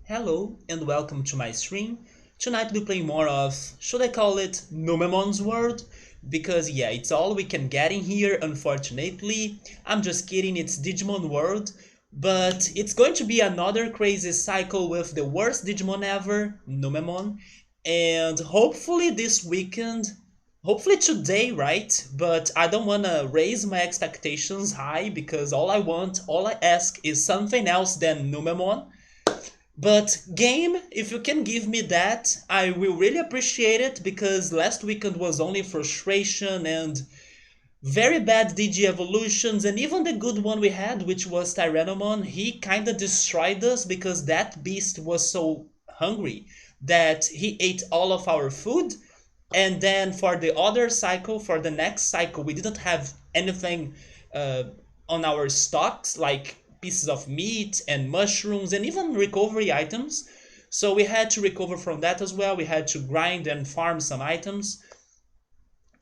Hello and welcome to my stream. Tonight we'll play more of, should I call it, Monzaemon's World? Because yeah, it's all we can get in here, unfortunately. I'm just kidding, it's Digimon World. But it's going to be another crazy cycle with the worst Digimon ever, Numemon. And hopefully this weekend, hopefully today, right? But I don't wanna raise my expectations high because all I ask is something else than Numemon. But game, if you can give me that, I will really appreciate it because last weekend was only frustration and very bad DG evolutions, and even the good one we had, which was Tyrannomon, he kinda destroyed us because that beast was so hungry that he ate all of our food. And then for the other cycle, for the next cycle, we didn't have anything uh, on our stocks, like pieces of meat and mushrooms and even recovery items. So we had to recover from that as well. We had to grind and farm some items.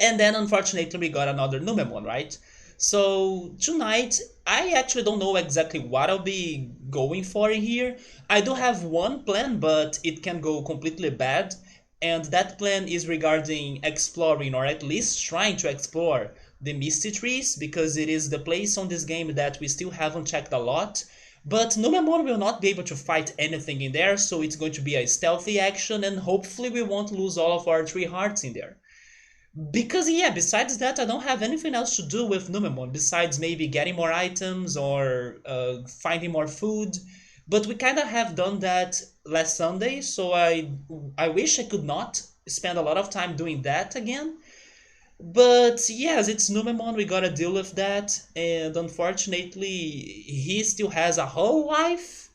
And then unfortunately we got another Numemon, right? So tonight I actually don't know exactly what I'll be going for in here. I do have one plan, but it can go completely bad. And that plan is regarding exploring, or at least trying to explore, the Misty Trees, because it is the place on this game that we still haven't checked a lot. But Numemon will not be able to fight anything in there, so it's going to be a stealthy action, and hopefully we won't lose all of our 3 hearts in there. Because yeah, besides that, I don't have anything else to do with Numemon besides maybe getting more items or finding more food. But we kind of have done that last Sunday, so I wish I could not spend a lot of time doing that again. But yes, it's Numemon, we gotta deal with that, and unfortunately, he still has a whole life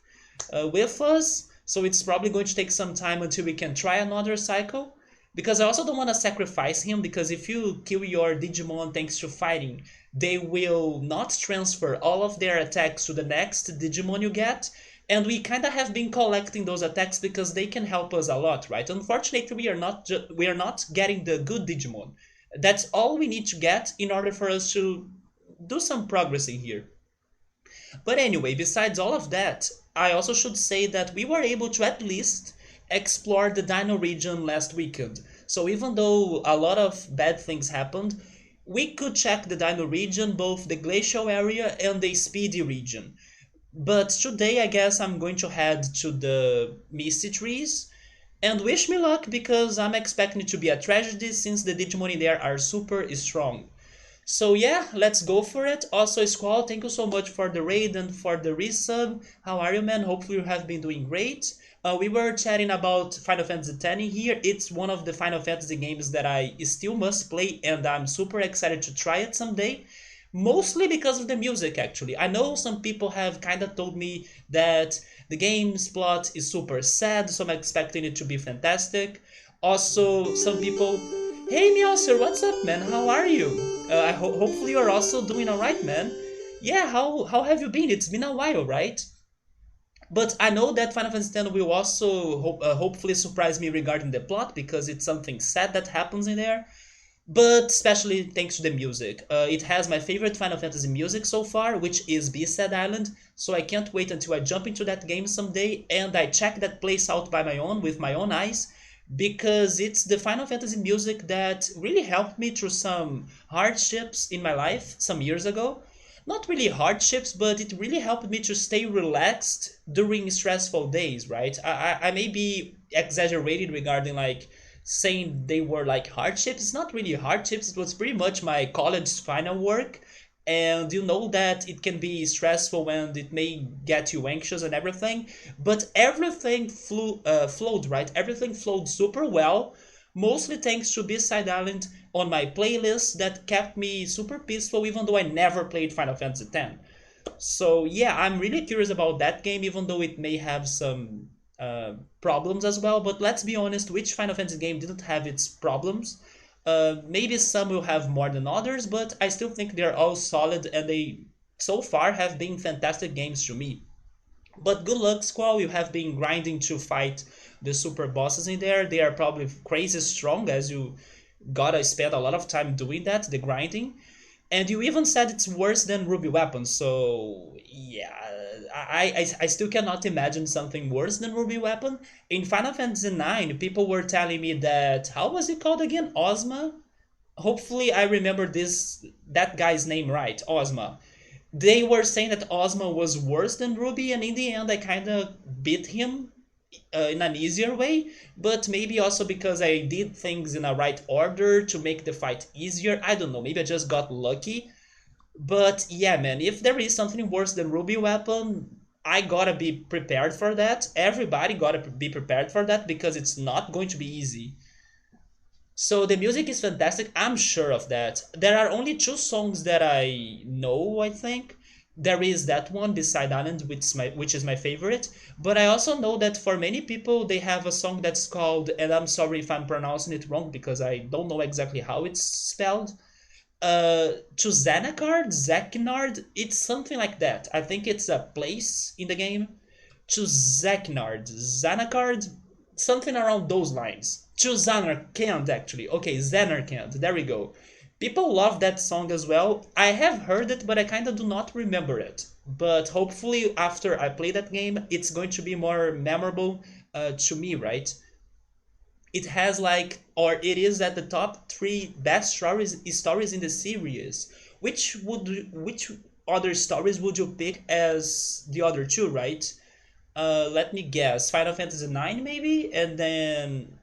with us, so it's probably going to take some time until we can try another cycle. Because I also don't want to sacrifice him, because if you kill your Digimon thanks to fighting, they will not transfer all of their attacks to the next Digimon you get, and we kind of have been collecting those attacks because they can help us a lot, right? Unfortunately, we are not getting the good Digimon. That's all we need to get in order for us to do some progress in here. But anyway, besides all of that, I also should say that we were able to at least explore the Dino region last weekend. So even though a lot of bad things happened, we could check the Dino region, both the glacial area and the speedy region. But today I guess I'm going to head to the Misty Trees, and wish me luck because I'm expecting it to be a tragedy since the Digimon in there are super strong. So yeah, let's go for it. Also, Squall, thank you so much for the raid and for the resub. How are you, man? Hopefully you have been doing great. We were chatting about Final Fantasy X here. It's one of the Final Fantasy games that I still must play, and I'm super excited to try it someday. Mostly because of the music, actually. I know some people have kind of told me that the game's plot is super sad, so I'm expecting it to be fantastic. Also, some people, hey Meowser, what's up, man? How are you? Hopefully you're also doing alright, man. Yeah, how have you been? It's been a while, right? But I know that Final Fantasy X will also hopefully surprise me regarding the plot because it's something sad that happens in there. But especially thanks to the music. It has my favorite Final Fantasy music so far, which is Beasted Island. So I can't wait until I jump into that game someday and I check that place out by my own with my own eyes, because it's the Final Fantasy music that really helped me through some hardships in my life some years ago. Not really hardships, but it really helped me to stay relaxed during stressful days, right? I may be exaggerated regarding like saying they were like hardships. It's not really hardships, it was pretty much my college final work. And you know that it can be stressful and it may get you anxious and everything, but everything flowed, right? Everything flowed super well, mostly thanks to Beside Island on my playlist that kept me super peaceful even though I never played Final Fantasy X. So yeah, I'm really curious about that game, even though it may have some problems as well. But let's be honest, which Final Fantasy game didn't have its problems? Maybe some will have more than others, but I still think they're all solid and they so far have been fantastic games to me. But good luck, Squall. You have been grinding to fight the super bosses in there. They are probably crazy strong, as you gotta spend a lot of time doing that, the grinding. And you even said it's worse than Ruby Weapon, so yeah, I still cannot imagine something worse than Ruby Weapon. In Final Fantasy IX, people were telling me that, how was it called again? Ozma? Hopefully I remember that guy's name right, Ozma. They were saying that Ozma was worse than Ruby, and in the end I kind of beat him in an easier way, but maybe also because I did things in a right order to make the fight easier. I don't know, maybe I just got lucky. But yeah, man, if there is something worse than Ruby Weapon, I gotta be prepared for that. Everybody gotta be prepared for that because it's not going to be easy. So the music is fantastic. I'm sure of that. There are only two songs that I know, I think. There is that one, Beside Island, which is my favorite. But I also know that for many people, they have a song that's called, and I'm sorry if I'm pronouncing it wrong because I don't know exactly how it's spelled. To Zeknard, it's something like that. I think it's a place in the game. To Zanakard, something around those lines. To Zanarkand, actually. Okay, Zanarkand, there we go. People love that song as well. I have heard it, but I kind of do not remember it. But hopefully, after I play that game, it's going to be more memorable to me, right? It has like, or it is at the top three best stories in the series. Which other stories would you pick as the other two, right? Let me guess. Final Fantasy 9 maybe, and then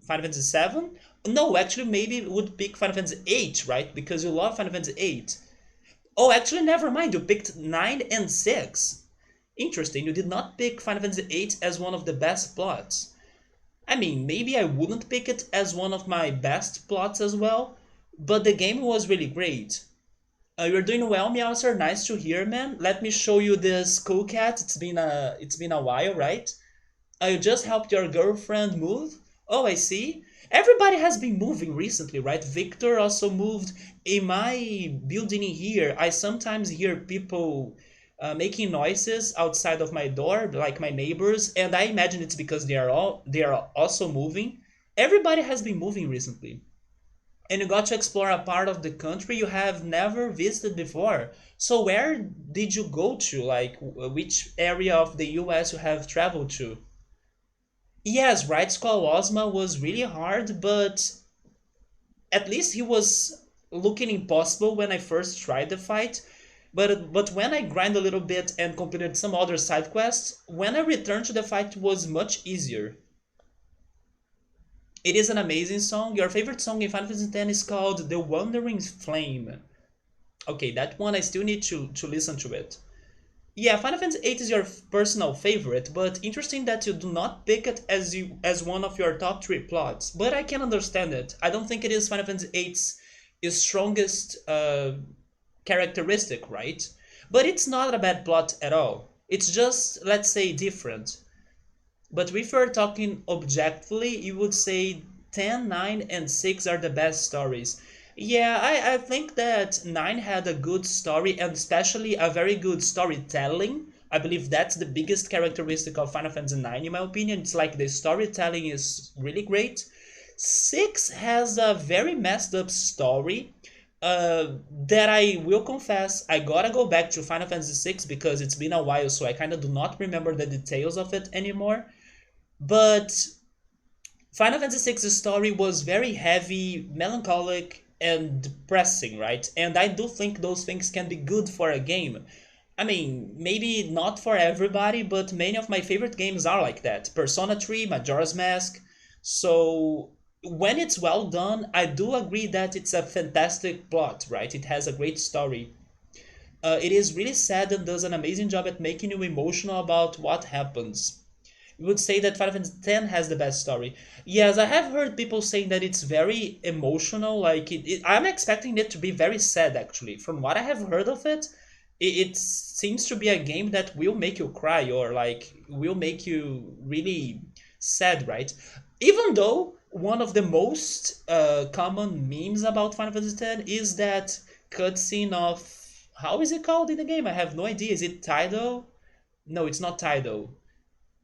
Final Fantasy 7. No, actually, maybe would pick Final Fantasy 8, right? Because you love Final Fantasy 8. Oh, actually, never mind. You picked 9 and 6. Interesting. You did not pick Final Fantasy 8 as one of the best plots. I mean, maybe I wouldn't pick it as one of my best plots as well, but the game was really great. You're doing well, Meowser. Nice to hear, man. Let me show you this cool cat. It's been a while, right? You just helped your girlfriend move. Oh, I see. Everybody has been moving recently, right? Victor also moved. In my building here, I sometimes hear people making noises outside of my door, like my neighbors, and I imagine it's because they are also moving. Everybody has been moving recently, and you got to explore a part of the country you have never visited before. So where did you go to? Like which area of the US you have traveled to? Yes, Right Skull Ozma was really hard, but at least he was looking impossible when I first tried the fight. But when I grind a little bit and completed some other side quests, when I returned to the fight it was much easier. It is an amazing song. Your favorite song in Final Fantasy X is called The Wandering Flame. Okay, that one I still need to listen to it. Yeah, Final Fantasy VIII is your personal favorite, but interesting that you do not pick it as one of your top three plots. But I can understand it. I don't think it is Final Fantasy VIII's strongest characteristic, right? But it's not a bad plot at all. It's just, let's say, different. But if we're talking objectively, you would say 10, 9, and 6 are the best stories. Yeah, I think that 9 had a good story and especially a very good storytelling. I believe that's the biggest characteristic of Final Fantasy 9 in my opinion. It's like the storytelling is really great. 6 has a very messed up story that I will confess, I gotta go back to Final Fantasy 6 because it's been a while, so I kind of do not remember the details of it anymore. But Final Fantasy VI's story was very heavy, melancholic, and depressing, right? And I do think those things can be good for a game. I mean, maybe not for everybody, but many of my favorite games are like that. Persona 3, Majora's Mask. So, when it's well done, I do agree that it's a fantastic plot, right? It has a great story. It is really sad and does an amazing job at making you emotional about what happens. You would say that Final Fantasy X has the best story. Yes, I have heard people saying that it's very emotional. Like I'm expecting it to be very sad. Actually, from what I have heard of it, it seems to be a game that will make you cry or like will make you really sad, right? Even though one of the most common memes about Final Fantasy X is that cutscene of how is it called in the game? I have no idea. Is it Tidal? No, it's not Tidal.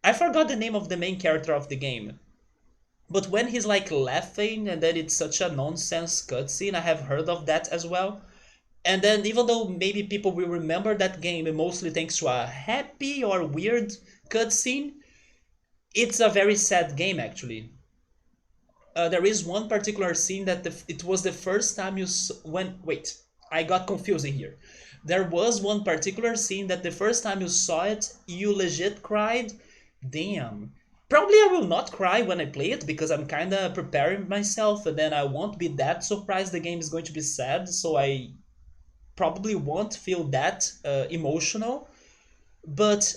I forgot the name of the main character of the game. But when he's like laughing and then it's such a nonsense cutscene, I have heard of that as well. And then even though maybe people will remember that game mostly thanks to a happy or weird cutscene, it's a very sad game actually. There is one particular scene that it was the first time when wait, I got confusing here. There was one particular scene that the first time you saw it, you legit cried. Damn. Probably I will not cry when I play it because I'm kind of preparing myself, and then I won't be that surprised the game is going to be sad, so I probably won't feel that emotional. But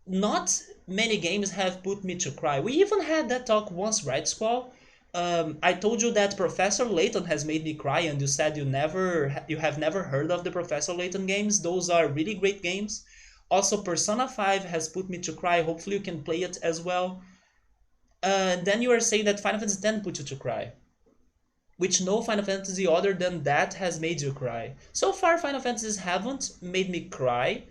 not many games have put me to cry. We even had that talk once, right, Squall? I told you that Professor Layton has made me cry, and you said you have never heard of the Professor Layton games. Those are really great games. Also, Persona 5 has put me to cry. Hopefully, you can play it as well. Then you are saying that Final Fantasy X put you to cry, which no Final Fantasy other than that has made you cry. So far, Final Fantasies haven't made me cry,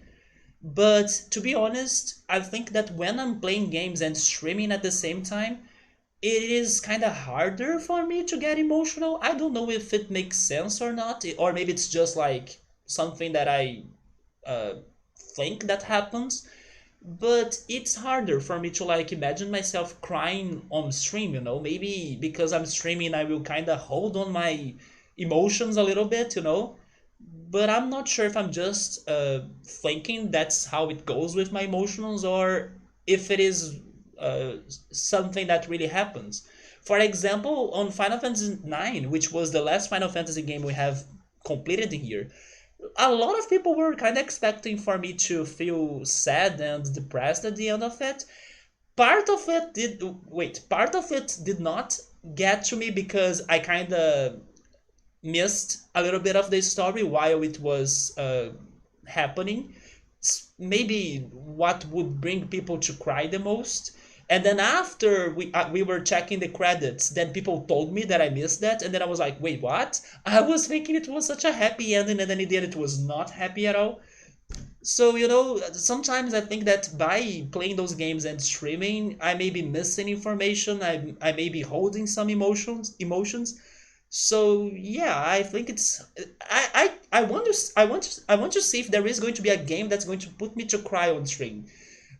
but to be honest, I think that when I'm playing games and streaming at the same time, it is kind of harder for me to get emotional. I don't know if it makes sense or not, or maybe it's just like something that I uh, think that happens. But it's harder for me to like imagine myself crying on stream, you know? Maybe because I'm streaming, I will kind of hold on my emotions a little bit, you know? But I'm not sure if I'm just thinking that's how it goes with my emotions or if it is uh, something that really happens. For example, on Final Fantasy IX, which was the last Final Fantasy game we have completed here, a lot of people were kind of expecting for me to feel sad and depressed at the end of it. Part of it did not get to me because I kind of missed a little bit of the story while it was happening. Maybe what would bring people to cry the most. And then after we were checking the credits, then people told me that I missed that, and then I was like, wait, what? I was thinking it was such a happy ending, and then in the end it was not happy at all. So you know, sometimes I think that by playing those games and streaming, I may be missing information. I may be holding some emotions. So yeah, I think it's I want to see if there is going to be a game that's going to put me to cry on stream.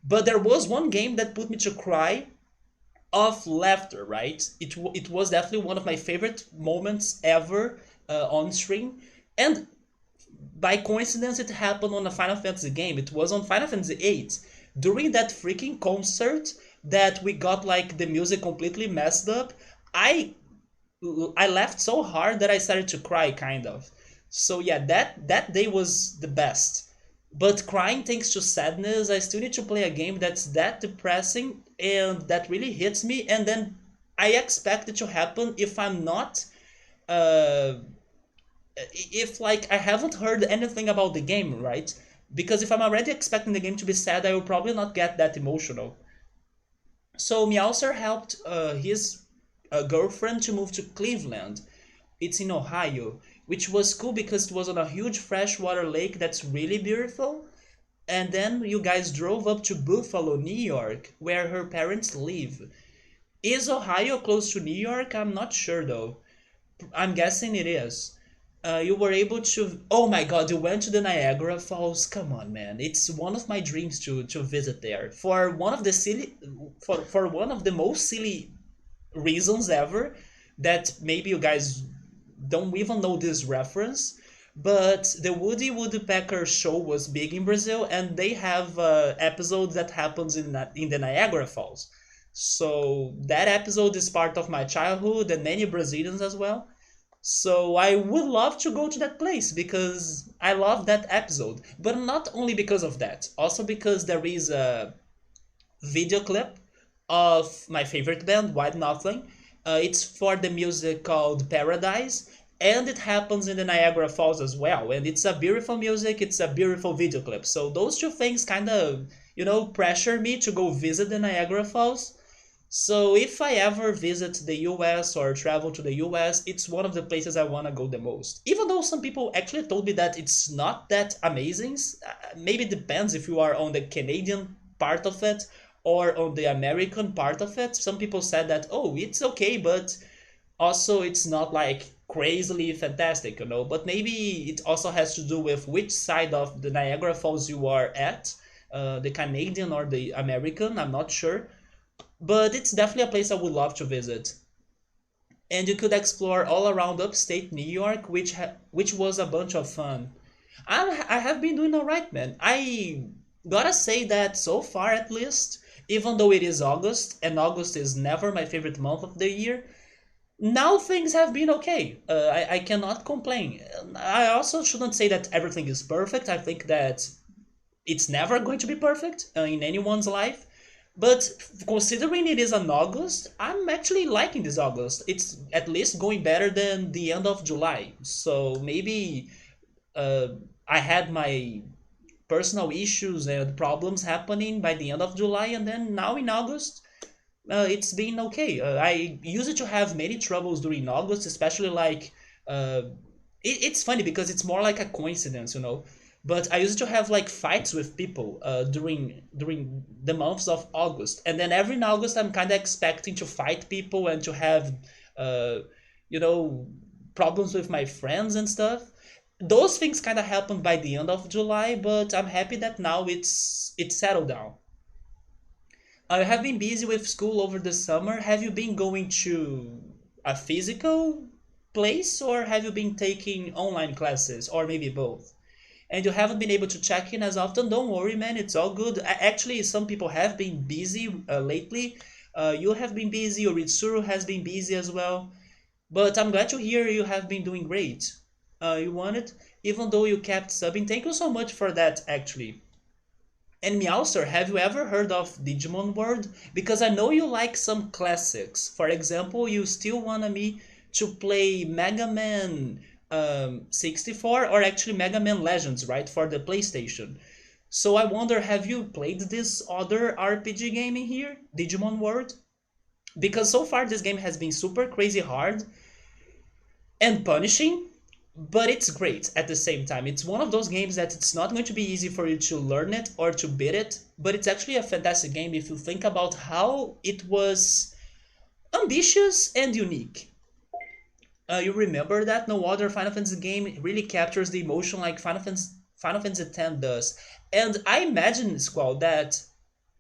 But there was one game that put me to cry of laughter, right? It was definitely one of my favorite moments ever on stream, and by coincidence, it happened on a Final Fantasy game. It was on Final Fantasy VIII during that freaking concert that we got like the music completely messed up. I I laughed so hard that I started to cry, kind of. So yeah, that day was the best. But crying thanks to sadness, I still need to play a game that's that depressing and that really hits me, and then I expect it to happen if I'm not uh if like I haven't heard anything about the game, right? Because if I'm already expecting the game to be sad, I will probably not get that emotional. So Meowser helped his girlfriend to move to Cleveland. It's in Ohio, which was cool because it was on a huge freshwater lake that's really beautiful. And then you guys drove up to Buffalo, New York, where her parents live. Is Ohio close to New York? I'm not sure though. I'm guessing it is. You were able to. Oh my god, you went to the Niagara Falls. Come on, man! It's one of my dreams to visit there. For one of the most silly reasons ever, that maybe you guys don't even know this reference. But the Woody Woodpecker show was big in Brazil, and they have episodes that happens in the Niagara Falls. So that episode is part of my childhood and many Brazilians as well. So I would love to go to that place because I love that episode. But not only because of that, also because there is a video clip of my favorite band, White Nothing. It's for the music called Paradise, and it happens in the Niagara Falls as well. And it's a beautiful music, it's a beautiful video clip. So those two things kind of, you know, pressure me to go visit the Niagara Falls. So if I ever visit the US or travel to the US, it's one of the places I want to go the most. Even though some people actually told me that it's not that amazing, maybe it depends if you are on the Canadian part of it or on the American part of it. Some people said that, oh, it's okay, but also it's not like crazily fantastic, you know. But maybe it also has to do with which side of the Niagara Falls you are at, the Canadian or the American. I'm not sure, but it's definitely a place I would love to visit. And you could explore all around upstate New York, which was a bunch of fun. I have been doing alright, man. I gotta say that so far, at least, even though it is August, and August is never my favorite month of the year, now things have been okay. I cannot complain. I also shouldn't say that everything is perfect. I think that it's never going to be perfect in anyone's life. But considering it is an August, I'm actually liking this August. It's at least going better than the end of July. So maybe uh, I had my personal issues and problems happening by the end of July, and then now in August, it's been okay. I used to have many troubles during August, especially like uh, it's funny because it's more like a coincidence, you know. But I used to have like fights with people during the months of August, and then every in August I'm kind of expecting to fight people and to have uh, you know, problems with my friends and stuff. Those things kind of happened by the end of July, but I'm happy that now it's settled down. I have been busy with school over the summer. Have you been going to a physical place or have you been taking online classes or maybe both? And you haven't been able to check in as often, don't worry, man. It's all good. Actually, some people have been busy lately. You have been busy, or Ritsuru has been busy as well. But I'm glad to hear you have been doing great. You won it, even though you kept subbing. Thank you so much for that, actually. And Meowster, have you ever heard of Digimon World? Because I know you like some classics. For example, you still wanted me to play Mega Man 64 or actually Mega Man Legends, right, for the PlayStation. So I wonder, have you played this other RPG game in here, Digimon World? Because so far this game has been super crazy hard and punishing, but it's great at the same time. It's one of those games that it's not going to be easy for you to learn it or to beat it, but it's actually a fantastic game if you think about how it was ambitious and unique. You remember that no other Final Fantasy game really captures the emotion like Final Fantasy X does. And I imagine, Squall, that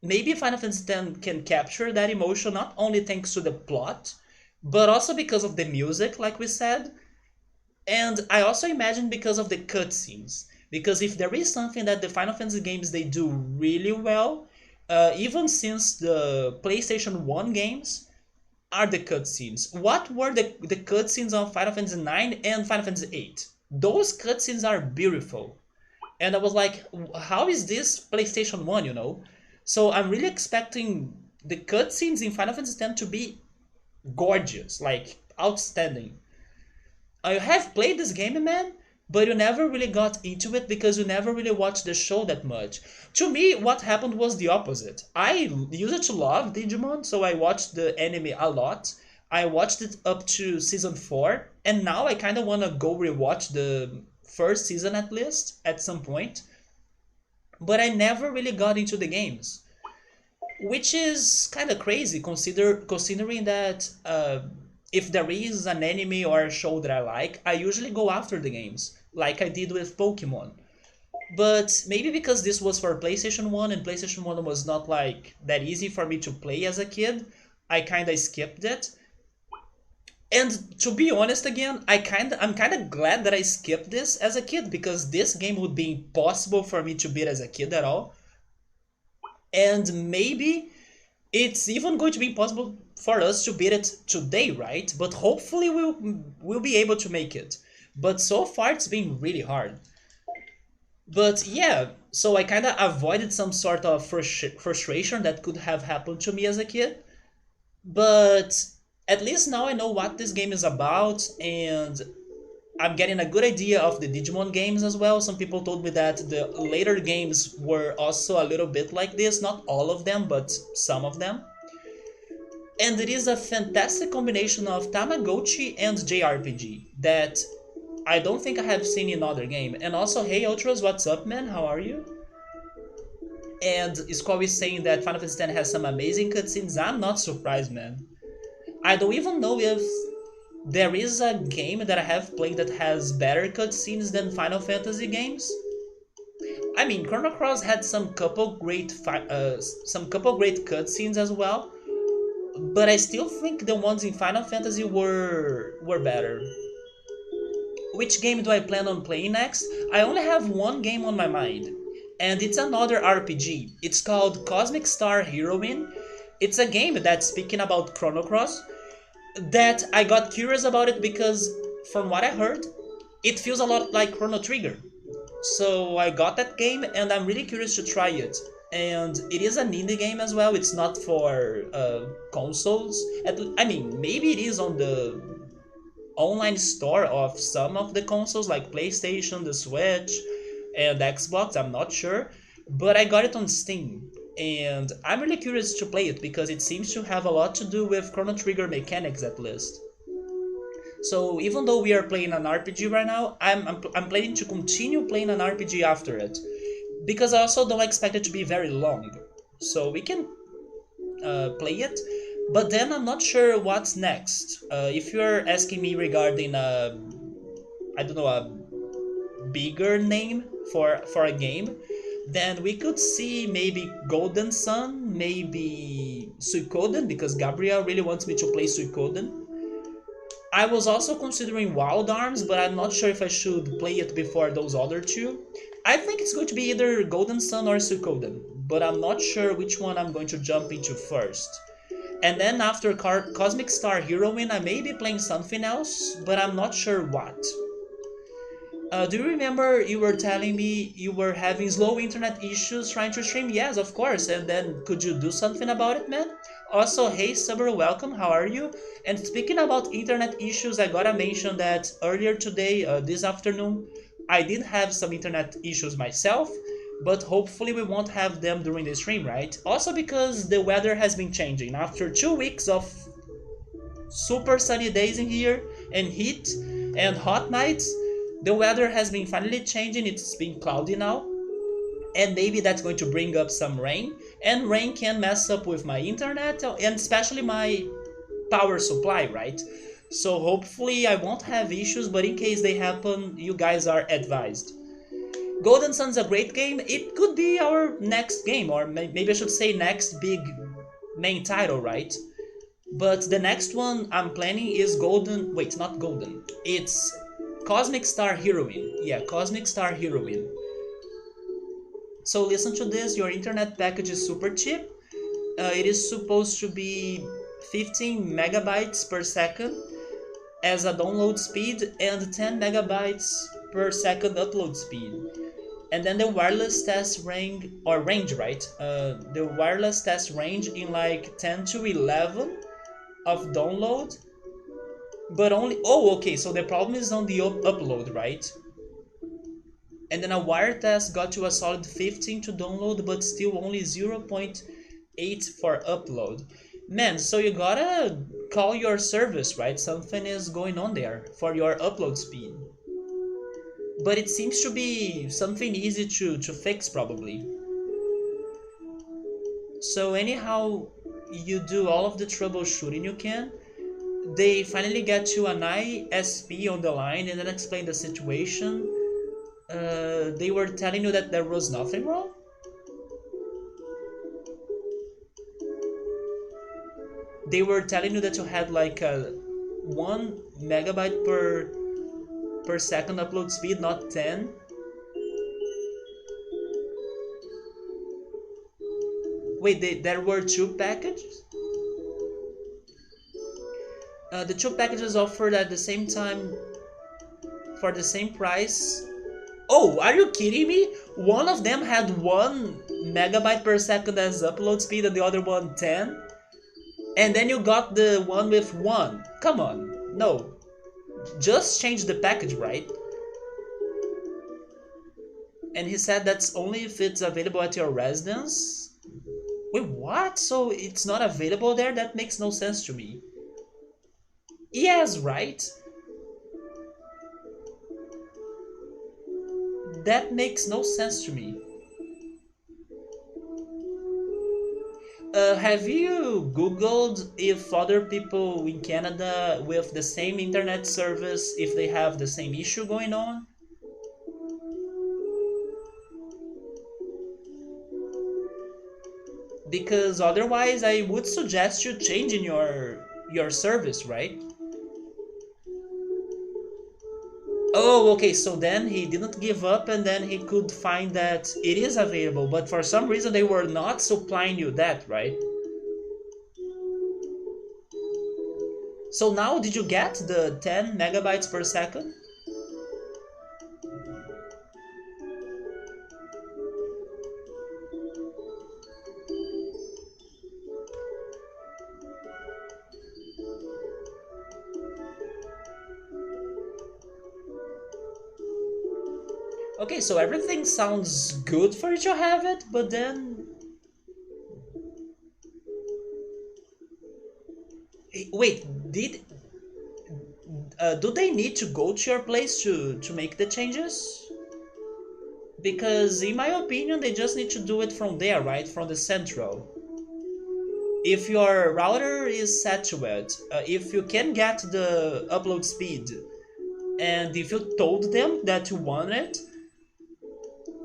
maybe Final Fantasy X can capture that emotion not only thanks to the plot, but also because of the music, like we said, and I also imagine because of the cutscenes. Because if there is something that the Final Fantasy games they do really well, even since the PlayStation 1 games, are the cutscenes. What were the cutscenes of Final Fantasy 9 and Final Fantasy 8? Those cutscenes are beautiful. And I was like, how is this PlayStation 1, you know? So I'm really expecting the cutscenes in Final Fantasy 10 to be gorgeous, like outstanding. I have played this game, man, but you never really got into it because you never really watched the show that much. To me, what happened was the opposite. I used to love Digimon, so I watched the anime a lot. I watched it up to season 4, and now I kind of want to go rewatch the first season at least at some point. But I never really got into the games, which is kind of crazy considering that if there is an anime or a show that I like, I usually go after the games, like I did with Pokemon. But maybe because this was for PlayStation 1 and PlayStation 1 was not like that easy for me to play as a kid, I kind of skipped it. And to be honest again, I'm kind of glad that I skipped this as a kid because this game would be impossible for me to beat as a kid at all. And maybe it's even going to be impossible for us to beat it today, right? But hopefully we'll be able to make it. But so far it's been really hard. But yeah, so I kind of avoided some sort of frustration that could have happened to me as a kid. But at least now I know what this game is about, and I'm getting a good idea of the Digimon games as well. Some people told me that the later games were also a little bit like this, not all of them, but some of them. And it is a fantastic combination of Tamagotchi and JRPG that I don't think I have seen in other game. And also, hey Ultras, what's up, man? How are you? And Squall is saying that Final Fantasy X has some amazing cutscenes. I'm not surprised, man. I don't even know if There is a game that I have played that has better cutscenes than Final Fantasy games. I mean, Chrono Cross had some couple great cutscenes as well, but I still think the ones in Final Fantasy were better. Which game do I plan on playing next? I only have one game on my mind, and it's another RPG. It's called Cosmic Star Heroine. It's a game that's speaking about Chrono Cross, that I got curious about it because, from what I heard, it feels a lot like Chrono Trigger. So I got that game and I'm really curious to try it. And it is an indie game as well. It's not for consoles. I mean, maybe it is on the online store of some of the consoles like PlayStation, the Switch, and Xbox. I'm not sure, but I got it on Steam. And I'm really curious to play it because it seems to have a lot to do with Chrono Trigger mechanics at least. So even though we are playing an RPG right now, I'm planning to continue playing an RPG after it, because I also don't expect it to be very long. So we can play it, but then I'm not sure what's next. If you're asking me regarding I don't know, a bigger name for a game, then we could see maybe Golden Sun, maybe Suikoden, because Gabriel really wants me to play Suikoden. I was also considering Wild Arms, but I'm not sure if I should play it before those other two. I think it's going to be either Golden Sun or Suikoden, but I'm not sure which one I'm going to jump into first. And then after Cosmic Star Heroine, I may be playing something else, but I'm not sure what. Do you remember you were telling me you were having slow internet issues trying to stream? Yes, of course. And then could you do something about it, man? Also, hey, Subber, welcome. How are you? And speaking about internet issues, I gotta mention that earlier today, this afternoon, I did have some internet issues myself, but hopefully we won't have them during the stream, right? Also because the weather has been changing. After 2 weeks of super sunny days in here and heat and hot nights, the weather has been finally changing. It's been cloudy now, and maybe that's going to bring up some rain, and rain can mess up with my internet and especially my power supply, right? So hopefully I won't have issues, but in case they happen, you guys are advised. Golden Sun's a great game. It could be our next game, or maybe I should say next big main title, right? But the next one I'm planning is Golden. Wait, not Golden. It's Cosmic Star Heroine. Yeah, Cosmic Star Heroine. So listen to this. Your internet package is super cheap. It is supposed to be 15 megabytes per second as a download speed and 10 megabytes per second upload speed. And then the wireless test range, right? The wireless test range in like 10 to 11 of download, but only, oh, okay, so the problem is on the upload, right? And then a wire test got you a solid 15 to download, but still only 0.8 for upload. Man, so you gotta call your service, right? Something is going on there for your upload speed. But it seems to be something easy to fix probably. So anyhow, you do all of the troubleshooting you can. They finally get to an ISP on the line and then explain the situation. They were telling you that there was nothing wrong? They were telling you that you had like a 1 megabyte per second upload speed, not 10? Wait, there were two packages? The two packages offered at the same time for the same price. Oh, are you kidding me? One of them had 1 megabyte per second as upload speed and the other one 10? And then you got the one with 1. Come on, no. Just change the package, right? And he said that's only if it's available at your residence? Wait, what? So it's not available there? That makes no sense to me. Yes, right? That makes no sense to me. Have you Googled if other people in Canada with the same internet service, if they have the same issue going on? Because otherwise I would suggest you changing your service, right? Oh, okay, so then he didn't give up and then he could find that it is available, but for some reason they were not supplying you that, right? So now did you get the 10 megabytes per second? Okay, so everything sounds good for you to have it, but then... Wait, did... do they need to go to your place to make the changes? Because in my opinion, they just need to do it from there, right? From the central. If your router is set to it, if you can get the upload speed, and if you told them that you want it,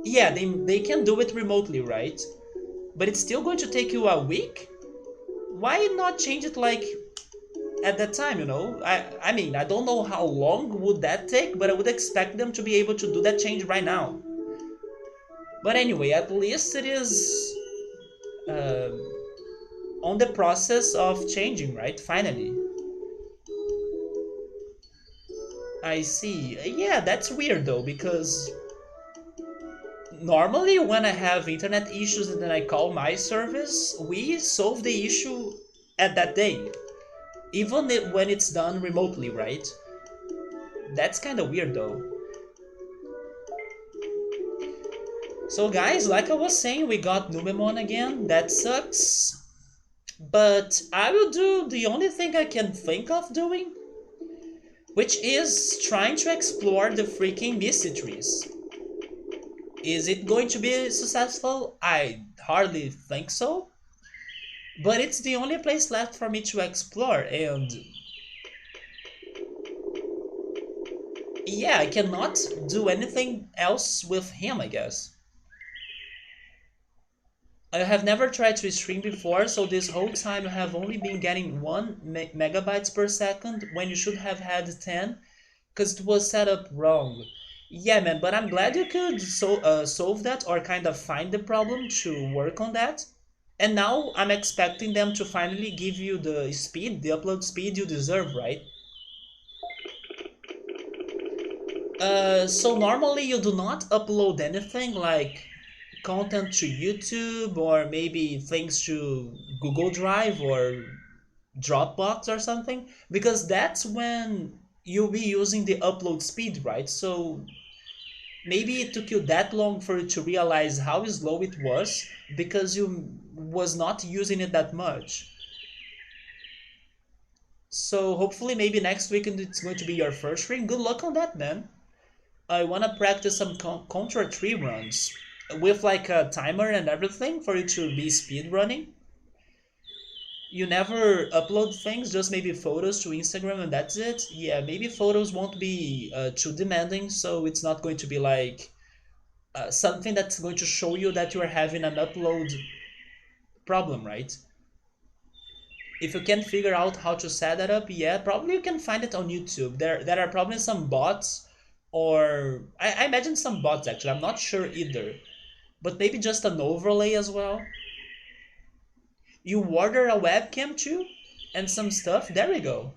yeah, they can do it remotely, right? But it's still going to take you a week? Why not change it like at that time, you know? I mean, I don't know how long would that take, but I would expect them to be able to do that change right now. But anyway, at least it is uh, on the process of changing, right? Finally. I see. Yeah, that's weird though, because normally when I have internet issues and then I call my service, we solve the issue at that day. Even when it's done remotely, right? That's kind of weird though. So guys, like I was saying, we got Numemon again. That sucks. But I will do the only thing I can think of doing, which is trying to explore the freaking Misty Trees. Is it going to be successful? I hardly think so. But it's the only place left for me to explore, and yeah, I cannot do anything else with him, I guess. I have never tried to stream before, so this whole time I have only been getting 1 megabytes per second when you should have had 10, because it was set up wrong. Yeah, man, but I'm glad you could solve that or kind of find the problem to work on that. And now I'm expecting them to finally give you the speed, the upload speed you deserve, right? So normally you do not upload anything like content to YouTube or maybe things to Google Drive or Dropbox or something, because that's when you'll be using the upload speed, right? So maybe it took you that long for you to realize how slow it was because you was not using it that much. So hopefully maybe next weekend it's going to be your first ring. Good luck on that, man. I want to practice some Contra 3 runs with like a timer and everything for you to be speed running. You never upload things, just maybe photos to Instagram and that's it. Yeah, maybe photos won't be too demanding, so it's not going to be like something that's going to show you that you are having an upload problem, right? If you can't figure out how to set that up, yeah, probably you can find it on YouTube. There are probably some bots, or I imagine some bots actually. I'm not sure either, but maybe just an overlay as well. You order a webcam too, and some stuff. There we go.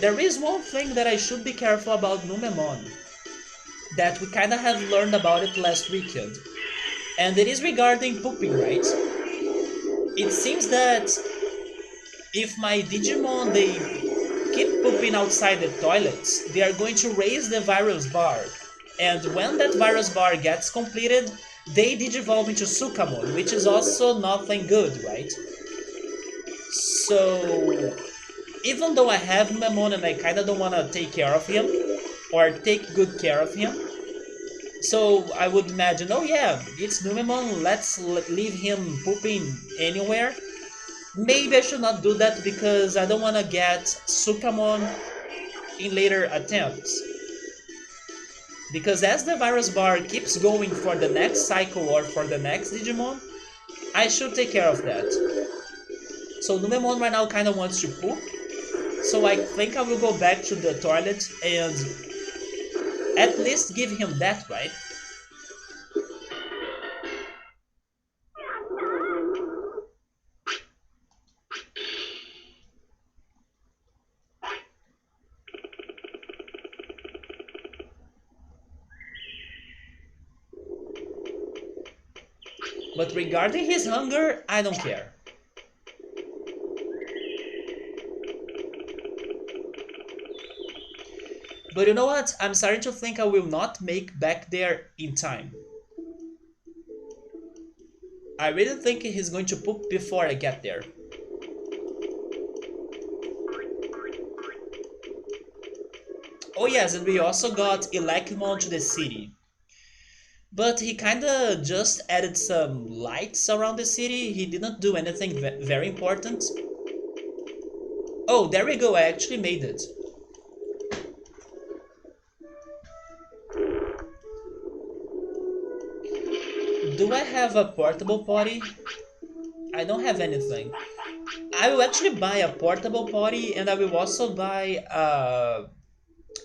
There is one thing that I should be careful about Numemon, that we kinda have learned about it last weekend. And it is regarding pooping, right? It seems that if my Digimon, they keep pooping outside the toilets, they are going to raise the virus bar. And when that virus bar gets completed, they digivolve into Sukamon, which is also nothing good, right? So Even though I have Numemon and I kinda don't wanna take care of him, or take good care of him, so I would imagine, oh yeah, it's Numemon, let's leave him pooping anywhere. Maybe I should not do that because I don't wanna get Sukamon in later attempts. Because as the virus bar keeps going for the next cycle or for the next Digimon, I should take care of that. So Numemon right now kinda wants to poop, so I think I will go back to the toilet and at least give him that, right? But regarding his hunger, I don't care. But you know what? I'm starting to think I will not make back there in time. I really think he's going to poop before I get there. Oh yes, and we also got Elecmon to the city. But he kinda just added some lights around the city. He didn't do anything very important. Oh, there we go, I actually made it. Do I have a portable potty? I don't have anything. I will actually buy a portable potty and I will also buy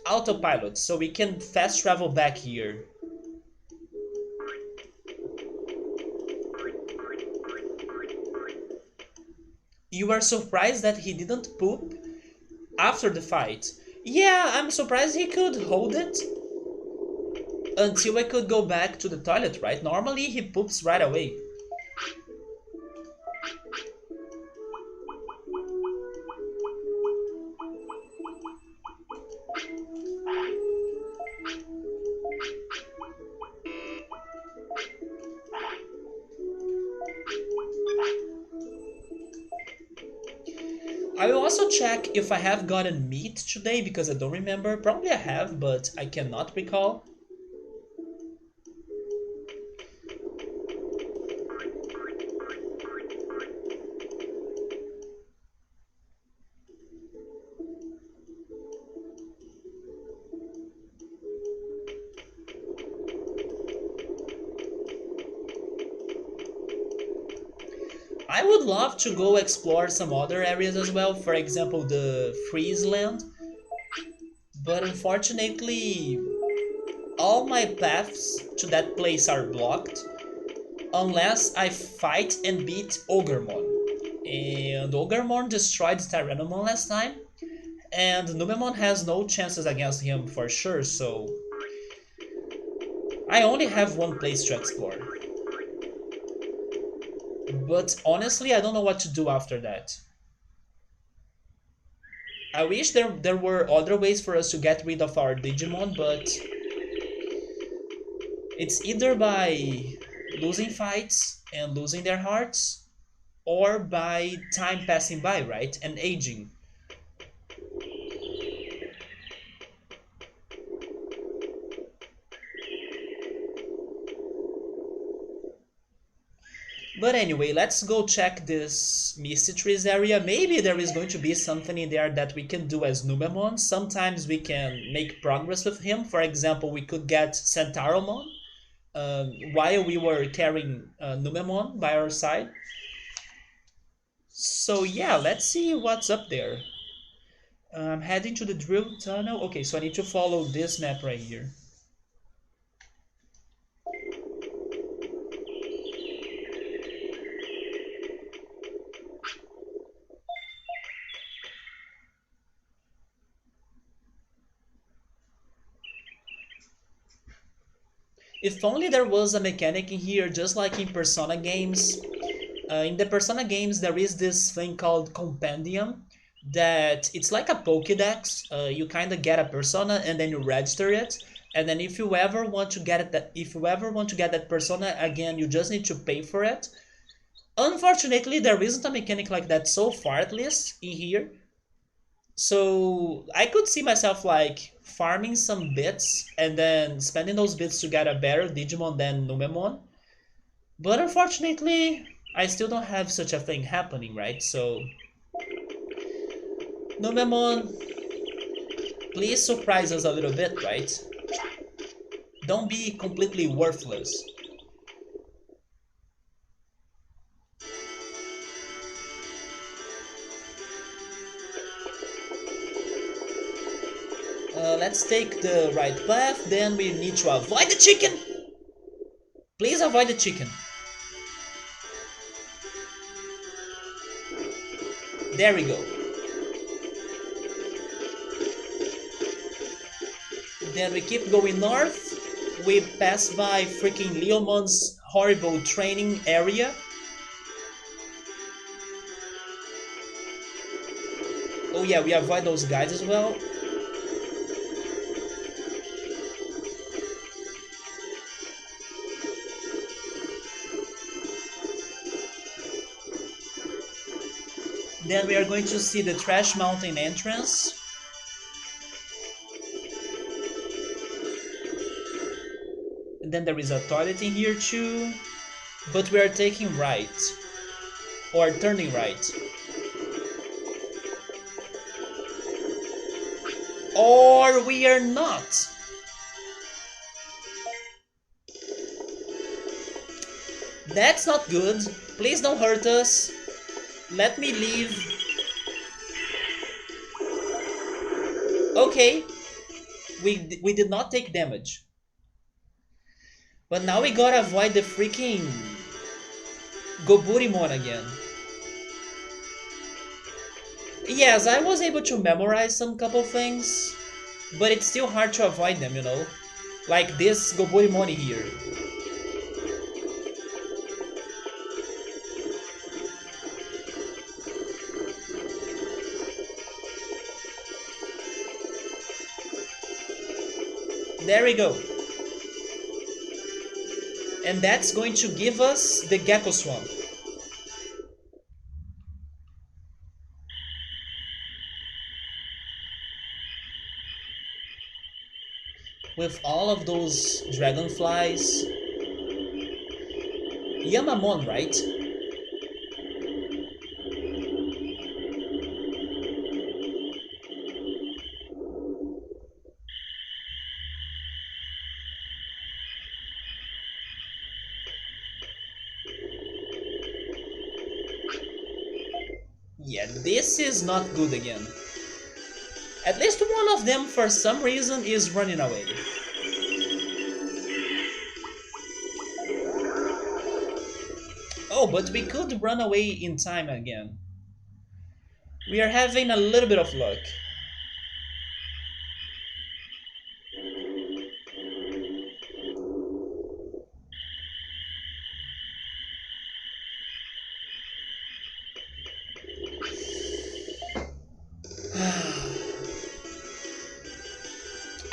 autopilot so we can fast travel back here. You are surprised that he didn't poop after the fight? Yeah, I'm surprised he could hold it until I could go back to the toilet, right? Normally he poops right away. I will also check if I have gotten meat today because I don't remember. Probably I have, but I cannot recall. I would love to go explore some other areas as well, for example the Freezeland, but unfortunately all my paths to that place are blocked unless I fight and beat Ogremon. And Ogremon destroyed Tyrannomon last time, and Numemon has no chances against him for sure, so I only have one place to explore. But honestly, I don't know what to do after that. I wish there were other ways for us to get rid of our Digimon, but it's either by losing fights and losing their hearts, or by time passing by, right? And aging. But anyway, let's go check this Misty Trees area. Maybe there is going to be something in there that we can do as Numemon. Sometimes we can make progress with him. For example, we could get Centauromon while we were carrying Numemon by our side. So yeah, let's see what's up there. I'm heading to the drill tunnel. Okay, so I need to follow this map right here. If only there was a mechanic in here, just like in Persona games. In the Persona games, there is this thing called Compendium that it's like a Pokédex. You kind of get a persona and then you register it, and then if you ever want to get it, if you ever want to get that persona again, you just need to pay for it. Unfortunately, there isn't a mechanic like that so far, at least in here. So I could see myself like farming some bits and then spending those bits to get a better Digimon than Numemon. But unfortunately, I still don't have such a thing happening, right? So Numemon, please surprise us a little bit, right? Don't be completely worthless. Let's take the right path, then we need to avoid the chicken! Please avoid the chicken. There we go. Then we keep going north. We pass by freaking Leomon's horrible training area. Oh yeah, we avoid those guys as well. Then we are going to see the Trash Mountain entrance. And then there is a toilet in here too. But we are taking right. Or turning right. Or we are not. That's not good. Please don't hurt us. Let me leave. Okay. We did not take damage. But now we gotta avoid the freaking Gabumon again. Yes, I was able to memorize some couple things, but it's still hard to avoid them, you know? Like this Gabumon here. There we go. And that's going to give us the Gecko Swamp. With all of those dragonflies. Yamamon, right? Yeah, this is not good again. At least one of them, for some reason, is running away. Oh, but we could run away in time again. We are having a little bit of luck.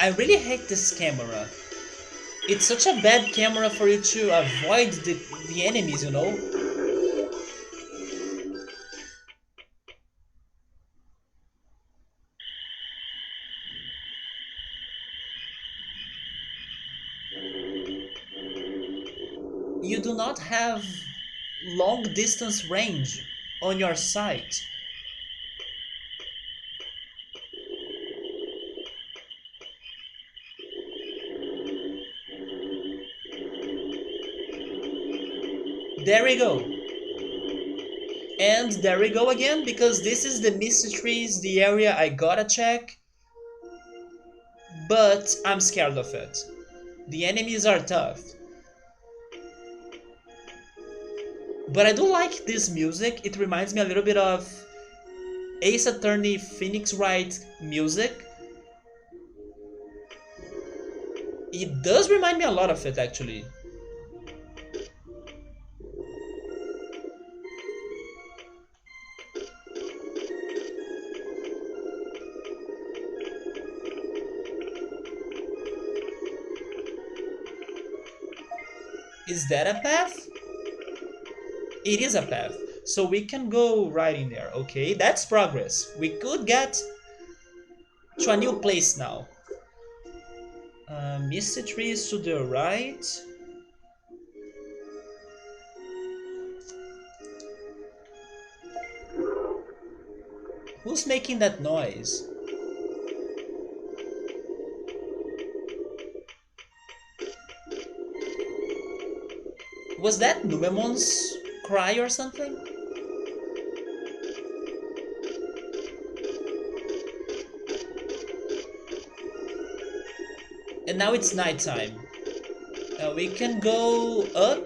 I really hate this camera. It's such a bad camera for you to avoid the enemies, you know? You do not have long distance range on your sight. There we go. And there we go again, because this is the Misty Trees, the area I gotta check. But I'm scared of it. The enemies are tough. But I do like this music. It reminds me a little bit of Ace Attorney Phoenix Wright music. It does remind me a lot of it, actually. Is that a path? It is a path. So we can go right in there. Okay, that's progress. We could get to a new place now. Misty Trees to the right. Who's making that noise? Was that Numemon's cry or something? And now it's nighttime. We can go up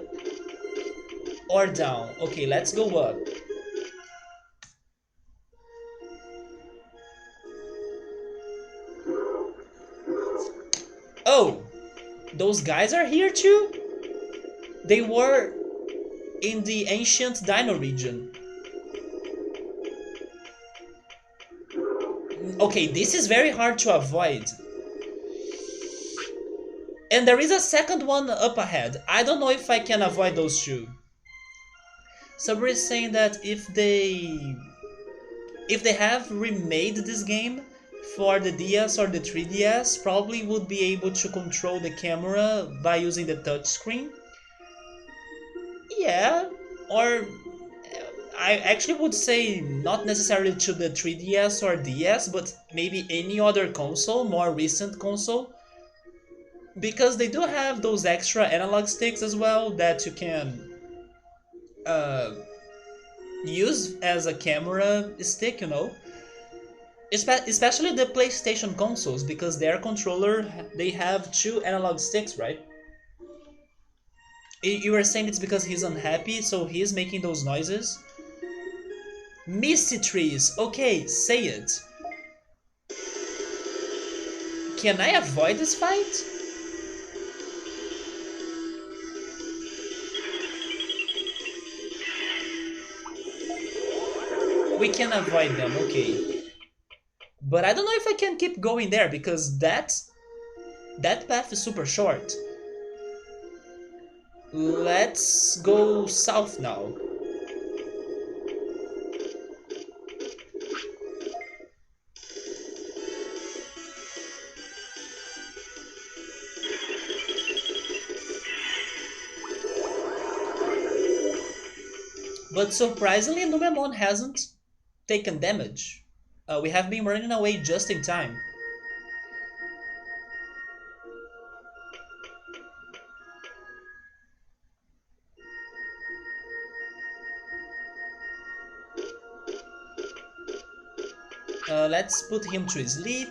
or down. Okay, let's go up. Oh, those guys are here too? They were in the ancient Dino region. Okay, this is very hard to avoid. And there is a second one up ahead. I don't know if I can avoid those two. Somebody is saying that if they have remade this game for the DS or the 3DS, probably would be able to control the camera by using the touchscreen. Yeah, or I actually would say not necessarily to the 3DS or DS, but maybe any other console, more recent console, because they do have those extra analog sticks as well that you can use as a camera stick, you know. Especially the PlayStation consoles, because their controller, they have two analog sticks, right? You were saying it's because he's unhappy, so he's making those noises? Misty Trees, okay, say it. Can I avoid this fight? We can avoid them, okay. But I don't know if I can keep going there, because that path is super short. Let's go south now. But surprisingly, Numemon hasn't taken damage. We have been running away just in time. Let's put him to sleep.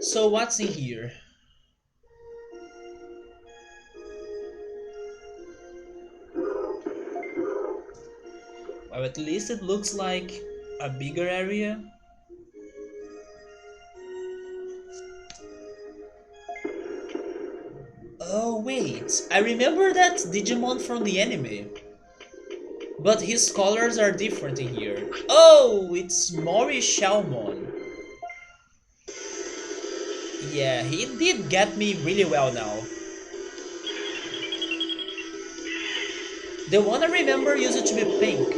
So what's in here? Well, at least it looks like a bigger area. Oh wait, I remember that Digimon from the anime. But his colors are different in here. Oh, it's Morishalmon. Yeah, he did get me really well now. The one I remember used to be pink.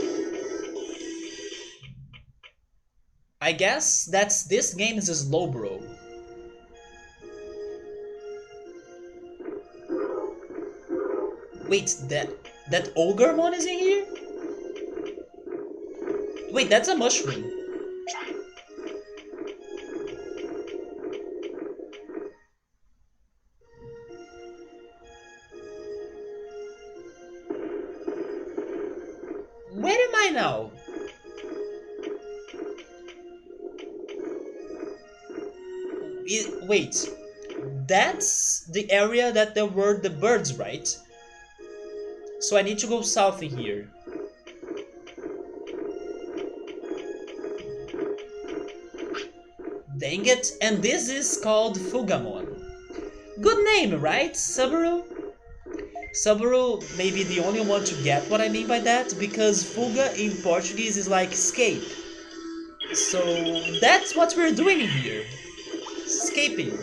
I guess that's this game's Slowbro. Wait, that Ogremon is in here? Wait, that's a mushroom. Where am I now? Wait, that's the area that there were the birds, right? So I need to go south in here. Dang it, and this is called Fugamon. Good name, right, Subaru? Subaru may be the only one to get what I mean by that, because fuga in Portuguese is like escape. So that's what we're doing here. escaping.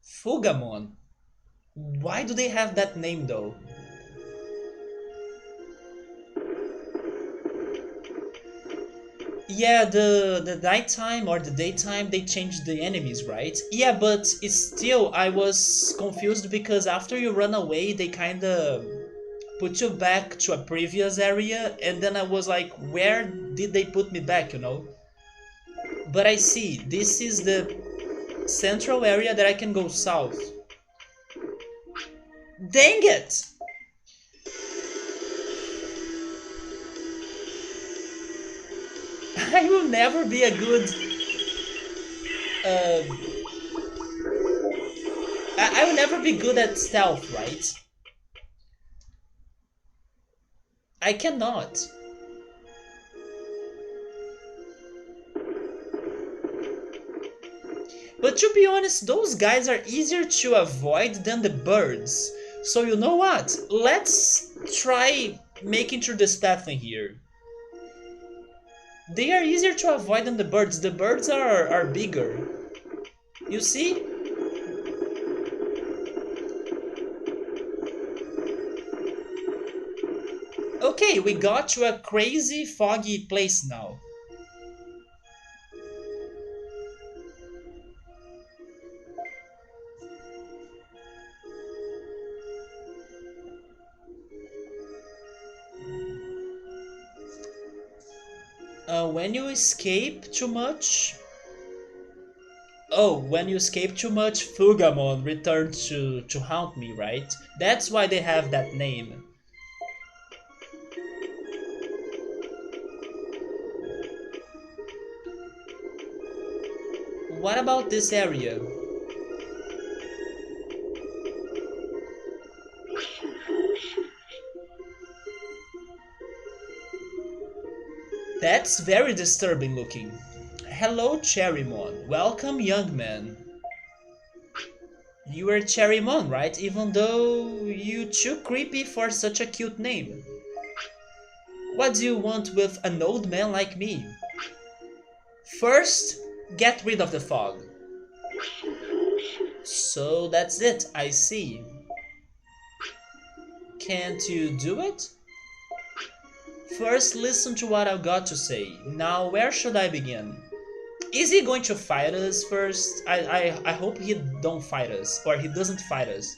Fugamon. Why do they have that name though? Yeah, the nighttime or the daytime they changed the enemies, right? Yeah, but it's still I was confused because after you run away they kinda put you back to a previous area and then I was like, where did they put me back, you know? But I see, this is the central area that I can go south. Dang it! I will never be a good uh, I will never be good at stealth, right? I cannot. But to be honest, those guys are easier to avoid than the birds. So you know what? Let's try making through this path in here. They are easier to avoid than the birds. The birds are bigger. You see? Okay, we got to a crazy foggy place now. When you escape too much... Oh, when you escape too much, Fugamon returns to haunt me, right? That's why they have that name. What about this area? That's very disturbing looking. Hello, Cherrymon. Welcome, young man. You are Cherrymon, right? Even though you too creepy for such a cute name. What do you want with an old man like me? First, get rid of the fog. So that's it, I see. Can't you do it? First, listen to what I've got to say. Now, where should I begin? Is he going to fight us first? I hope he don't fight us, or he doesn't fight us.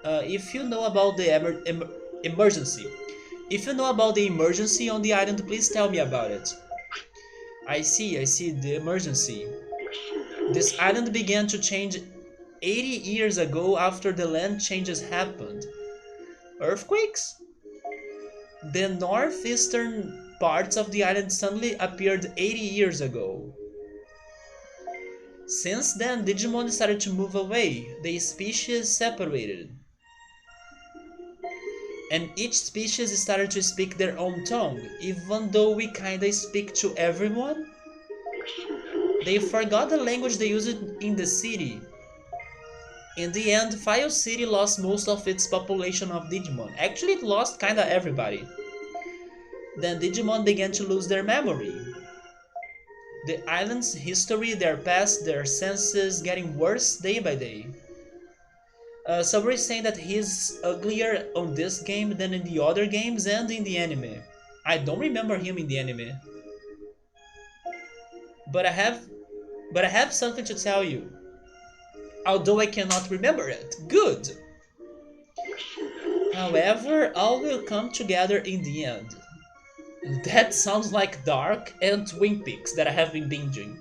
If you know about the emergency. If you know about the emergency on the island, please tell me about it. I see, the emergency. This island began to change 80 years ago after the land changes happened. Earthquakes? The northeastern parts of the island suddenly appeared 80 years ago. Since then, Digimon started to move away. The species separated. And each species started to speak their own tongue, even though we kinda speak to everyone. They forgot the language they used in the city. In the end, File City lost most of its population of Digimon. Actually, it lost kinda everybody. Then Digimon began to lose their memory. The island's history, their past, their senses getting worse day by day. Somebody is saying that he's uglier on this game than in the other games and in the anime. I don't remember him in the anime. But I have something to tell you. Although I cannot remember it. Good! However, all will come together in the end. That sounds like Dark and Twin Peaks that I have been binging.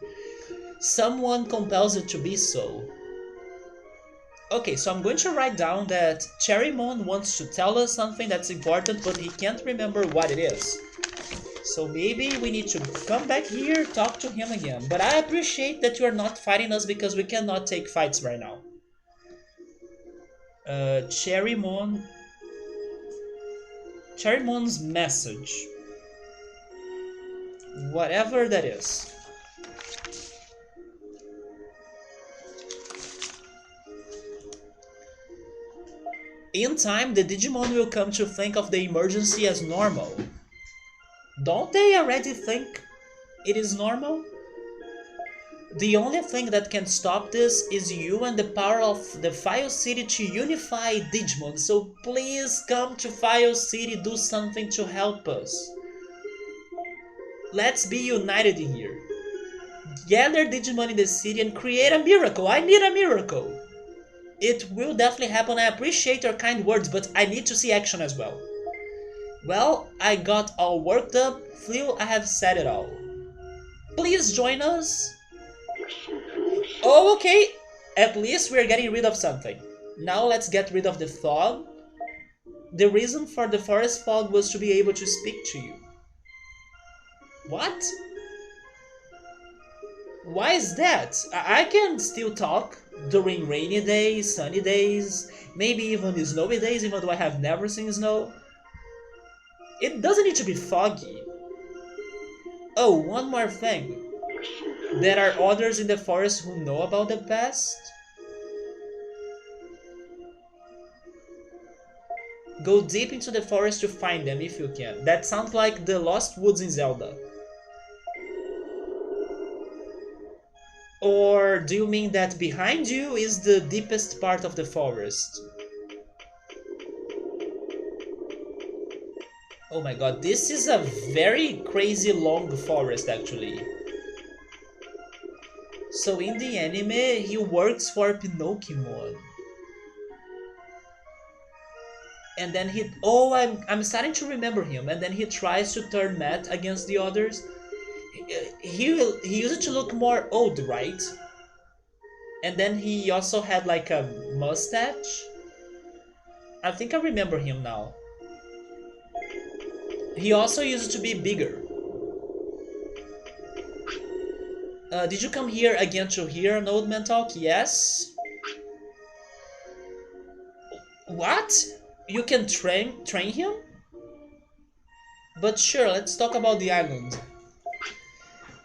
Someone compels it to be so. Okay, so I'm going to write down that Cherrymon wants to tell us something that's important, but he can't remember what it is. So maybe we need to come back here, talk to him again. But I appreciate that you are not fighting us because we cannot take fights right now. Cherrymon's message. Whatever that is. In time, the Digimon will come to think of the emergency as normal. Don't they already think? It is normal. The only thing that can stop this is you and the power of the Fire City to unify Digimon. So please come to Fire City, do something to help us. Let's be united here. Gather Digimon in the city and create a miracle. I need a miracle. It will definitely happen. I appreciate your kind words, but I need to see action as well. Well, I got all worked up. Flew, I have said it all. Please join us. Oh, okay. At least we're getting rid of something. Now let's get rid of the fog. The reason for the forest fog was to be able to speak to you. What? Why is that? I can still talk during rainy days, sunny days, maybe even snowy days, even though I have never seen snow. It doesn't need to be foggy. Oh, one more thing. There are others in the forest who know about the past. Go deep into the forest to find them if you can. That sounds like the Lost Woods in Zelda. Or do you mean that behind you is the deepest part of the forest? Oh my god, this is a very crazy long forest actually. So in the anime, he works for Pinocchio. And then he... Oh, I'm starting to remember him. And then he tries to turn Matt against the others. He used to look more old, right? And then he also had like a mustache. I think I remember him now. He also used to be bigger. Did you come here again to hear an old man talk? Yes. What? You can train him? But sure, let's talk about the island.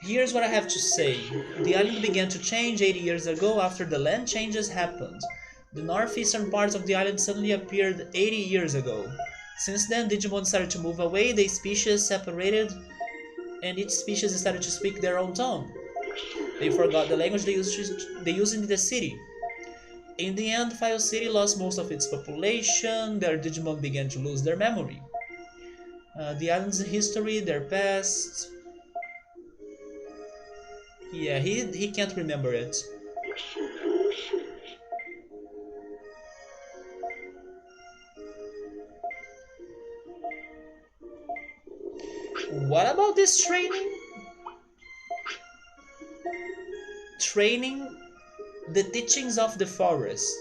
Here's what I have to say. The island began to change 80 years ago after the land changes happened. The northeastern parts of the island suddenly appeared 80 years ago. Since then, Digimon started to move away, the species separated, and each species started to speak their own tongue. They forgot the language they used in the city. In the end, Fire City lost most of its population, their Digimon began to lose their memory. The island's history, their past... Yeah, he can't remember it. What about this training? Training the teachings of the forest.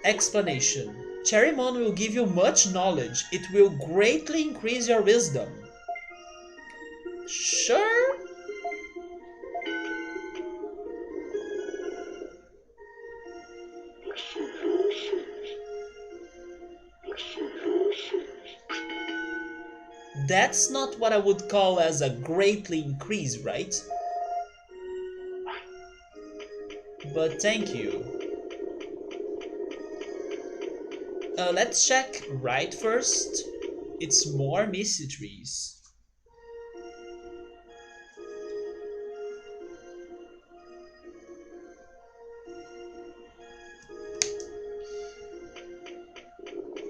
Explanation. Cherrymon will give you much knowledge. It will greatly increase your wisdom. Sure? That's not what I would call as a greatly increase, right? But thank you. Let's check right first. It's more Misty Trees.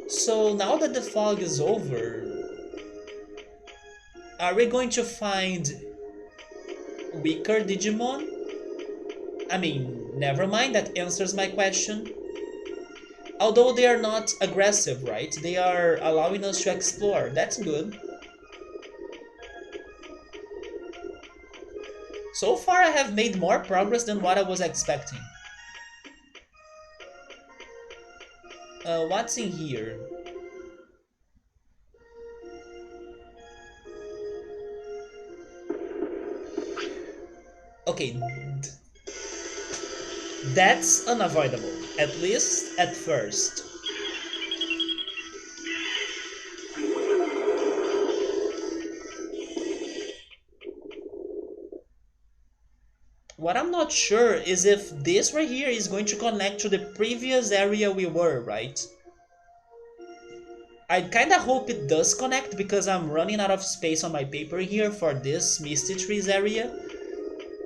So now that the fog is over, are we going to find weaker Digimon? I mean, never mind, that answers my question. Although they are not aggressive, right? They are allowing us to explore. That's good. So far I have made more progress than what I was expecting. What's in here? Okay, that's unavoidable, at least at first. What I'm not sure is if this right here is going to connect to the previous area we were, right? I kinda hope it does connect because I'm running out of space on my paper here for this Misty Trees area.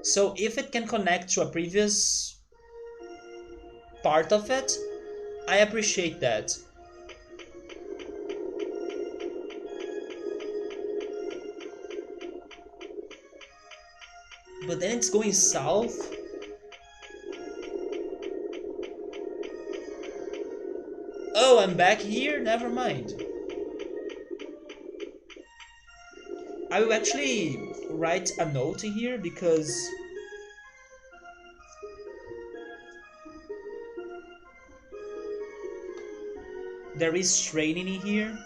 So if it can connect to a previous part of it, I appreciate that. But then it's going south. Oh, I'm back here? Never mind. I will actually write a note in here because there is training in here.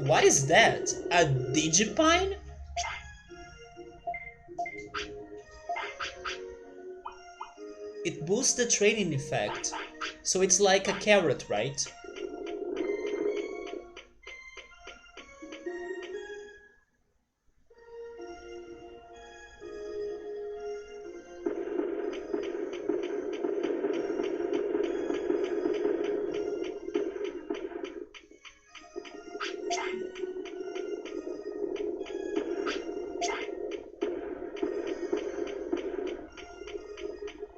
What is that? A Digipine? It boosts the training effect. So it's like a carrot, right?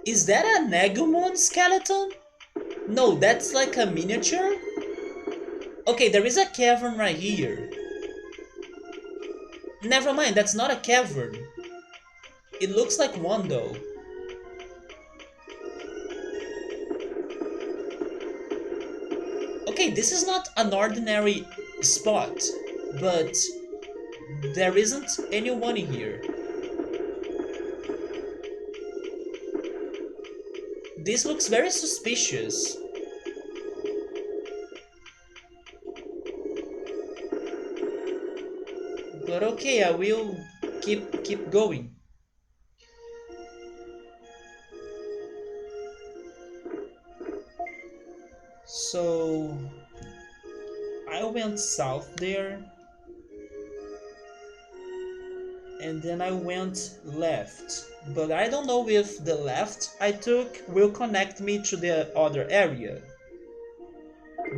Is that a Gabumon skeleton? No, that's like a miniature? Okay, there is a cavern right here. Never mind, that's not a cavern. It looks like one though. Okay, this is not an ordinary spot, but there isn't anyone in here. This looks very suspicious. But okay, I will keep going. So I went south there, and then I went left. But I don't know if the left I took will connect me to the other area.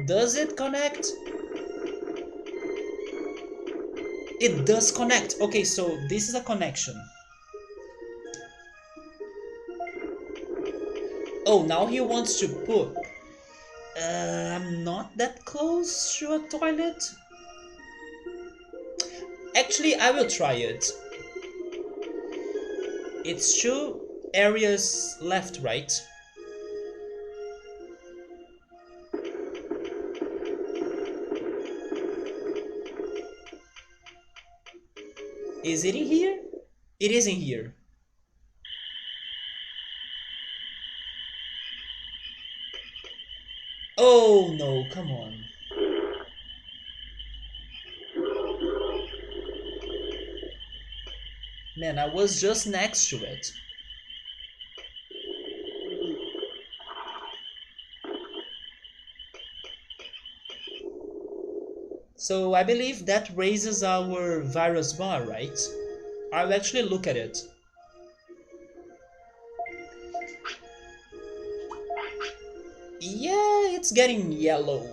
Does it connect? It does connect. Okay, so this is a connection. Oh, now he wants to poop. I'm not that close to a toilet. Actually, I will try it. It's 2 areas left, right? Is it in here? It is in here. Oh no, come on. Man, I was just next to it. So I believe that raises our virus bar, right? I'll actually look at it. Yeah, it's getting yellow.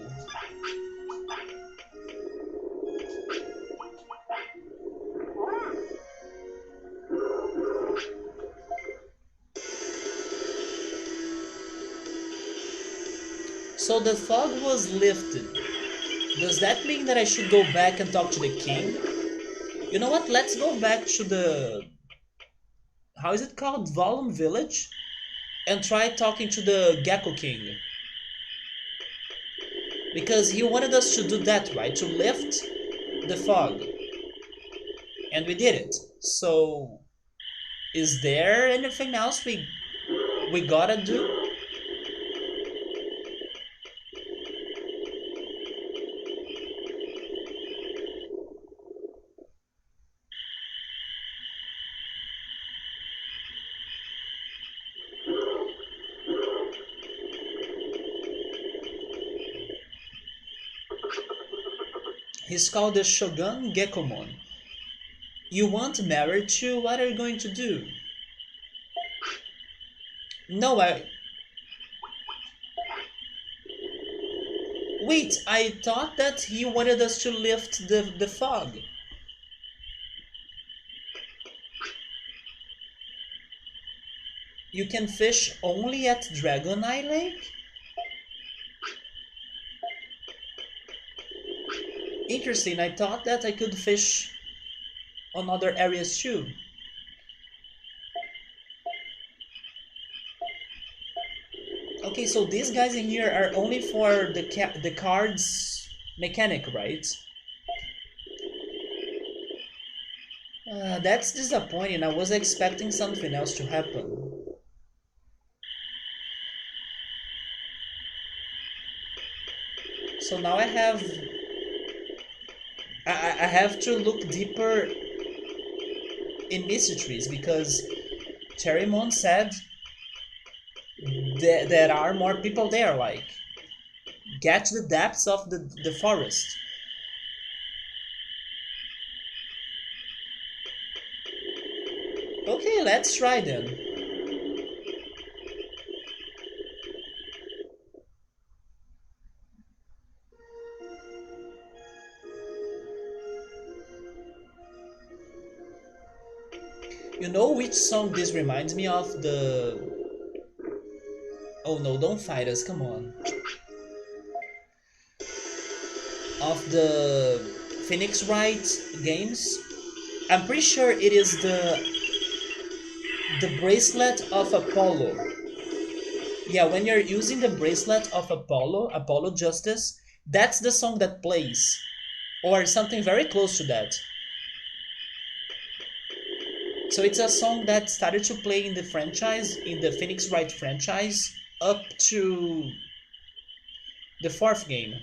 So the fog was lifted. Does that mean that I should go back and talk to the king? You know what? Let's go back to the... How is it called? Volume Village? And try talking to the Gecko King. Because he wanted us to do that, right? To lift the fog. And we did it. So... Is there anything else we gotta do? He's called the Shogun Gekomon. You want married to? What are you going to do? No, I... Wait, I thought that he wanted us to lift the fog. You can fish only at Dragon Eye Lake? Interesting, I thought that I could fish on other areas too. Okay, so these guys in here are only for the cards mechanic, right? That's disappointing. I was expecting something else to happen. So now I have to look deeper in Misty Trees because Cherrymon said there are more people there, like get to the depths of the forest. Okay, let's try then. You know which song this reminds me of? Oh no, don't fight us, come on. Of the Phoenix Wright games. I'm pretty sure it is the bracelet of Apollo. Yeah, when you're using the bracelet of Apollo Justice, that's the song that plays. Or something very close to that. So it's a song that started to play in the franchise, in the Phoenix Wright franchise, up to the fourth game.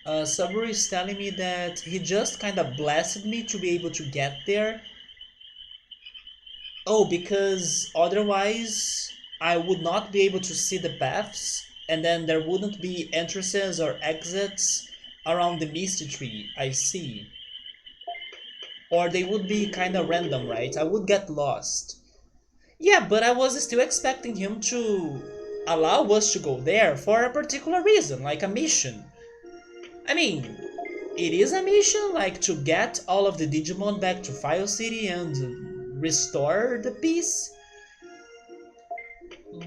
Saburi is telling me that he just kind of blasted me to be able to get there. Oh, because otherwise I would not be able to see the paths, and then there wouldn't be entrances or exits around the Misty Tree. I see. Or they would be kind of random, right? I would get lost. Yeah, but I was still expecting him to allow us to go there for a particular reason, like a mission. I mean, it is a mission, like to get all of the Digimon back to File City and restore the peace.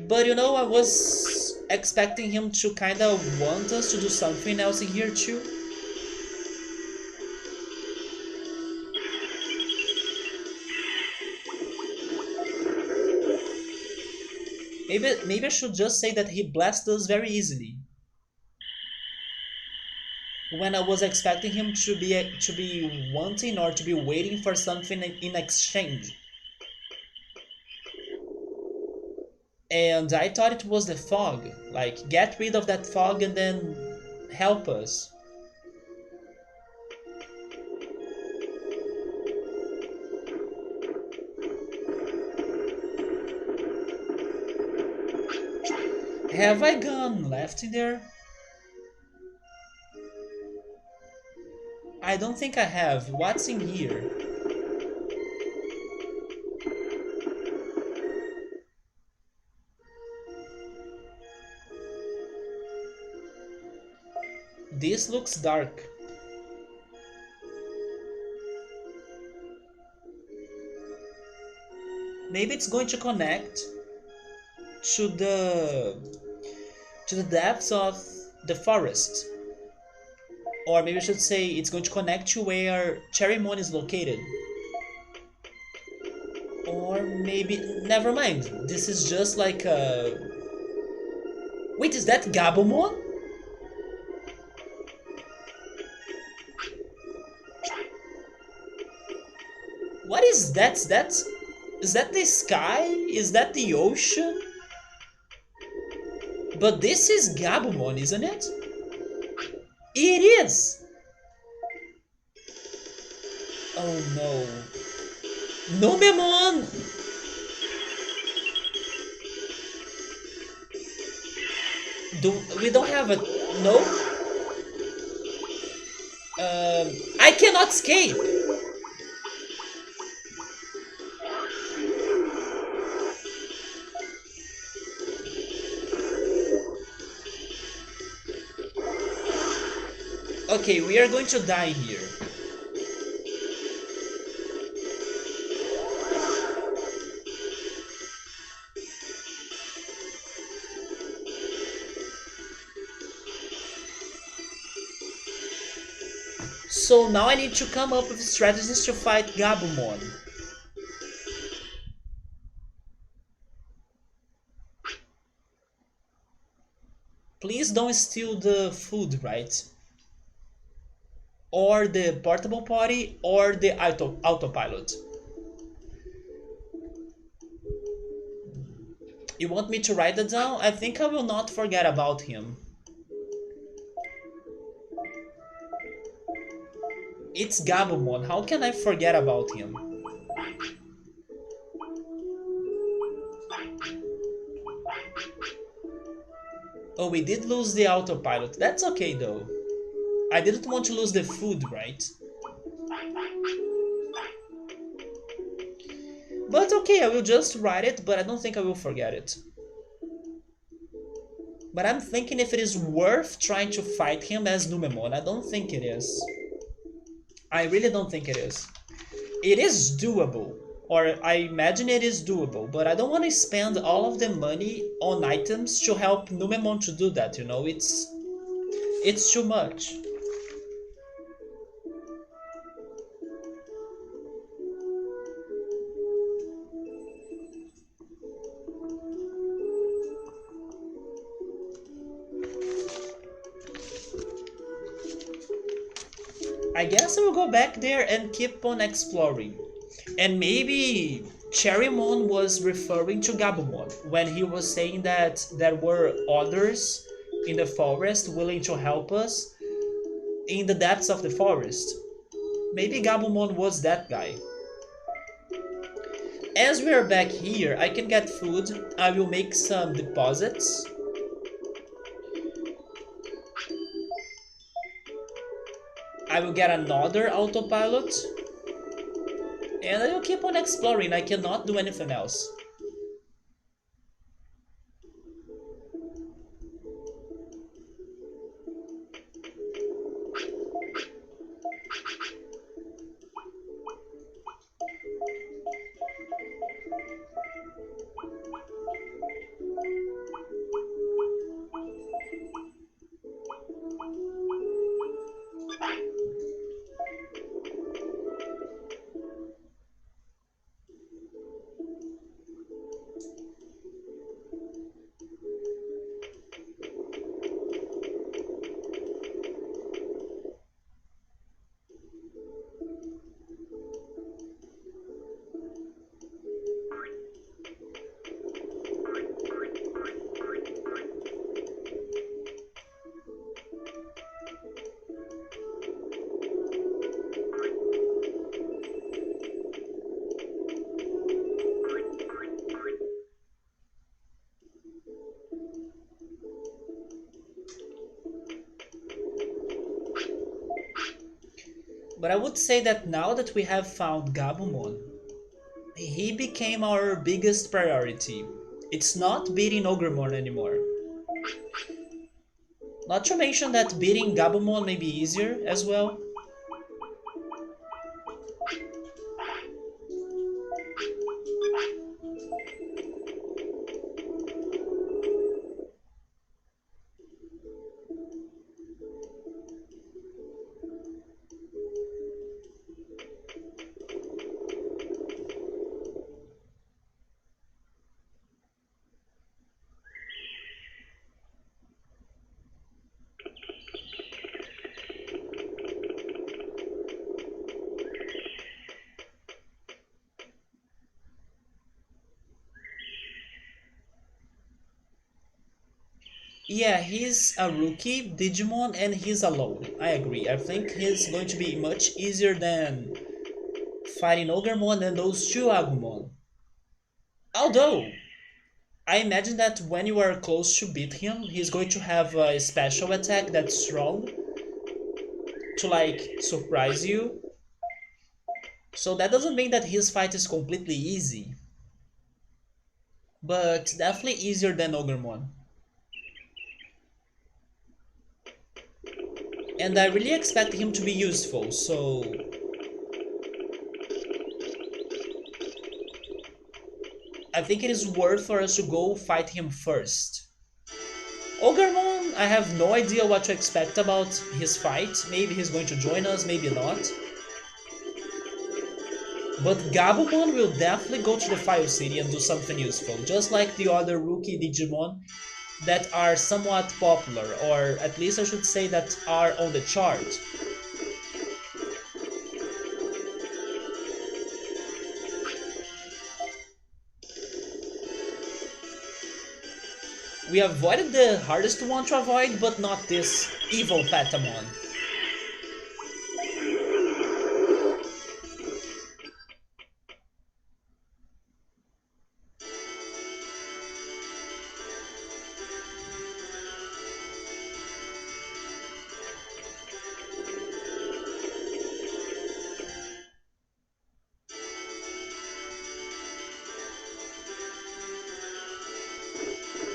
But you know, I was expecting him to kind of want us to do something else in here too. Maybe I should just say that he blessed us very easily. When I was expecting him to be wanting or to be waiting for something in exchange. And I thought it was the fog. Like, get rid of that fog and then help us. Have I gone left in there? I don't think I have. What's in here? This looks dark. Maybe it's going to connect to the depths of the forest. Or maybe I should say it's going to connect to where Cherrymon is located. Or maybe... Never mind. This is just like a... Wait, is that Gabumon? What is that? Is that the sky? Is that the ocean? But this is Gabumon, isn't it? It is! Oh no. Nomemon! We don't have a... No? I cannot escape! Okay, we are going to die here. So now I need to come up with strategies to fight Gabumon. Please don't steal the food, right? Or the portable potty, or the autopilot. You want me to write that down? I think I will not forget about him. It's Gabumon, how can I forget about him? Oh, we did lose the autopilot. That's okay though. I didn't want to lose the food, right? But okay, I will just write it, but I don't think I will forget it. But I'm thinking if it is worth trying to fight him as Numemon. I don't think it is. I really don't think it is. It is doable, or I imagine it is doable, but I don't want to spend all of the money on items to help Numemon to do that, you know? It's too much. I guess I will go back there and keep on exploring. And maybe Cherrymon was referring to Gabumon when he was saying that there were others in the forest willing to help us in the depths of the forest. Maybe Gabumon was that guy. As we are back here, I can get food. I will make some deposits. I will get another autopilot. And I will keep on exploring. I cannot do anything else. But I would say that now that we have found Gabumon, he became our biggest priority. It's not beating Ogremon anymore. Not to mention that beating Gabumon may be easier as well. Yeah, he's a rookie Digimon and he's alone. I agree. I think he's going to be much easier than fighting Ogremon and those two Agumon. Although, I imagine that when you are close to beat him, he's going to have a special attack that's strong. to like surprise you. So that doesn't mean that his fight is completely easy, but definitely easier than Ogremon. And I really expect him to be useful, so I think it is worth for us to go fight him first. Ogremon, I have no idea what to expect about his fight. Maybe he's going to join us, maybe not. But Gabumon will definitely go to the Fire City and do something useful, just like the other rookie Digimon that are somewhat popular, or at least I should say that are on the chart. We avoided the hardest one to avoid, but not this evil Patamon.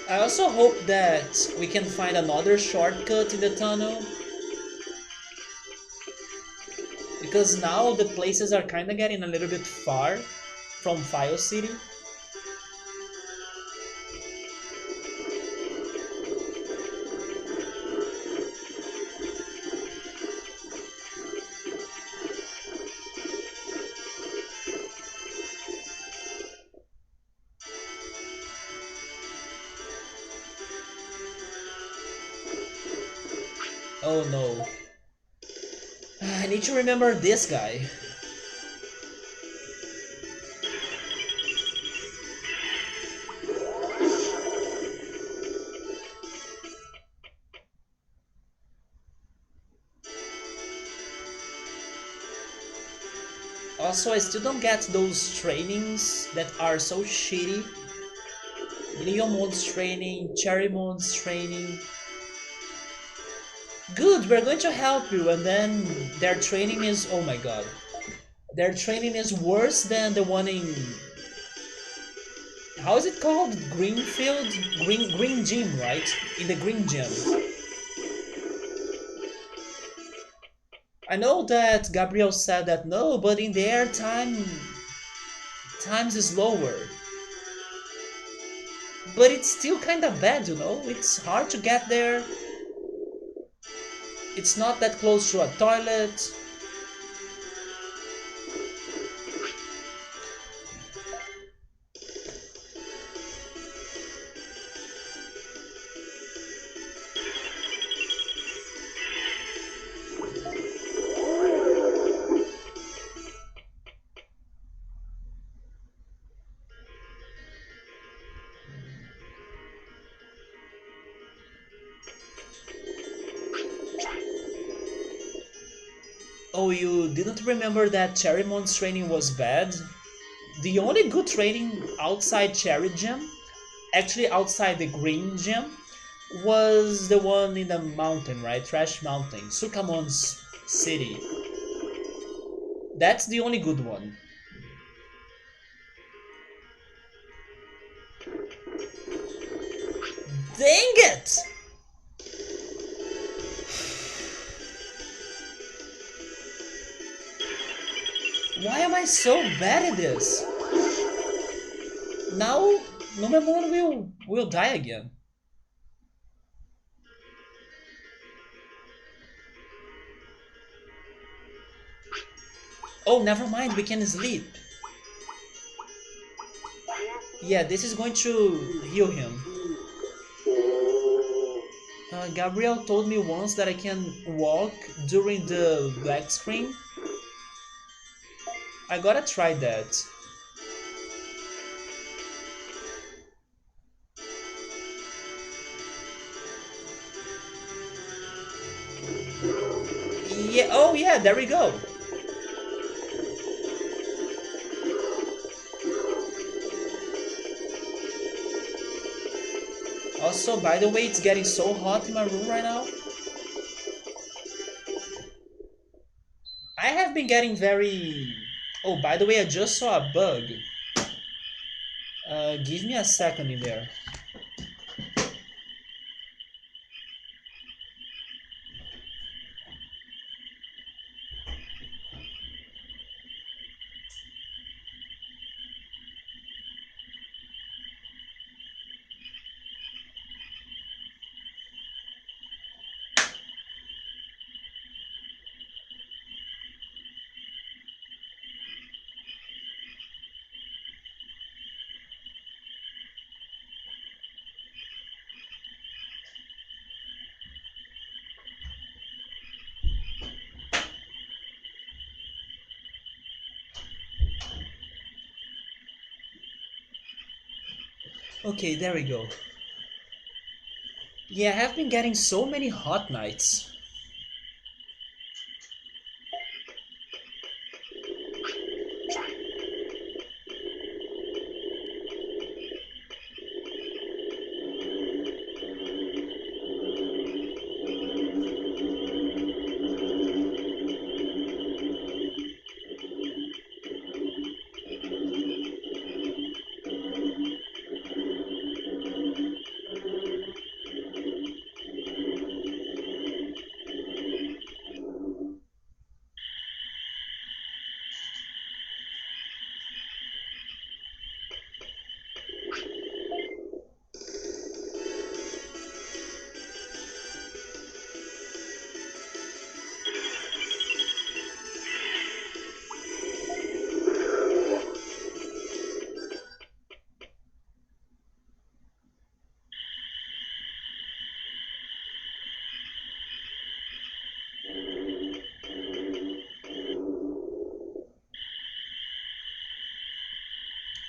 I also hope that we can find another shortcut in the tunnel, because now the places are kinda getting a little bit far from File City. Oh no. I need to remember this guy. Also, I still don't get those trainings that are so shitty. Leomon's training, Cherrymon's training. Good, we're going to help you, and then their training is, oh my god. Their training is worse than the one in, how is it called? Greenfield? Green Gym, right? In the Green Gym. I know that Gabriel said that no, but in their times is lower. But it's still kinda bad, you know? It's hard to get there. It's not that close to a toilet. Oh, you didn't remember that Cherrymon's training was bad? The only good training outside Cherry Gym, actually outside the Green Gym, was the one in the mountain, right? Trash Mountain, Sukamon's city. That's the only good one. Dang it! Why am I so bad at this? Now, Numemon will die again. Oh, never mind, we can sleep. Yeah, this is going to heal him. Gabriel told me once that I can walk during the black screen. I gotta try that. Yeah, oh yeah, there we go. Also, by the way, it's getting so hot in my room right now. have been getting very... Oh, by the way, I just saw a bug. Give me a second in there. Okay, there we go. Yeah, I have been getting so many hot nights.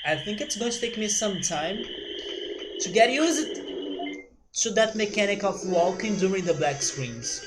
I think it's going to take me some time to get used to that mechanic of walking during the black screens.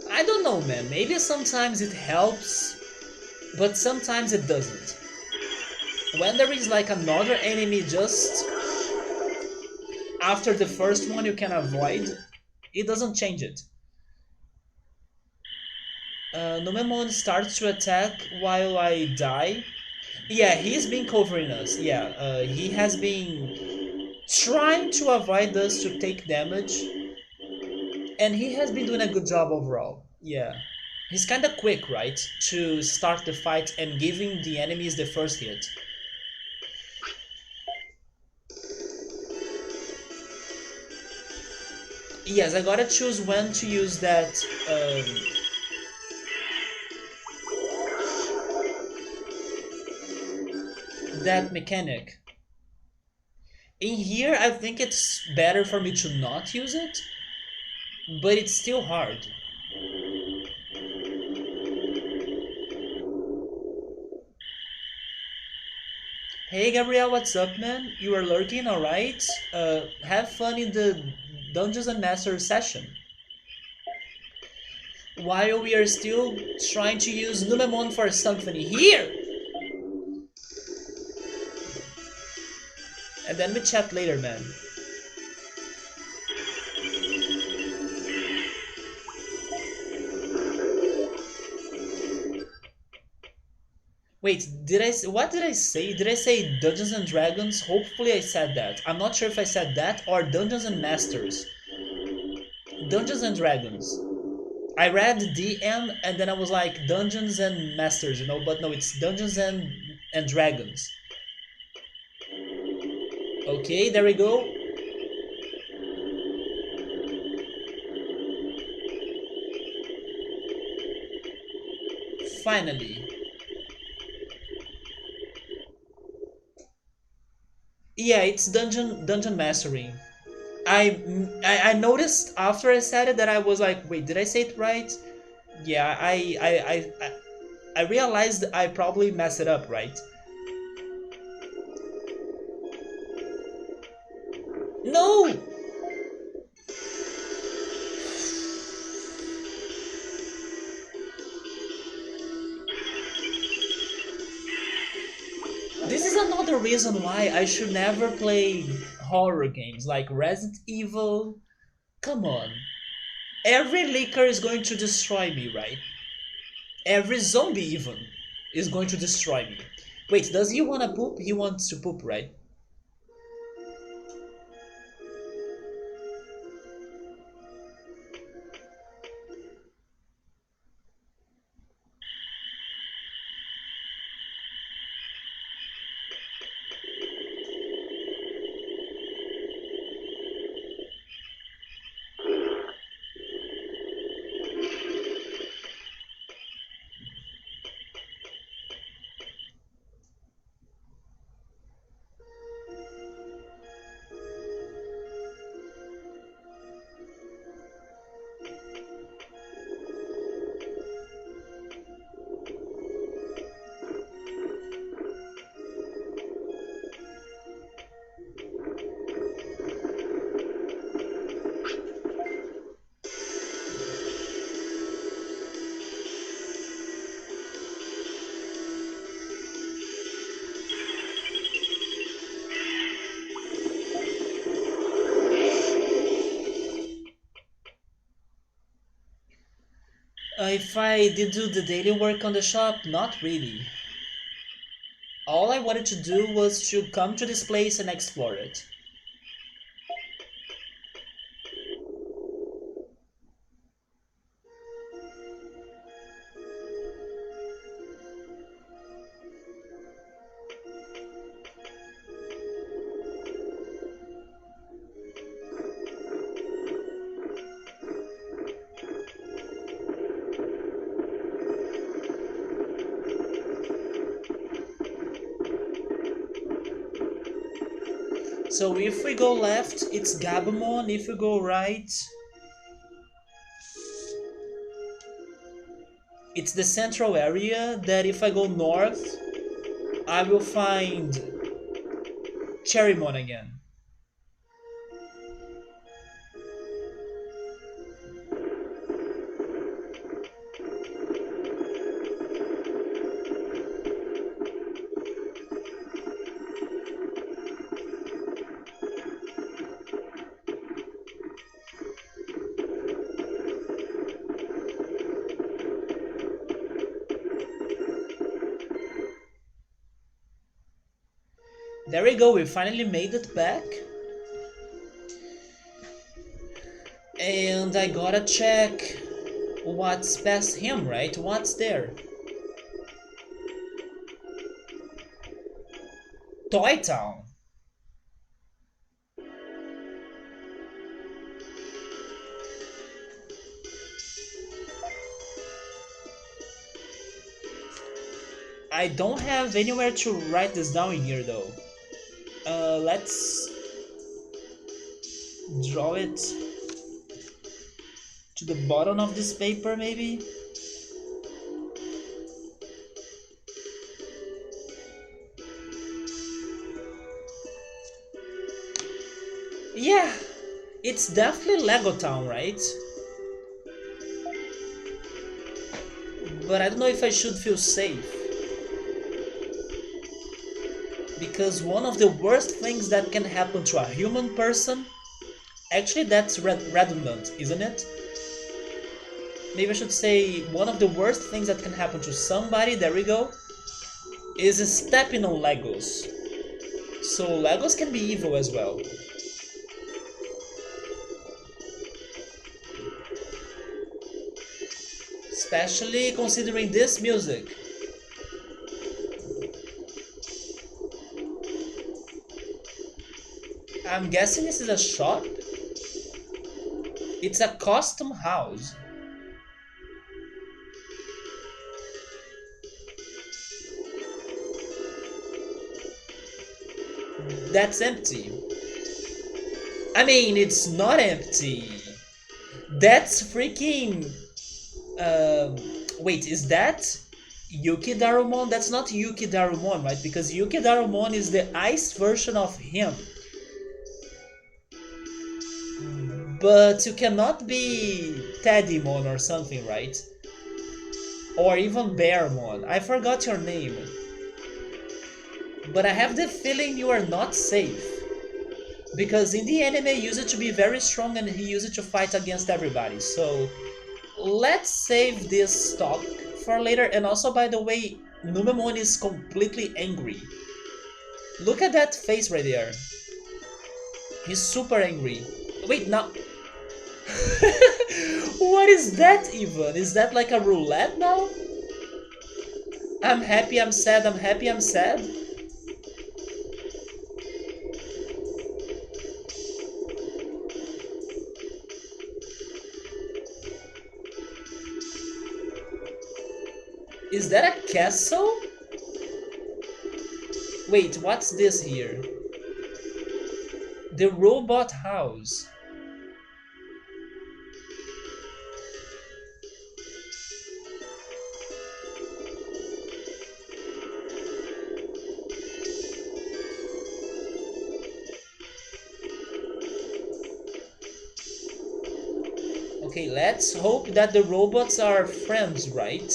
I don't know, man. Maybe sometimes it helps, but sometimes it doesn't. When there is like another enemy just after the first one you can avoid, it doesn't change it. Nomemon starts to attack while I die. Yeah, he's been covering us. Yeah, he has been trying to avoid us to take damage, and he has been doing a good job overall. Yeah. He's kinda quick, right? To start the fight and giving the enemies the first hit. Yes, I gotta choose when to use that mechanic. In here, I think it's better for me to not use it, but it's still hard. Hey Gabriel, what's up, man? You are lurking, alright? Have fun in the Dungeons and Masters session. While we are still trying to use Numemon for Symphony here! And then we chat later, man. Wait, what did I say? Did I say Dungeons and Dragons? Hopefully I said that. I'm not sure if I said that or Dungeons and Masters. Dungeons and Dragons. I read DM and then I was like Dungeons and Masters, you know, but no, it's Dungeons and Dragons. Okay, there we go. Finally. Yeah, it's dungeon mastering. I noticed after I said it that I was like, wait, did I say it right? Yeah, I realized I probably messed it up, right? No! This is another reason why I should never play horror games like Resident Evil. Come on. Every liquor is going to destroy me, right? Every zombie even is going to destroy me. Wait, does he want to poop? He wants to poop, right? If I did do the daily work on the shop, not really. All I wanted to do was to come to this place and explore it. So if we go left, it's Gabumon. If we go right, it's the central area. That if I go north, I will find Cherrymon again. There we go, we finally made it back. And I gotta check what's past him, right? What's there? Toy Town. I don't have anywhere to write this down in here though. Let's draw it to the bottom of this paper maybe. Yeah, it's definitely Lego Town, right? But I don't know if I should feel safe. Because one of the worst things that can happen to a human person, actually that's redundant, isn't it? Maybe I should say one of the worst things that can happen to somebody, there we go, is stepping on Legos. So Legos can be evil as well. especially considering this music. I'm guessing this is a shop. It's a custom house. That's empty. I mean, it's not empty. That's freaking... Um, wait, is that Yuki Darumon? That's not Yuki Darumon, right? Because Yuki Darumon is the ice version of him. But you cannot be Teddymon or something, right? Or even Bearmon. I forgot your name. But I have the feeling you are not safe. Because in the anime, he used to be very strong and he used to fight against everybody. So let's save this talk for later. And also, by the way, Numemon is completely angry. Look at that face right there. He's super angry. Wait, now... What is that even? Is that like a roulette now? I'm happy, I'm sad, I'm happy, I'm sad. Is that a castle? Wait, what's this here? The robot house. Okay, let's hope that the robots are friends, right?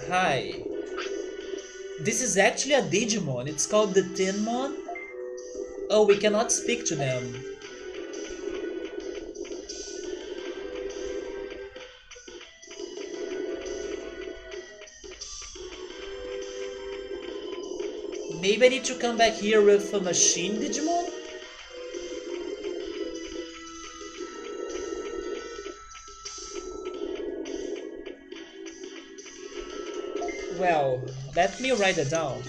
Hi. This is actually a Digimon. It's called the Tinmon. Oh, we cannot speak to them. Maybe I need to come back here with a machine Digimon? Well, let me write it down.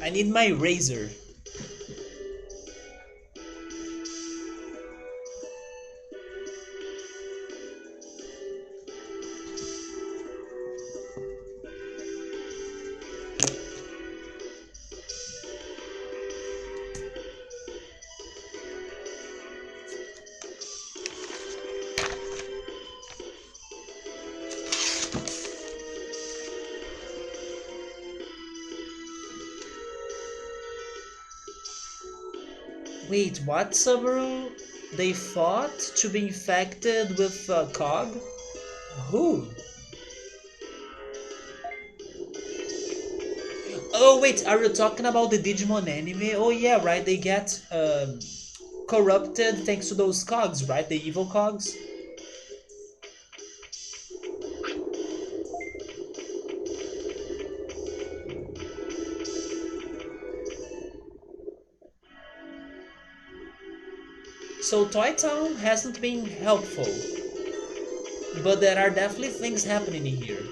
I need my razor. Wait, what, Subaru? They fought to be infected with Cog? Who? Oh wait, are you talking about the Digimon anime? Oh yeah, right, they get corrupted thanks to those cogs, right? The evil cogs? So Toy Town hasn't been helpful, but there are definitely things happening in here.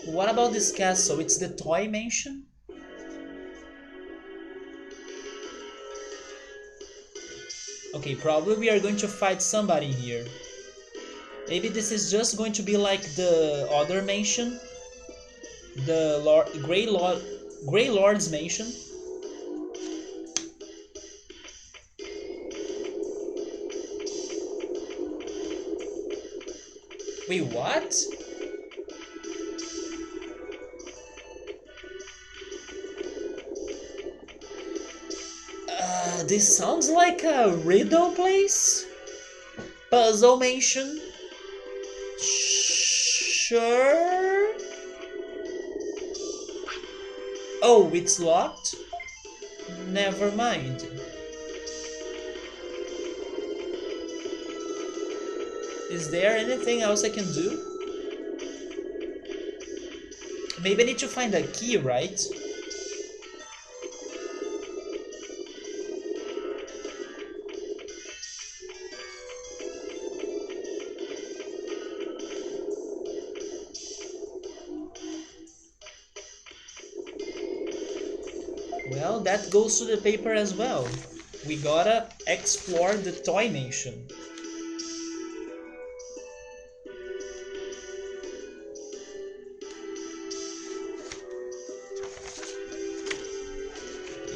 What about this castle? It's the Toy Mansion? Okay, probably we are going to fight somebody here. Maybe this is just going to be like the other mansion, the Grey Lord's mansion. Wait, what? This sounds like a riddle place? Puzzle mansion? Sure? Oh, it's locked? Never mind. Is there anything else I can do? Maybe I need to find a key, right? Well, that goes to the paper as well. We gotta explore the Toy Nation.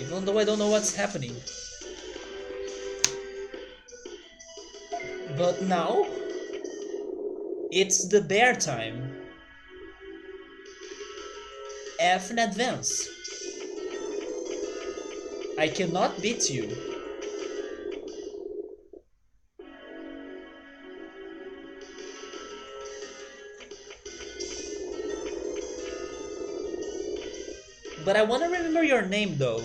Even though I don't know what's happening. But now, it's the bear time. F in advance. I cannot beat you. But I want to remember your name though.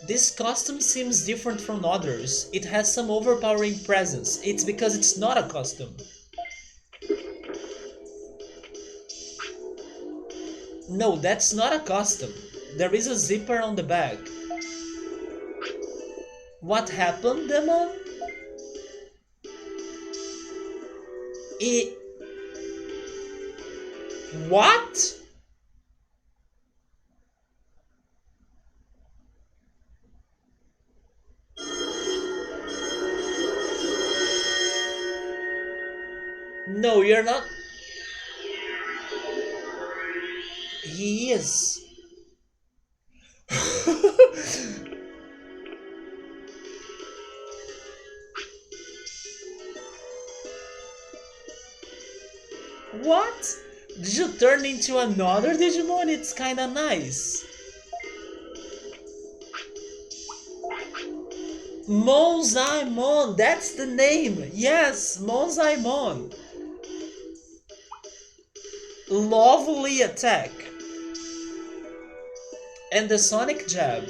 This costume seems different from others. It has some overpowering presence. It's because it's not a costume. No, that's not a costume. There is a zipper on the back. What happened, Demon? It... What? No, you're not. He is. What? Did you turn into another Digimon? It's kinda nice. Monzaemon, that's the name. Yes, Monzaemon. Lovely attack. And the Sonic Jab.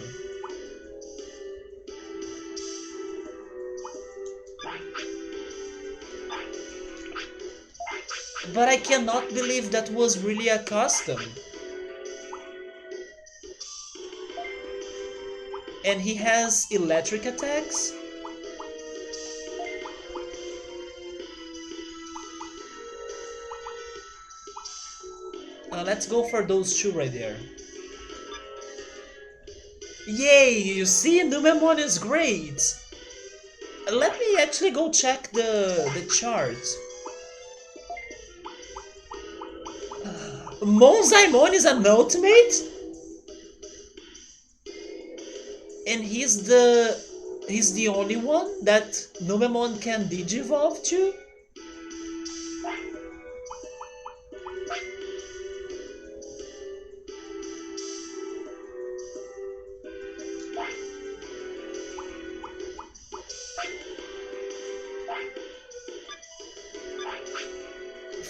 But I cannot believe that was really a custom. And he has electric attacks? Let's go for those two right there. Yay! You see, Numemon is great! Let me actually go check the chart. Monzaemon is an ultimate? And he's the only one that Numemon can digivolve to?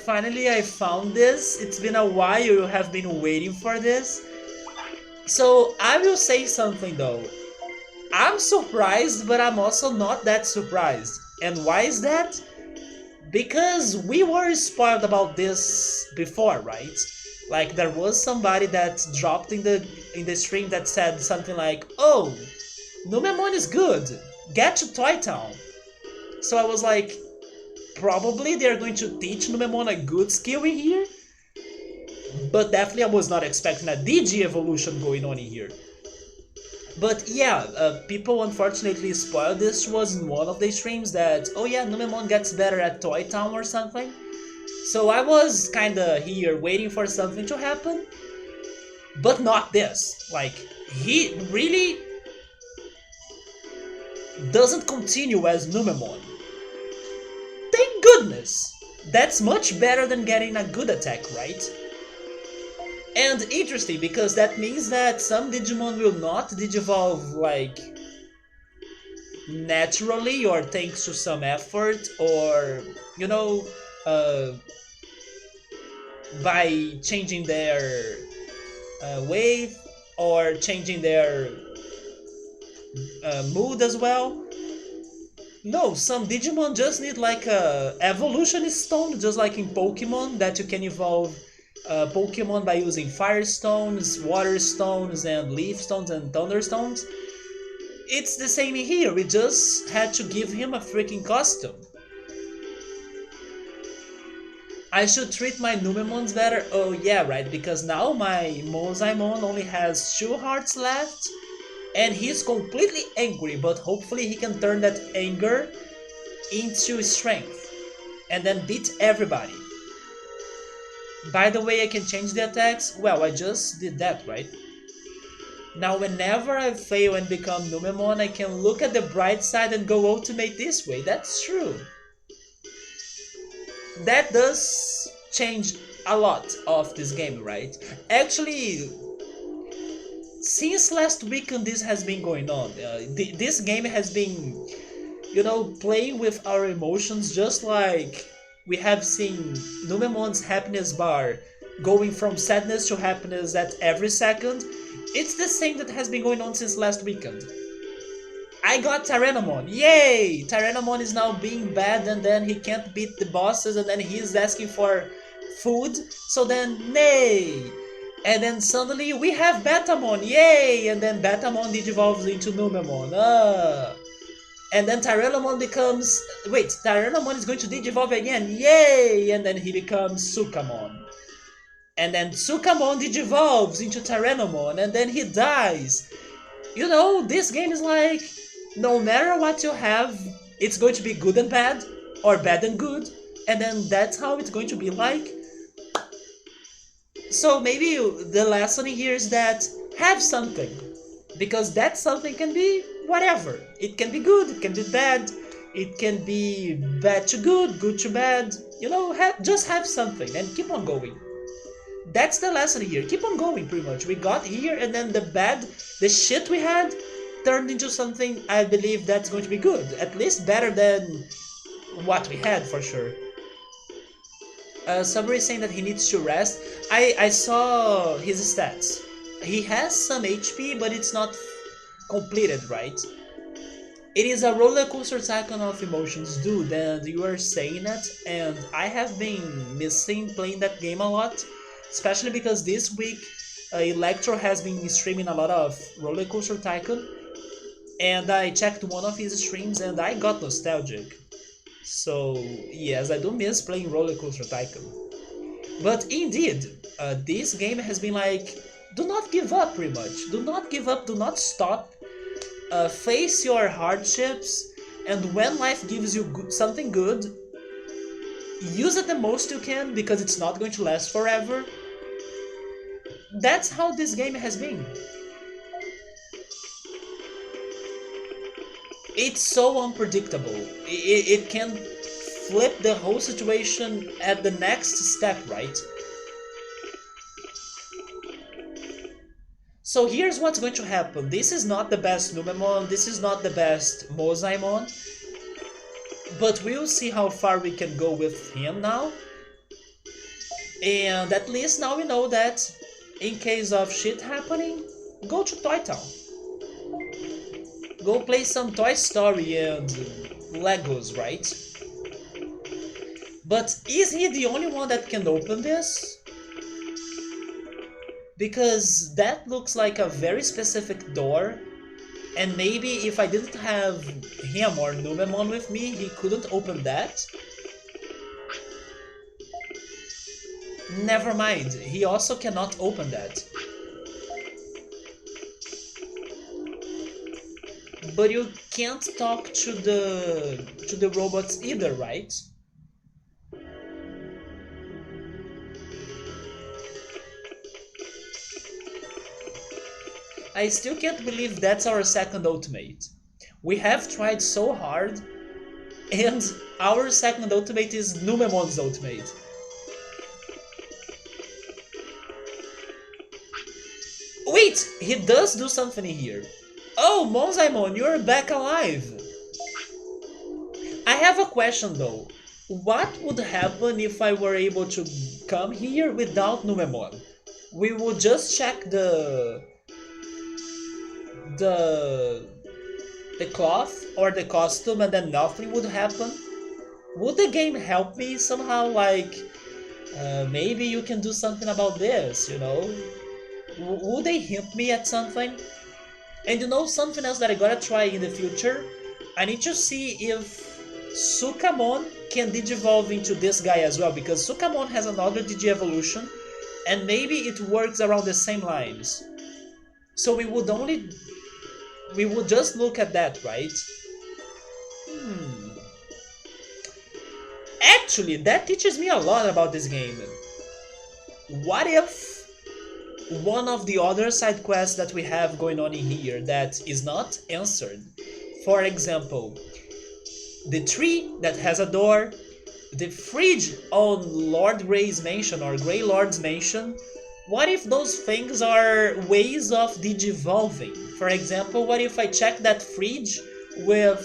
Finally I found this. It's been a while, you have been waiting for this. So I will say something though. I'm surprised, but I'm also not that surprised. And why is that? Because we were spoiled about this before, right? Like there was somebody that dropped in the stream that said something like, "Oh, Numemon is good. Get to Toy Town." So I was like, probably they're going to teach Numemon a good skill in here. But definitely I was not expecting a Digi evolution going on in here. But yeah, people unfortunately spoiled this. Was in one of the streams that, oh yeah, Numemon gets better at Toy Town or something. So I was kinda here waiting for something to happen. But not this. Like, he really doesn't continue as Numemon. Thank goodness! That's much better than getting a good attack, right? And interesting, because that means that some Digimon will not digivolve, like, naturally or thanks to some effort or, you know, by changing their wave or changing their mood as well. No, some Digimon just need like a evolution stone, just like in Pokemon, that you can evolve Pokemon by using fire stones, water stones, and leaf stones and thunder stones. It's the same here, we just had to give him a freaking costume. I should treat my Numemons better. Oh yeah, right, because now my Monzaemon only has 2 hearts left, and he's completely angry, but hopefully he can turn that anger into strength, and then beat everybody. By the way, I can change the attacks. Well, I just did that, right? Now whenever I fail and become Numemon, I can look at the bright side and go ultimate this way. That's true. That does change a lot of this game, right? Actually, since last weekend this has been going on. This game has been, playing with our emotions, just like we have seen Numemon's happiness bar going from sadness to happiness at every second. It's the same that has been going on since last weekend. I got Tyrannomon, yay! Tyrannomon is now being bad, and then he can't beat the bosses, and then he's asking for food, so then nay! And then suddenly we have Betamon, yay! And then Betamon digivolves into Numemon, And then Tyrannomon becomes... Wait, Tyrannomon is going to digivolve again, yay! And then he becomes Sukamon. And then Sukamon digivolves into Tyrannomon, and then he dies. This game is like... No matter what you have, it's going to be good and bad, or bad and good, and then that's how it's going to be like. So maybe the lesson here is that have something, because that something can be whatever. It can be good, it can be bad, it can be bad to good to bad. Just have something and keep on going. That's the lesson here. Keep on going, pretty much. We got here, and then the shit we had turned into something I believe that's going to be good. At least better than what we had, for sure. Somebody is saying that he needs to rest. I saw his stats. He has some HP, but it's not completed, right? It is a roller coaster cycle of emotions, dude, and you are saying it, and I have been missing playing that game a lot, especially because this week Electro has been streaming a lot of Roller Coaster Tycoon, and I checked one of his streams and I got nostalgic. So yes, I do miss playing Roller Coaster Tycoon. But indeed, this game has been like, do not give up, pretty much. Do not give up, do not stop. Face your hardships, and when life gives you something good, use it the most you can, because it's not going to last forever. That's how this game has been. It's so unpredictable. It can flip the whole situation at the next step, right? So here's what's going to happen. This is not the best Numemon, this is not the best Monzaemon, but we'll see how far we can go with him now. And at least now we know that in case of shit happening, go to Toy Town. Go play some Toy Story and Legos, right? But is he the only one that can open this? Because that looks like a very specific door, and maybe if I didn't have him or Numemon with me, he couldn't open that. Never mind, he also cannot open that. But you can't talk to the robots either, right? I still can't believe that's our second ultimate. We have tried so hard, and our second ultimate is Numemon's ultimate. Wait, he does do something here. Oh, Monzaemon, you're back alive! I have a question though. What would happen if I were able to come here without Numemon? we would just check the the cloth or the costume and then nothing would happen? Would the game help me somehow? Like, maybe you can do something about this, you know? Would they hint me at something? And you know something else that I gotta try in the future? I need to see if Sukamon can digivolve into this guy as well, because Sukamon has another Digi-evolution, and maybe it works around the same lines. So we would just look at that, right? Hmm. Actually, that teaches me a lot about this game. What if one of the other side quests that we have going on in here that is not answered, for example, the tree that has a door, the fridge on Lord Grey's mansion or Grey Lord's mansion, what if those things are ways of digivolving? For example, what if I check that fridge with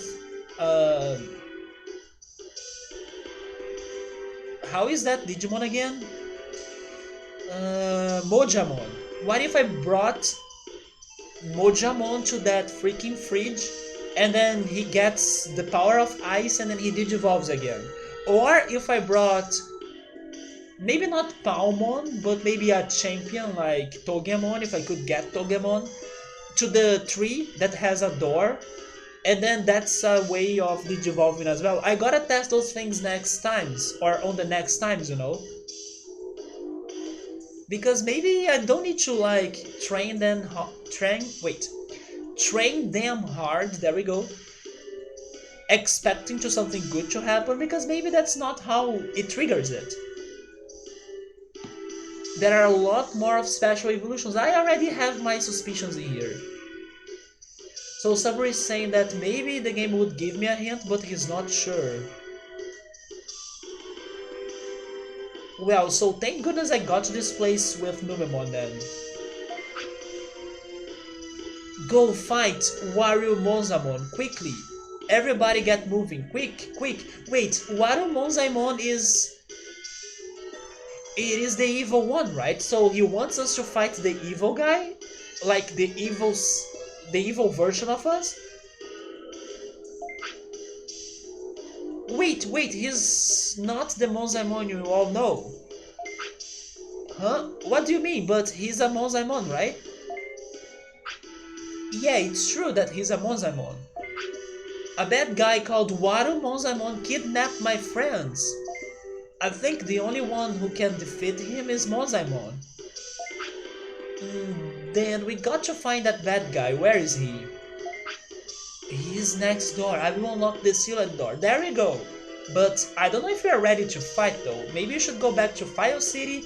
uh, how is that Digimon again? Monzaemon. What if I brought Monzaemon to that freaking fridge and then he gets the power of ice and then he digivolves again? Or if I brought maybe not Palmon, but maybe a champion like Togemon, if I could get Togemon, to the tree that has a door, and then that's a way of digivolving as well. I gotta test those things next times, or on the next times, you know? Because maybe I don't need to like train them hard, there we go, expecting to something good to happen, because maybe that's not how it triggers it. There are a lot more of special evolutions. I already have my suspicions in here. So Sabri is saying that maybe the game would give me a hint, but he's not sure. Well, so thank goodness I got to this place with Numemon then. Go fight Wario Monzaemon, quickly! Everybody get moving, quick, quick! Wait, Wario Monzaemon is... It is the evil one, right? So he wants us to fight the evil guy? Like the evil version of us? Wait, he's not the Monzaemon you all know. Huh? What do you mean? But he's a Monzaemon, right? Yeah, it's true that he's a Monzaemon. A bad guy called Waru Monzaemon kidnapped my friends. I think the only one who can defeat him is Monzaemon. Then we got to find that bad guy. Where is he? He's next door. I will unlock the sealed door. There we go. But I don't know if you're ready to fight though. Maybe you should go back to Fire City.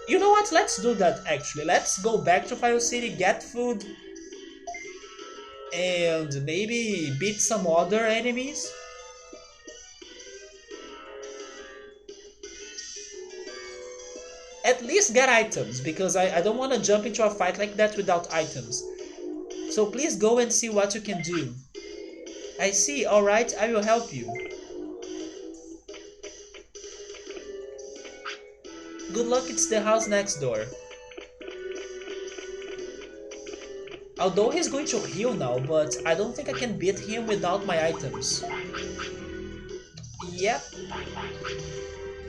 You know what? Let's do that actually. Let's go back to Fire City, get food, and maybe beat some other enemies. At least get items, because I don't want to jump into a fight like that without items. So please go and see what you can do. I see, alright, I will help you. Good luck, it's the house next door. Although he's going to heal now, but I don't think I can beat him without my items. Yep.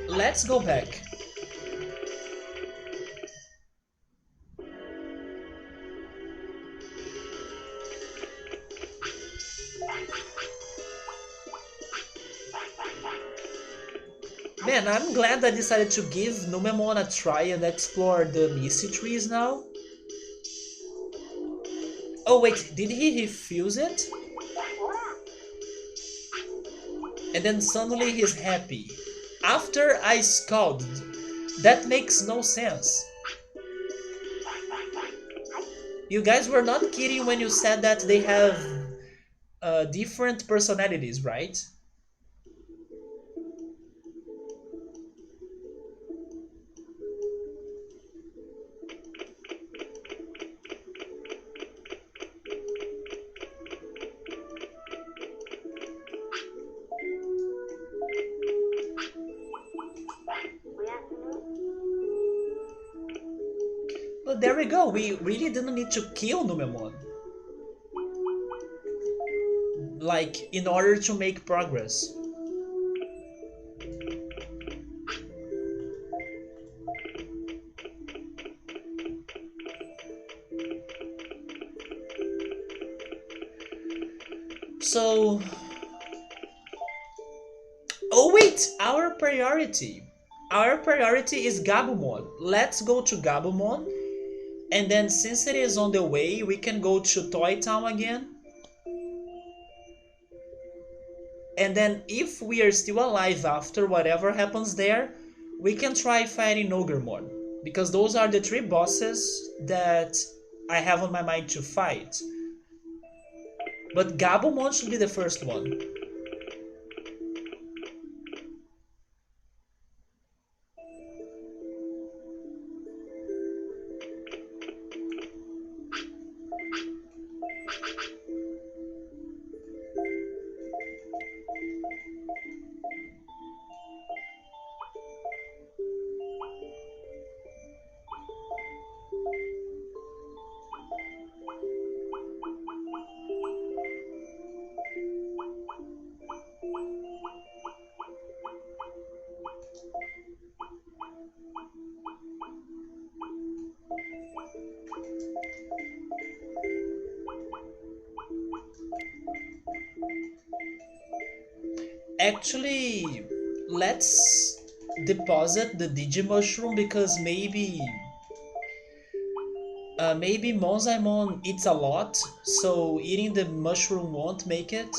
Let's go back. Man, I'm glad I decided to give Numemon a try and explore the Misty Trees now. Oh wait, did he refuse it? And then suddenly he's happy. After I scalded. That makes no sense. You guys were not kidding when you said that they have different personalities, right? But there we go, we really didn't need to kill Numemon. Like, in order to make progress. So... Oh wait! Our priority! Our priority is Gabumon. Let's go to Gabumon. And then since it is on the way, we can go to Toy Town again. And then if we are still alive after whatever happens there, we can try fighting Ogremon. Because those are the 3 bosses that I have on my mind to fight. But Gabumon should be the first one. Actually, let's deposit the Digimushroom because maybe Monzaemon eats a lot, so eating the mushroom won't make it.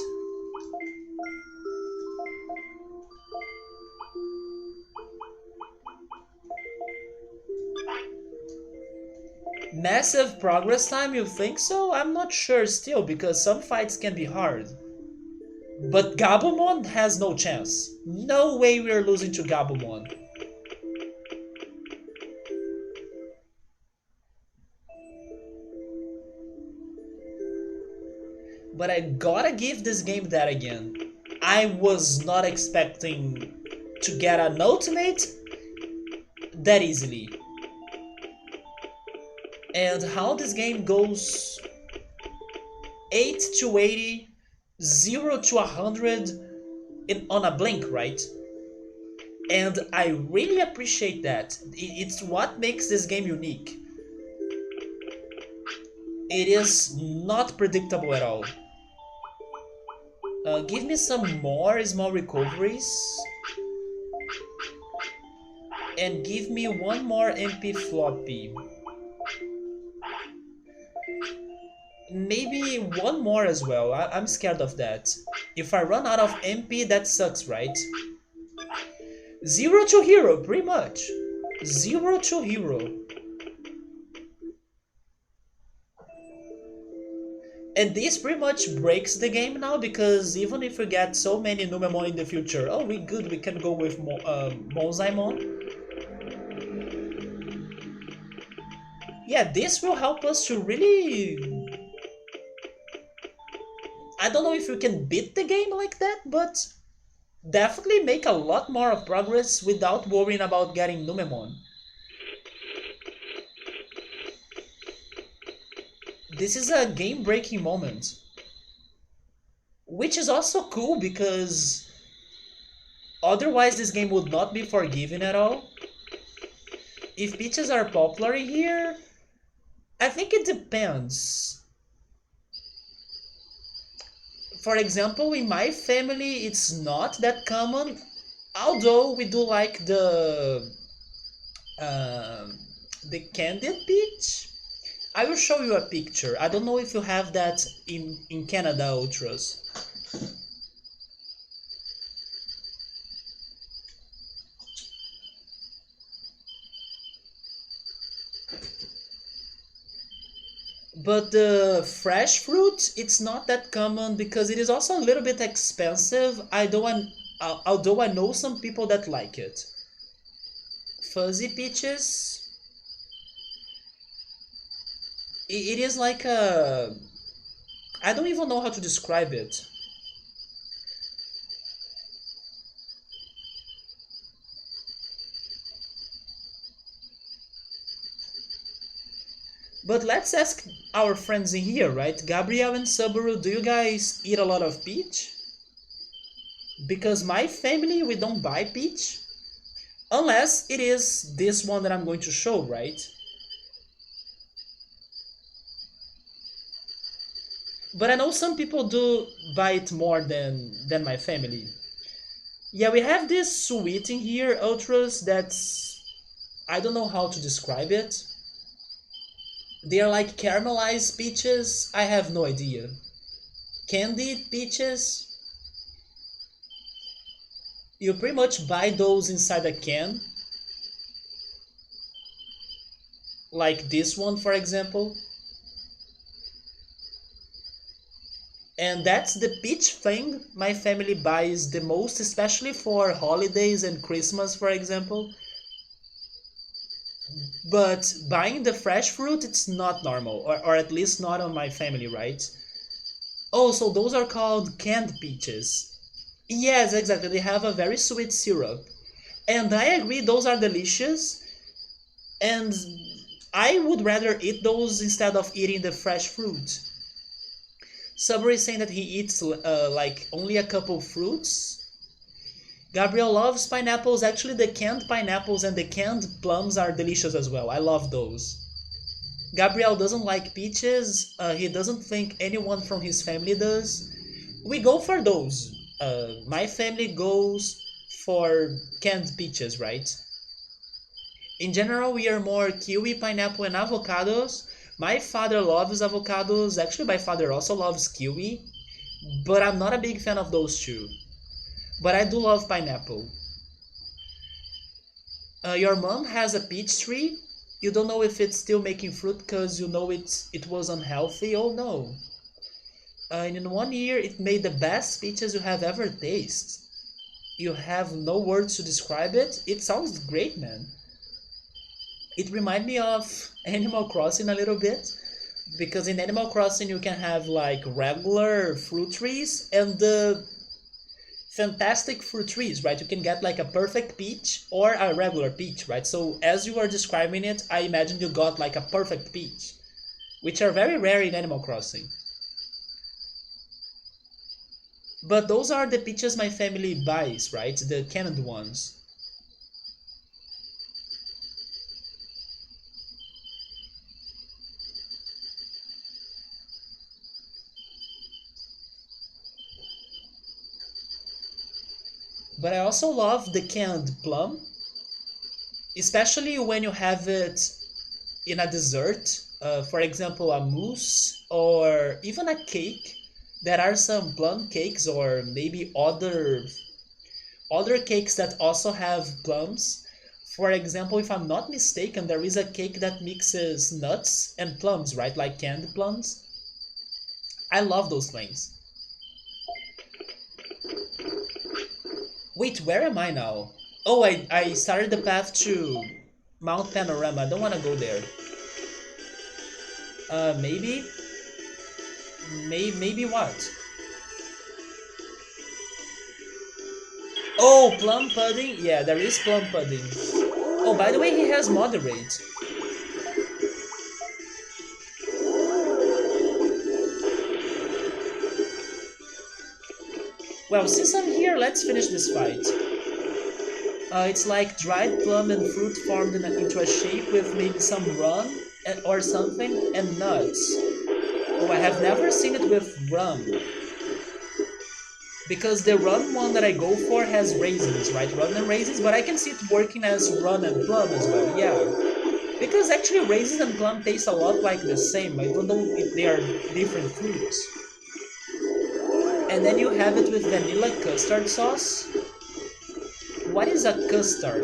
Massive progress time, you think so? I'm not sure still, because some fights can be hard. But Gabumon has no chance. No way we're losing to Gabumon. But I gotta give this game that again. I was not expecting to get an ultimate that easily. And how this game goes 8 to 80, 0 to 100 on a blink, right? And I really appreciate that. It's what makes this game unique. It is not predictable at all. Give me some more small recoveries. And give me one more MP floppy. Maybe one more as well. I'm scared of that. If I run out of MP, that sucks, right? 0 to hero, pretty much. 0 to hero. And this pretty much breaks the game now, because even if we get so many Numemon in the future, oh, we good, we can go with Monzaemon. Yeah, this will help us to really... I don't know if we can beat the game like that, but definitely make a lot more of progress without worrying about getting Numemon. This is a game-breaking moment. Which is also cool because otherwise this game would not be forgiving at all. If peaches are popular here, I think it depends. For example, in my family it's not that common, although we do like uh, the candied peach. I will show you a picture. I don't know if you have that in Canada, Ultras. But the fresh fruit, it's not that common because it is also a little bit expensive. Although I know some people that like it. Fuzzy peaches, it is like a... I don't even know how to describe it. But let's ask our friends in here, right? Gabriel and Subaru, do you guys eat a lot of peach? Because my family, we don't buy peach. Unless it is this one that I'm going to show, right? But I know some people do buy it more than my family. Yeah, we have this sweet in here, Ultras, that's... I don't know how to describe it. They are like caramelized peaches? I have no idea. Candied peaches? You pretty much buy those inside a can. Like this one, for example. And that's the peach thing my family buys the most, especially for holidays and Christmas, for example. But buying the fresh fruit, it's not normal, or at least not on my family, right? Oh, so those are called canned peaches. Yes, exactly. They have a very sweet syrup. And I agree, those are delicious. And I would rather eat those instead of eating the fresh fruit. Sabri is saying that he eats like only a couple fruits. Gabriel loves pineapples. Actually, the canned pineapples and the canned plums are delicious as well. I love those. Gabriel doesn't like peaches. He doesn't think anyone from his family does. We go for those. My family goes for canned peaches, right? In general, we are more kiwi, pineapple, and avocados. My father loves avocados. Actually, my father also loves kiwi, but I'm not a big fan of those two. But I do love pineapple. Your mom has a peach tree. You don't know if it's still making fruit because you know it was unhealthy. Oh no. And in 1 year, it made the best peaches you have ever tasted. You have no words to describe it. It sounds great, man. It reminds me of Animal Crossing a little bit because in Animal Crossing you can have like regular fruit trees and the fantastic fruit trees, right? You can get like a perfect peach or a regular peach, right? So as you were describing it, I imagine you got like a perfect peach, which are very rare in Animal Crossing. But those are the peaches my family buys, right? The canned ones. But I also love the canned plum, especially when you have it in a dessert, for example, a mousse or even a cake. There are some plum cakes or maybe other cakes that also have plums. For example, if I'm not mistaken, there is a cake that mixes nuts and plums, right? Like candy plums. I love those things. Wait, where am I now? Oh, I started the path to Mount Panorama. I don't want to go there. Maybe? Maybe what? Oh, plum pudding? Yeah, there is plum pudding. Oh, by the way, he has moderate. Well, since I'm here, let's finish this fight. It's like dried plum and fruit formed into a shape with maybe some rum or something and nuts. Oh, I have never seen it with rum. Because the rum one that I go for has raisins, right? Rum and raisins, but I can see it working as rum and plum as well, yeah. Because actually raisins and plum taste a lot like the same, even though they are different fruits. And then you have it with vanilla custard sauce. What is a custard?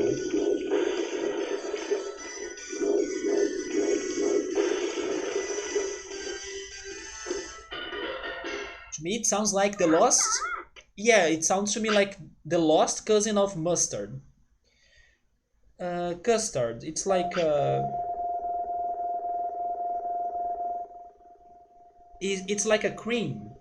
To me, it sounds like the lost. Yeah, it sounds to me like the lost cousin of mustard. Custard. It's like it's like a cream.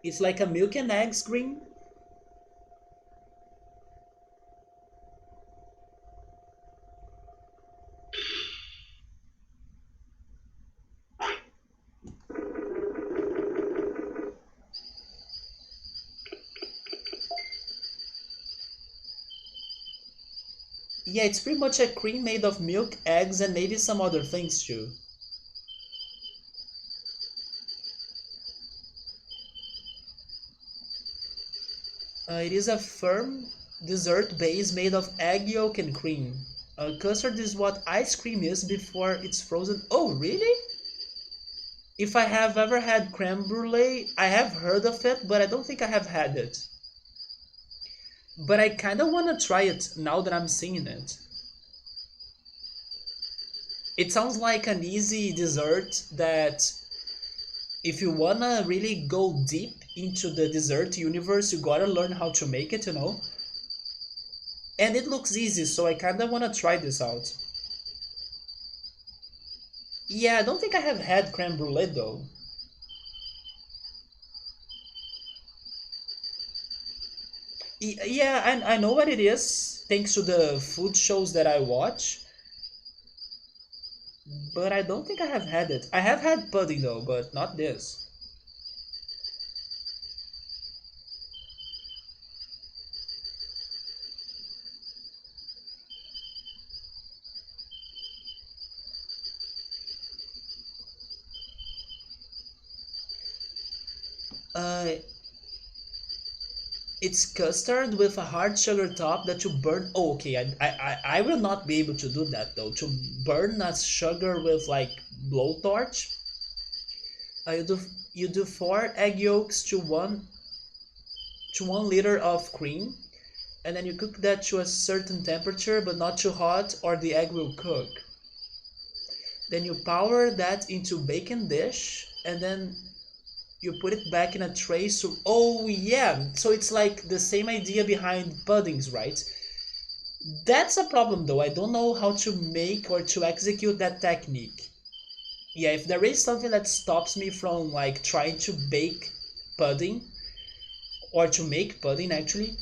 It's like a milk and eggs cream. Yeah, it's pretty much a cream made of milk, eggs, and maybe some other things too. It is a firm dessert base made of egg yolk and cream. Custard is what ice cream is before it's frozen. Oh, really? If I have ever had creme brulee, I have heard of it, but I don't think I have had it. But I kind of want to try it now that I'm seeing it. It sounds like an easy dessert that if you want to really go deep into the dessert universe, you gotta learn how to make it, you know? And it looks easy, so I kind of want to try this out. Yeah, I don't think I have had creme brulee though. Yeah, I know what it is, thanks to the food shows that I watch, but I don't think I have had it. I have had pudding though, but not this. Uh, it's custard with a hard sugar top that you burn. Oh, okay, I will not be able to do that though. To burn a sugar with like blowtorch, uh, you do you do 4 egg yolks to 1 liter of cream, and then you cook that to a certain temperature, but not too hot, or the egg will cook. Then you pour that into baking dish, and then you put it back in a tray. So, oh yeah, so it's like the same idea behind puddings, right? That's a problem though. I don't know how to make or to execute that technique. Yeah, if there is something that stops me from like trying to bake pudding or to make pudding actually,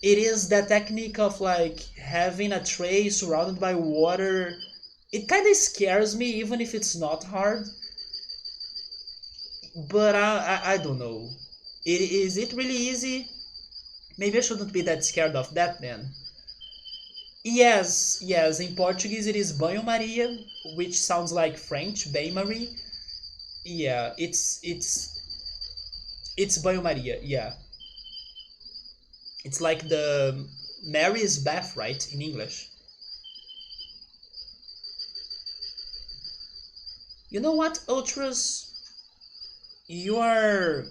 it is that technique of like having a tray surrounded by water. It kind of scares me even if it's not hard, but I don't know. Is it really easy? Maybe I shouldn't be that scared of that then. Yes, yes, in Portuguese it is banho-maria, which sounds like French, bain-marie. Yeah, it's banho-maria, yeah. It's like the Mary's bath, right, in English. You know what, Ultras? You are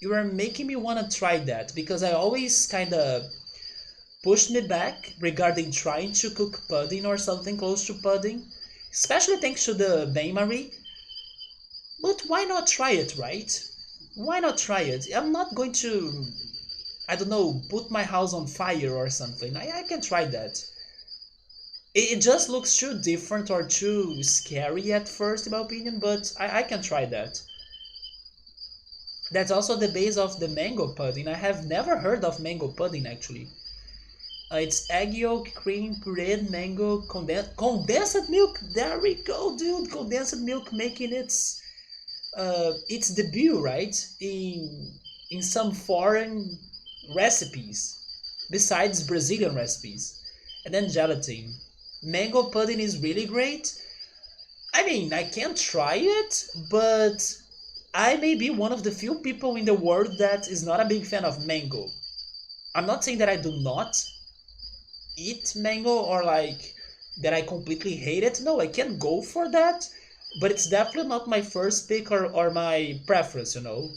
you are making me want to try that because I always kind of pushed me back regarding trying to cook pudding or something close to pudding, especially thanks to the bain-marie. But why not try it, right? Why not try it? I'm not going to, I don't know, put my house on fire or something. I can try that. It just looks too different or too scary at first, in my opinion, but I can try that. That's also the base of the mango pudding. I have never heard of mango pudding actually. It's egg yolk, cream, pureed mango, condensed milk. There we go, dude. Condensed milk making its debut, right? In some foreign recipes, besides Brazilian recipes, and then gelatin. Mango pudding is really great. I mean, I can try it, but I may be one of the few people in the world that is not a big fan of mango. I'm not saying that I do not eat mango or like that I completely hate it. No, I can go for that, but it's definitely not my first pick or my preference, you know.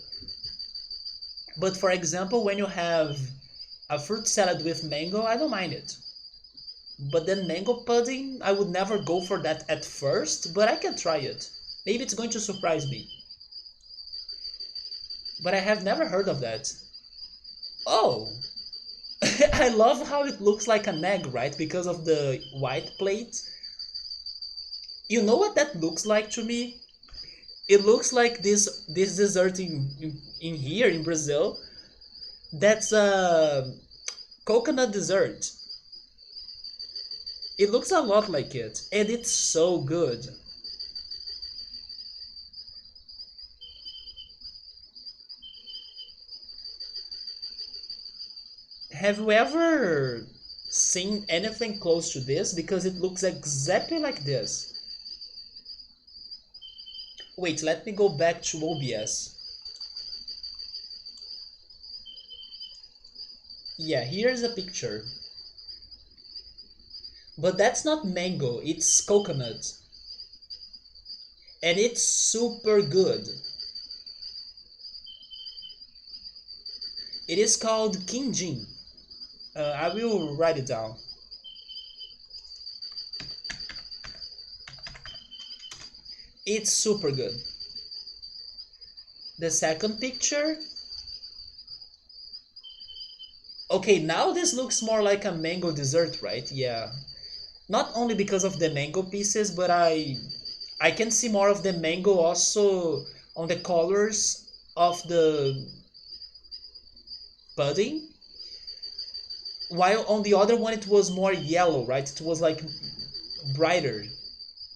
But for example, when you have a fruit salad with mango, I don't mind it. But then mango pudding, I would never go for that at first, but I can try it. Maybe it's going to surprise me. But I have never heard of that. Oh, I love how it looks like an egg, right? Because of the white plate. You know what that looks like to me? It looks like this dessert in here in Brazil. That's a coconut dessert. It looks a lot like it, and it's so good. Have you ever? seen anything close to this because it looks exactly like this. Wait, let me go back to OBS. Yeah, here's a picture. But that's not mango, it's coconut. And it's super good. It is called Kinjin. I will write it down. It's super good. The second picture. Okay, now this looks more like a mango dessert, right? Yeah. Not only because of the mango pieces, but I can see more of the mango also on the colors of the pudding. While on the other one it was more yellow, right? It was like brighter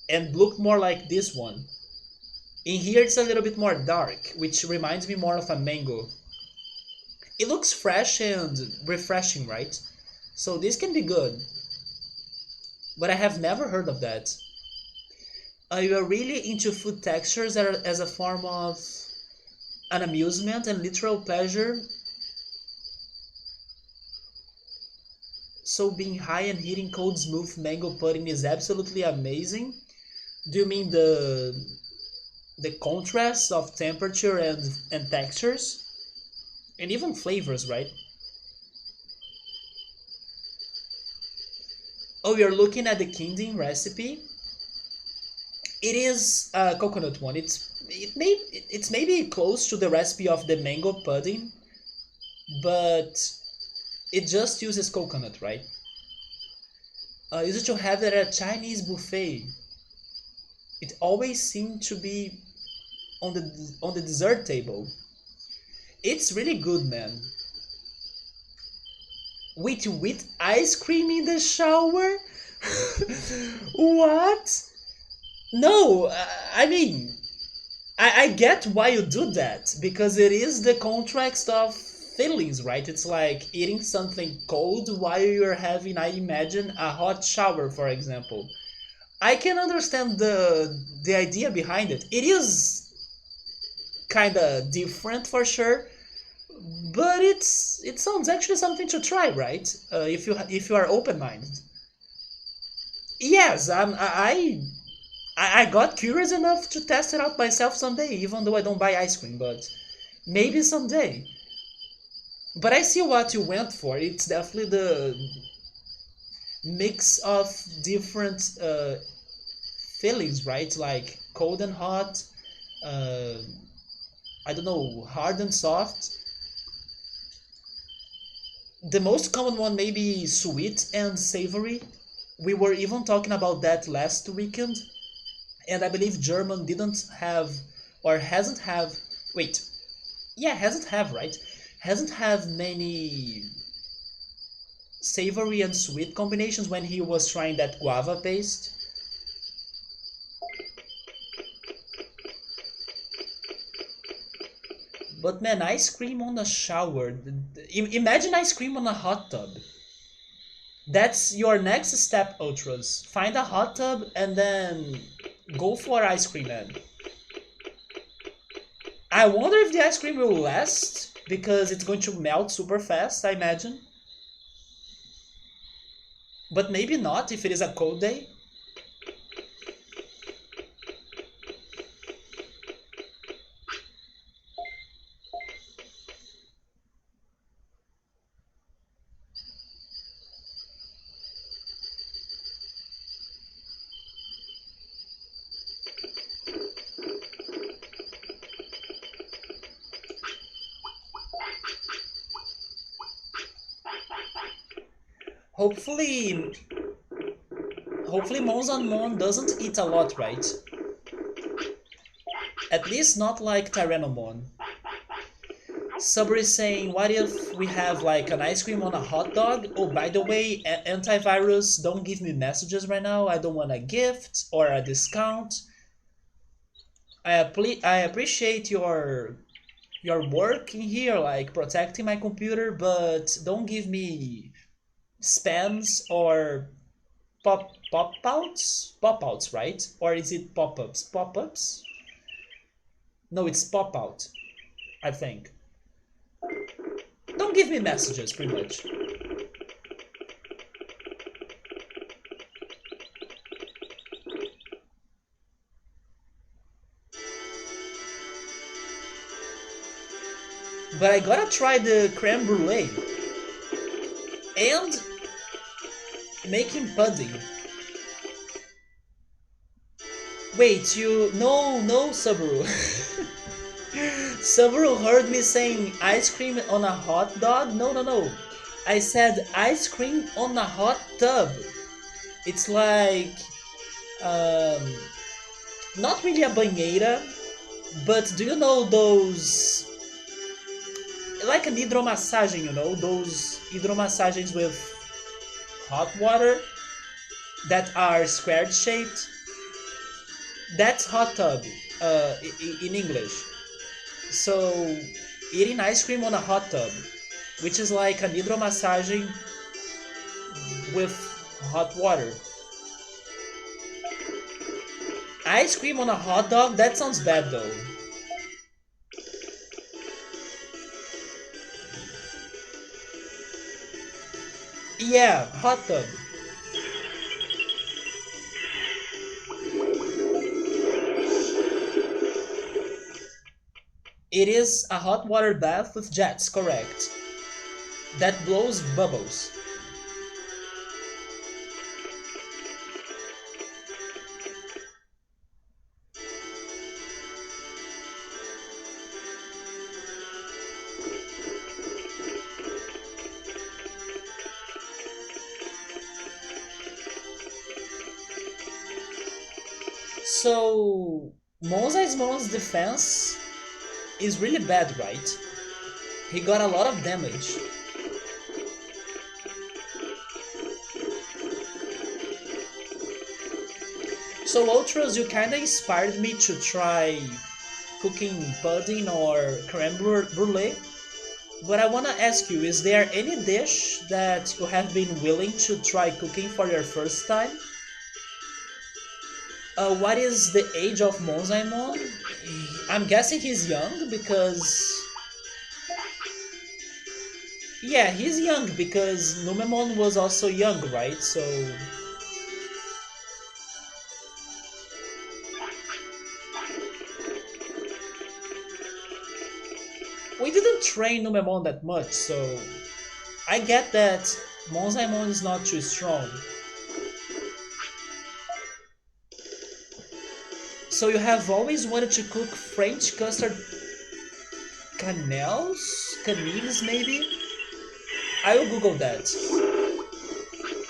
and looked more like this one. In here it's a little bit more dark, which reminds me more of a mango. It looks fresh and refreshing, right? So this can be good. But I have never heard of that. You are really into food textures as a form of an amusement and literal pleasure. So being high and hitting cold smooth mango pudding is absolutely amazing. Do you mean the contrast of temperature and textures? And even flavors, right? Oh, you're looking at the Kinding recipe. It is a coconut one. It's maybe close to the recipe of the mango pudding, but it just uses coconut, right? Used to have it at a Chinese buffet. It always seemed to be on the dessert table. It's really good, man. Wait, with ice cream in the shower? What? No, I mean, I get why you do that because it is the contrast of feelings, right? It's like eating something cold while you're having, I imagine, a hot shower, for example. I can understand the idea behind it. It is kind of different for sure, but it sounds actually something to try, right? If you are open minded. Yes, I got curious enough to test it out myself someday, even though I don't buy ice cream, but maybe someday. But I see what you went for. It's definitely the mix of different feelings, right? Like cold and hot, uh, I don't know, hard and soft. The most common one may be sweet and savory. We were even talking about that last weekend, and I believe German didn't have or hasn't have. Wait, yeah, hasn't have, right? Hasn't have many savory and sweet combinations when he was trying that guava paste. But man, ice cream on a shower. Imagine ice cream on a hot tub. That's your next step, Ultras. Find a hot tub and then go for ice cream, man. I wonder if the ice cream will last because it's going to melt super fast, I imagine. But maybe not if it is a cold day. Hopefully, hopefully Monzaemon doesn't eat a lot, right? At least not like Tyrannomon. Subber is saying, what if we have like an ice cream on a hot dog? Oh, by the way, antivirus, don't give me messages right now. I don't want a gift or a discount. I appreciate your work in here, like protecting my computer, but don't give me spams or pop outs, right? Or is it pop-ups? Pop-ups? No, it's pop-out, I think. Don't give me messages, pretty much. But I gotta try the creme brulee and making pudding. Wait, you no Subaru. Subaru heard me saying ice cream on a hot dog? No. I said ice cream on a hot tub. It's like um, not really a banheira, but do you know those like an hydromassaging, those hydromassagens with hot water that are squared shaped? That's hot tub in English. So eating ice cream on a hot tub, which is like an hydromassaging with hot water. Ice cream on a hot dog? That sounds bad though. Yeah, hot tub. It is a hot water bath with jets, correct. That blows bubbles. So, Monzaemon's defense is really bad, right? He got a lot of damage. So Ultras, you kinda inspired me to try cooking pudding or creme brulee. But I wanna ask you, is there any dish that you have been willing to try cooking for your first time? What is the age of Monzaemon? I'm guessing he's young because... Yeah, he's young because Numemon was also young, right? So... We didn't train Numemon that much, so... I get that Monzaemon is not too strong. So you have always wanted to cook French custard canals? Canines, maybe? I will Google that.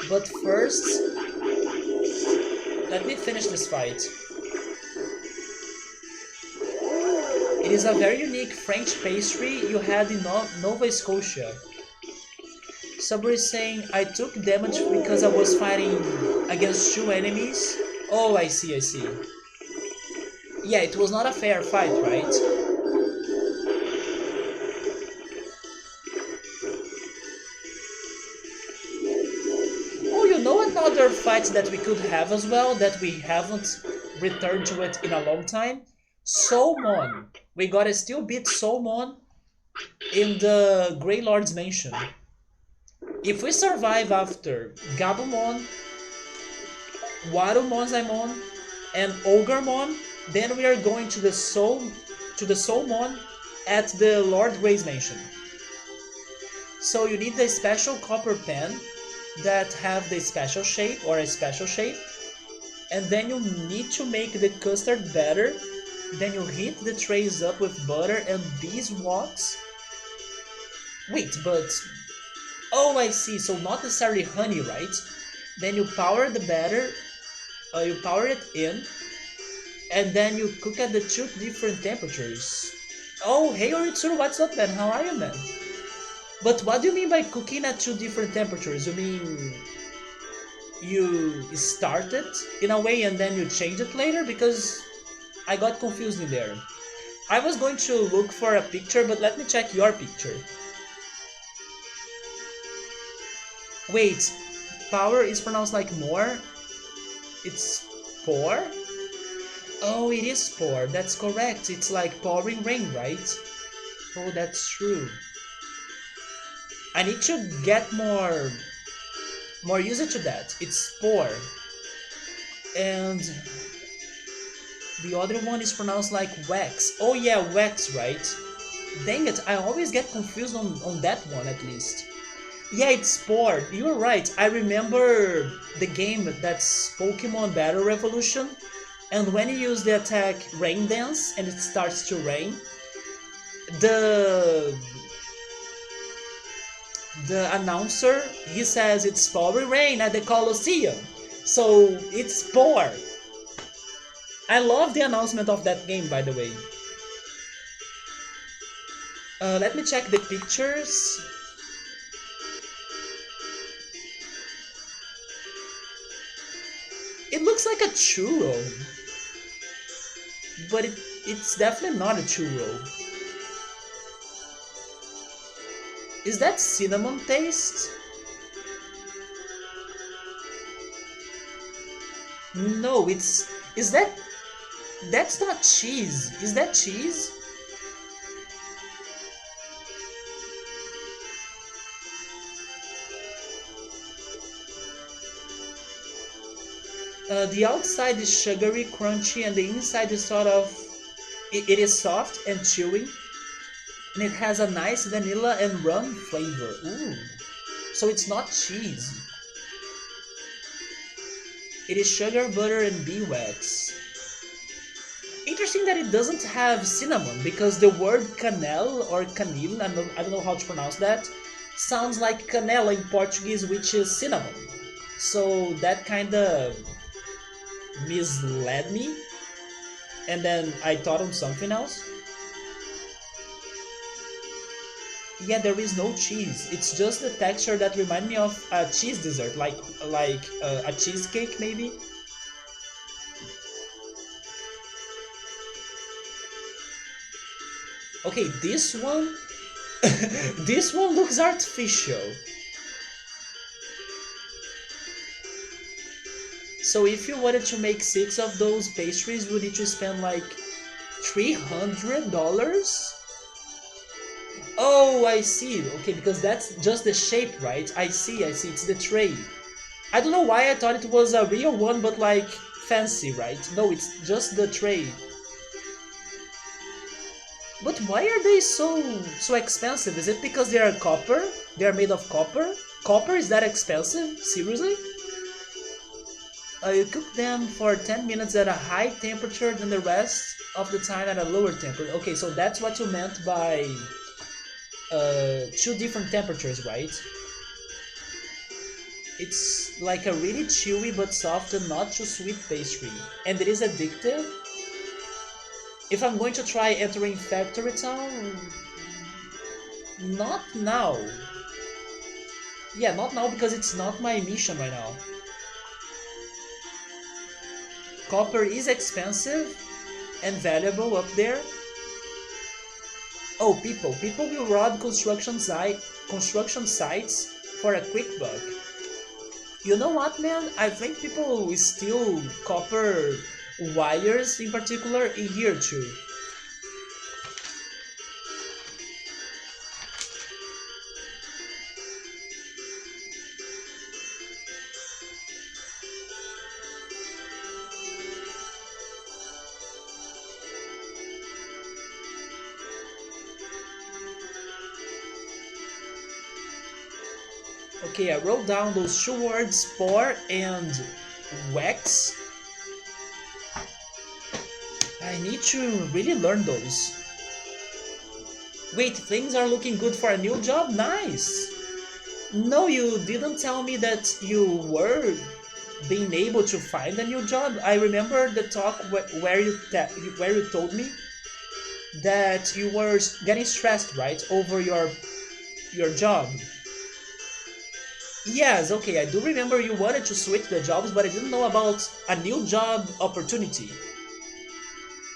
But first, let me finish this fight. It is a very unique French pastry you had in Nova Scotia. Somebody is saying, I took damage because I was fighting against two enemies. Oh, I see. Yeah, it was not a fair fight, right? Oh, you know another fight that we could have as well, that we haven't returned to it in a long time? Soulmon. We gotta still beat Soulmon in the Grey Lord's Mansion. If we survive after Gabumon, Monzaemon, and Ogremon, then we are going to the Soulmon at the Lord Grey's Mansion. So you need the special copper pen that have the special shape or a special shape, and then you need to make the custard better. Then you heat the trays up with butter and beeswax. Wait, but... Oh, I see, so not necessarily honey, right? Then you power the batter, you power it in, and then you cook at the two different temperatures. Oh, hey Oritsuru, what's up, man? How are you, man? But what do you mean by cooking at two different temperatures? You mean you start it in a way and then you change it later? Because I got confused in there. I was going to look for a picture, but let me check your picture. Wait, power is pronounced like more? It's pour? Oh, it is pour. That's correct. It's like pouring rain, right? Oh, that's true. I need to get more used to that. It's pour. And the other one is pronounced like wax. Oh yeah, wax, right? Dang it, I always get confused on that one at least. Yeah, it's sport. You're right. I remember the game that's Pokemon Battle Revolution. And when you use the attack Rain Dance and it starts to rain, the the announcer he says it's pouring rain at the Colosseum. So it's pour. I love the announcement of that game, by the way. Let me check the pictures. It looks like a churro, but it's definitely not a churro. Is that cinnamon taste? No, it's... Is that... That's not cheese. Is that cheese? The outside is sugary, crunchy, and the inside is sort of... It is soft and chewy. And it has a nice vanilla and rum flavor. Ooh. So it's not cheese. It is sugar, butter, and bee wax. Interesting that it doesn't have cinnamon, because the word canel or canil, I don't know how to pronounce that, sounds like canela in Portuguese, which is cinnamon. So that kinda misled me, and then I thought on something else. Yeah, there is no cheese. It's just the texture that reminds me of a cheese dessert, like a cheesecake maybe. Okay, this one, this one looks artificial. So if you wanted to make 6 of those pastries, you would need to spend like $300? Oh, I see. Okay, because that's just the shape, right? I see. It's the tray. I don't know why I thought it was a real one, but like fancy, right? No, it's just the tray. But why are they so expensive? Is it because they are copper? They are made of copper? Copper is that expensive? Seriously? You cook them for 10 minutes at a high temperature, then the rest of the time at a lower temperature. Okay, so that's what you meant by 2 different temperatures, right? It's like a really chewy but soft and not too sweet pastry, and it is addictive. If I'm going to try entering Factory Town, not now. Yeah, not now because it's not my mission right now. Copper is expensive and valuable up there. Oh, people will rob construction sites for a quick buck. You know what, man? I think people steal copper wires in particular in here too. Okay, I wrote down those 2 words, spore and wax. I need to really learn those. Wait, things are looking good for a new job? Nice! No, you didn't tell me that you were being able to find a new job. I remember the talk where you told me that you were getting stressed, right, over your job. Yes, okay, I do remember you wanted to switch the jobs, but I didn't know about a new job opportunity.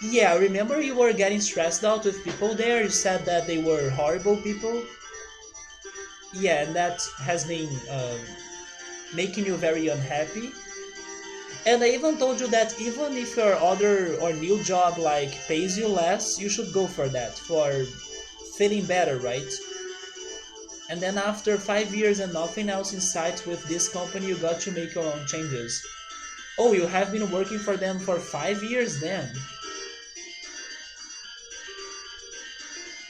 Yeah, I remember you were getting stressed out with people there. You said that they were horrible people. Yeah, and that has been making you very unhappy. And I even told you that even if your other or new job like pays you less, you should go for that for feeling better, right? And then after 5 years and nothing else in sight with this company, you got to make your own changes. Oh, you have been working for them for 5 years then.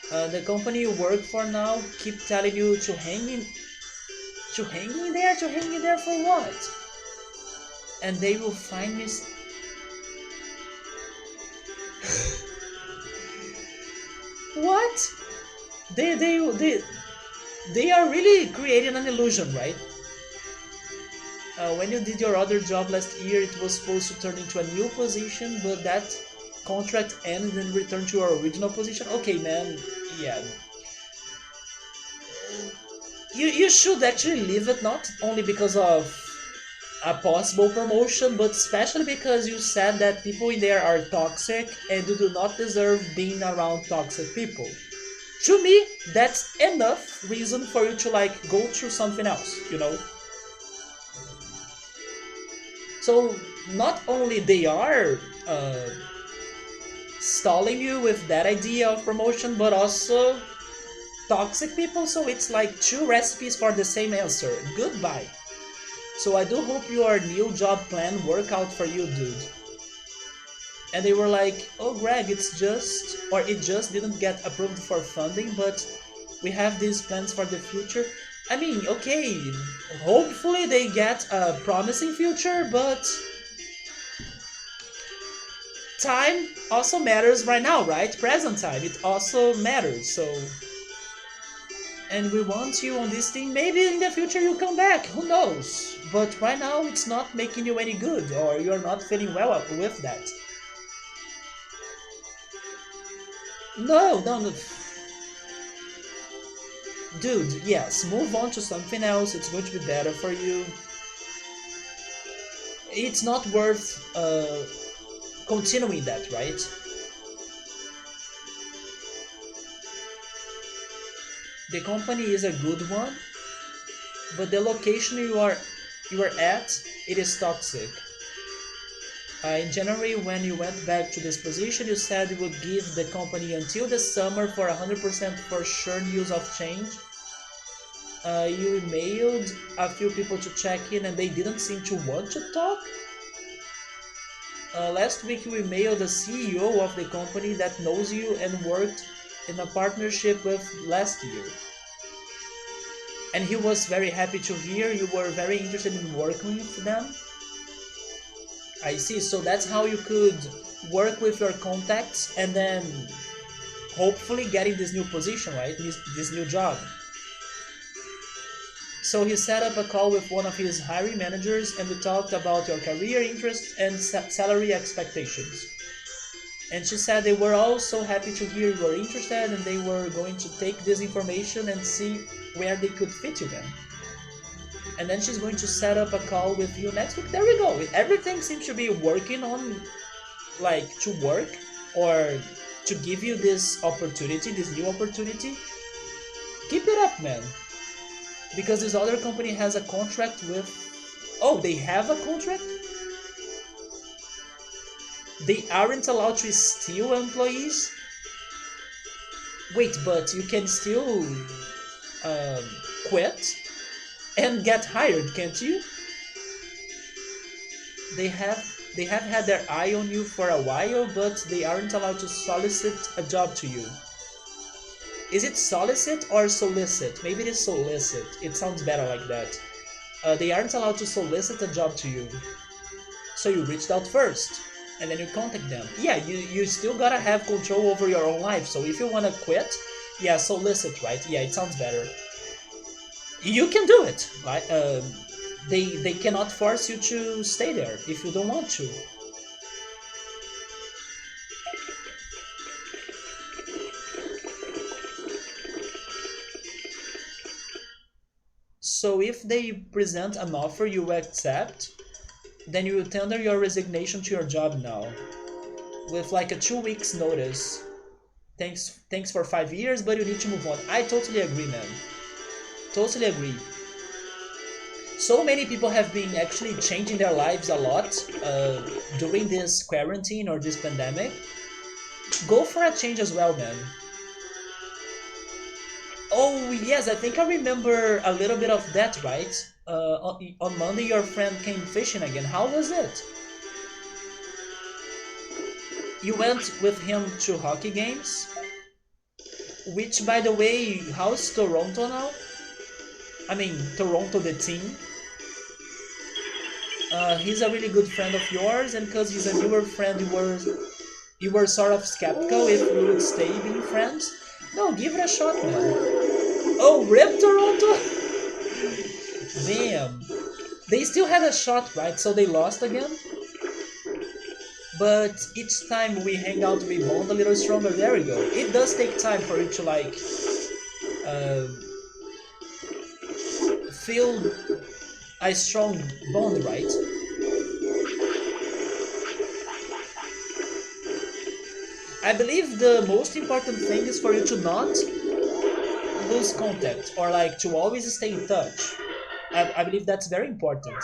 The company you work for now keep telling you to hang in there for what? And they will find me. What? They they they they are really creating an illusion, right? When you did your other job last year, it was supposed to turn into a new position, but that contract ended and returned to your original position. Okay, man. Yeah, you should actually leave it, not only because of a possible promotion, but especially because you said that people in there are toxic and you do not deserve being around toxic people. To me, that's enough reason for you to like go through something else, you know? So not only they are uh, stalling you with that idea of promotion, but also toxic people, so it's like two recipes for the same answer. Goodbye. So I do hope your new job plan work out for you, dude. And they were like, oh Greg, it just didn't get approved for funding, but we have these plans for the future. I mean, okay, hopefully they get a promising future, but time also matters right now, right? Present time, it also matters, so. And we want you on this team. Maybe in the future you come back, who knows? But right now it's not making you any good, or you're not feeling well with that. No, no, no. Dude, yes, move on to something else. It's going to be better for you. It's not worth continuing that, right? The company is a good one, but the location you are at, it is toxic. In January, when you went back to this position, you said you would give the company until the summer for 100% for sure news of change. You emailed a few people to check in and they didn't seem to want to talk. Last week you emailed the CEO of the company that knows you and worked in a partnership with last year. And he was very happy to hear you were very interested in working with them. I see, so that's how you could work with your contacts and then hopefully getting this new position, right? This new job. So he set up a call with one of his hiring managers and we talked about your career interests and salary expectations. And she said they were all so happy to hear you were interested and they were going to take this information and see where they could fit you in. And then she's going to set up a call with you next week. There we go. Everything seems to be working on, like, to work or to give you this opportunity, this new opportunity. Keep it up, man. Because this other company has a contract with. Oh, they have a contract? They aren't allowed to steal employees? Wait, but you can still um, quit and get hired, can't you? They have they have had their eye on you for a while, but they aren't allowed to solicit a job to you. Is it solicit or solicit? Maybe it is solicit. It sounds better like that. They aren't allowed to solicit a job to you. So you reached out first, and then you contact them. Yeah, you still gotta have control over your own life. So if you wanna quit, yeah, solicit, right? Yeah, it sounds better. You can do it, right? They cannot force you to stay there if you don't want to. So if they present an offer you accept, then you will tender your resignation to your job now with like a 2 weeks notice. Thanks for 5 years, but you need to move on. I totally agree, man. Totally agree. So many people have been actually changing their lives a lot during this quarantine or this pandemic. Go for a change as well, man. Oh yes, I think I remember a little bit of that, right? On Monday, your friend came fishing again. How was it? You went with him to hockey games, which, by the way, how's Toronto now? I mean, Toronto, the team. He's a really good friend of yours, and because he's a newer friend, you were sort of skeptical if we would stay being friends. No, give it a shot, man. Oh, rip Toronto! Damn. They still had a shot, right? So they lost again. But each time we hang out, we bond a little stronger. There we go. It does take time for you to like uh, feel a strong bond, right? I believe the most important thing is for you to not lose contact or like to always stay in touch. I believe that's very important.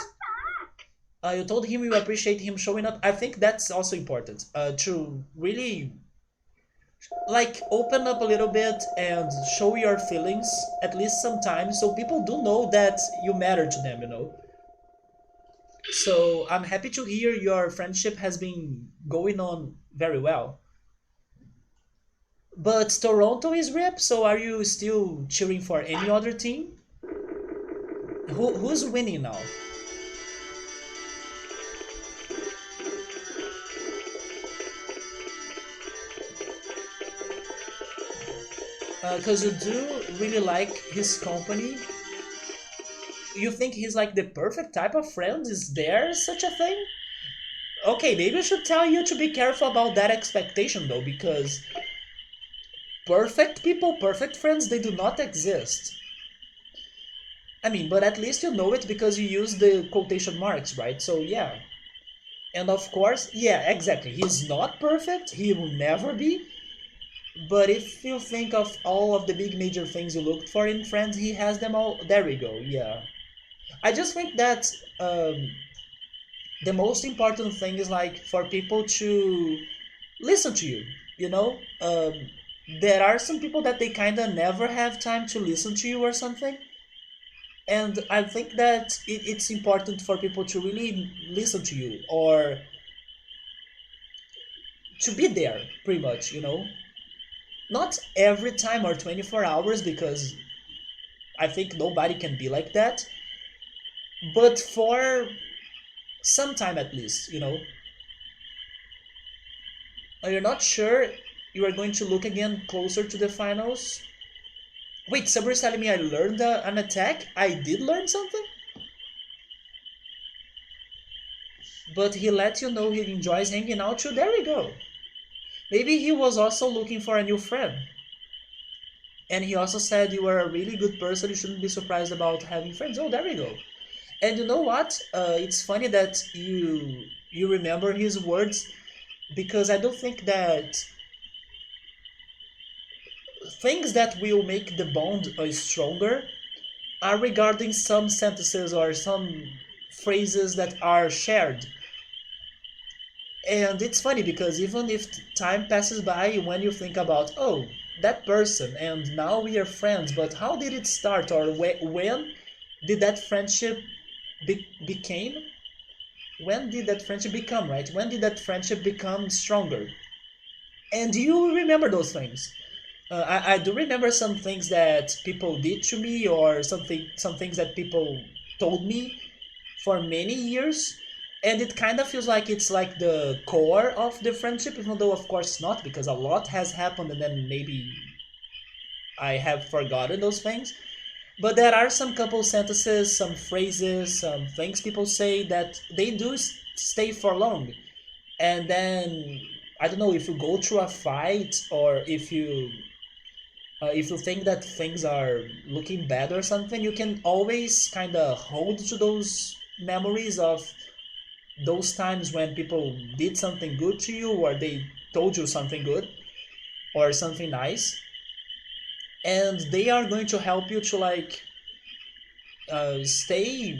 You told him you appreciate him showing up. I think that's also important to really like open up a little bit and show your feelings at least sometimes so people do know that you matter to them. So I'm happy to hear your friendship has been going on very well. But Toronto is rip, so are you still cheering for any other team? Who's winning now? Because you do really like his company. You think he's like the perfect type of friend? Is there such a thing? Okay, maybe I should tell you to be careful about that expectation though, because perfect people, perfect friends, they do not exist. I mean, but at least you know it because you use the quotation marks, right? So yeah. And of course, yeah, exactly. He's not perfect, he will never be. But if you think of all of the big major things you looked for in friends, he has them all. There we go, yeah. I just think that the most important thing is like for people to listen to you, you know? There are some people that they kind of never have time to listen to you or something. And I think that it's important for people to really listen to you or to be there, pretty much. Not every time or 24 hours because I think nobody can be like that, but for some time at least. You're not sure you are going to look again closer to the finals. Wait, Saber is telling me I learned an attack? I did learn something? But he let you know he enjoys hanging out too. There we go. Maybe he was also looking for a new friend. And he also said you are a really good person. You shouldn't be surprised about having friends. Oh, there we go. And you know what? It's funny that you remember his words because I don't think that things that will make the bond stronger are regarding some sentences or some phrases that are shared. And it's funny because even if time passes by, when you think about, oh, that person, and now we are friends, but how did it start, or when did that friendship became? When did that friendship become, right? When did that friendship become stronger? And you remember those things. I do remember some things that people did to me, or some things that people told me for many years, and it kind of feels like it's like the core of the friendship, even though of course not, because a lot has happened, and then maybe I have forgotten those things. But there are some couple sentences, some phrases, some things people say that they do stay for long, and then I don't know if you go through a fight or if you think that things are looking bad or something, you can always kind of hold to those memories of those times when people did something good to you or they told you something good or something nice, and they are going to help you to like stay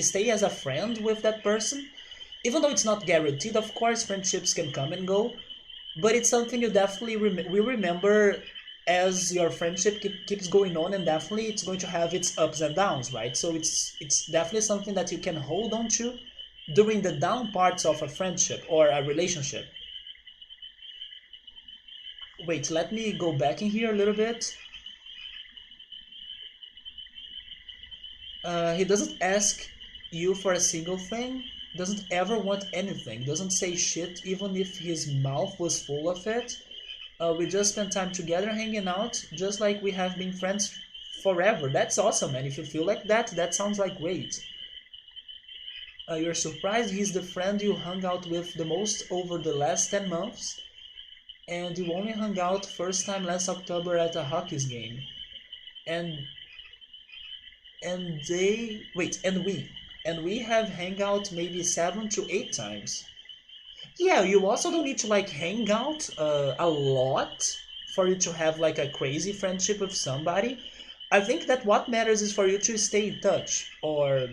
stay as a friend with that person, even though it's not guaranteed. Of course, friendships can come and go, but it's something you definitely will remember as your friendship keeps going on, and definitely it's going to have its ups and downs, right? So it's definitely something that you can hold on to during the down parts of a friendship or a relationship. Wait, let me go back in here a little bit. He doesn't ask you for a single thing, doesn't ever want anything, doesn't say shit even if his mouth was full of it. We just spent time together hanging out, just like we have been friends forever. That's awesome, man. If you feel like that, that sounds like great. You're surprised he's the friend you hung out with the most over the last 10 months, and you only hung out first time last October at a hockey's game. And and they wait, and we have hang out maybe 7 to 8 times. Yeah, you also don't need to like hang out a lot for you to have like a crazy friendship with somebody. I think that what matters is for you to stay in touch, or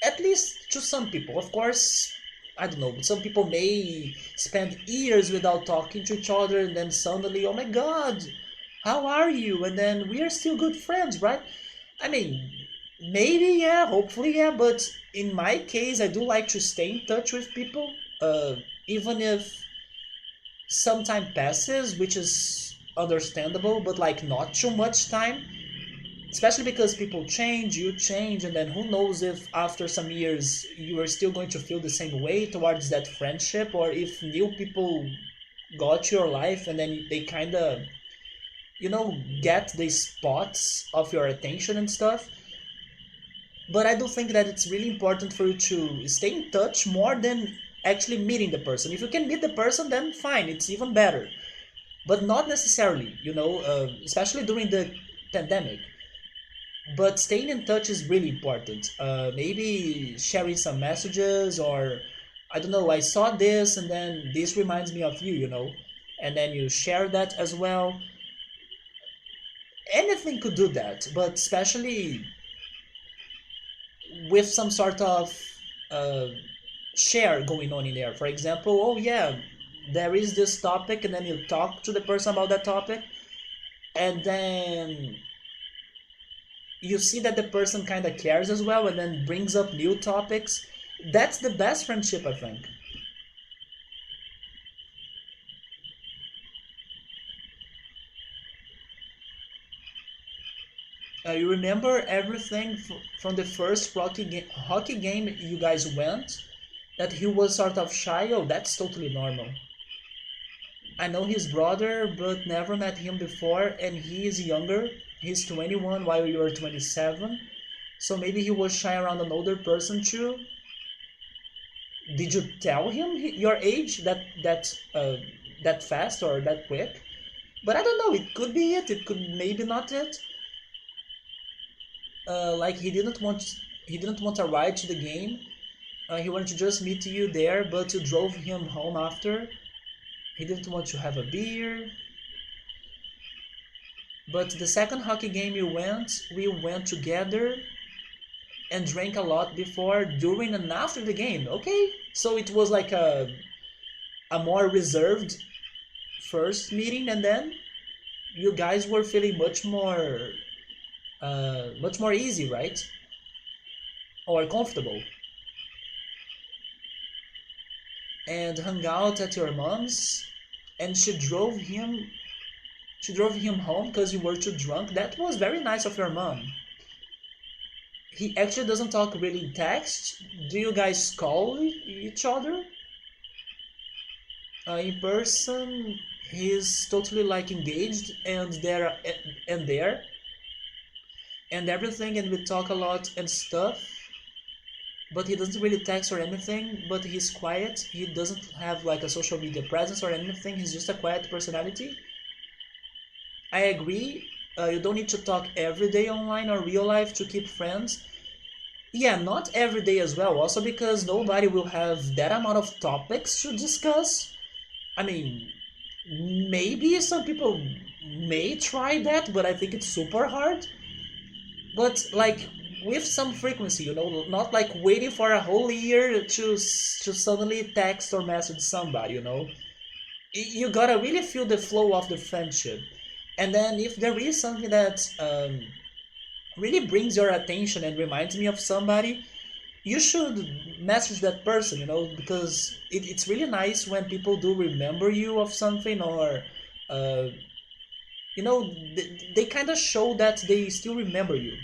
at least to some people. Of course, I don't know, but some people may spend years without talking to each other, and then suddenly, oh my god, how are you? And then we are still good friends, right? I mean, maybe, yeah, hopefully, yeah, but in my case, I do like to stay in touch with people, even if some time passes, which is understandable, but like not too much time, especially because people change, you change, and then who knows if after some years you are still going to feel the same way towards that friendship, or if new people got your life and then they kind of, get the spots of your attention and stuff. But I do think that it's really important for you to stay in touch more than actually meeting the person. If you can meet the person, then fine, it's even better. But not necessarily, especially during the pandemic. But staying in touch is really important. Maybe sharing some messages, or I don't know, I saw this and then this reminds me of you, and then you share that as well. Anything could do that, but especially with some sort of uh, share going on in there. For example, oh yeah, there is this topic, and then you talk to the person about that topic, and then you see that the person kind of cares as well, and then brings up new topics. That's the best friendship, I think. You remember everything from the first hockey game you guys went? That he was sort of shy? Oh, that's totally normal. I know his brother, but never met him before, and he is younger. He's 21 while you're 27. So maybe he was shy around an older person too. Did you tell him your age that fast or that quick? But I don't know. It could be it. It could maybe not it. Like he didn't want a ride to the game. He wanted to just meet you there, but you drove him home after. He didn't want to have a beer. But the second hockey game we went together and drank a lot before, during, and after the game. Okay, so it was like a more reserved first meeting, and then you guys were feeling much more easy, right? Or comfortable, and hung out at your mom's, and she drove him home because you were too drunk. That was very nice of your mom. He actually doesn't talk really in text. Do you guys call each other? In person, he's totally like engaged and there and everything, and we talk a lot and stuff. But he doesn't really text or anything. But he's quiet. He doesn't have like a social media presence or anything. He's just a quiet personality. I agree. You don't need to talk every day online or real life to keep friends. Yeah, not every day as well. Also because nobody will have that amount of topics to discuss. I mean, maybe some people may try that, but I think it's super hard. but like with some frequency, not like waiting for a whole year to suddenly text or message somebody. You gotta really feel the flow of the friendship, and then if there is something that really brings your attention and reminds me of somebody, you should message that person, because it's really nice when people do remember you of something, or uh, they kind of show that they still remember you.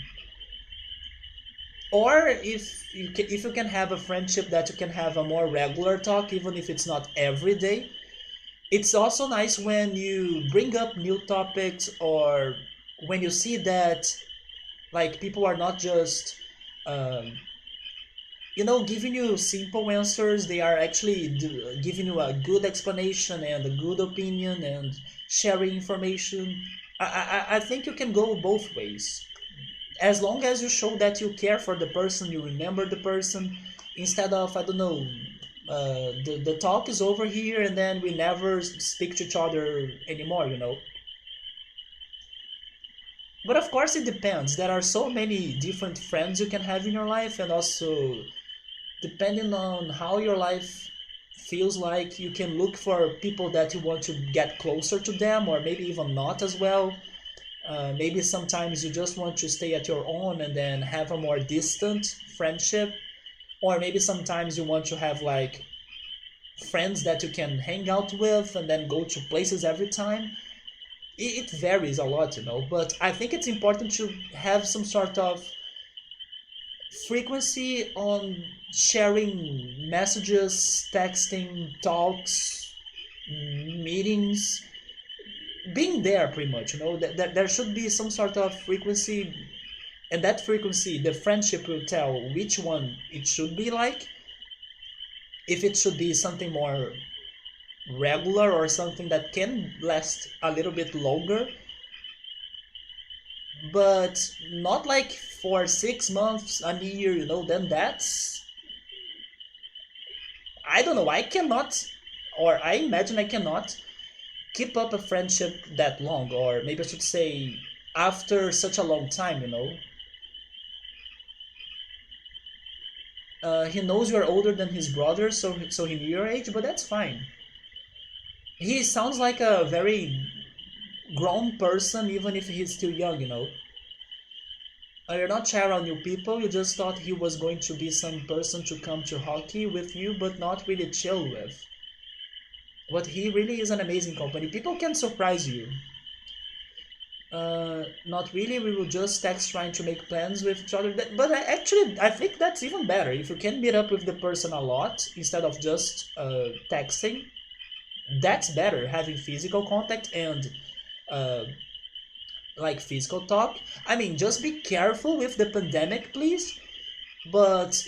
Or if you can have a friendship that you can have a more regular talk, even if it's not every day. It's also nice when you bring up new topics, or when you see that like people are not just um, giving you simple answers. They are actually giving you a good explanation and a good opinion and sharing information. I think you can go both ways, as long as you show that you care for the person, you remember the person, instead of, I don't know, the talk is over here and then we never speak to each other anymore. But of course it depends. There are so many different friends you can have in your life, and also depending on how your life feels like, you can look for people that you want to get closer to them, or maybe even not as well. Maybe sometimes you just want to stay at your own and then have a more distant friendship, or maybe sometimes you want to have like friends that you can hang out with and then go to places every time. It varies a lot, but I think it's important to have some sort of frequency on sharing messages, texting, talks, meetings, being there pretty much. That there should be some sort of frequency, and that frequency, the friendship will tell which one it should be like. If it should be something more regular or something that can last a little bit longer, but not like for 6 months, a year, then that's, I don't know, I cannot, or I imagine I cannot keep up a friendship that long, or maybe I should say after such a long time. He knows you're older than his brother, so he knew your age, but that's fine. He sounds like a very grown person, even if he's still young. You're not shy around new people, you just thought he was going to be some person to come to hockey with you, but not really chill with. But he really is an amazing company. People can surprise you. Not really, we will just text trying to make plans with each other. But I think that's even better. If you can meet up with the person a lot instead of just texting, that's better. Having physical contact and uh, like physical talk. I mean, just be careful with the pandemic, please. But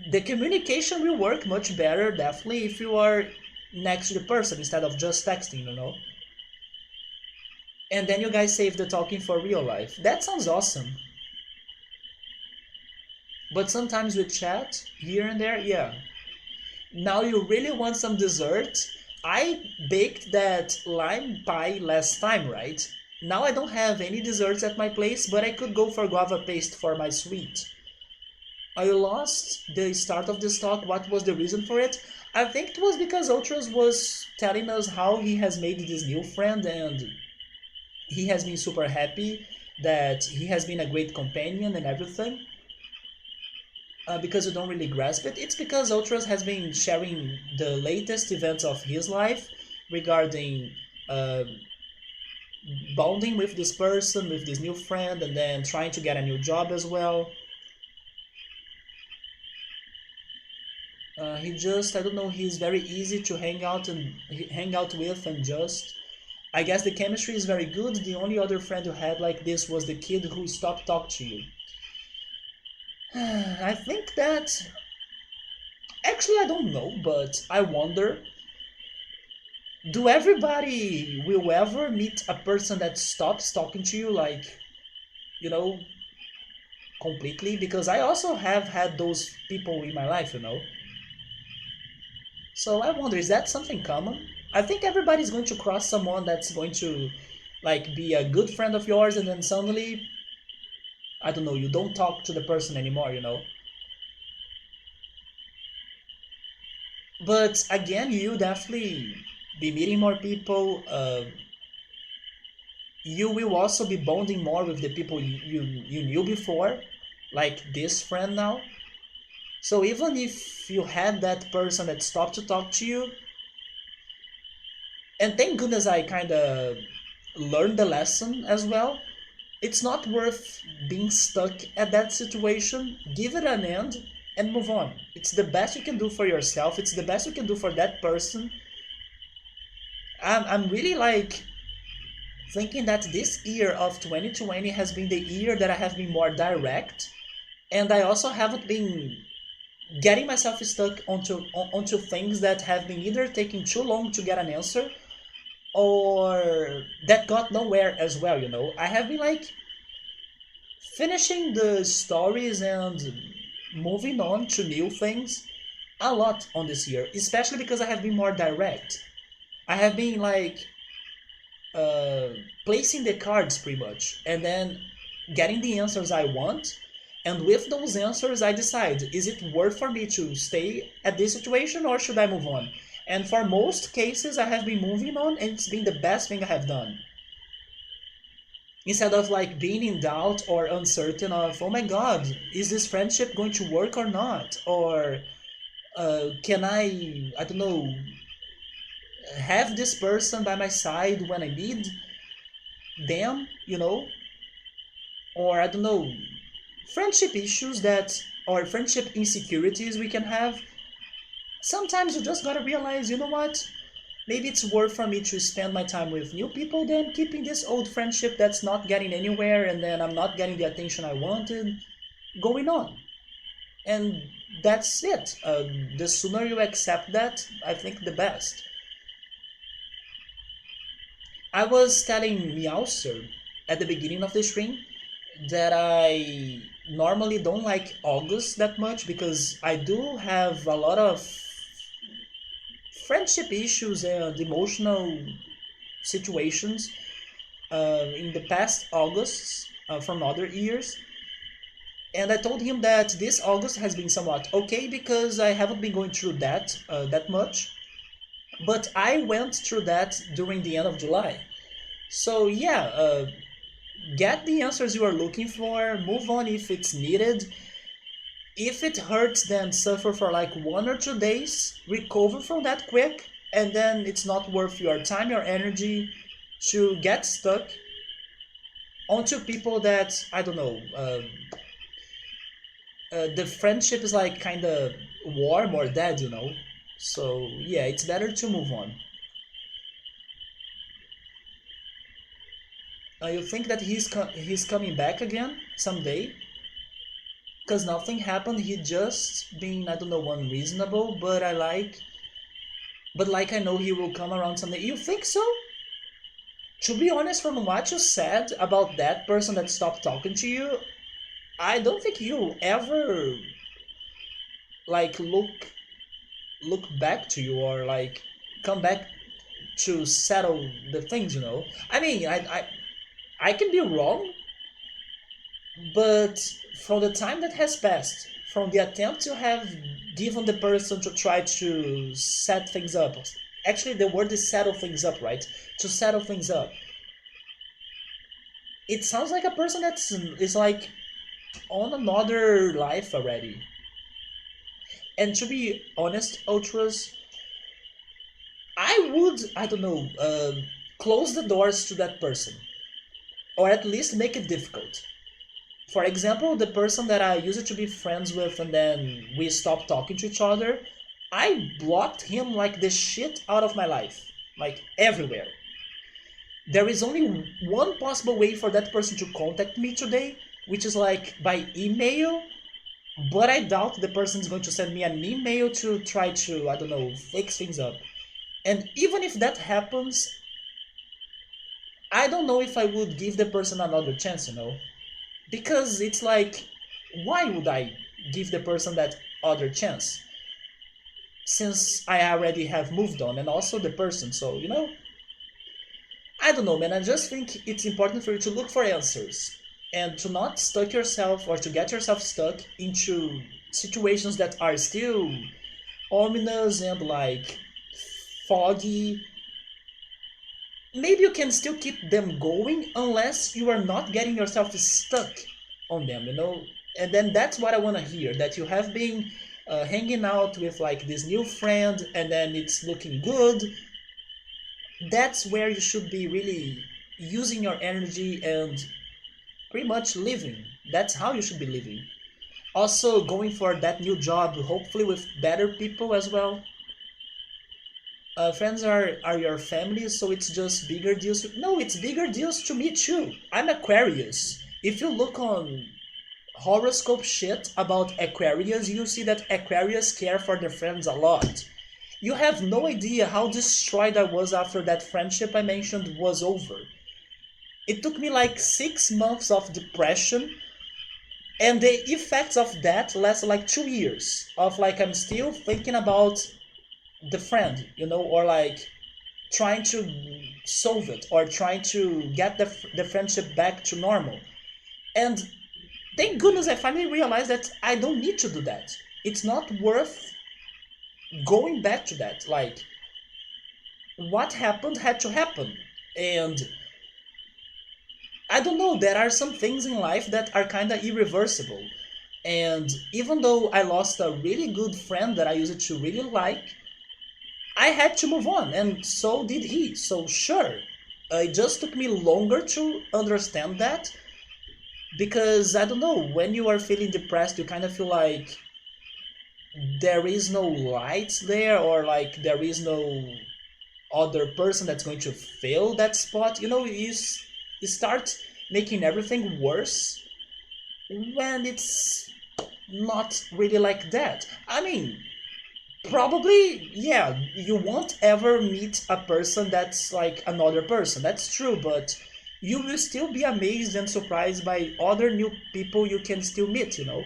the communication will work much better, definitely, if you are next to the person instead of just texting. And then you guys save the talking for real life. That sounds awesome. But sometimes we chat here and there, yeah. Now you really want some dessert? I baked that lime pie last time, right? Now I don't have any desserts at my place, but I could go for guava paste for my sweet. I lost the start of this talk. What was the reason for it? I think it was because Ultras was telling us how he has made this new friend, and he has been super happy that he has been a great companion and everything. Because you don't really grasp it, it's because Ultras has been sharing the latest events of his life regarding uh, bonding with this person, with this new friend, and then trying to get a new job as well. He just, I don't know, he's very easy to hang out with, and just, I guess the chemistry is very good. The only other friend who had like this was the kid who stopped talking to you. I think that, actually I don't know, but I wonder, do everybody will ever meet a person that stops talking to you, like, you know, completely? Because I also have had those people in my life. So I wonder, is that something common? I think everybody's going to cross someone that's going to like be a good friend of yours, and then suddenly I don't know, you don't talk to the person anymore, you know. But again, you definitely be meeting more people. You will also be bonding more with the people you knew before, like this friend now. So even if you had that person that stopped to talk to you, and thank goodness I kind of learned the lesson as well, it's not worth being stuck at that situation. Give it an end and move on. It's the best you can do for yourself, it's the best you can do for that person. I'm really like thinking that this year of 2020 has been the year that I have been more direct, and I also haven't been getting myself stuck onto things that have been either taking too long to get an answer or that got nowhere as well, you know. I have been like finishing the stories and moving on to new things a lot on this year, especially because I have been more direct. I have been like uh, placing the cards pretty much and then getting the answers I want. And with those answers, I decide, is it worth for me to stay at this situation or should I move on? And for most cases, I have been moving on, and it's been the best thing I have done. Instead of like being in doubt or uncertain of, oh my god, is this friendship going to work or not? Or can I don't know, have this person by my side when I need them, you know? Or I don't know, friendship issues that, or friendship insecurities we can have. Sometimes you just gotta realize, you know what? Maybe it's worth for me to spend my time with new people than keeping this old friendship that's not getting anywhere and then I'm not getting the attention I wanted going on. And that's it. The sooner you accept that, I think the best. I was telling Meowser at the beginning of the stream that I normally don't like August that much because I do have a lot of friendship issues and emotional situations in the past Augusts from other years. And I told him that this August has been somewhat okay because I haven't been going through that much. But I went through that during the end of July. So yeah, get the answers you are looking for, move on if it's needed. If it hurts, then suffer for like 1 or 2 days, recover from that quick, and then it's not worth your time, your energy to get stuck onto people that, I don't know, the friendship is like kind of warm or dead, you know? So yeah, it's better to move on. You think that he's coming back again someday? Because nothing happened. He just being, I don't know, unreasonable. But like I know he will come around someday. You think so? To be honest, from what you said about that person that stopped talking to you, I don't think you ever like look back to you or like come back to settle the things. You know. I mean, I can be wrong, but from the time that has passed, from the attempt you have given the person to try to set things up, actually the word is settle things up, right? To settle things up. It sounds like a person that's is like on another life already. And to be honest, Ultras, I would, I don't know, close the doors to that person. Or at least make it difficult. For example, the person that I used to be friends with and then we stopped talking to each other, I blocked him like the shit out of my life. Like everywhere. There is only one possible way for that person to contact me today, which is like by email, but I doubt the person is going to send me an email to try to, I don't know, fix things up. And even if that happens, I don't know if I would give the person another chance, you know? Because it's like, why would I give the person that other chance? Since I already have moved on and also the person, so, I don't know, man. I just think it's important for you to look for answers. and to not stuck yourself or to get yourself stuck into situations that are still ominous and like foggy. Maybe you can still keep them going unless you are not getting yourself stuck on them, you know. And then that's what I want to hear, that you have been hanging out with like this new friend and then it's looking good. That's where you should be really using your energy and pretty much living. That's how you should be living. Also going for that new job, hopefully with better people as well. Friends are your family, so it's just bigger deals. No, it's bigger deals to me too. I'm Aquarius. If you look on horoscope shit about Aquarius, you see that Aquarius care for their friends a lot. You have no idea how destroyed I was after that friendship I mentioned was over. It took me like 6 months of depression, and the effects of that last like 2 years. Of like I'm still thinking about the friend, you know, or like trying to solve it or trying to get the friendship back to normal. And thank goodness I finally realized that I don't need to do that. It's not worth going back to that. Like, what happened had to happen. And I don't know, there are some things in life that are kind of irreversible. And even though I lost a really good friend that I used to really like, I had to move on, and so did he. So, sure, it just took me longer to understand that because I don't know, when you are feeling depressed, you kind of feel like there is no light there, or like there is no other person that's going to fill that spot. You know, you start making everything worse when it's not really like that. I mean, probably, yeah, you won't ever meet a person that's like another person. That's true, but you will still be amazed and surprised by other new people you can still meet, you know?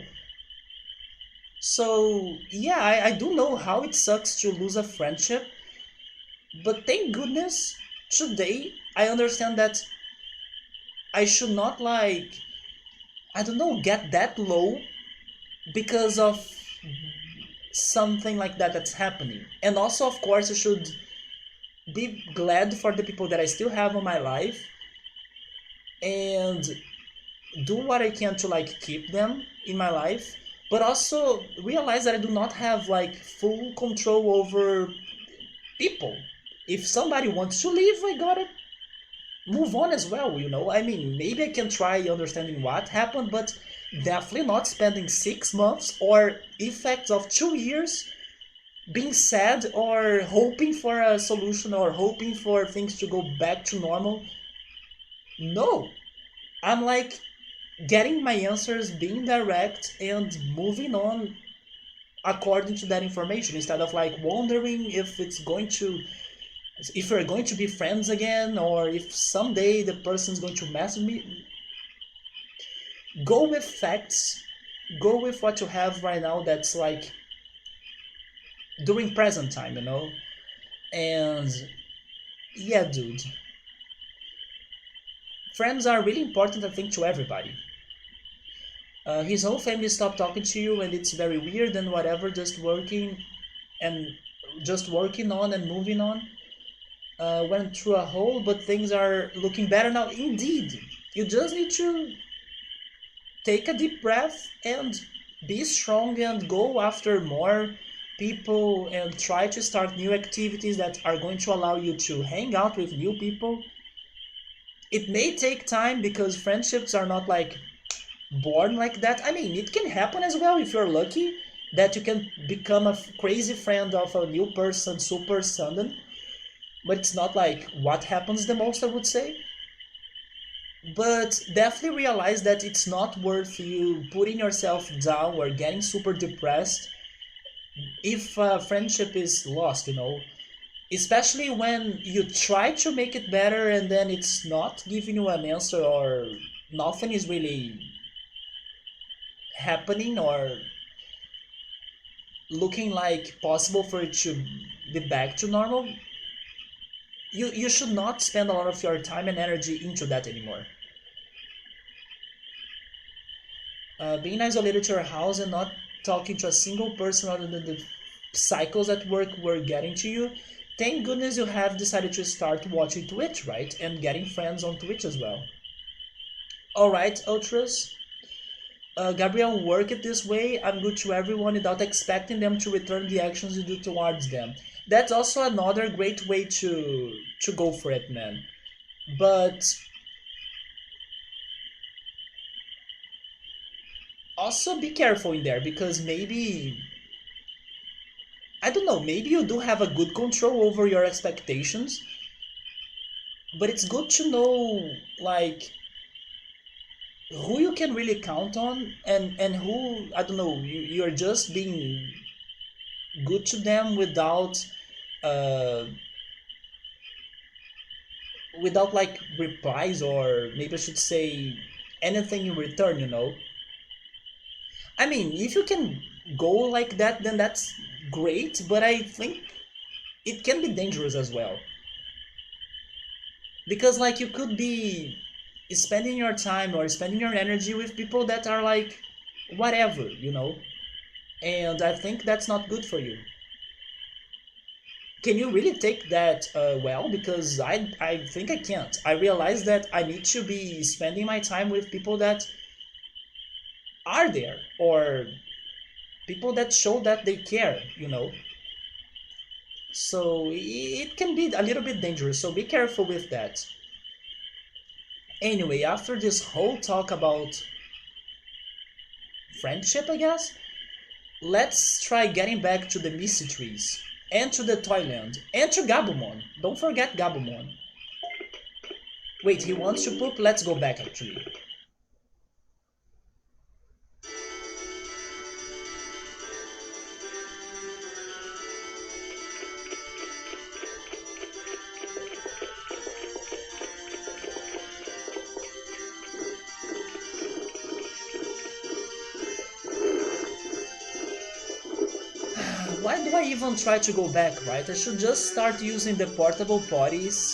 So, yeah, I do know how it sucks to lose a friendship, but thank goodness today I understand that I should not, like, I don't know, get that low because of something like that that's happening. And also, of course, I should be glad for the people that I still have in my life and do what I can to like keep them in my life, but also realize that I do not have like full control over people. If somebody wants to leave, I gotta move on as well, you know? I mean, maybe I can try understanding what happened, but definitely not spending 6 months or effects of 2 years being sad or hoping for a solution or hoping for things to go back to normal. No, I'm like getting my answers, being direct, and moving on according to that information instead of like wondering if we're going to be friends again or if someday the person's going to mess with me. Go with facts, go with what you have right now that's like during present time, you know? And yeah, dude, friends are really important, I think, to everybody. His whole family stopped talking to you, and it's very weird and whatever. And just working on and moving on. Went through a hole, but things are looking better now. Indeed, you just need to take a deep breath and be strong and go after more people and try to start new activities that are going to allow you to hang out with new people. It may take time because friendships are not like born like that. I mean, it can happen as well if you're lucky that you can become a crazy friend of a new person super sudden, but it's not like what happens the most, I would say. But definitely realize that it's not worth you putting yourself down or getting super depressed if a friendship is lost, you know. Especially when you try to make it better and then it's not giving you an answer or nothing is really happening or looking like possible for it to be back to normal. You should not spend a lot of your time and energy into that anymore. Being isolated to your house and not talking to a single person other than the cycles at work were getting to you. Thank goodness you have decided to start watching Twitch, right? And getting friends on Twitch as well. Alright, Ultras. Gabriel, work it this way. I'm good to everyone without expecting them to return the actions you do towards them. That's also another great way to go for it, man. But also be careful in there because maybe I don't know, maybe you do have a good control over your expectations, but it's good to know like who you can really count on and who I don't know you're just being good to them uh without like replies or maybe I should say anything in return, you know. I mean, if you can go like that, then that's great, but I think it can be dangerous as well. Because like you could be spending your time or spending your energy with people that are like whatever, you know. And I think that's not good for you. Can you really take that well? Because I think I can't. I realize that I need to be spending my time with people that are there or people that show that they care, you know. So it can be a little bit dangerous, so be careful with that. Anyway, after this whole talk about friendship, I guess, let's try getting back to the Misty Trees, and to the Toyland, and to Gabumon. Don't forget Gabumon. Wait, he wants to poop? Let's go back actually. Why do I even try to go back, right? I should just start using the portable potties.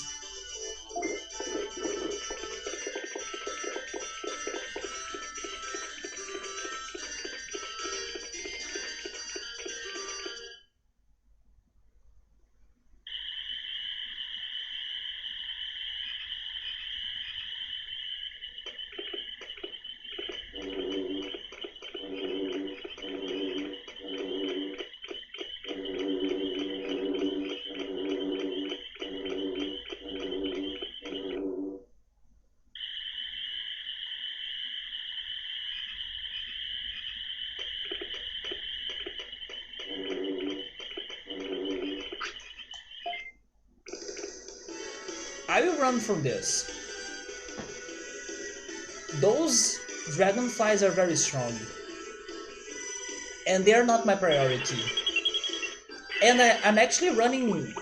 I will run from this. Those dragonflies are very strong. And they are not my priority. And I'm actually running...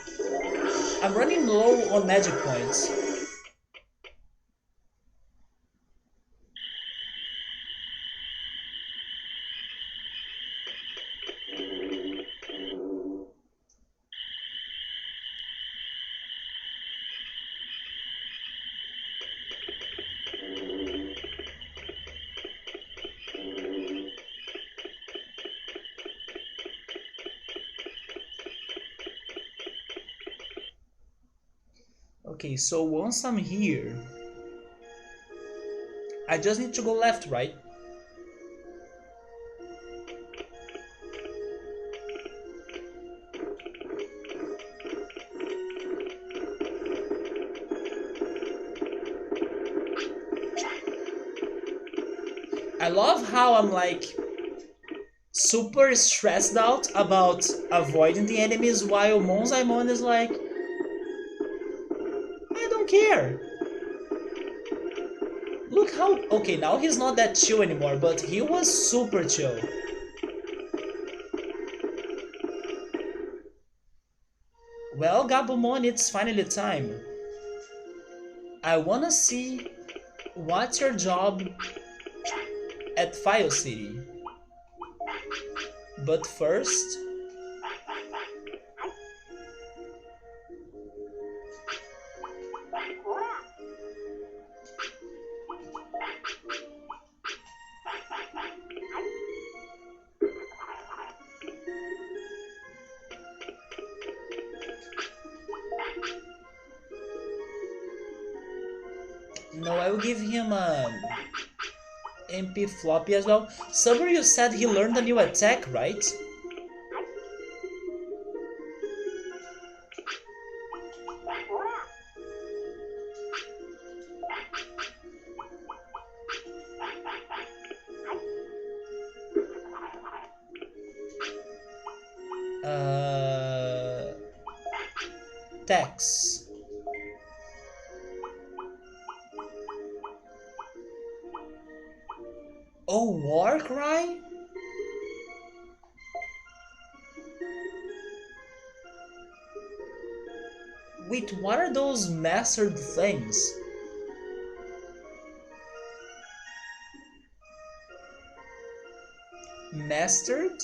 I'm running low on magic points. Okay, so once I'm here, I just need to go left, right? I love how I'm like super stressed out about avoiding the enemies while Monzaemon is like, I don't care. Look how... Okay, now he's not that chill anymore, but he was super chill. Well, Gabumon, it's finally time. I wanna see what's your job at File City. But first... No, I will give him a MP floppy as well. Summer, you said he learned a new attack, right? Attacks. Oh, War Cry? Wait, what are those mastered things? Mastered?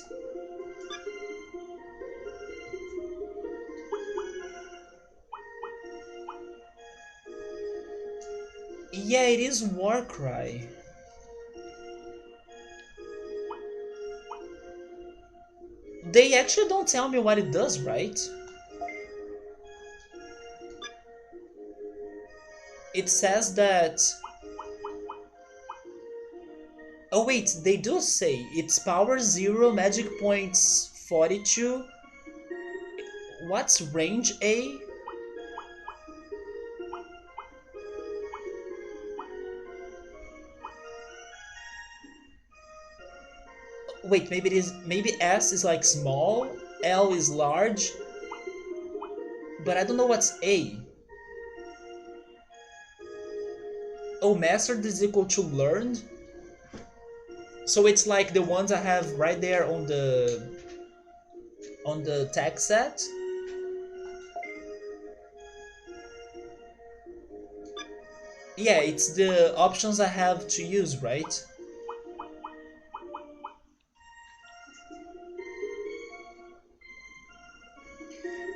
Yeah, it is Warcry. They actually don't tell me what it does, right? It says that... Oh wait, they do say it's power 0, magic points 42. What's range A? Wait, maybe S is like small, L is large, but I don't know what's A. Oh, mastered is equal to learned. So it's like the ones I have right there on the tag set. Yeah, it's the options I have to use, right?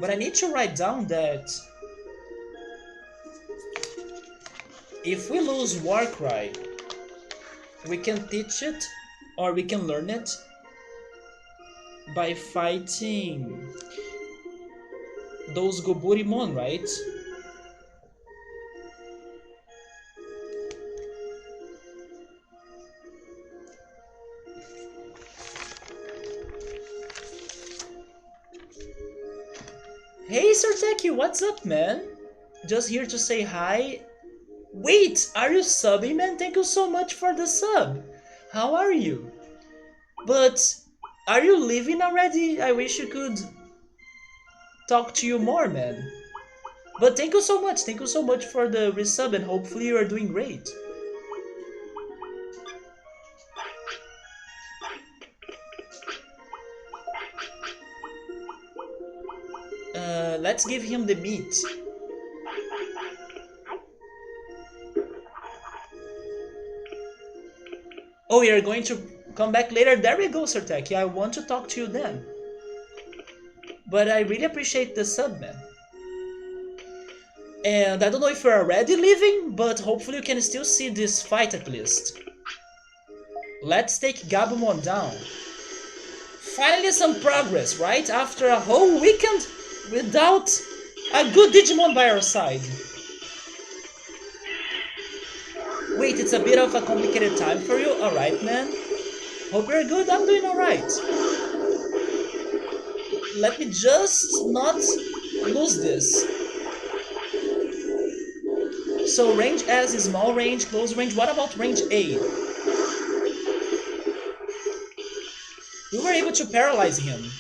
But I need to write down that if we lose Warcry, we can teach it or we can learn it by fighting those Gabumon, right? Hey Sarteki, what's up, man? Just here to say hi. Wait, are you subbing, man? Thank you so much for the sub. How are you? But are you leaving already? I wish you could talk to you more, man. But thank you so much. Thank you so much for the resub, and hopefully you are doing great. Let's give him the meat. Oh, you're going to come back later? There we go, Sarteki. I want to talk to you then. But I really appreciate the sub, man. And I don't know if you're already leaving, but hopefully you can still see this fight at least. Let's take Gabumon down. Finally some progress, right? After a whole weekend without a good Digimon by our side. Wait, it's a bit of a complicated time for you? Alright, man. Hope you're good. I'm doing alright. Let me just not lose this. So range S is small range, close range. What about range A? We were able to paralyze him.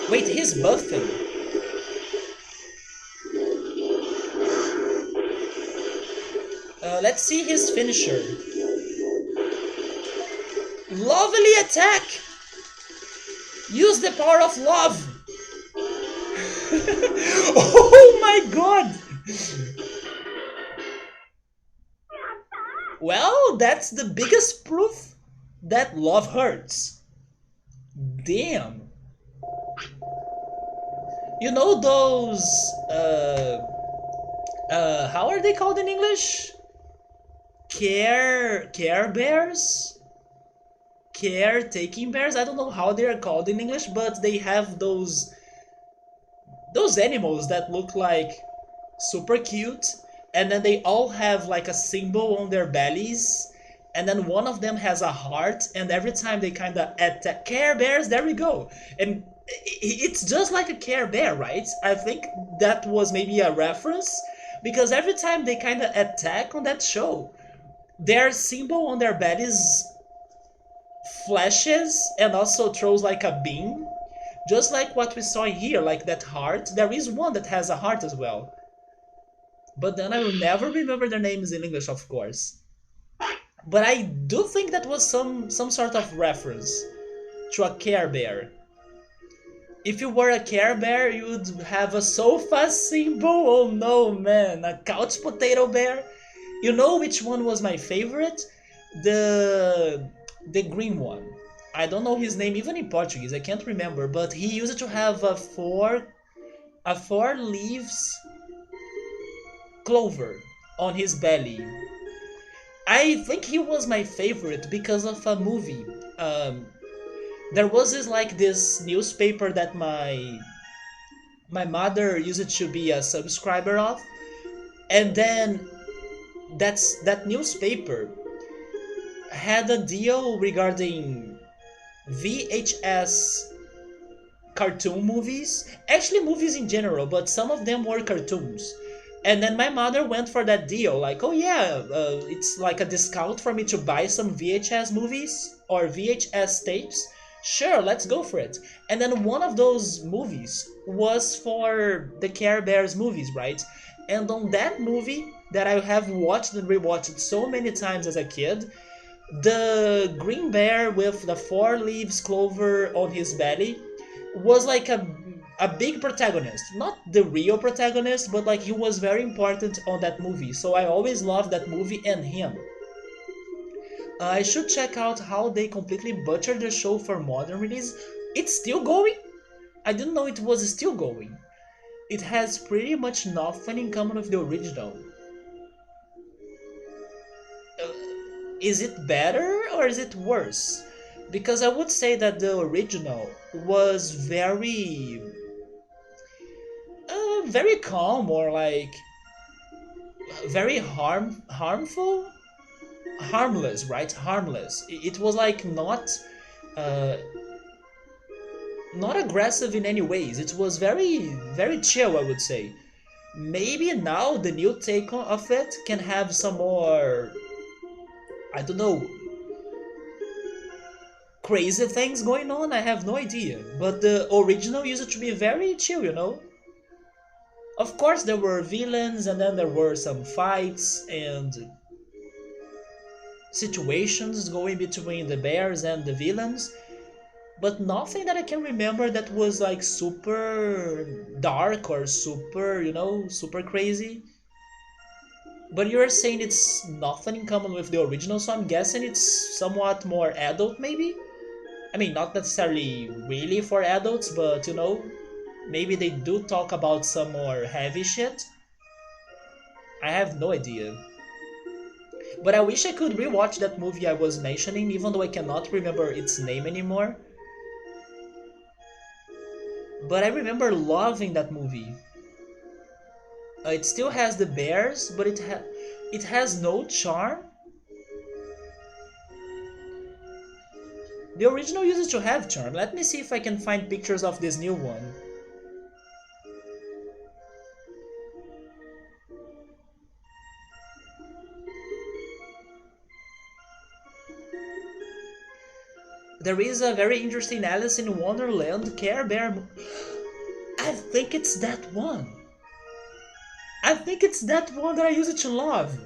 Wait, he's buffing. Let's see his finisher. Lovely attack! Use the power of love! Oh my god! Well, that's the biggest proof that love hurts. Damn. You know those, how are they called in English? Care Bears? caretaking bears. I don't know how they are called in English, but they have those animals that look like super cute, and then they all have like a symbol on their bellies, and then one of them has a heart, and every time they kind of attack Care Bears, there we go. And it's just like a Care Bear, right? I think that was maybe a reference, because every time they kind of attack on that show, their symbol on their bellies flashes and also throws like a beam, just like what we saw here, like that heart. There is one that has a heart as well, but then I will never remember their names in English, of course. But I do think that was some sort of reference to a Care Bear. If you were a Care Bear, you would have a sofa symbol. Oh no, man, a couch potato bear. You know which one was my favorite? The green one. I don't know his name even in Portuguese. I can't remember, but he used to have a four leaves clover on his belly. I think he was my favorite because of a movie. Um, there was this newspaper that my mother used to be a subscriber of, and then that newspaper had a deal regarding VHS cartoon movies, actually movies in general, but some of them were cartoons. And then my mother went for that deal, like, oh yeah, it's like a discount for me to buy some VHS movies or VHS tapes. Sure, let's go for it. And then one of those movies was for the Care Bears movies, right? And on that movie that I have watched and rewatched so many times as a kid, the green bear with the four leaves clover on his belly was like a big protagonist, not the real protagonist, but like he was very important on that movie. So I always loved that movie and him. I should check out how they completely butchered the show for modern release. It's still going. I didn't know it was still going. It has pretty much nothing in common with the original. Is it better or is it worse? Because I would say that the original was very calm, or like very harmful, harmless, right? Harmless. It was like uh, not aggressive in any ways. It was very chill, I would say. Maybe now the new take of it can have some more, I don't know, crazy things going on. I have no idea. But the original used to be very chill, you know? Of course, there were villains, and then there were some fights and situations going between the bears and the villains, but nothing that I can remember that was like super dark or super, super crazy. But you're saying it's nothing in common with the original, so I'm guessing it's somewhat more adult, maybe? I mean, not necessarily really for adults, but maybe they do talk about some more heavy shit. I have no idea. But I wish I could rewatch that movie I was mentioning, even though I cannot remember its name anymore. But I remember loving that movie. It still has the bears, but it has no charm. The original used to have charm. Let me see if I can find pictures of this new one. There is a very interesting Alice in Wonderland Care Bear. I think it's that one. I think it's that one that I used to love.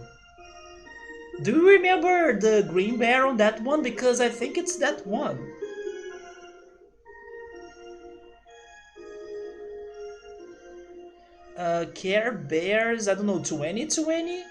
Do you remember the green bear on that one? Because I think it's that one. Care Bears, I don't know, 2020?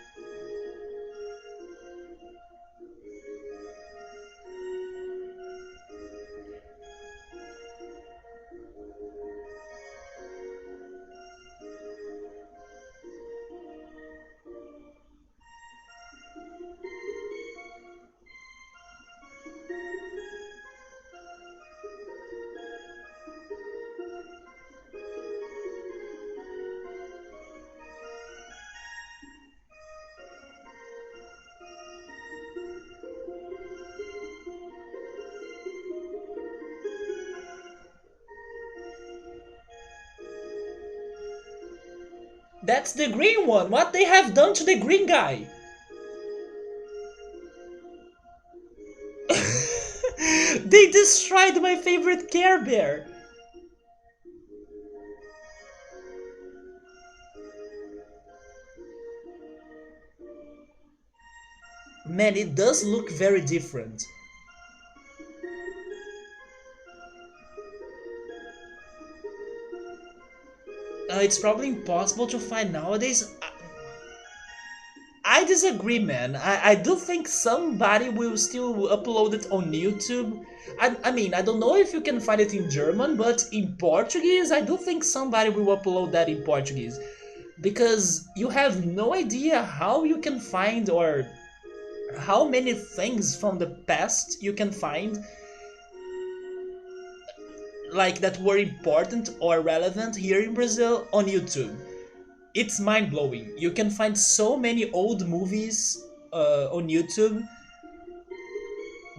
That's the green one. What they have done to the green guy? They destroyed my favorite Care Bear. Man, it does look very different. It's probably impossible to find nowadays. I disagree, man. I do think somebody will still upload it on YouTube. I mean, I don't know if you can find it in German, but in Portuguese, I do think somebody will upload that in Portuguese. Because you have no idea how you can find or how many things from the past you can find like that were important or relevant here in Brazil on YouTube. It's mind blowing. You can find so many old movies on YouTube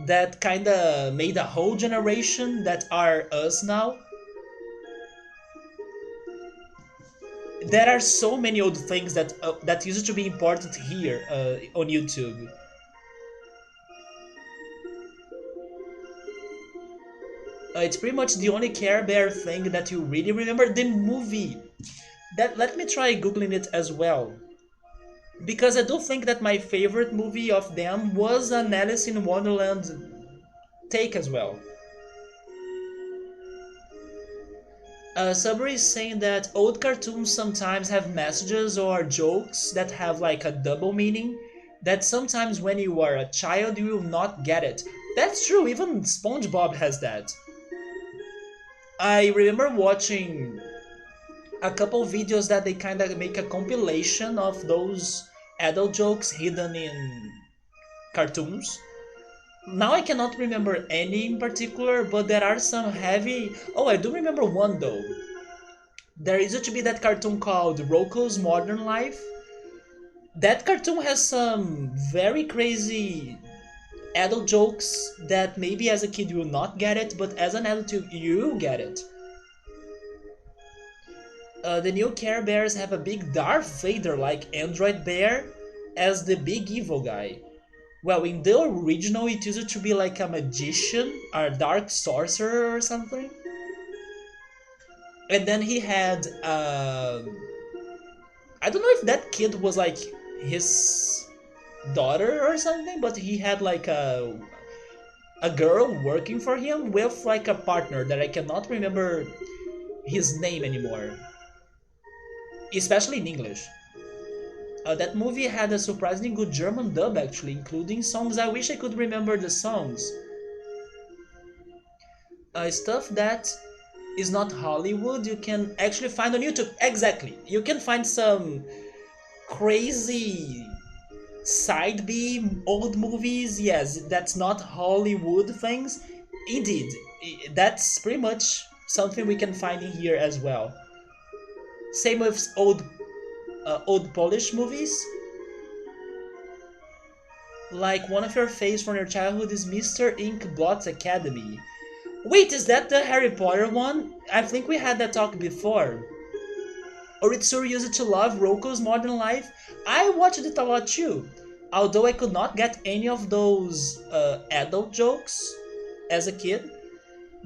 that kind of made a whole generation that are us now. There are so many old things that used to be important here on YouTube. It's pretty much the only Care Bear thing that you really remember. The movie. That let me try googling it as well. Because I do think that my favorite movie of them was an Alice in Wonderland take as well. Subway is saying that old cartoons sometimes have messages or jokes that have like a double meaning. That sometimes when you are a child you will not get it. That's true, even SpongeBob has that. I remember watching a couple videos that they kind of make a compilation of those adult jokes hidden in cartoons. Now I cannot remember any in particular, but there are some heavy. Oh, I do remember one though. There used to be that cartoon called Rocco's Modern Life. That cartoon has some very crazy adult jokes that maybe as a kid you will not get it, but as an adult you will get it. The new Care Bears have a big Darth Vader like android bear as the big evil guy. Well, in the original it used to be like a magician, a dark sorcerer or something. And then he had, I don't know if that kid was like his daughter or something, but he had like a girl working for him with like a partner that I cannot remember his name anymore, especially in English. That movie had a surprisingly good German dub actually, including songs. I wish I could remember the songs. Stuff that is not Hollywood you can actually find on YouTube. Exactly. You can find some crazy side B old movies. Yes, that's not Hollywood things. Indeed, that's pretty much something we can find in here as well. Same with old Polish movies. Like one of your faves from your childhood is Mr. Inkblot's Academy. Wait, is that the Harry Potter one? I think we had that talk before. Oritsuru used to love Rocco's Modern Life. I watched it a lot too. Although I could not get any of those adult jokes as a kid.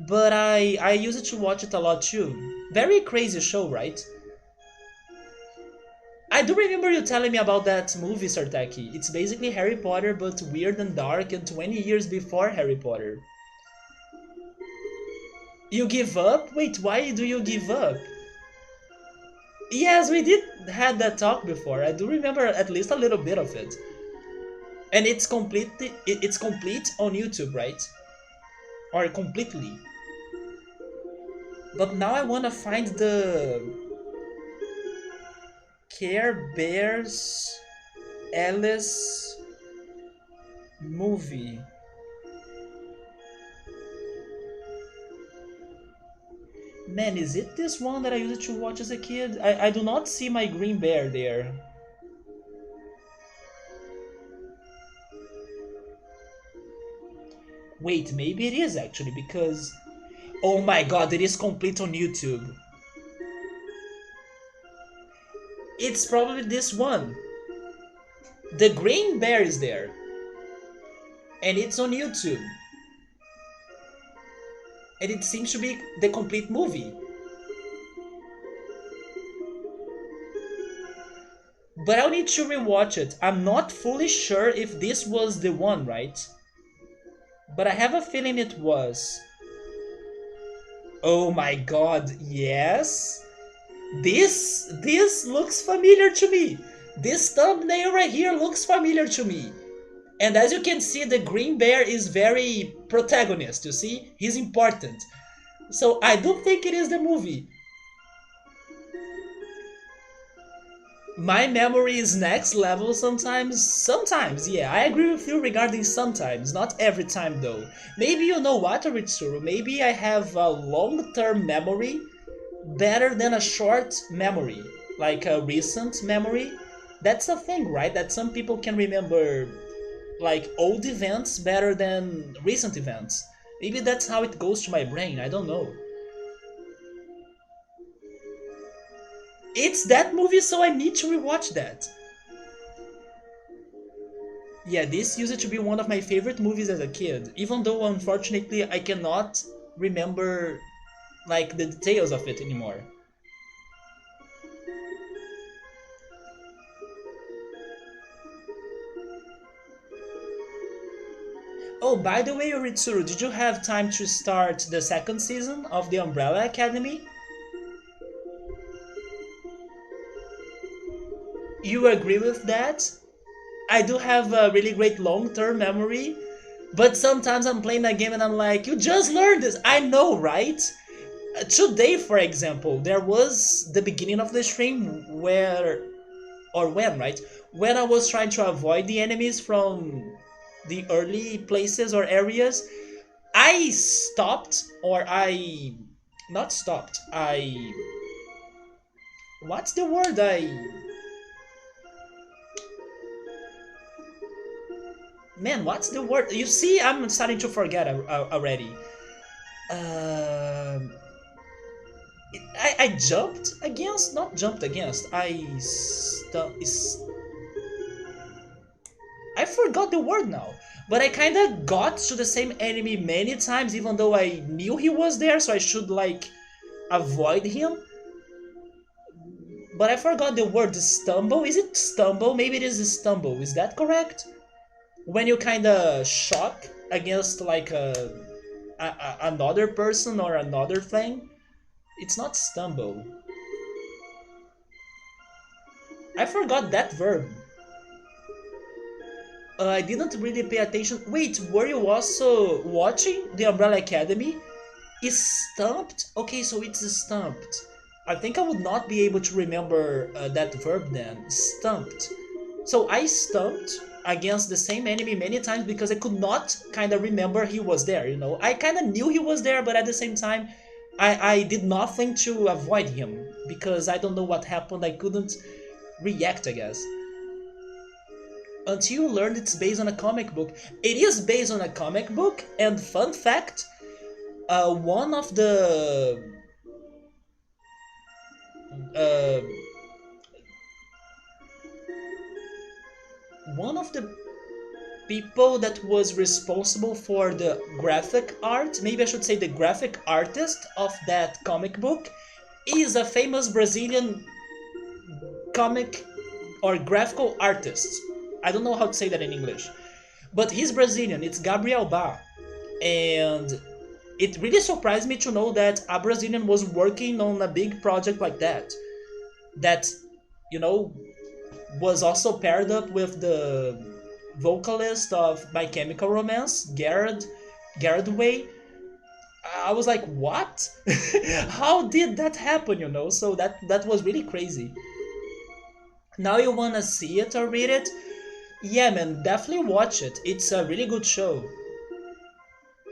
But I used to watch it a lot too. Very crazy show, right? I do remember you telling me about that movie, Sartaki. It's basically Harry Potter but weird and dark and 20 years before Harry Potter. You give up? Wait, why do you give up? Yes, we did had that talk before. I do remember at least a little bit of it. And it's complete on YouTube, right? Or completely. But now I wanna find the Care Bears Alice movie. Man, is it this one that I used to watch as a kid? I do not see my green bear there. Wait, maybe it is actually because... Oh my god, it is complete on YouTube. It's probably this one. The Green Bear is there, and it's on YouTube, and it seems to be the complete movie. But I'll need to rewatch it. I'm not fully sure if this was the one, right? But I have a feeling it was. Oh my god, yes. This looks familiar to me. This thumbnail right here looks familiar to me. And as you can see, the green bear is very protagonist, you see? He's important. So I do think it is the movie. My memory is next level sometimes. Sometimes, yeah, I agree with you regarding sometimes, not every time though. Maybe you know what, Ritsuru, maybe I have a long-term memory better than a short memory, like a recent memory. That's a thing, right? That some people can remember like old events better than recent events. Maybe that's how it goes to my brain, I don't know. It's that movie, so I need to rewatch that. Yeah, this used to be one of my favorite movies as a kid, even though unfortunately I cannot remember like the details of it anymore. Oh, by the way, Ritsuru, did you have time to start the second season of the Umbrella Academy? You agree with that? I do have a really great long-term memory, but sometimes I'm playing a game and I'm like, you just learned this. I know, right? Today, for example, there was the beginning of the stream where, or when, right? When I was trying to avoid the enemies from the early places or areas, I stopped, or I, not stopped, I, what's the word? Man, what's the word? You see, I'm starting to forget already. Um, I jumped against, not jumped against. I forgot the word now. But I kind of got to the same enemy many times, even though I knew he was there, so I should like avoid him. But I forgot the word stumble. Is it stumble? Maybe it is stumble. Is that correct? When you kind of shock against like another person or another thing, it's not stumble. I forgot that verb. I didn't really pay attention. Wait, were you also watching the Umbrella Academy? Is stumped? Okay, so it's stumped. I think I would not be able to remember that verb then. Stumped. So I stumped against the same enemy many times because I could not kind of remember he was there, you know? I kind of knew he was there, but at the same time, I did nothing to avoid him because I don't know what happened. I couldn't react, I guess. Until you learned it's based on a comic book. It is based on a comic book, and fun fact, one of the uh, one of the people that was responsible for the graphic art, maybe I should say the graphic artist of that comic book, is a famous Brazilian comic or graphical artist. I don't know how to say that in English, but he's Brazilian. It's Gabriel Ba, and it really surprised me to know that a Brazilian was working on a big project like that. That, you know, was also paired up with the vocalist of My Chemical Romance, Garrett Way. I was like, what? How did that happen? You know, so that was really crazy. Now you wanna see it or read it? Yeah, man, definitely watch it. It's a really good show.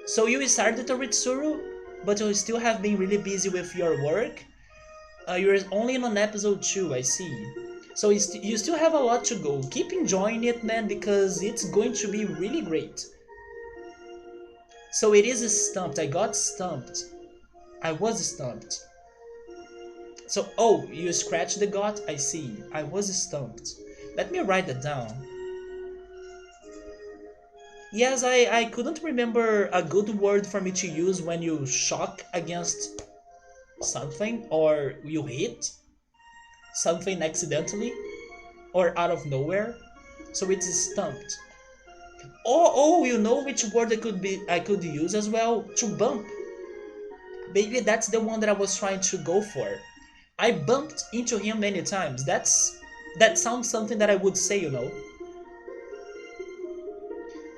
So you started to read Tsuru, but you still have been really busy with your work. You're only on episode 2, I see. So you still have a lot to go. Keep enjoying it, man, because it's going to be really great. So it is stumped. I got stumped. I was stumped. So, oh, you scratched the gut? I see. I was stumped. Let me write that down. Yes, I couldn't remember a good word for me to use when you shock against something or you hit something accidentally or out of nowhere. So it's stumped. Oh, you know which word I could use as well? To bump. Maybe that's the one that I was trying to go for. I bumped into him many times. That sounds something that I would say, you know.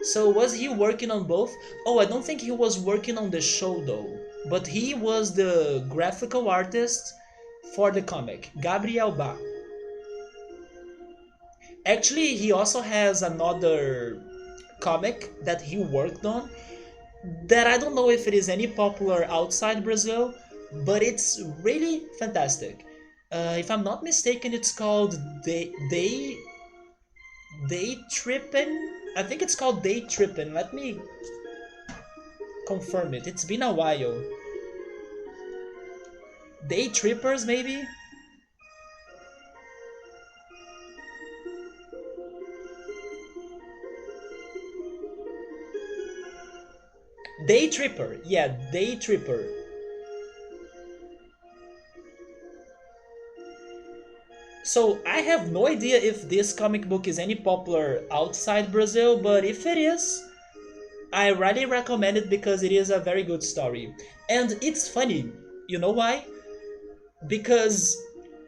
So was he working on both? Oh, I don't think he was working on the show though. But he was the graphical artist for the comic, Gabriel Ba. Actually, he also has another comic that he worked on that I don't know if it is any popular outside Brazil, but it's really fantastic. If I'm not mistaken, it's called Day Trippin'. I think it's called Day Trippin'. Let me confirm it. It's been a while. Day Trippers, maybe? Day Tripper. Yeah, Day Tripper. So I have no idea if this comic book is any popular outside Brazil, but if it is, I really recommend it because it is a very good story. And it's funny. You know why? Because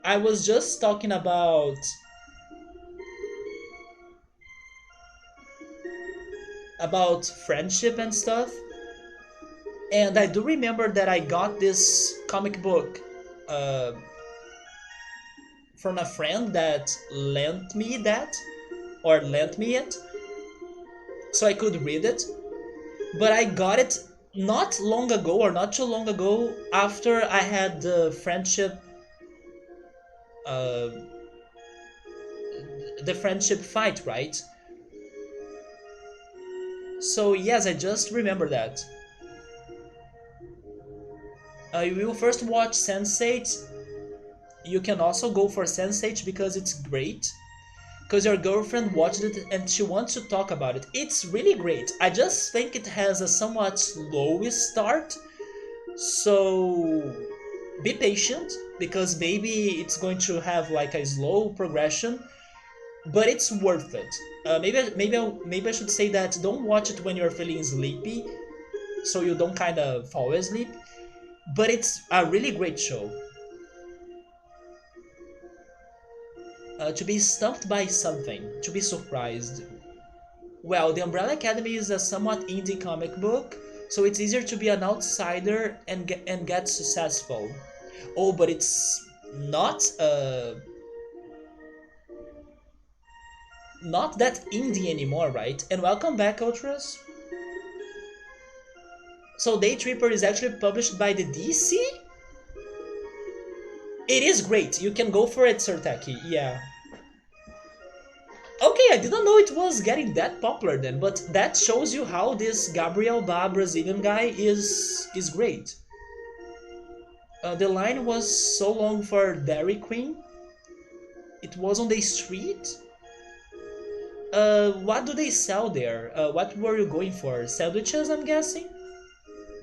I was just talking about friendship and stuff, and I do remember that I got this comic book uh, from a friend that lent me it, so I could read it. But I got it not long ago or not too long ago after I had uh, the friendship fight, right? So yes, I just remember that. You will first watch Sense8. You can also go for Sense8 because it's great. Because your girlfriend watched it and she wants to talk about it. It's really great. I just think it has a somewhat slow start. So be patient because maybe it's going to have like a slow progression, but it's worth it. Maybe I should say that don't watch it when you're feeling sleepy, so you don't kind of fall asleep. But it's a really great show. To be stumped by something, to be surprised. Well, The Umbrella Academy is a somewhat indie comic book, so it's easier to be an outsider and get successful. Oh, but it's not that indie anymore, right? And welcome back, Ultras. So Day Tripper is actually published by the DC? It is great. You can go for it, Sirtaki. Yeah. Okay, I didn't know it was getting that popular then, but that shows you how this Gabriel Ba Brazilian guy is great. The line was so long for Dairy Queen. It was on the street. What do they sell there? What were you going for? Sandwiches, I'm guessing?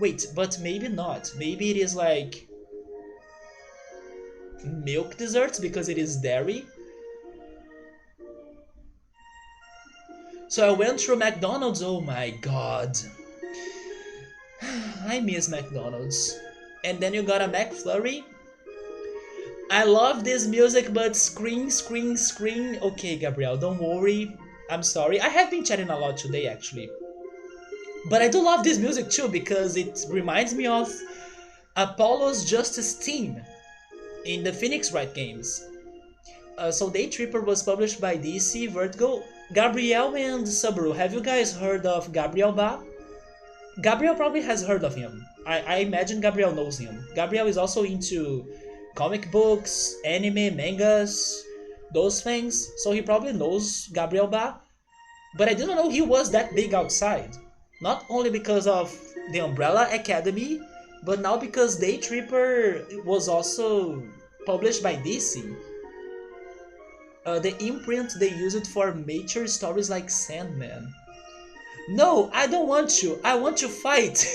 Wait, but maybe not. Maybe it is like milk desserts because it is dairy. So I went through McDonald's. Oh my god. I miss McDonald's. And then you got a McFlurry. I love this music, but scream, scream, scream. Okay, Gabriel, don't worry. I'm sorry. I have been chatting a lot today, actually. But I do love this music too because it reminds me of Apollo's Justice Team in the Phoenix Wright games. So Day Tripper was published by DC Vertigo. Gabriel and Subaru, have you guys heard of Gabriel Ba? Gabriel probably has heard of him. I imagine Gabriel knows him. Gabriel is also into comic books, anime, mangas, those things, so he probably knows Gabriel Ba. But I didn't know he was that big outside. Not only because of the Umbrella Academy, but now because Day Tripper was also published by DC. The imprint they used for mature stories like Sandman. No, I don't want you. I want to fight.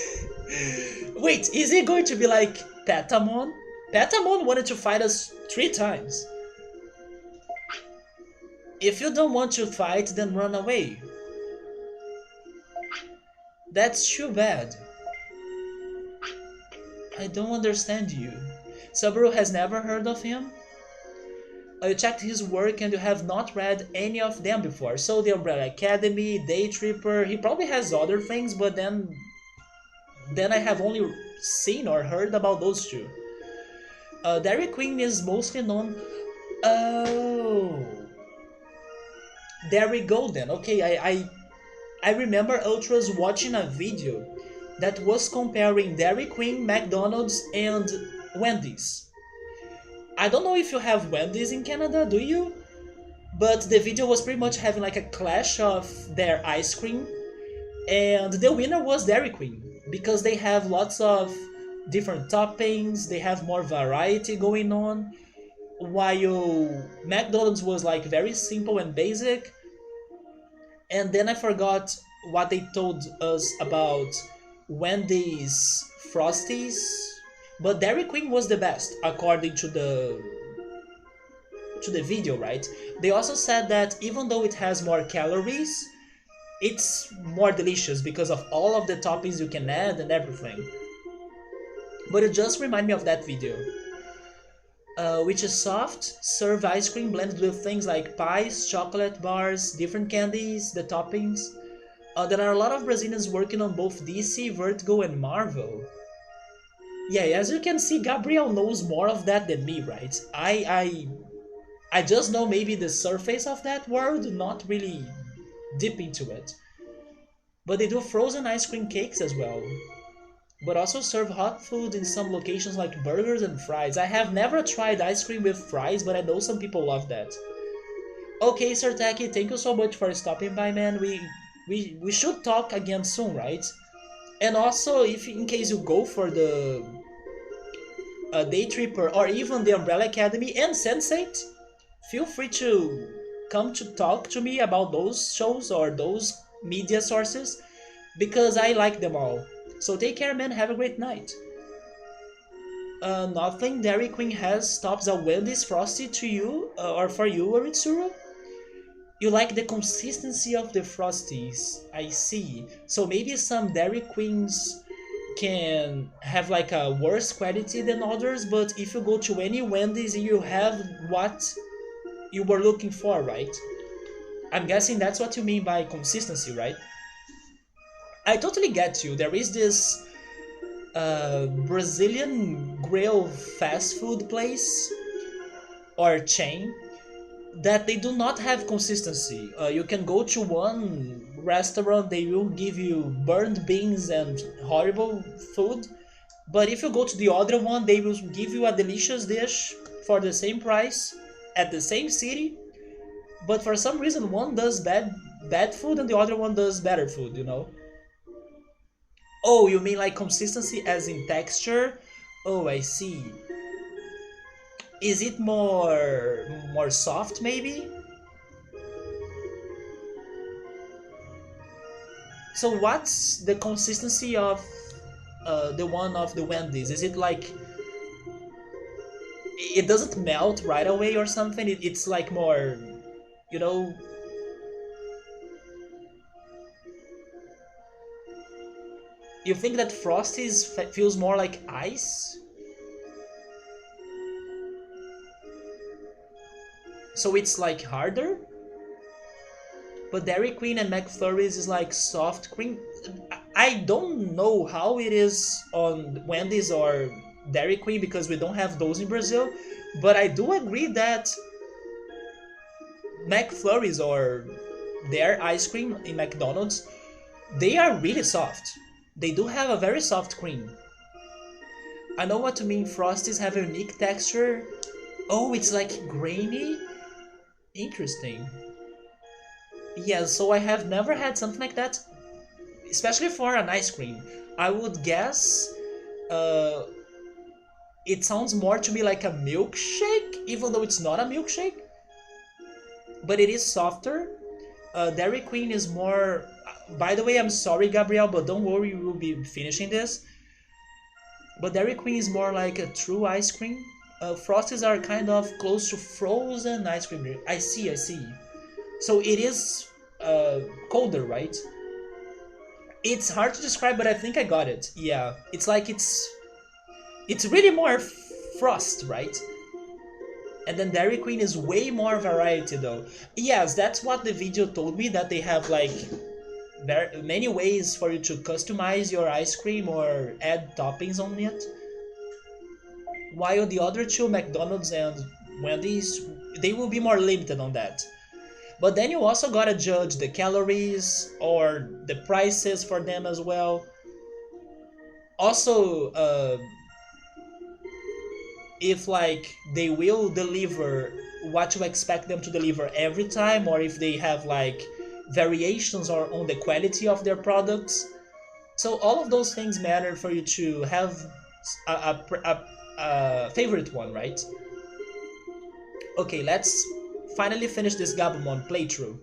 Wait, is it going to be like Patamon? Patamon wanted to fight us 3 times. If you don't want to fight, then run away. That's too bad. I don't understand you. Subaru has never heard of him? You checked his work and you have not read any of them before. So the Umbrella Academy, Day Tripper, he probably has other things, but then I have only seen or heard about those two. Dairy Queen is mostly known. Oh, there we go then. Okay, I remember Ultras watching a video that was comparing Dairy Queen, McDonald's, and Wendy's. I don't know if you have Wendy's in Canada, do you? But the video was pretty much having like a clash of their ice cream, and the winner was Dairy Queen because they have lots of different toppings, they have more variety going on, while McDonald's was like very simple and basic. And then I forgot what they told us about Wendy's Frosties, but Dairy Queen was the best according to the video, right? They also said that even though it has more calories, it's more delicious because of all of the toppings you can add and everything. But it just reminded me of that video. Which is soft, serve ice cream blended with things like pies, chocolate bars, different candies, the toppings. There are a lot of Brazilians working on both DC, Vertigo, and Marvel. Yeah, as you can see, Gabriel knows more of that than me, right? I just know maybe the surface of that world, not really deep into it. But they do frozen ice cream cakes as well. But also serve hot food in some locations like burgers and fries. I have never tried ice cream with fries, but I know some people love that. Okay, Sir Taki, thank you so much for stopping by, man. We should talk again soon, right? And also, if in case you go for the Day Tripper or even the Umbrella Academy and Sense8, feel free to come to talk to me about those shows or those media sources because I like them all. So take care, man. Have a great night. Nothing Dairy Queen has stops a Wendy's Frosty to you or for you, Aritsuru. You like the consistency of the Frosties. I see. So maybe some Dairy Queens can have like a worse quality than others, but if you go to any Wendy's, you have what you were looking for, right? I'm guessing that's what you mean by consistency, right? I totally get you. There is this Brazilian grill fast food place or chain that they do not have consistency. You can go to one restaurant, they will give you burned beans and horrible food, but if you go to the other one, they will give you a delicious dish for the same price at the same city. But for some reason, one does bad food and the other one does better food, you know? Oh, you mean like consistency as in texture? Oh, I see. Is it more soft maybe? So what's the consistency of the one of the Wendy's? Is it like it doesn't melt right away or something? It's like more, you know. You think that Frosties feels more like ice? So it's like harder? But Dairy Queen and McFlurry's is like soft cream. I don't know how it is on Wendy's or Dairy Queen because we don't have those in Brazil. But I do agree that McFlurry's or their ice cream in McDonald's, they are really soft. They do have a very soft cream. I know what you mean, Frosties have a unique texture. Oh, it's like grainy? Interesting. Yeah, so I have never had something like that, especially for an ice cream. I would guess it sounds more to me like a milkshake, even though it's not a milkshake. But it is softer. Dairy Queen is more. By the way, I'm sorry, Gabriel, but don't worry, we will be finishing this. But Dairy Queen is more like a true ice cream. Frosties are kind of close to frozen ice cream. I see, I see. So it is colder, right? It's hard to describe, but I think I got it. Yeah, it's like it's really more frost, right? And then Dairy Queen is way more variety though. Yes, that's what the video told me, that they have like many ways for you to customize your ice cream or add toppings on it. While the other two, McDonald's and Wendy's, they will be more limited on that. But then you also gotta judge the calories or the prices for them as well. Also, if like they will deliver what you expect them to deliver every time, or if they have like variations or on the quality of their products. So all of those things matter for you to have a favorite one, right? Okay, let's finally finish this Gabumon playthrough.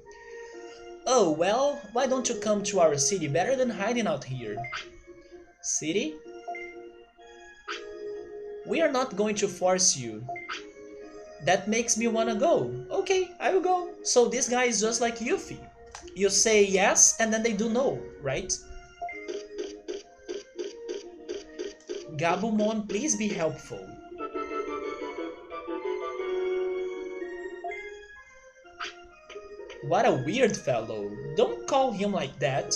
Oh, well, why don't you come to our city? Better than hiding out here. City? We are not going to force you. That makes me wanna go. Okay, I will go. So this guy is just like Yuffie. You say yes, and then they do no, right? Gabumon, please be helpful. What a weird fellow. Don't call him like that.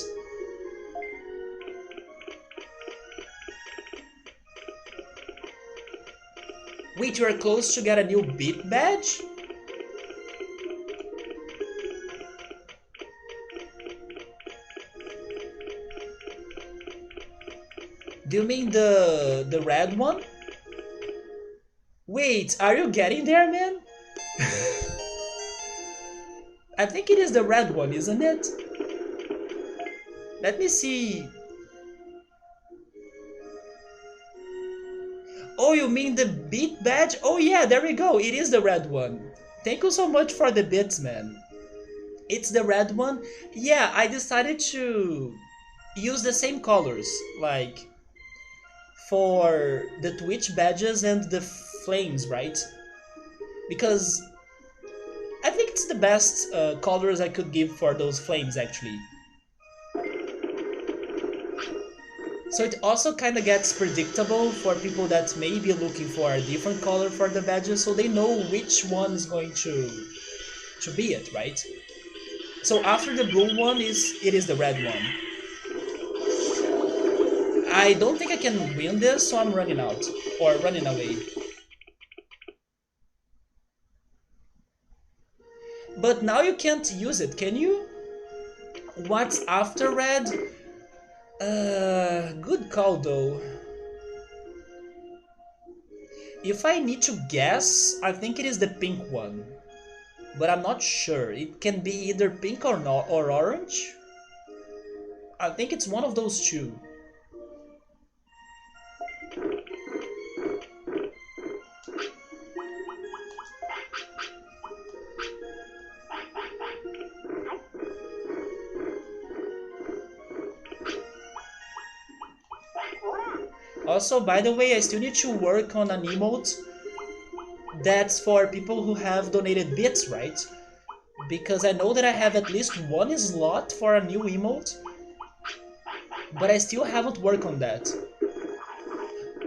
Wait, you are close to get a new beat badge? Do you mean the red one? Wait, are you getting there, man? I think it is the red one, isn't it? Let me see. Oh, you mean the beat badge? Oh yeah, there we go. It is the red one. Thank you so much for the bits, man. It's the red one. Yeah, I decided to use the same colors, like for the Twitch badges and the flames, right? Because I think it's the best colors I could give for those flames, actually. So it also kind of gets predictable for people that may be looking for a different color for the badges, so they know which one is going to be it, right? So after the blue one it is the red one. I don't think I can win this, so I'm running out. Or running away. But now you can't use it, can you? What's after red? Good call though. If I need to guess, I think it is the pink one. But I'm not sure. It can be either pink or not, or orange. I think it's one of those two. Also, by the way, I still need to work on an emote that's for people who have donated bits, right? Because I know that I have at least one slot for a new emote, but I still haven't worked on that.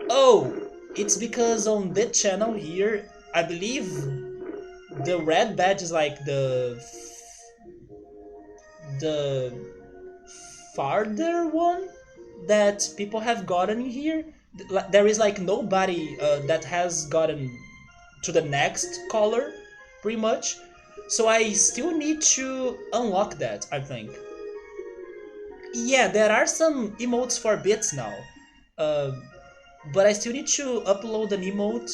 Oh, it's because on that channel here, I believe the red badge is like the farther one that people have gotten here. There is like nobody that has gotten to the next color, pretty much. So I still need to unlock that, I think. Yeah, there are some emotes for bits now. But I still need to upload an emote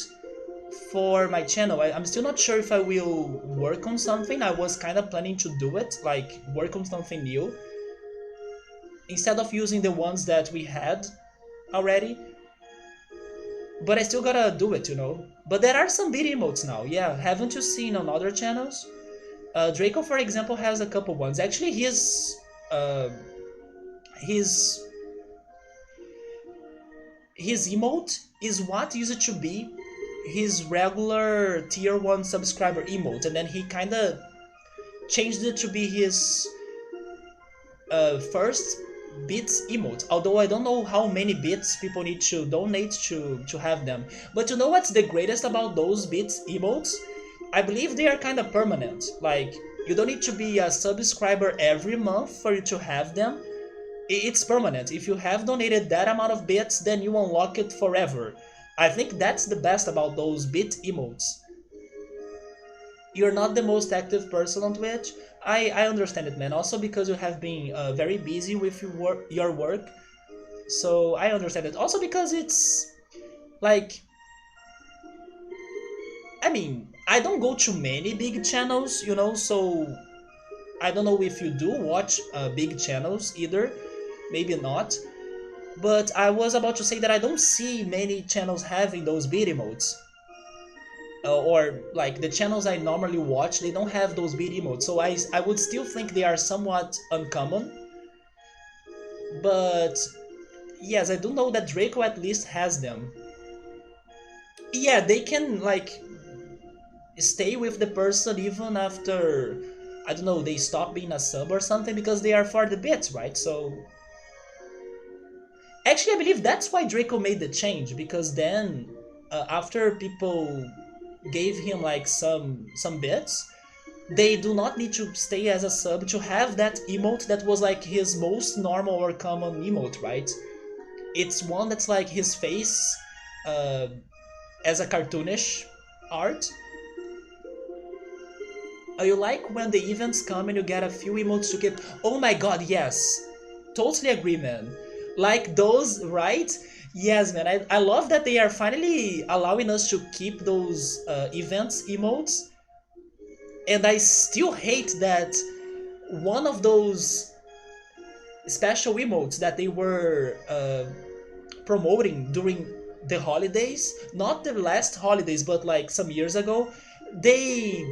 for my channel. I'm still not sure if I will work on something. I was kind of planning to do it, like work on something new, instead of using the ones that we had already. But I still gotta do it, you know. But there are some beat emotes now. Yeah, haven't you seen on other channels? Draco, for example, has a couple ones. Actually, uh, his his emote is what used to be his regular tier 1 subscriber emote, and then he kind of changed it to be his first bits emote. Although I don't know how many bits people need to donate to have them. But you know what's the greatest about those bits emotes? I believe they are kind of permanent. Like, you don't need to be a subscriber every month for you to have them. It's permanent. If you have donated that amount of bits, then you unlock it forever. I think that's the best about those bit emotes. You're not the most active person on Twitch. I understand it, man. Also because you have been very busy with your work. So I understand it. Also because it's like, I mean, I don't go to many big channels, you know, so I don't know if you do watch big channels either. Maybe not. But I was about to say that I don't see many channels having those beat emotes. Or like the channels I normally watch, they don't have those beat emotes. So I would still think they are somewhat uncommon. But yes, I do know that Draco at least has them. Yeah, they can like stay with the person even after, I don't know, they stop being a sub or something because they are for the bits, right? So actually, I believe that's why Draco made the change, because then after people gave him like some bits, they do not need to stay as a sub to have that emote that was like his most normal or common emote, right? It's one that's like his face uh, as a cartoonish art. You like when the events come and you get a few emotes to keep? Oh my god, yes. Totally agree, man. Like those, right? Yes, man. I love that they are finally allowing us to keep those events emotes. And I still hate that one of those special emotes that they were promoting during the holidays, not the last holidays, but like some years ago, they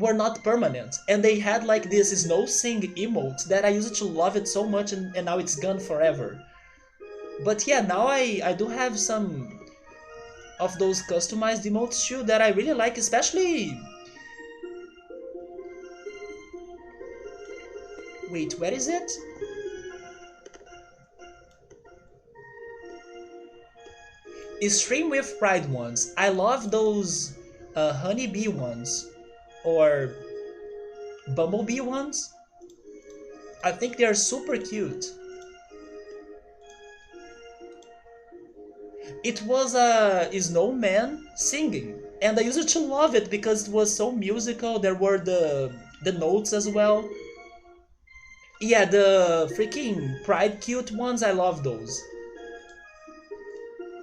were not permanent, and they had like this snow sing emote that I used to love it so much, and now it's gone forever. But yeah, now I do have some of those customized emotes too that I really like, especially. Wait, where is it? Stream with Pride ones. I love those honeybee ones or bumblebee ones. I think they are super cute. It was a snowman singing, and I used to love it because it was so musical. There were the notes as well. Yeah, the freaking Pride cute ones, I love those.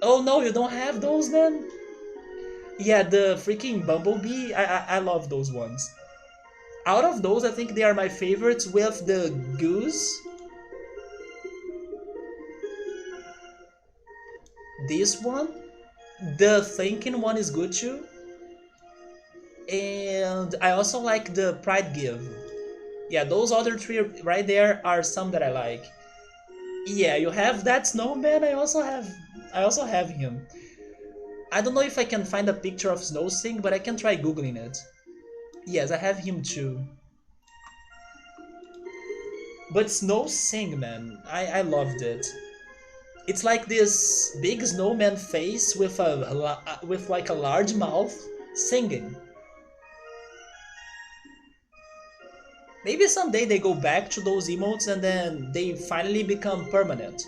Oh no, you don't have those then? Yeah, the freaking Bumblebee, I love those ones. Out of those, I think they are my favorites with the Goose. This one. The Thinking one is good too. And I also like the Pride Give. Yeah, those other three right there are some that I like. Yeah, you have that snowman. I also have him. I don't know if I can find a picture of Snow Sing, but I can try googling it. Yes, I have him too. But Snow Sing, man, I loved it. It's like this big snowman face with with like a large mouth singing. Maybe someday they go back to those emotes and then they finally become permanent.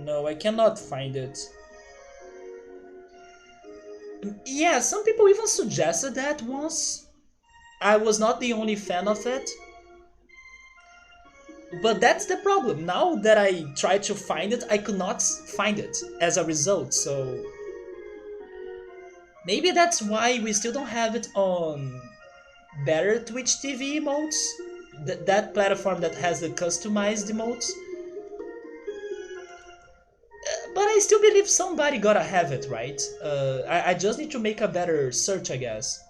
No, I cannot find it. Yeah, some people even suggested that once. I was not the only fan of it. But that's the problem. Now that I tried to find it, I could not find it as a result, so maybe that's why we still don't have it on better Twitch TV emotes, that platform that has the customized emotes. But I still believe somebody gotta have it, right? I just need to make a better search, I guess.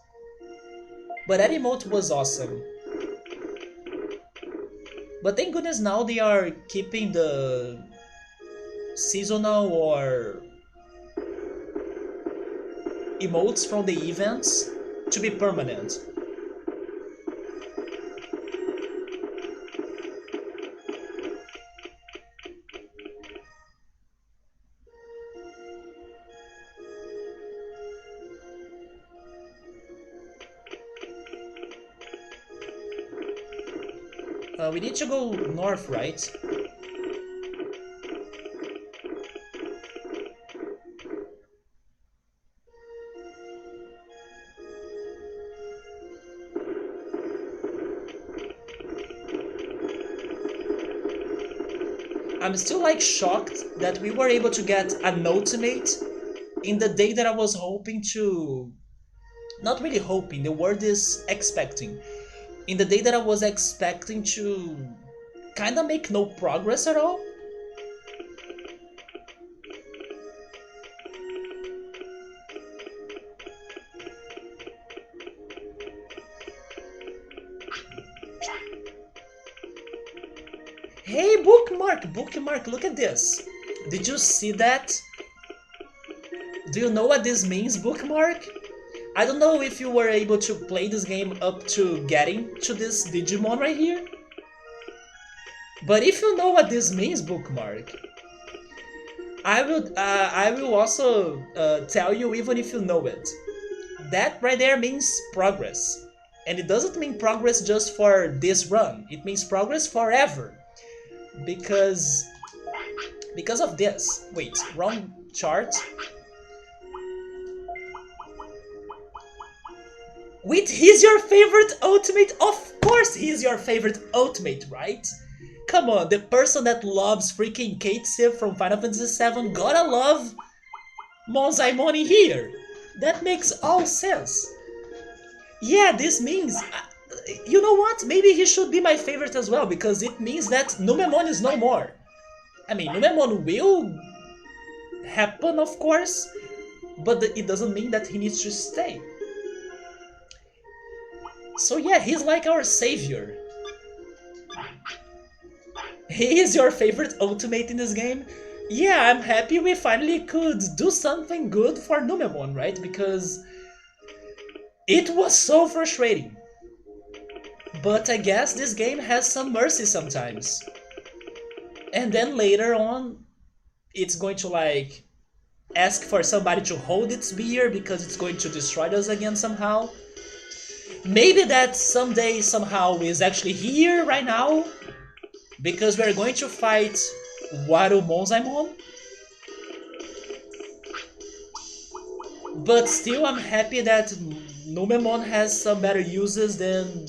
But that emote was awesome. But thank goodness now they are keeping the seasonal or emotes from the events to be permanent. We need to go north, right? I'm still like shocked that we were able to get an ultimate in the day that I was hoping to... Not really hoping, the word is expecting. In the day that I was expecting to kinda make no progress at all. Hey, bookmark, look at this. Did you see that? Do you know what this means, bookmark? I don't know if you were able to play this game up to getting to this Digimon right here. But if you know what this means, bookmark, I will also tell you even if you know it. That right there means progress. And it doesn't mean progress just for this run. It means progress forever. Because of this. Wait, wrong chart. Wait, he's your favorite ultimate? Of course he's your favorite ultimate, right? Come on, the person that loves freaking Kate Sif from Final Fantasy VII gotta love Monzaemon here. That makes all sense. Yeah, this means... you know what? Maybe he should be my favorite as well, because it means that Numemon is no more. I mean, Numemon will happen, of course, but it doesn't mean that he needs to stay. So yeah, he's like our savior. He is your favorite ultimate in this game? Yeah, I'm happy we finally could do something good for Numemon, right? Because it was so frustrating. But I guess this game has some mercy sometimes. And then later on, it's going to like ask for somebody to hold its beer because it's going to destroy us again somehow. Maybe that someday somehow is actually here right now, because we're going to fight Waru Monzaemon. But still, I'm happy that Numemon has some better uses than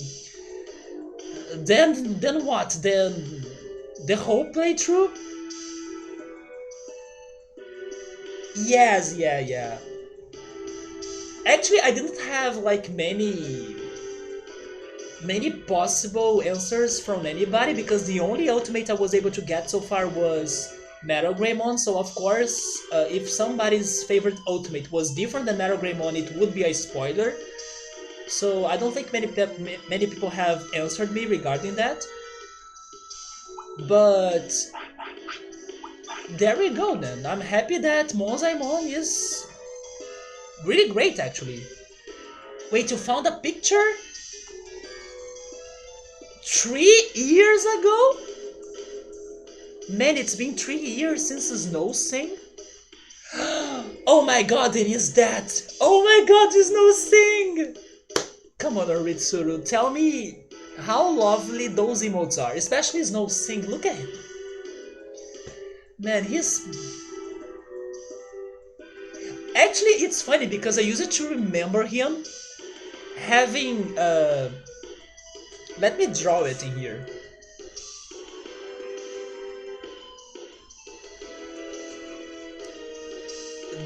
what? Than the whole playthrough? Yes, yeah. Actually, I didn't have like many possible answers from anybody, because the only ultimate I was able to get so far was Metal Greymon. So of course, if somebody's favorite ultimate was different than Metal Greymon, it would be a spoiler. So I don't think many people have answered me regarding that. But there we go then. I'm happy that Monzaemon is really great actually. Wait, you found a picture? 3 years ago? Man, it's been 3 years since Snow Sing? Oh my god, it is that! Oh my god, it's Snow Sing! Come on, Oritsuru, tell me how lovely those emotes are, especially Snow Sing. Look at him. Man, he's... Actually, it's funny because I used to remember him having... Let me draw it in here.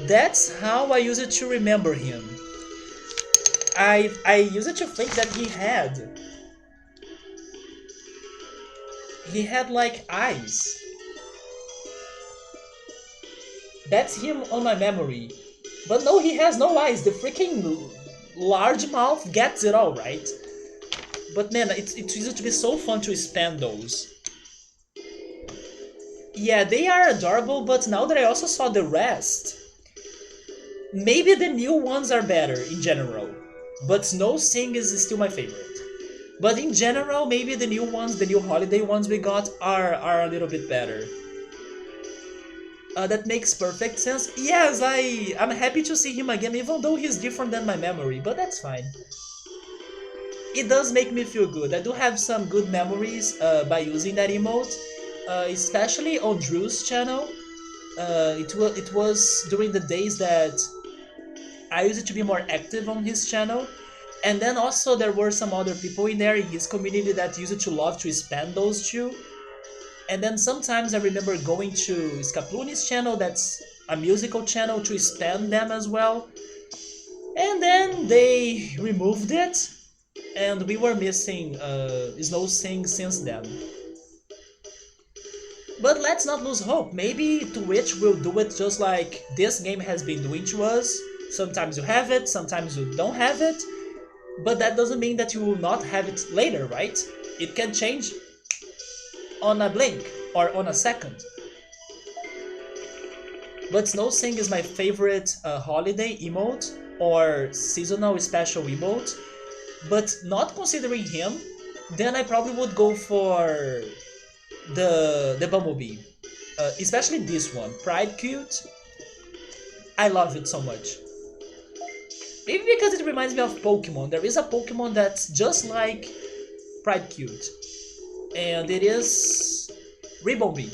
That's how I used to remember him. I used to think that he had like eyes. That's him on my memory. But no, he has no eyes. The freaking large mouth gets it all, right? But man, it used to be so fun to spam those. Yeah, they are adorable, but now that I also saw the rest, maybe the new ones are better in general. But Snow Sing is still my favorite. But in general, maybe the new ones, the new holiday ones we got are a little bit better. That makes perfect sense. Yes, I'm happy to see him again, even though he's different than my memory, but that's fine. It does make me feel good. I do have some good memories by using that emote, especially on Drew's channel. It was during the days that I used to be more active on his channel, and then also there were some other people in there in his community that used to love to spam those too. And then sometimes I remember going to Scaplooni's channel, that's a musical channel, to spam them as well. And then they removed it, and we were missing Snow Sing since then. But let's not lose hope. Maybe Twitch will do it just like this game has been doing to us. Sometimes you have it, sometimes you don't have it, but that doesn't mean that you will not have it later, right? It can change on a blink or on a second. But Snow Sing is my favorite holiday emote or seasonal special emote. But not considering him, then I probably would go for the Bumblebee. Especially this one, Pride Cute. I love it so much. Maybe because it reminds me of Pokemon. There is a Pokemon that's just like Pride Cute. And it is Ribbonby.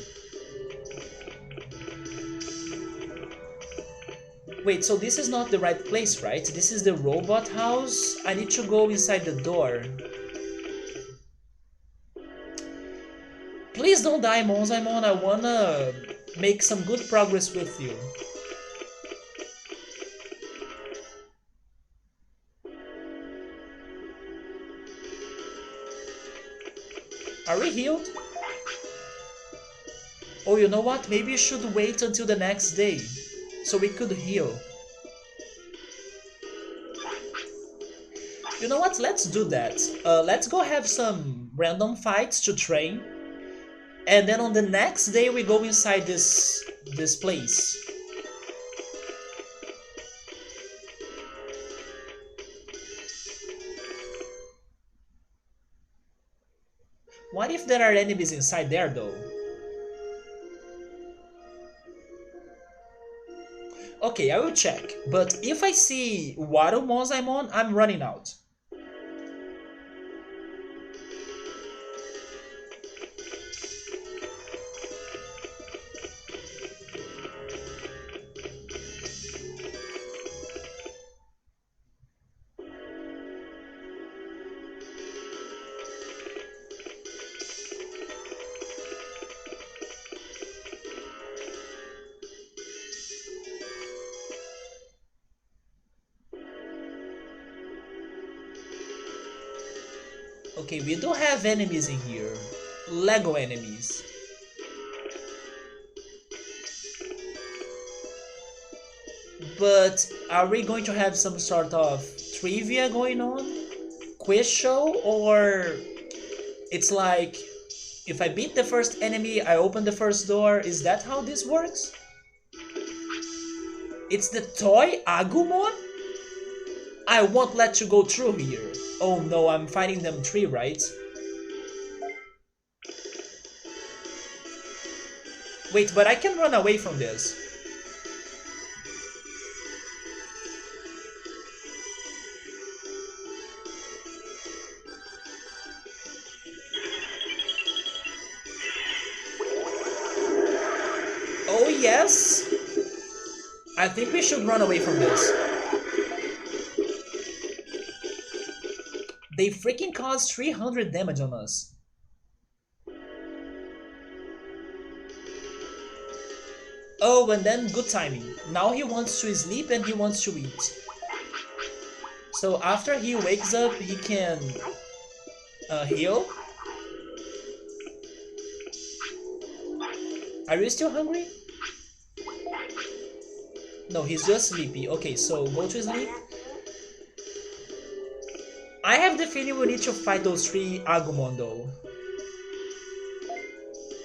Wait, so this is not the right place, right? This is the robot house? I need to go inside the door. Please don't die, Monzaemon. I wanna make some good progress with you. Are we healed? Oh, you know what? Maybe you should wait until the next day, so we could heal. You know what? Let's do that. Let's go have some random fights to train, and then on the next day we go inside this place. What if there are enemies inside there, though? Okay, I will check. But if I see Waddle Monzaemon, I'm running out. Okay, we do have enemies in here. Lego enemies. But are we going to have some sort of trivia going on? Quiz show? Or it's like, if I beat the first enemy, I open the first door? Is that how this works? It's the toy Agumon? I won't let you go through here. Oh no, I'm fighting them three, right? Wait, but I can run away from this. Oh yes? I think we should run away from this. They freaking caused 300 damage on us. Oh, and then good timing. Now he wants to sleep and he wants to eat. So after he wakes up, he can heal. Are you still hungry? No, he's just sleepy. Okay, so go to sleep. I have the feeling we need to fight those 3 Agumon though.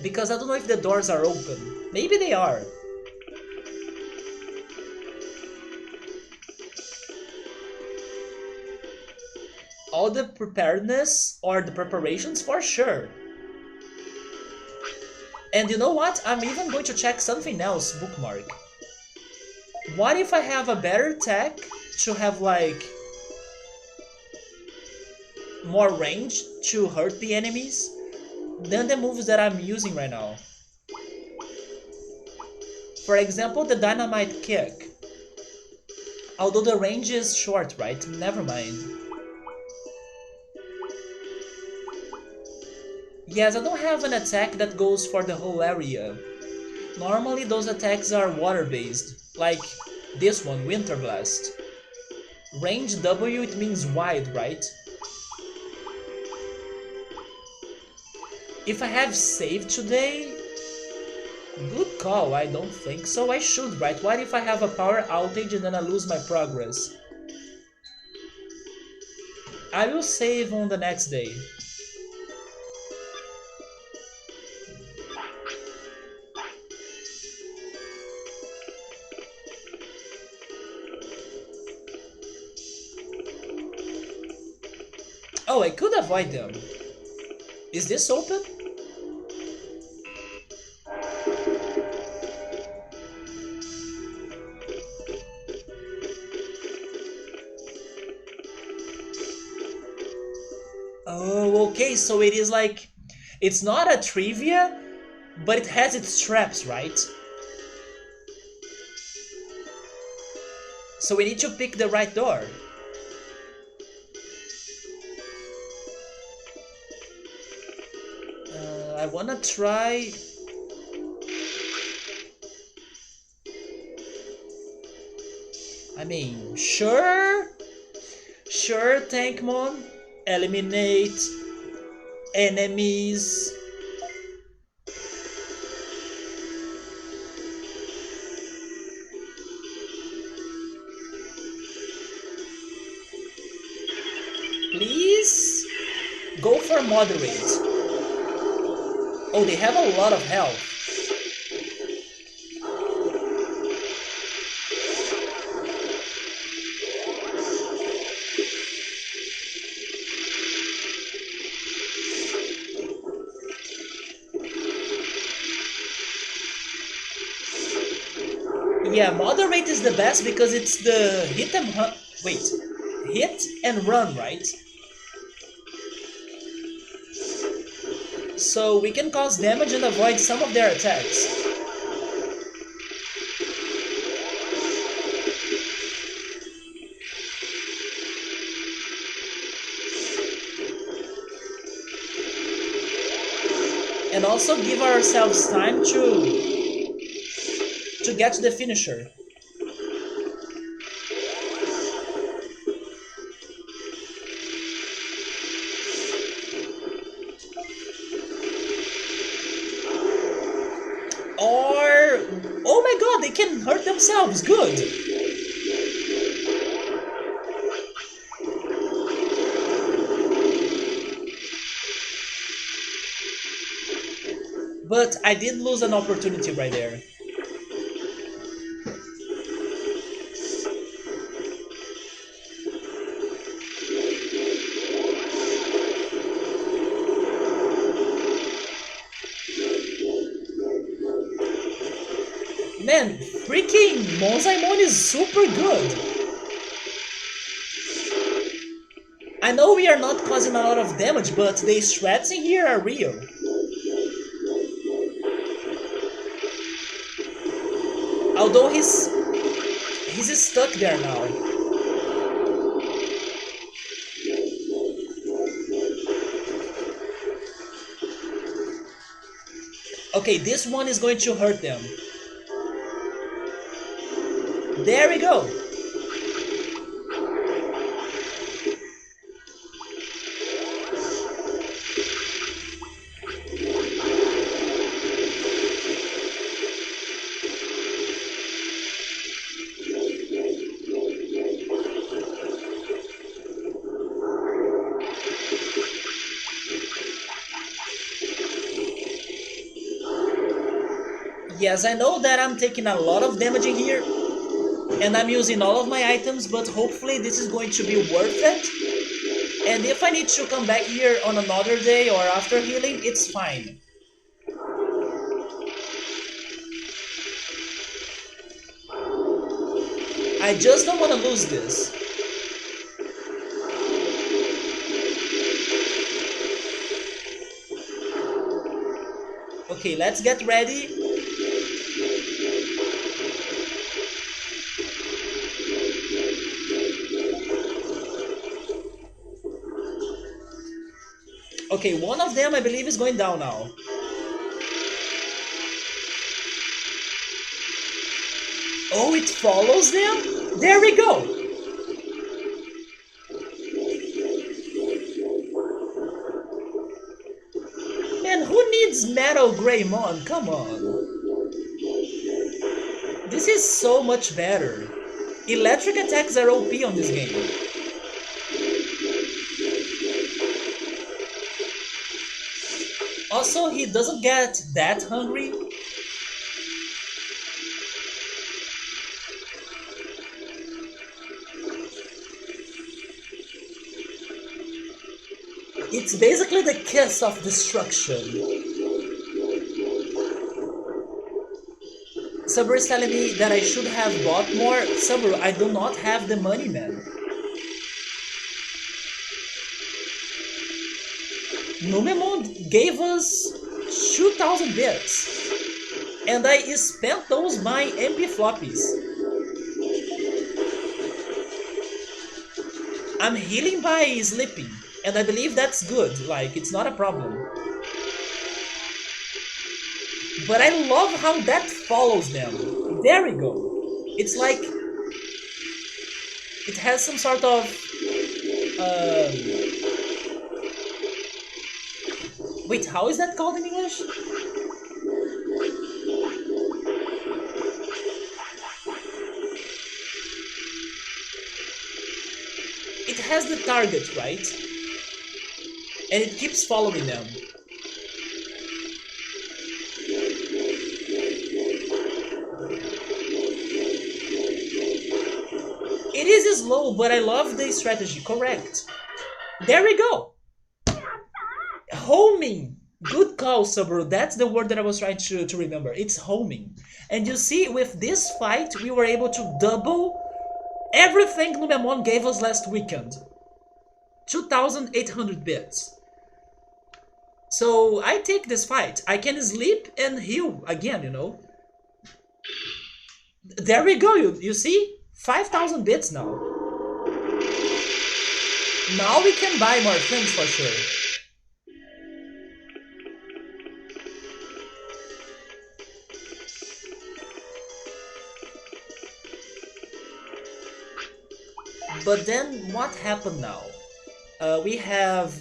Because I don't know if the doors are open. Maybe they are. All the preparedness or the preparations for sure. And you know what? I'm even going to check something else, bookmark. What if I have a better tech to have like more range to hurt the enemies than the moves that I'm using right now? For example, the dynamite kick. Although the range is short, right? Never mind. Yes, I don't have an attack that goes for the whole area. Normally those attacks are water-based, like this one, Winter Blast. Range W, it means wide, right? If I have saved today... Good call, I don't think so. I should, right? What if I have a power outage and then I lose my progress? I will save on the next day. Oh, I could avoid them. Is this open? Oh, okay, so it is like... It's not a trivia, but it has its traps, right? So we need to pick the right door. I wanna try... I mean, sure, Tankmon, eliminate enemies. Please go for moderate. Oh, they have a lot of health. Yeah, moderate is the best because it's the hit and run, right? So we can cause damage and avoid some of their attacks. And also give ourselves time to get to the finisher. Or... oh my god, they can hurt themselves, good! But I did lose an opportunity right there. Man, freaking Monzaemon is super good! I know we are not causing a lot of damage, but the strats in here are real. Although he's stuck there now. Okay, this one is going to hurt them. There we go. Yes, I know that I'm taking a lot of damage in here, and I'm using all of my items, but hopefully this is going to be worth it. And if I need to come back here on another day or after healing, it's fine. I just don't want to lose this. Okay, let's get ready. Okay, one of them I believe is going down now. Oh, it follows them? There we go! Man, who needs Metal Greymon? Come on. This is so much better. Electric attacks are OP on this game. Also, he doesn't get that hungry. It's basically the kiss of destruction. Sabur is telling me that I should have bought more. Sabur, I do not have the money, man. Numemon gave us 2,000 bits. And I spent those buying MP floppies. I'm healing by sleeping. And I believe that's good, like, it's not a problem. But I love how that follows them. There we go. It's like... it has some sort of... Wait, how is that called in English? It has the target, right? And it keeps following them. It is slow, but I love the strategy. Correct. There we go. Homing. Good call, Saburo. That's the word that I was trying to remember. It's homing. And you see, with this fight, we were able to double everything Numemon gave us last weekend. 2,800 bits. So I take this fight. I can sleep and heal again, you know. There we go, you see? 5,000 bits now. Now we can buy more things for sure. But then what happened now? We have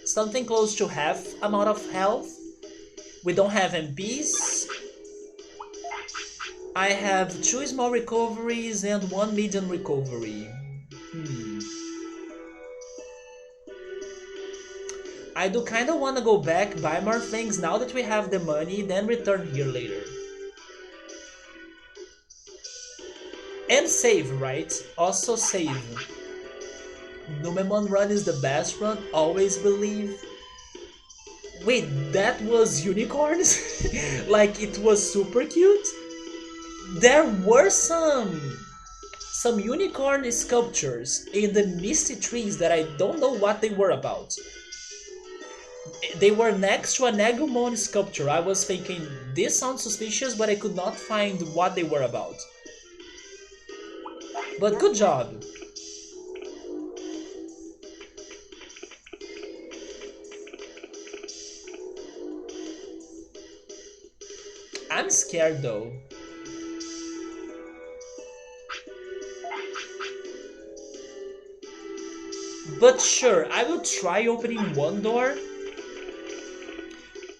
something close to half amount of health. We don't have MPs. I have 2 small recoveries and 1 medium recovery. I do kinda wanna go back, buy more things now that we have the money, then return here later. And save, right? Also save. Numemon run is the best run, always believe. Wait, that was unicorns? Like it was super cute? There were some unicorn sculptures in the Misty Trees that I don't know what they were about. They were next to an Gabumon sculpture. I was thinking, this sounds suspicious, but I could not find what they were about. But good job. I'm scared though. But sure, I will try opening one door.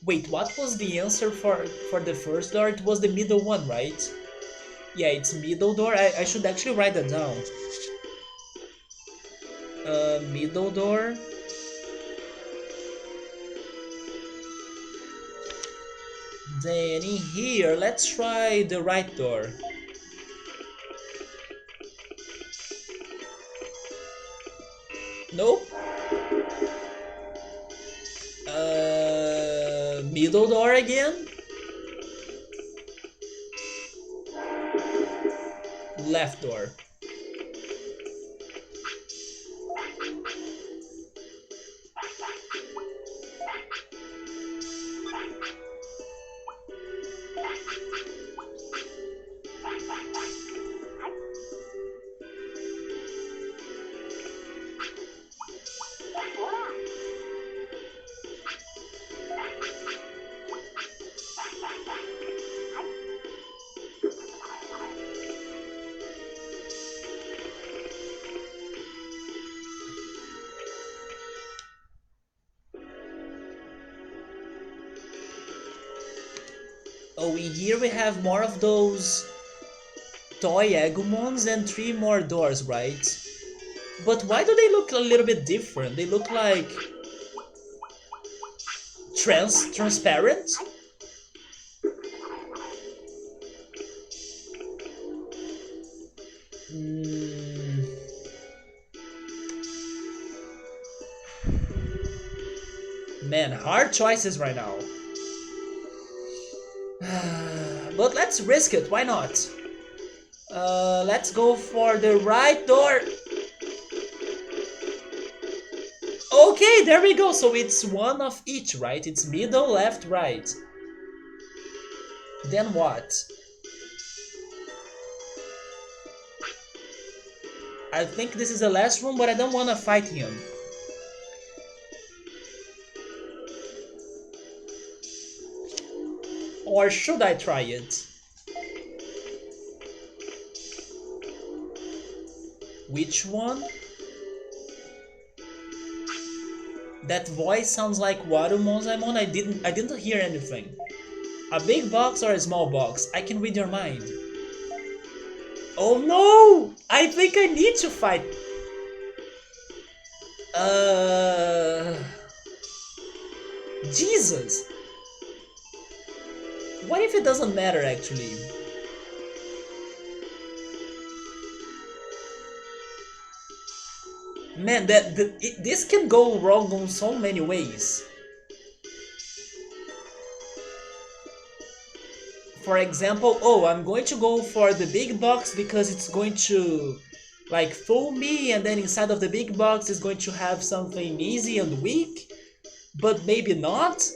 Wait, what was the answer for the first door? It was the middle one, right? Yeah, it's middle door. I should actually write that down. Middle door. Then in here, let's try the right door. Nope. Middle door again. Left door. Oh, in here we have more of those toy Agumons and 3 more doors, right? But why do they look a little bit different? They look like transparent? Man, hard choices right now. But let's risk it, why not? Let's go for the right door. Okay, there we go. So it's one of each, right? It's middle, left, right. Then what? I think this is the last room, but I don't want to fight him. Or should I try it? Which one? That voice sounds like Waru Monzaemon. I didn't hear anything. A big box or a small box? I can read your mind. Oh no! I think I need to fight. Jesus! What if it doesn't matter actually? Man, this can go wrong on so many ways. For example, oh, I'm going to go for the big box because it's going to like fool me, and then inside of the big box is going to have something easy and weak, but maybe not.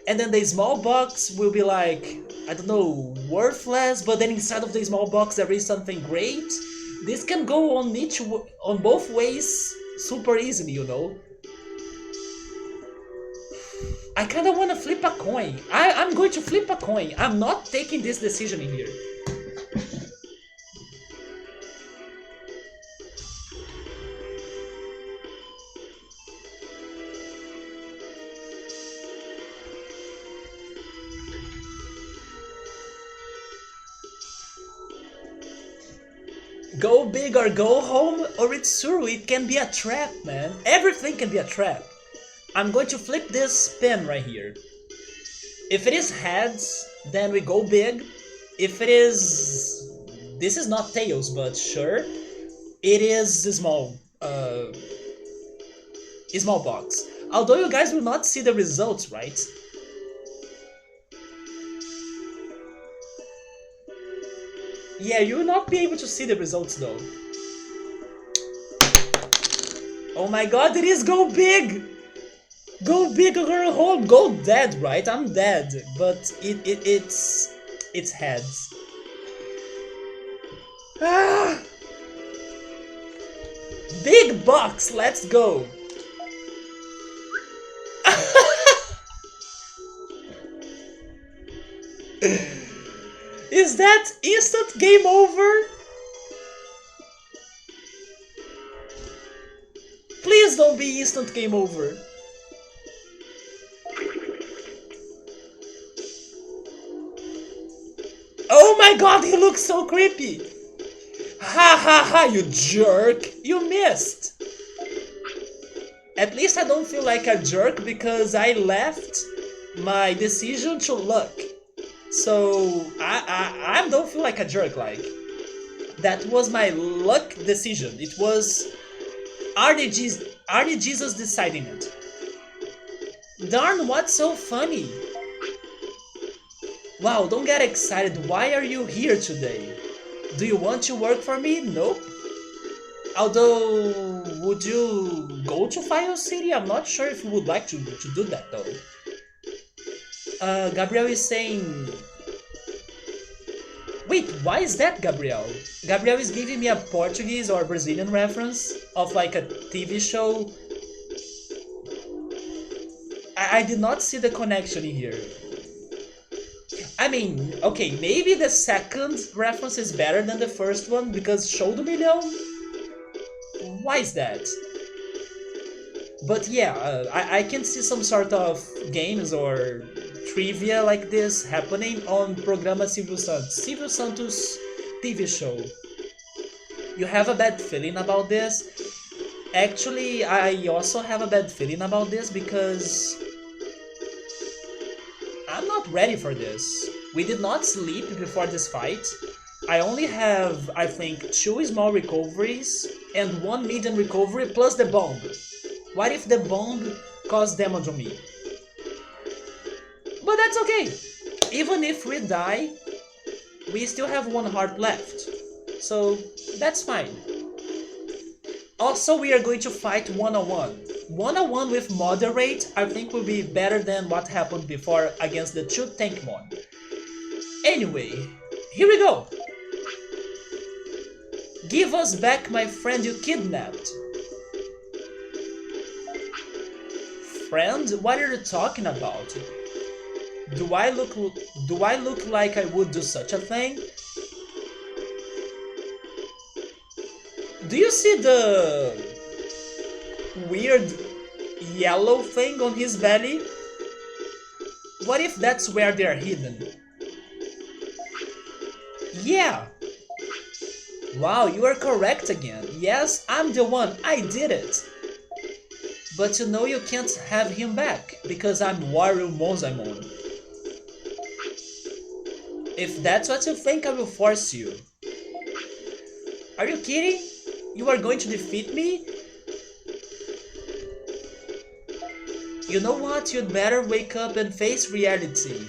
And then the small box will be like, I don't know, worthless, but then inside of the small box there is something great. This can go on both ways super easily, you know. I kind of want to flip a coin. I'm going to flip a coin. I'm not taking this decision in here. Go big or go home, or it's true, it can be a trap, man. Everything can be a trap. I'm going to flip this pen right here. If it is heads, then we go big. If it is... This is not tails, but sure. It is a small box. Although you guys will not see the results, right? Yeah, you will not be able to see the results though. Oh my god, it is go big! Go big or go home, go dead, right? I'm dead, but it's heads. Ah! Big box, let's go! Is that instant game over? Please don't be instant game over. Oh my god, he looks so creepy. Ha ha ha, you jerk. You missed. At least I don't feel like a jerk because I left my decision to luck. So I don't feel like a jerk. Like, that was my luck decision. It was RD Jesus deciding it. Darn, what's so funny? Wow, don't get excited. Why are you here today? Do you want to work for me? Nope. Although, would you go to Fire City? I'm not sure if you would like to do that though. Gabriel is saying... Wait, why is that, Gabriel? Gabriel is giving me a Portuguese or Brazilian reference of like a TV show. I did not see the connection in here. I mean, okay, maybe the second reference is better than the first one because Show do Milhão? Why is that? But yeah, I can see some sort of games or trivia like this happening on Programa Silvio Santos. Silvio Santos TV show. You have a bad feeling about this? Actually, I also have a bad feeling about this because I'm not ready for this. We did not sleep before this fight. I only have, I think, 2 small recoveries and 1 medium recovery plus the bomb. What if the bomb caused damage on me? But that's okay. Even if we die, we still have 1 heart left. So that's fine. Also, we are going to fight one-on-one. One-on-one with moderate, I think will be better than what happened before against the 2 Tankmon. Anyway, here we go. Give us back my friend you kidnapped. Friend? What are you talking about? Do I look like I would do such a thing? Do you see the weird yellow thing on his belly? What if that's where they're hidden? Yeah! Wow, you are correct again. Yes, I'm the one. I did it. But you know you can't have him back because I'm Wario Monzaemon. If that's what you think, I will force you. Are you kidding? You are going to defeat me? You know what? You'd better wake up and face reality.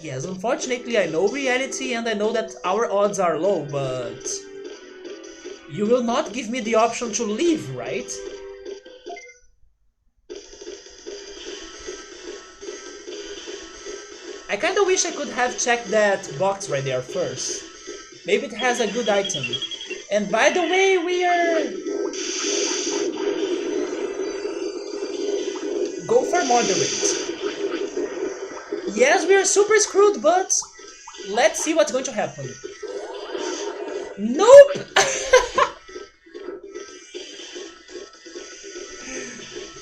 Yes, unfortunately I know reality and I know that our odds are low, but... You will not give me the option to leave, right? I kinda wish I could have checked that box right there first. Maybe it has a good item. And by the way, we are... Go for moderate. Yes, we are super screwed, but let's see what's going to happen. Nope!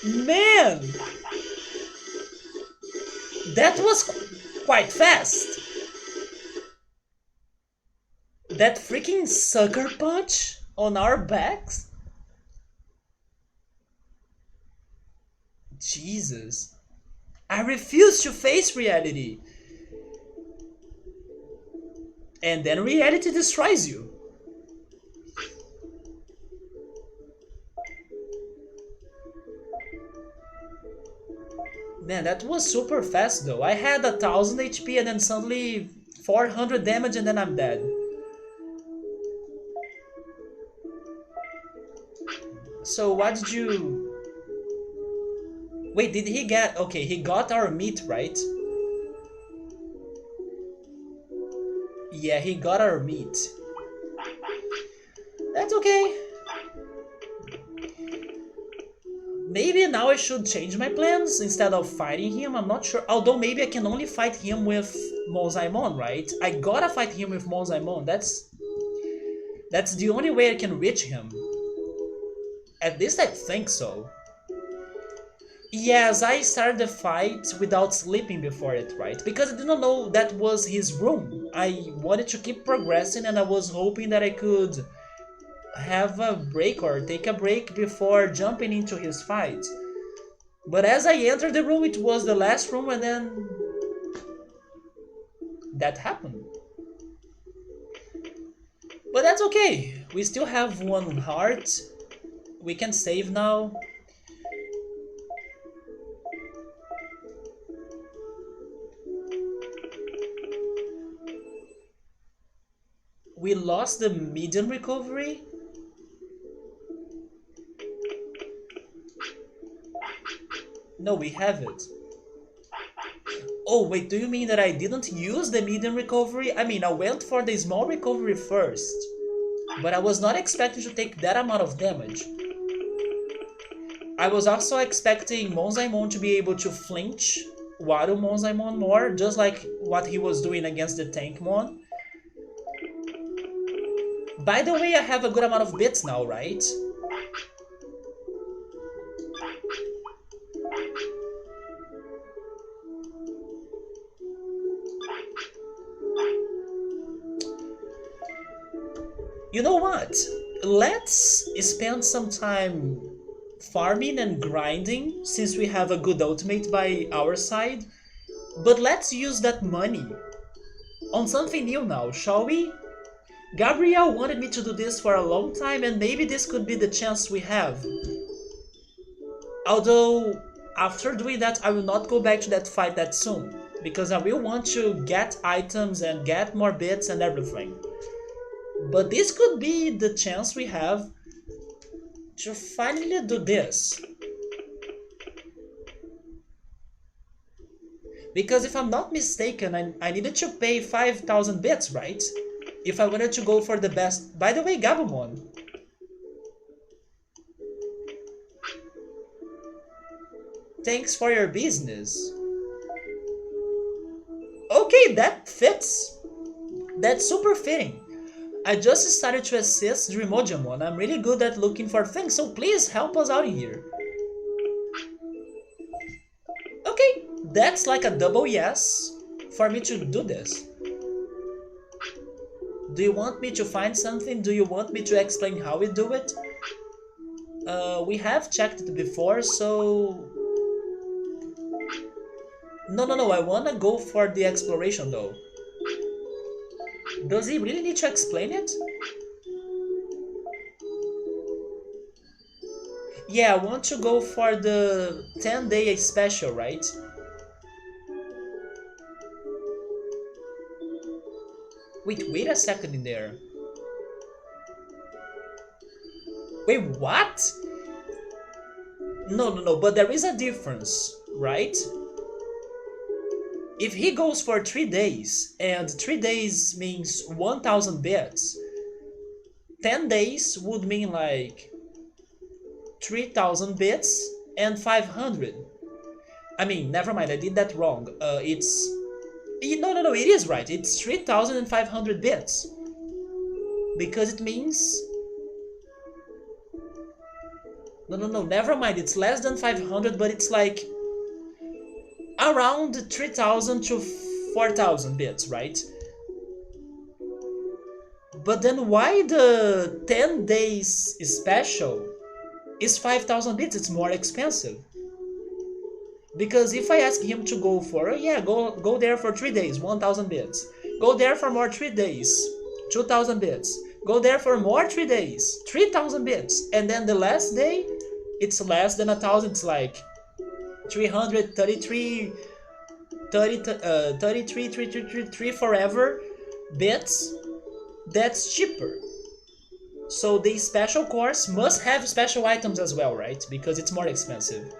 Man! That was quite fast. That freaking sucker punch on our backs? Jesus. I refuse to face reality. And then reality destroys you. Man, that was super fast though. I had 1000 HP and then suddenly 400 damage and then I'm dead. So what did you... Wait, did he get... Okay, he got our meat, right? Yeah, he got our meat. That's okay. Maybe now I should change my plans instead of fighting him, I'm not sure. Although maybe I can only fight him with Monzaemon, right? I gotta fight him with Monzaemon, that's the only way I can reach him. At least I think so. Yes, I started the fight without sleeping before it, right? Because I didn't know that was his room. I wanted to keep progressing and I was hoping that I could have a break or take a break before jumping into his fight. But as I entered the room, it was the last room and then that happened. But that's okay. We still have one heart. We can save now. We lost the medium recovery. No, we have it. Oh, wait, do you mean that I didn't use the medium recovery? I mean, I went for the small recovery first, but I was not expecting to take that amount of damage. I was also expecting Monzaemon to be able to flinch Waru Monzaemon more, just like what he was doing against the Tankmon. By the way, I have a good amount of bits now, right? You know what? Let's spend some time farming and grinding since we have a good ultimate by our side. But let's use that money on something new now, shall we? Gabriel wanted me to do this for a long time and maybe this could be the chance we have. Although, after doing that, I will not go back to that fight that soon. Because I will want to get items and get more bits and everything. But this could be the chance we have to finally do this. Because if I'm not mistaken, I needed to pay 5,000 bits, right? If I wanted to go for the best... By the way, Gabumon. Thanks for your business. Okay, that fits. That's super fitting. I just started to assist Monzaemon. I'm really good at looking for things, so please help us out in here. Okay, that's like a double yes for me to do this. Do you want me to find something? Do you want me to explain how we do it? We have checked it before, so... No, I wanna go for the exploration though. Does he really need to explain it? Yeah, I want to go for the 10-day special, right? Wait a second in there. Wait, what? No, but there is a difference, right? If he goes for 3 days, and 3 days means 1,000 bits, 10 days would mean like 3,000 bits and 500. I mean, never mind, I did that wrong. No, it is right. It's 3,500 bits. Because it means... No, never mind. It's less than 500, but it's like around 3,000 to 4,000 bits, right? But then why the 10 days special is 5,000 bits? It's more expensive. Because if I ask him to go for, go there for 3 days, 1,000 bits. Go there for more 3 days, 2,000 bits. Go there for more 3 days, 3,000 bits. And then the last day, it's less than 1,000. It's like 333, 333 forever bits. That's cheaper. So the special course must have special items as well, right? Because it's more expensive.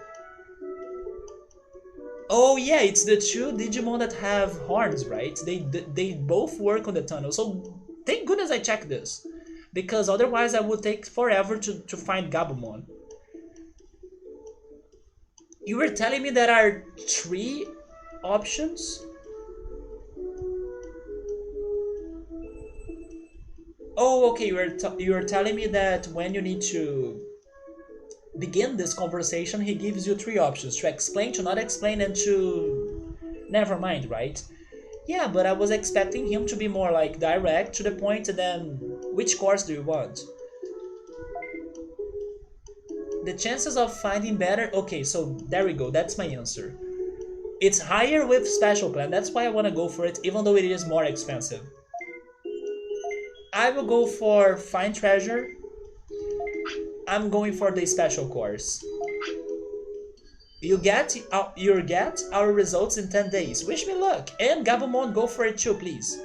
Oh yeah, it's the 2 Digimon that have horns, right? They both work on the tunnel. So thank goodness I checked this. Because otherwise I would take forever to find Gabumon. You were telling me there are 3 options? Oh, okay, you were telling me that when you need to begin this conversation, he gives you three options: to explain, to not explain, and to never mind, right? Yeah, but I was expecting him to be more like direct to the point, and then which course do you want? The chances of finding better. Okay, so there we go. That's my answer. It's higher with special plan. That's why I want to go for it, even though it is more expensive. I will go for find treasure. I'm going for the special course. You get our results in 10 days. Wish me luck. And Gabumon, go for it too, please.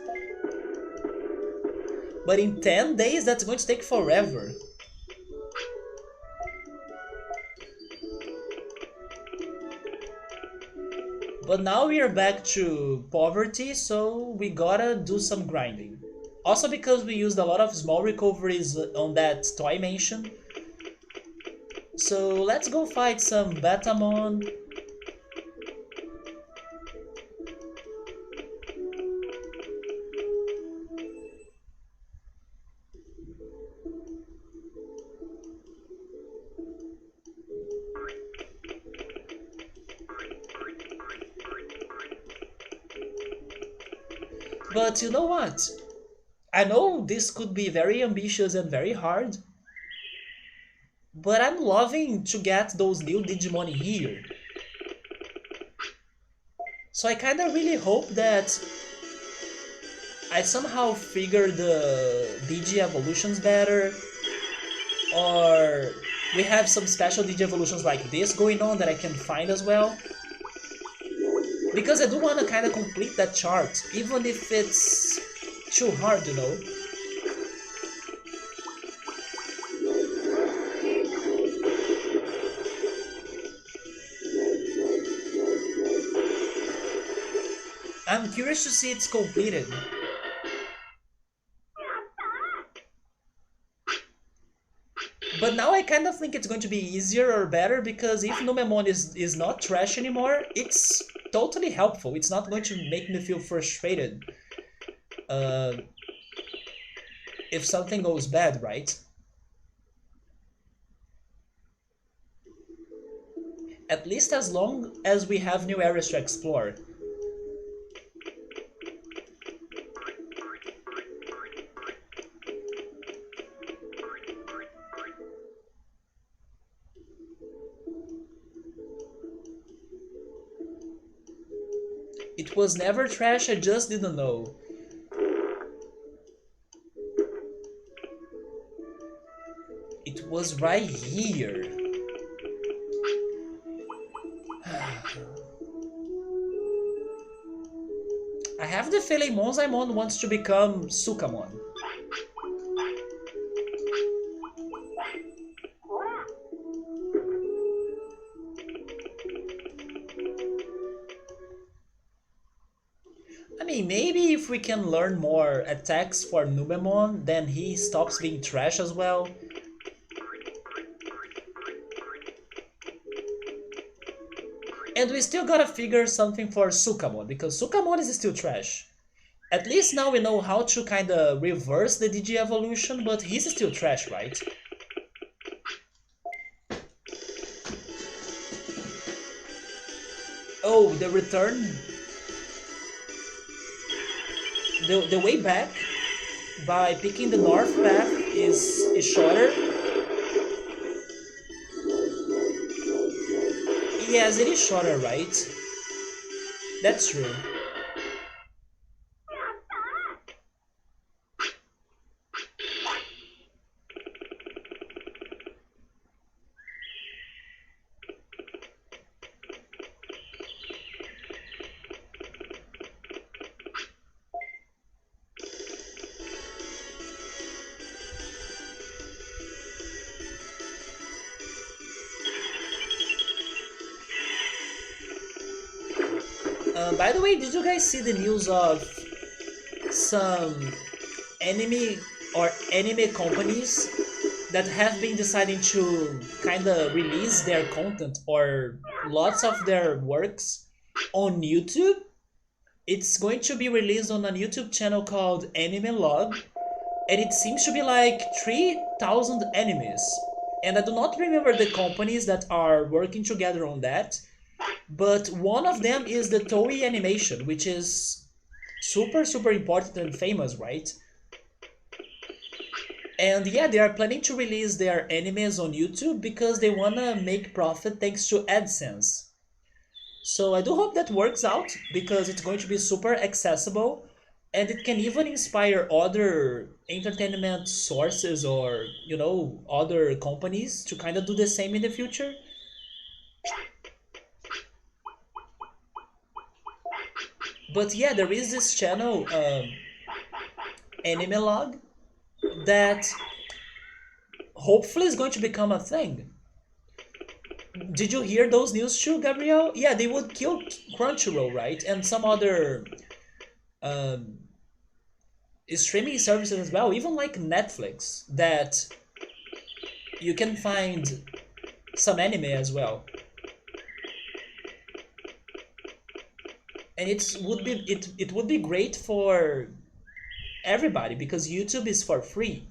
But in 10 days, that's going to take forever. But now we are back to poverty, so we gotta do some grinding. Also because we used a lot of small recoveries on that toy mansion. So let's go fight some Betamon. But you know what? I know this could be very ambitious and very hard, but I'm loving to get those new Digimon here. So I kinda really hope that I somehow figure the Digi evolutions better, or we have some special Digi evolutions like this going on that I can find as well. Because I do want to kind of complete that chart, even if it's too hard, you know. I'm curious to see it's completed. But now I kind of think it's going to be easier or better, because if Numemon is not trash anymore, it's totally helpful. It's not going to make me feel frustrated uh, if something goes bad, right? At least as long as we have new areas to explore. It was never trash, I just didn't know. It was right here. I have the feeling Monzaemon wants to become Sukamon. I mean, maybe if we can learn more attacks for Numemon, then he stops being trash as well. And we still gotta figure something for Sukamon, because Sukamon is still trash. At least now we know how to kinda reverse the DG evolution, but he's still trash, right? Oh, the return. The way back by picking the north path is shorter. Yes, it is shorter, right? That's true. By the way, did you guys see the news of some anime companies that have been deciding to kind of release their content or lots of their works on YouTube? It's going to be released on a YouTube channel called Anime Log, and it seems to be like 3,000 animes. And I do not remember the companies that are working together on that, but one of them is the Toei Animation, which is super important and famous, right? And yeah, they are planning to release their animes on YouTube because they wanna make profit thanks to AdSense. So I do hope that works out because it's going to be super accessible and it can even inspire other entertainment sources or, other companies to kind of do the same in the future. But yeah, there is this channel, Anime Log, that hopefully is going to become a thing. Did you hear those news too, Gabriel? Yeah, they would kill Crunchyroll, right? And some other um, streaming services as well, even like Netflix, that you can find some anime as well. And it would be great for everybody because YouTube is for free.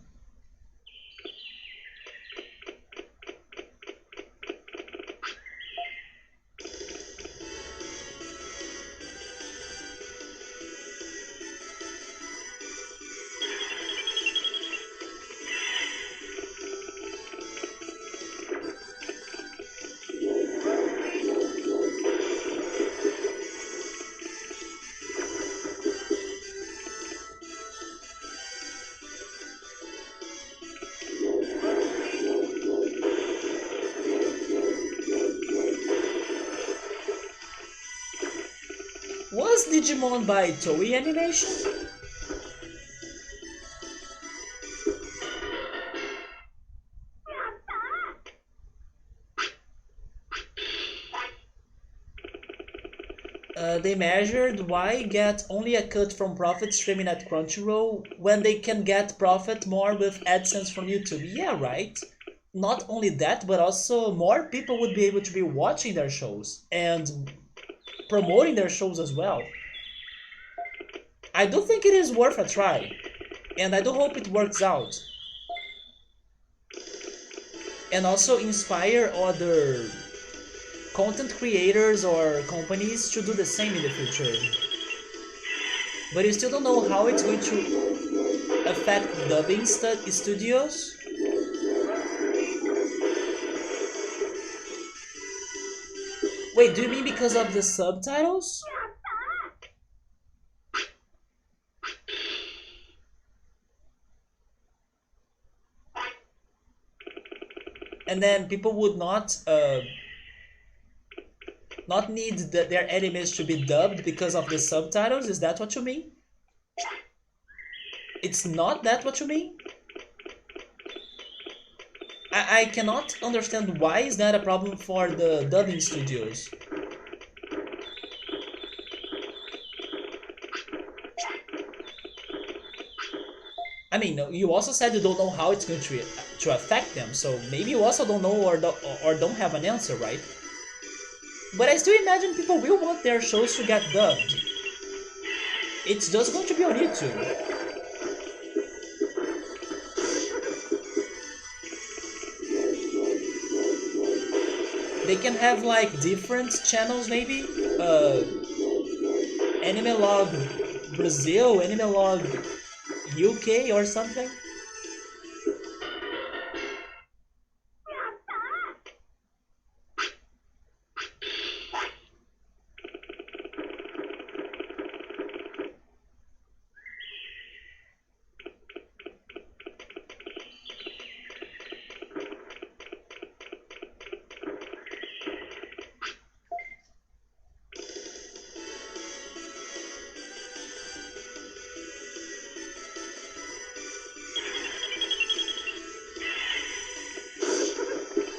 Was Digimon by Toei Animation? They measured why get only a cut from profit streaming at Crunchyroll when they can get profit more with AdSense from YouTube. Yeah, right. Not only that, but also more people would be able to be watching their shows and promoting their shows as well. I do think it is worth a try, and I do hope it works out. And also inspire other content creators or companies to do the same in the future. But you still don't know how it's going to affect dubbing studios. Wait, do you mean because of the subtitles? And then people would not need their animes to be dubbed because of the subtitles? Is that what you mean? It's not that what you mean? I cannot understand why is that a problem for the dubbing studios. I mean, you also said you don't know how it's going to affect them, so maybe you also don't know or don't have an answer, right? But I still imagine people will want their shows to get dubbed. It's just going to be on YouTube. They can have like different channels, maybe. Anime Log Brazil, Anime Log UK, or something.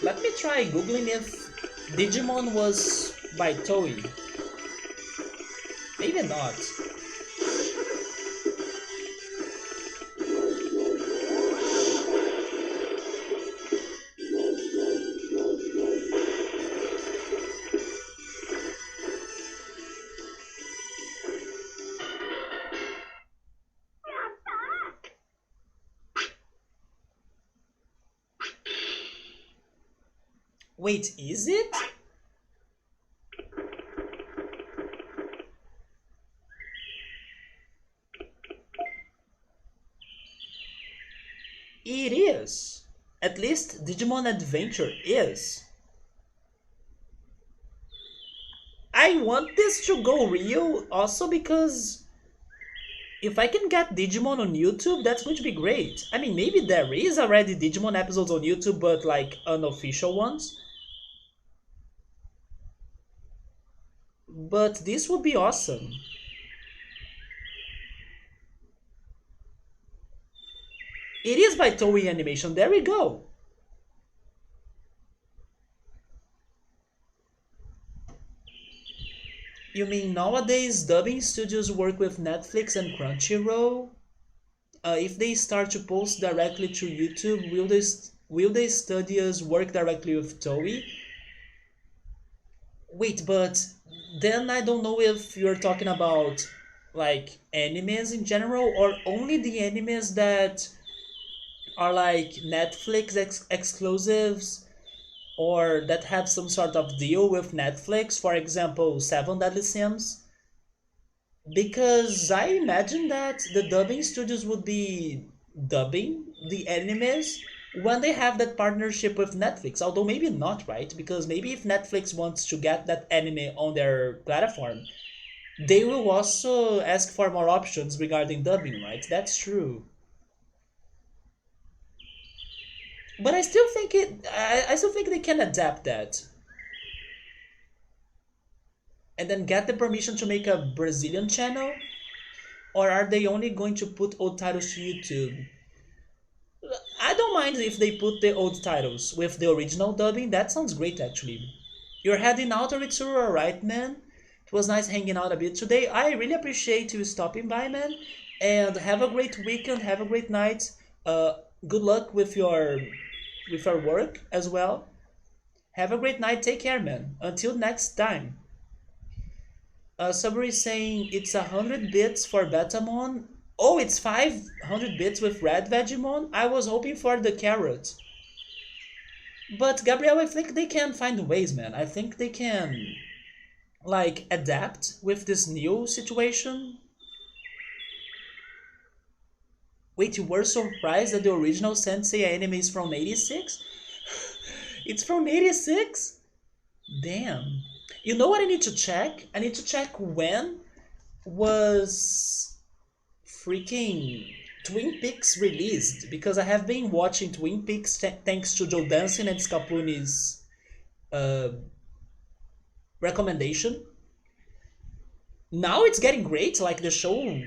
Let me try googling if Digimon was by Toei. Maybe not. Wait, is it? It is. At least Digimon Adventure is. I want this to go real also because if I can get Digimon on YouTube, that's going to be great. I mean, maybe there is already Digimon episodes on YouTube, but like unofficial ones. But this would be awesome. It is by Toei Animation. There we go. You mean nowadays dubbing studios work with Netflix and Crunchyroll? If they start to post directly to YouTube, will the studios work directly with Toei? Wait, but then I don't know if you're talking about like animes in general or only the animes that are like Netflix exclusives or that have some sort of deal with Netflix, for example, Seven Deadly Sins. Because I imagine that the dubbing studios would be dubbing the animes when they have that partnership with Netflix. Although maybe not, right? Because maybe if Netflix wants to get that anime on their platform, they will also ask for more options regarding dubbing, right? That's true. But I still think I still think they can adapt that and then get the permission to make a Brazilian channel, or are they only going to put old titles to YouTube? I don't mind if they put the old titles with the original dubbing. That sounds great, actually. You're heading out, Oritsuru, alright, man? It was nice hanging out a bit today. I really appreciate you stopping by, man. And have a great weekend. Have a great night. Uh, Good luck with your work as well. Have a great night. Take care, man. Until next time. Somebody saying it's 100 bits for Betamon. Oh, it's 500 bits with Red Vegemon? I was hoping for the carrot. But Gabriel, I think they can find ways, man. I think they can like adapt with this new situation. Wait, you were surprised that the original Sensei anime is from 86? It's from 86? Damn. You know what I need to check? I need to check when was freaking Twin Peaks released because I have been watching Twin Peaks thanks to Joe Danson and Scapuni's uh, recommendation. Now it's getting great. Like the show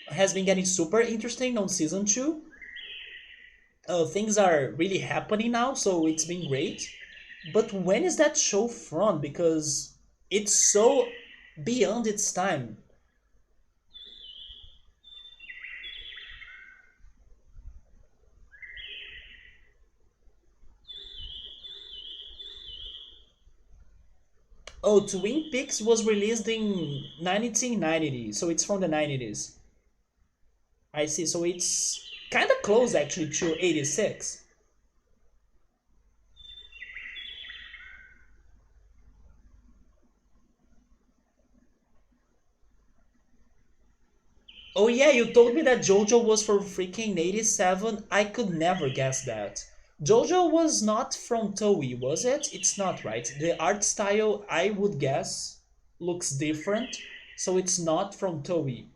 has been getting super interesting on season two. Things are really happening now, so it's been great. But when is that show from? Because it's so beyond its time. Oh, Twin Peaks was released in 1990, so it's from the 90s. I see, so it's kind of close actually to 86. Oh yeah, you told me that JoJo was from freaking 87. I could never guess that. JoJo was not from Toei, was it? It's not, right? The art style, I would guess, looks different, so it's not from Toei.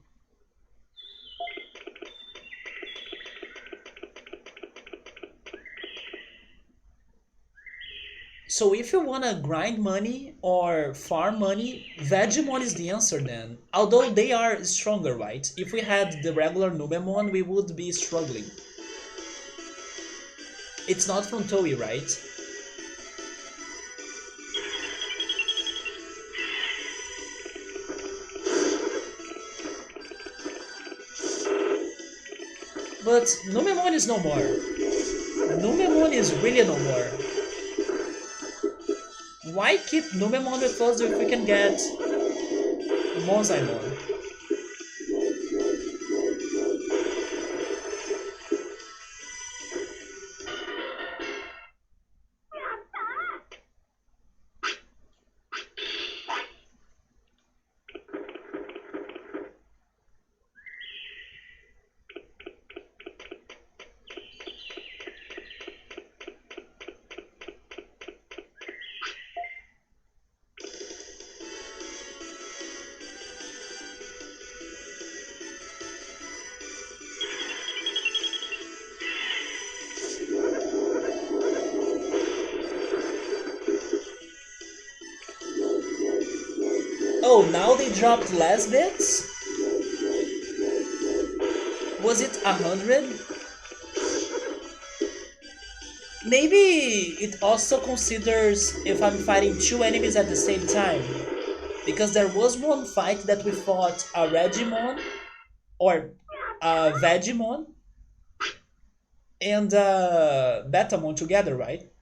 So if you wanna grind money or farm money, Vegemon is the answer then. Although they are stronger, right? If we had the regular Numemon, we would be struggling. It's not from Toei, right? But Numemon is no more. Numemon is really no more. Why keep Numemon with us if we can get Monzaemon? Oh, now they dropped less bits? Was it 100? Maybe it also considers if I'm fighting two enemies at the same time. Because there was one fight that we fought a Regimon or a Vegemon and Betamon together, right?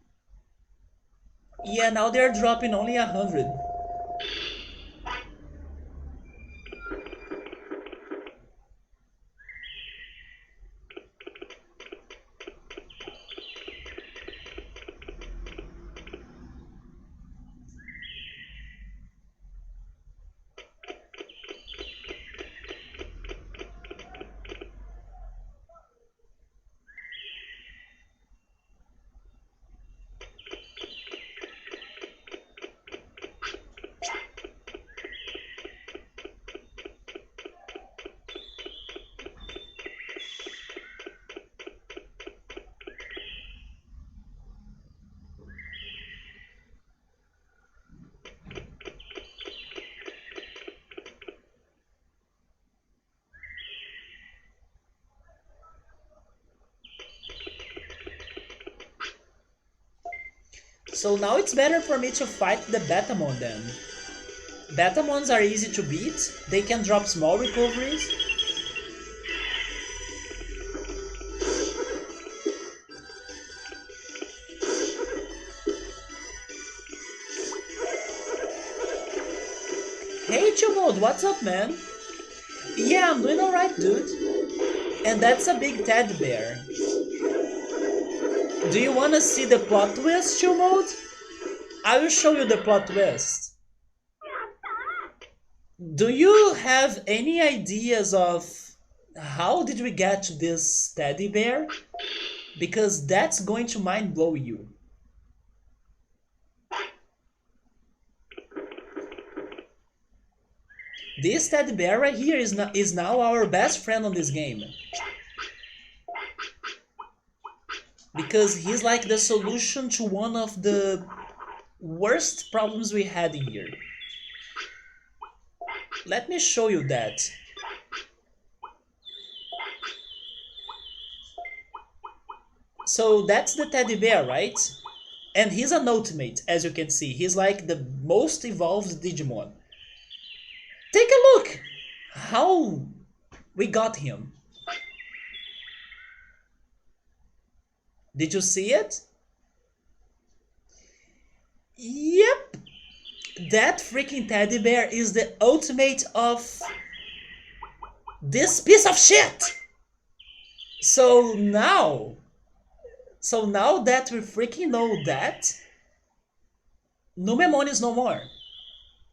Yeah, now they're dropping only 100. So now it's better for me to fight the Betamon then. Betamons are easy to beat, they can drop small recoveries. Hey Chumod, what's up man? Yeah, I'm doing alright dude. And that's a big teddy bear. Do you wanna see the plot twist, Chumod? I will show you the plot twist. Do you have any ideas of how did we get to this teddy bear? Because that's going to mind blow you. This teddy bear right here is now our best friend on this game. Because he's like the solution to one of the worst problems we had in here. Let me show you that. So that's the teddy bear, right? And he's an ultimate, as you can see. He's like the most evolved Digimon. Take a look! How we got him. Did you see it? Yep! That freaking teddy bear is the ultimate of this piece of shit! So now that we freaking know that, Numemon is no more.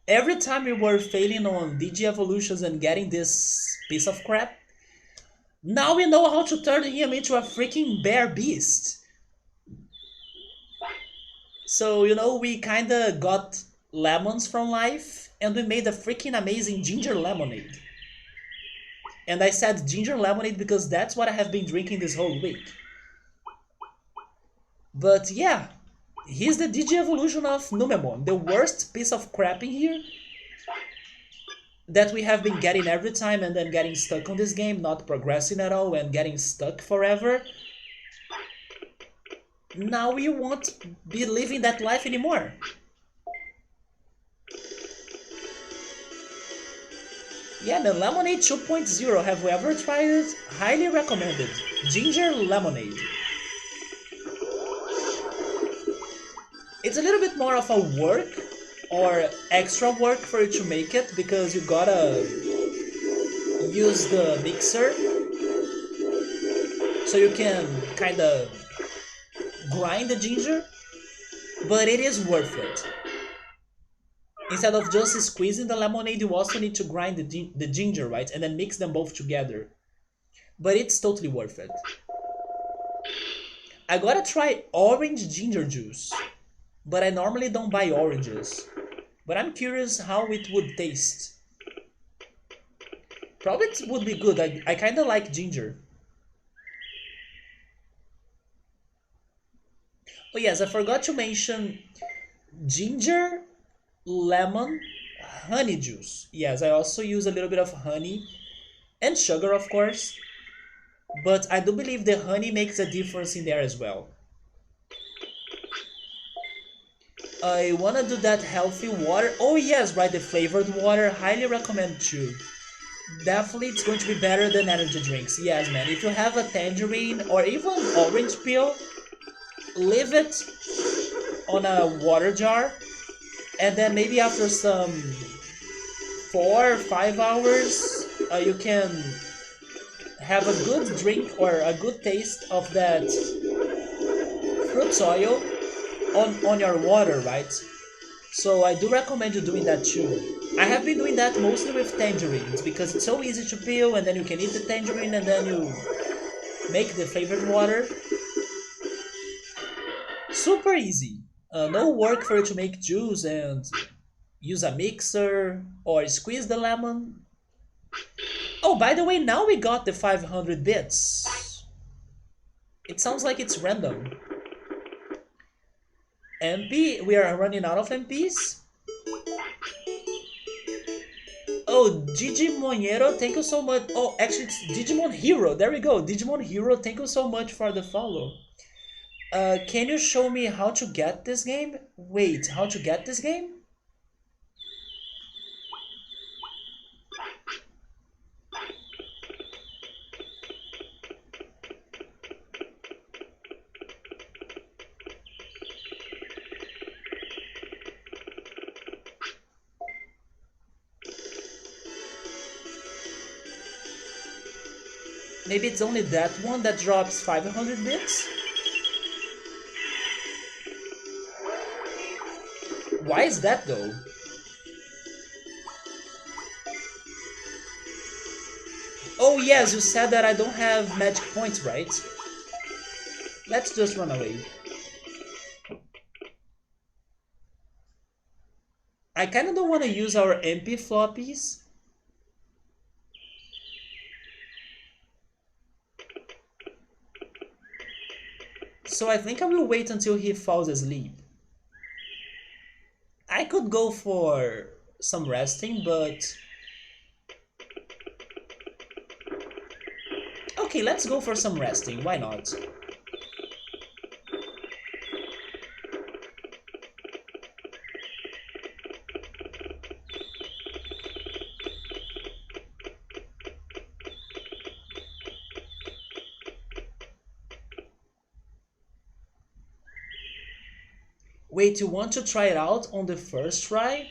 Every time we were failing on Digi evolutions and getting this piece of crap, now we know how to turn him into a freaking bear beast. So, you know, we kinda got lemons from life and we made a freaking amazing ginger lemonade. And I said ginger lemonade because that's what I have been drinking this whole week. But yeah, he's the Digi evolution of Numemon, the worst piece of crap in here that we have been getting every time and then getting stuck on this game, not progressing at all and getting stuck forever. Now we won't be living that life anymore. Yeah man, Lemonade 2.0, have we ever tried it? Highly recommended. Ginger lemonade. It's a little bit more of a work or extra work for you to make it because you gotta use the mixer so you can kinda grind the ginger, but it is worth it. Instead of just squeezing the lemonade, you also need to grind the ginger, right? And then mix them both together. But it's totally worth it. I gotta try orange ginger juice, but I normally don't buy oranges. But I'm curious how it would taste. Probably it would be good. I kinda like ginger. Oh yes, I forgot to mention ginger, lemon, Honey juice. Yes, I also use a little bit of honey and sugar, of course. But I do believe the honey makes a difference in there as well. I wanna do that healthy water. Oh yes, right, the flavored water. Highly recommend too. Definitely it's going to be better than energy drinks. Yes, man. If you have a tangerine or even orange peel, leave it on a water jar, and then maybe after some 4 or 5 hours, you can have a good drink or a good taste of that fruit oil on your water, right? So I do recommend you doing that too. I have been doing that mostly with tangerines because it's so easy to peel, and then you can eat the tangerine and then you make the flavored water. Super easy. No work for you to make juice and use a mixer or squeeze the lemon. Oh, by the way, now we got the 500 bits. It sounds like it's random. MP, we are running out of MPs. Oh, Digimonero, thank you so much. Oh, actually, it's Digimon Hero. There we go. Digimon Hero, thank you so much for the follow. Can you show me how to get this game? Wait, how to get this game? Maybe it's only that one that drops 500 bits? Why is that though? Oh yes, you said that I don't have magic points, right? Let's just run away. I kinda don't wanna use our MP floppies. So I think I will wait until he falls asleep. I could go for some resting, but... Okay, let's go for some resting, why not? Wait, you want to try it out on the first try?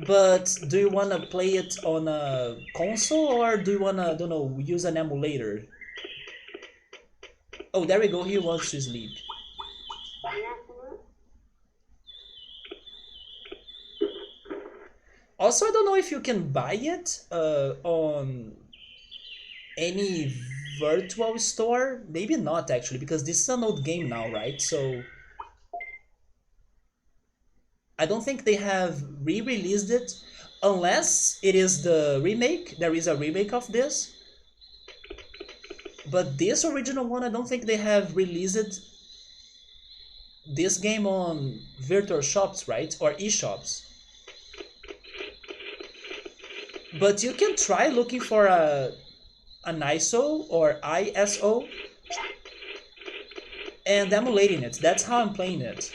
But do you want to play it on a console or do you want to, I don't know, use an emulator? Oh, there we go, he wants to sleep. Also, I don't know if you can buy it on any virtual store. Maybe not actually, because this is an old game now, right? So I don't think they have re-released it, unless it is the remake. There is a remake of this. But this original one, I don't think they have released this game on virtual shops, right? Or eShops. But you can try looking for an ISO or ISO and emulating it. That's how I'm playing it.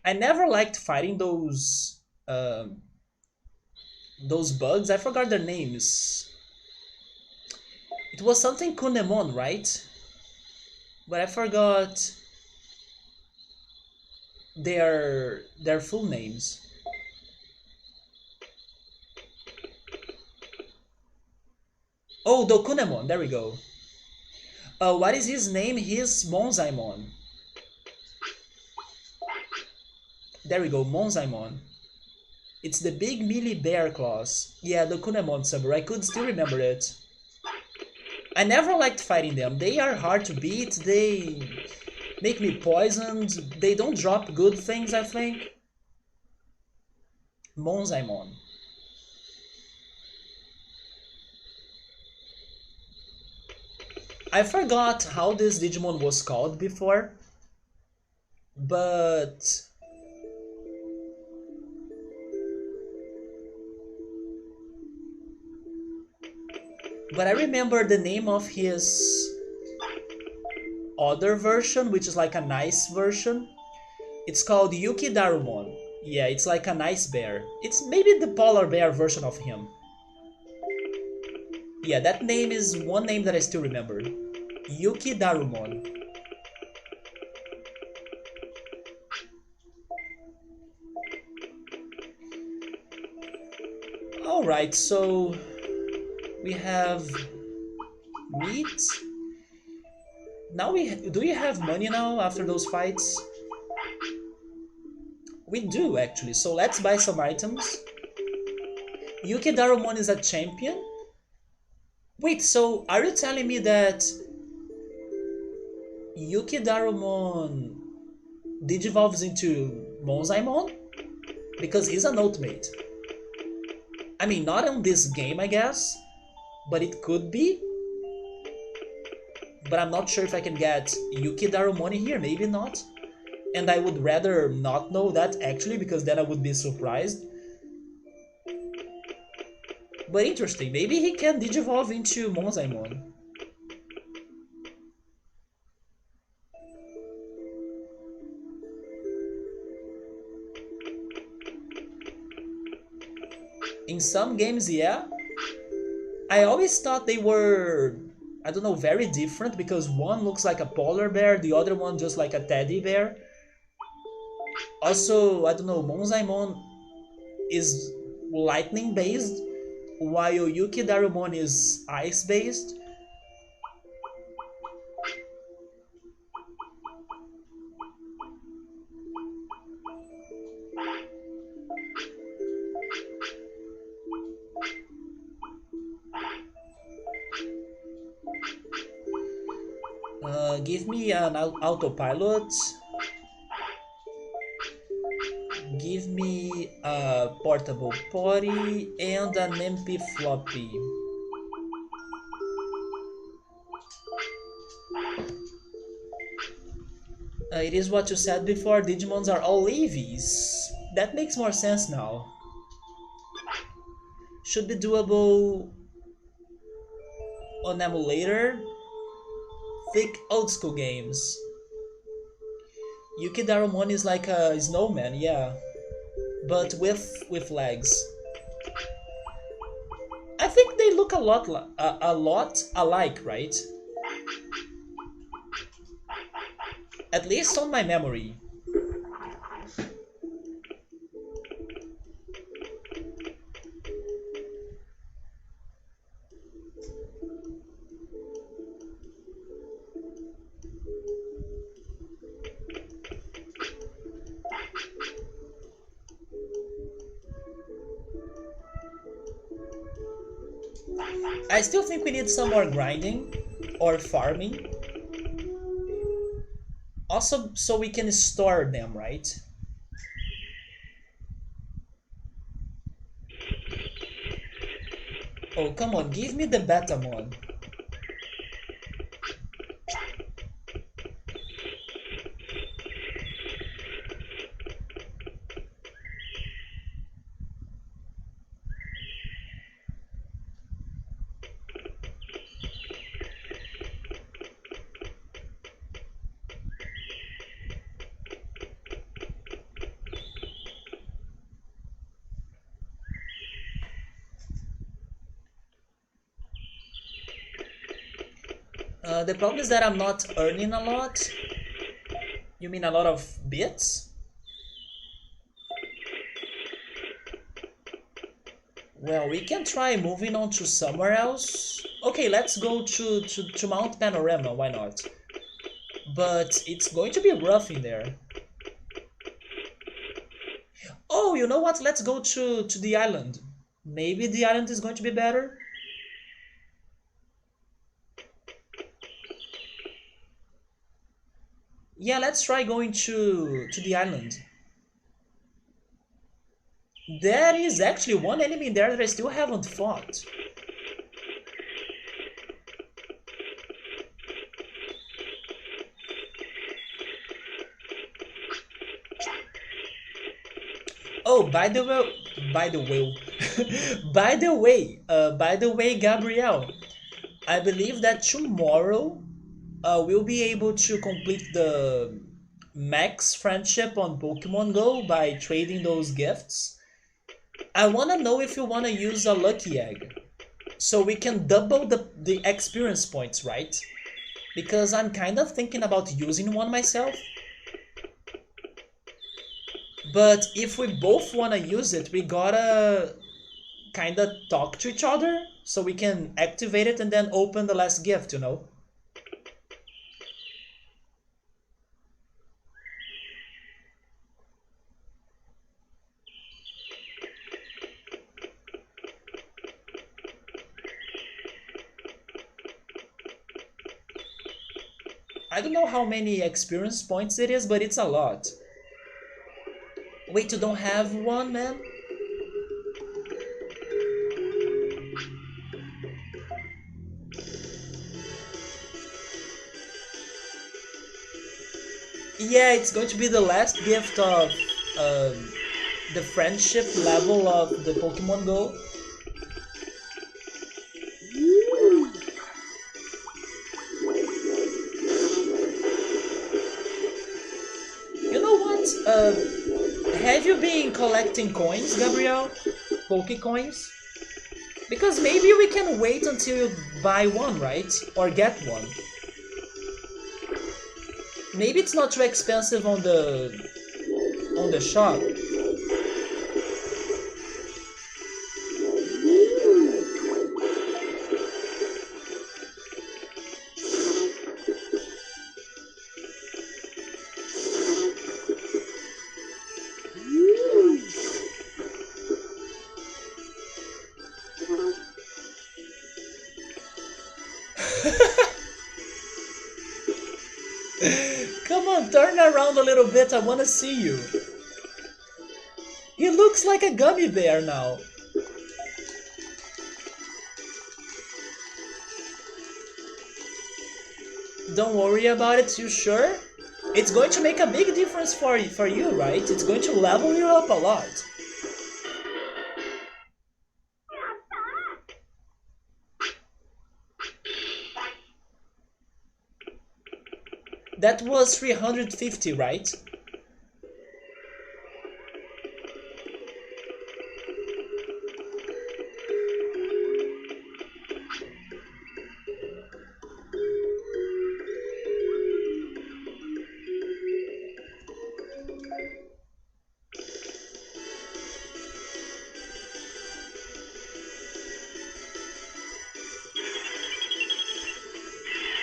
I never liked fighting those bugs. I forgot their names. It was something Kunemon, right? But I forgot their full names. Oh, Dokunemon. There we go. What is his name? He's Monzaemon. There we go, Monzaemon. It's the big melee bear claws. Yeah, the Kunemon summer. I could still remember it. I never liked fighting them. They are hard to beat. Make me poisoned. They don't drop good things, I think. Monzaemon. I forgot how this Digimon was called before, but I remember the name of his other version, which is like a nice version. It's called Yuki Darumon. Yeah, it's like a nice bear. It's maybe the polar bear version of him. Yeah, that name is one name that I still remember. Yuki Darumon. Alright, so we have meat. Now do we have money now after those fights? We do actually, so let's buy some items. Yuki Darumon is a champion? Wait, so are you telling me that Yuki Darumon digivolves into Monzaemon? Because he's an ultimate. I mean, not in this game, I guess, but it could be. But I'm not sure if I can get Yuki Darumon here, maybe not. And I would rather not know that actually, because then I would be surprised. But interesting, maybe he can digivolve into Monzaemon. In some games, yeah. I always thought they were, I don't know, very different because one looks like a polar bear, the other one just like a teddy bear. Also, I don't know, Monzaemon is lightning based, while Yuki Darumon is ice based. Give me an autopilot. Give me a portable potty and an MP floppy. It is what you said before, Digimons are all EVs. That makes more sense now. Should be doable on emulator. Thick old school games. Yuki Darumon is like a snowman, yeah, but with legs. I think they look a lot alike, right? At least on my memory. I still think we need some more grinding or farming. Also, so we can store them, right? Oh, come on, give me the Betamon. The problem is that I'm not earning a lot. You mean a lot of bits? Well, we can try moving on to somewhere else. Okay, let's go to Mount Panorama, why not? But it's going to be rough in there. Oh, you know what? Let's go to the island. Maybe the island is going to be better? Yeah, let's try going to the island. There is actually one enemy there that I still haven't fought. Oh, by the way, by the way, Gabrielle, I believe that tomorrow we'll be able to complete the max friendship on Pokemon Go by trading those gifts. I wanna know if you wanna use a lucky egg, so we can double the experience points, right? Because I'm kind of thinking about using one myself. But if we both wanna use it, we gotta kinda talk to each other so we can activate it and then open the last gift, you know? I don't know how many experience points it is, but it's a lot. Wait, you don't have one, man? Yeah, it's going to be the last gift of um, the friendship level of the Pokemon Go. You know what? Have you been collecting coins, Gabriel? Poke coins? Because maybe we can wait until you buy one, right? Or get one. Maybe it's not too expensive on the shop. Come on, turn around a little bit. I want to see you. He looks like a gummy bear now. Don't worry about it, you sure? It's going to make a big difference for you, right? It's going to level you up a lot. That was 350, right?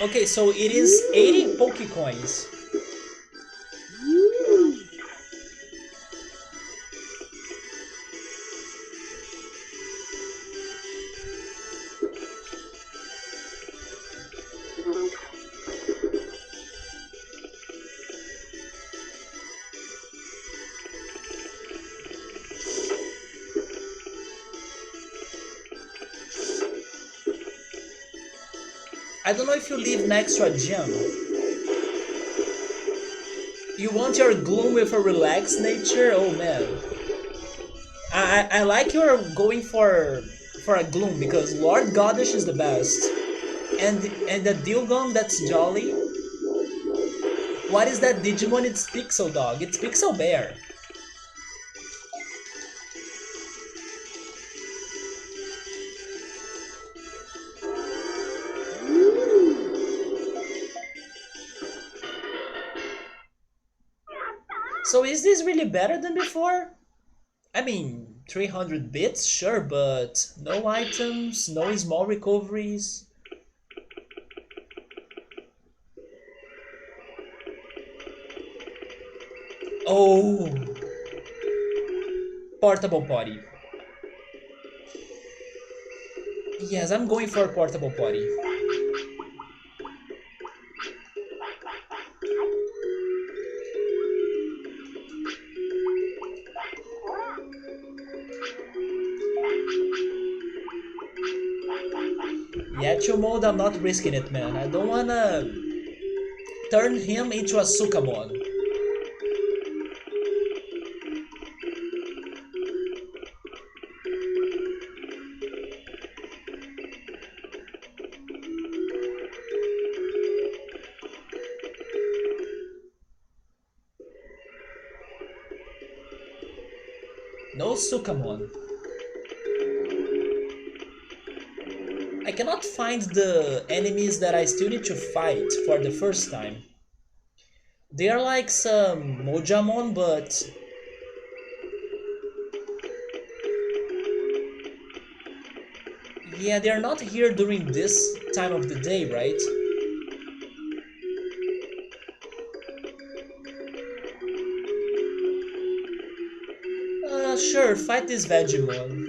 Okay, so it is 80 Pokecoins. I don't know if you live next to a gym. You want your gloom with a relaxed nature? Oh man. I like you're going for a gloom because Lord Goddish is the best. And the Dilgon that's jolly. What is that Digimon? It's Pixel Dog. It's Pixel Bear. So is this really better than before? I mean, 300 bits, sure, but no items, no small recoveries. Oh, portable potty. Yes, I'm going for a portable potty. statue mode, I'm not risking it, man. I don't wanna turn him into a Sukamon. No Sukamon. I cannot find the enemies that I still need to fight for the first time. They are like some Monzaemon, but yeah, they are not here during this time of the day, right? Sure, fight this Vegemon.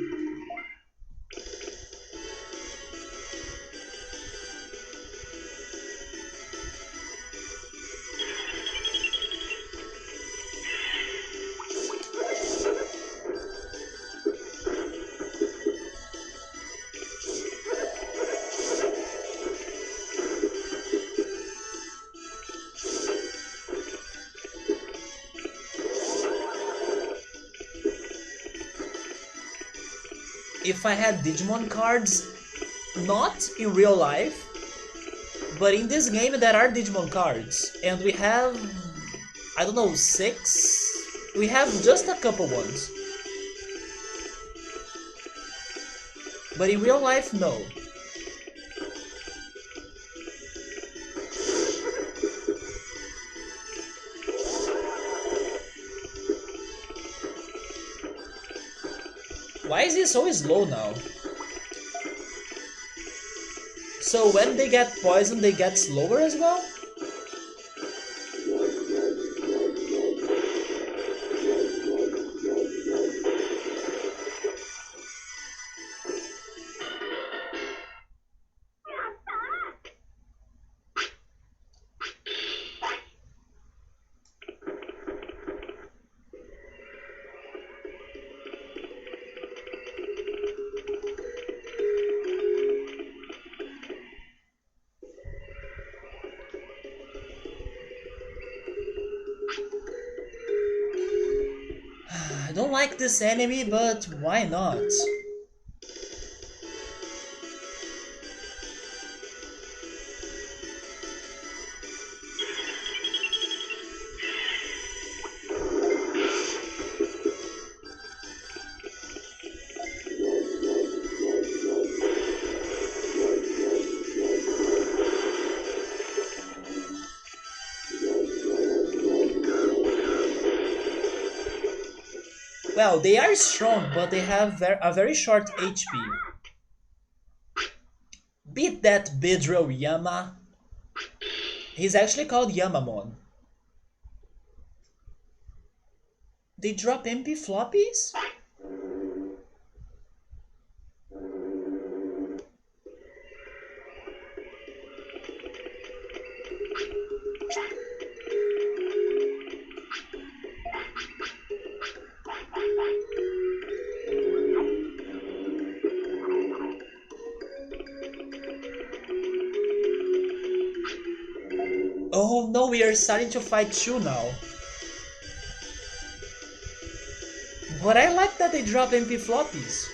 If I had Digimon cards, not in real life, but in this game there are Digimon cards, and we have, I don't know, 6? We have just a couple ones. But in real life, no. Why is he so slow now? So when they get poisoned, they get slower as well? I don't like this enemy, but why not? Well, they are strong, but they have a very short HP. Beat that Bidrill Yama. He's actually called Yamamon. They drop MP floppies? Oh no, we are starting to fight two now. But I like that they drop MP floppies.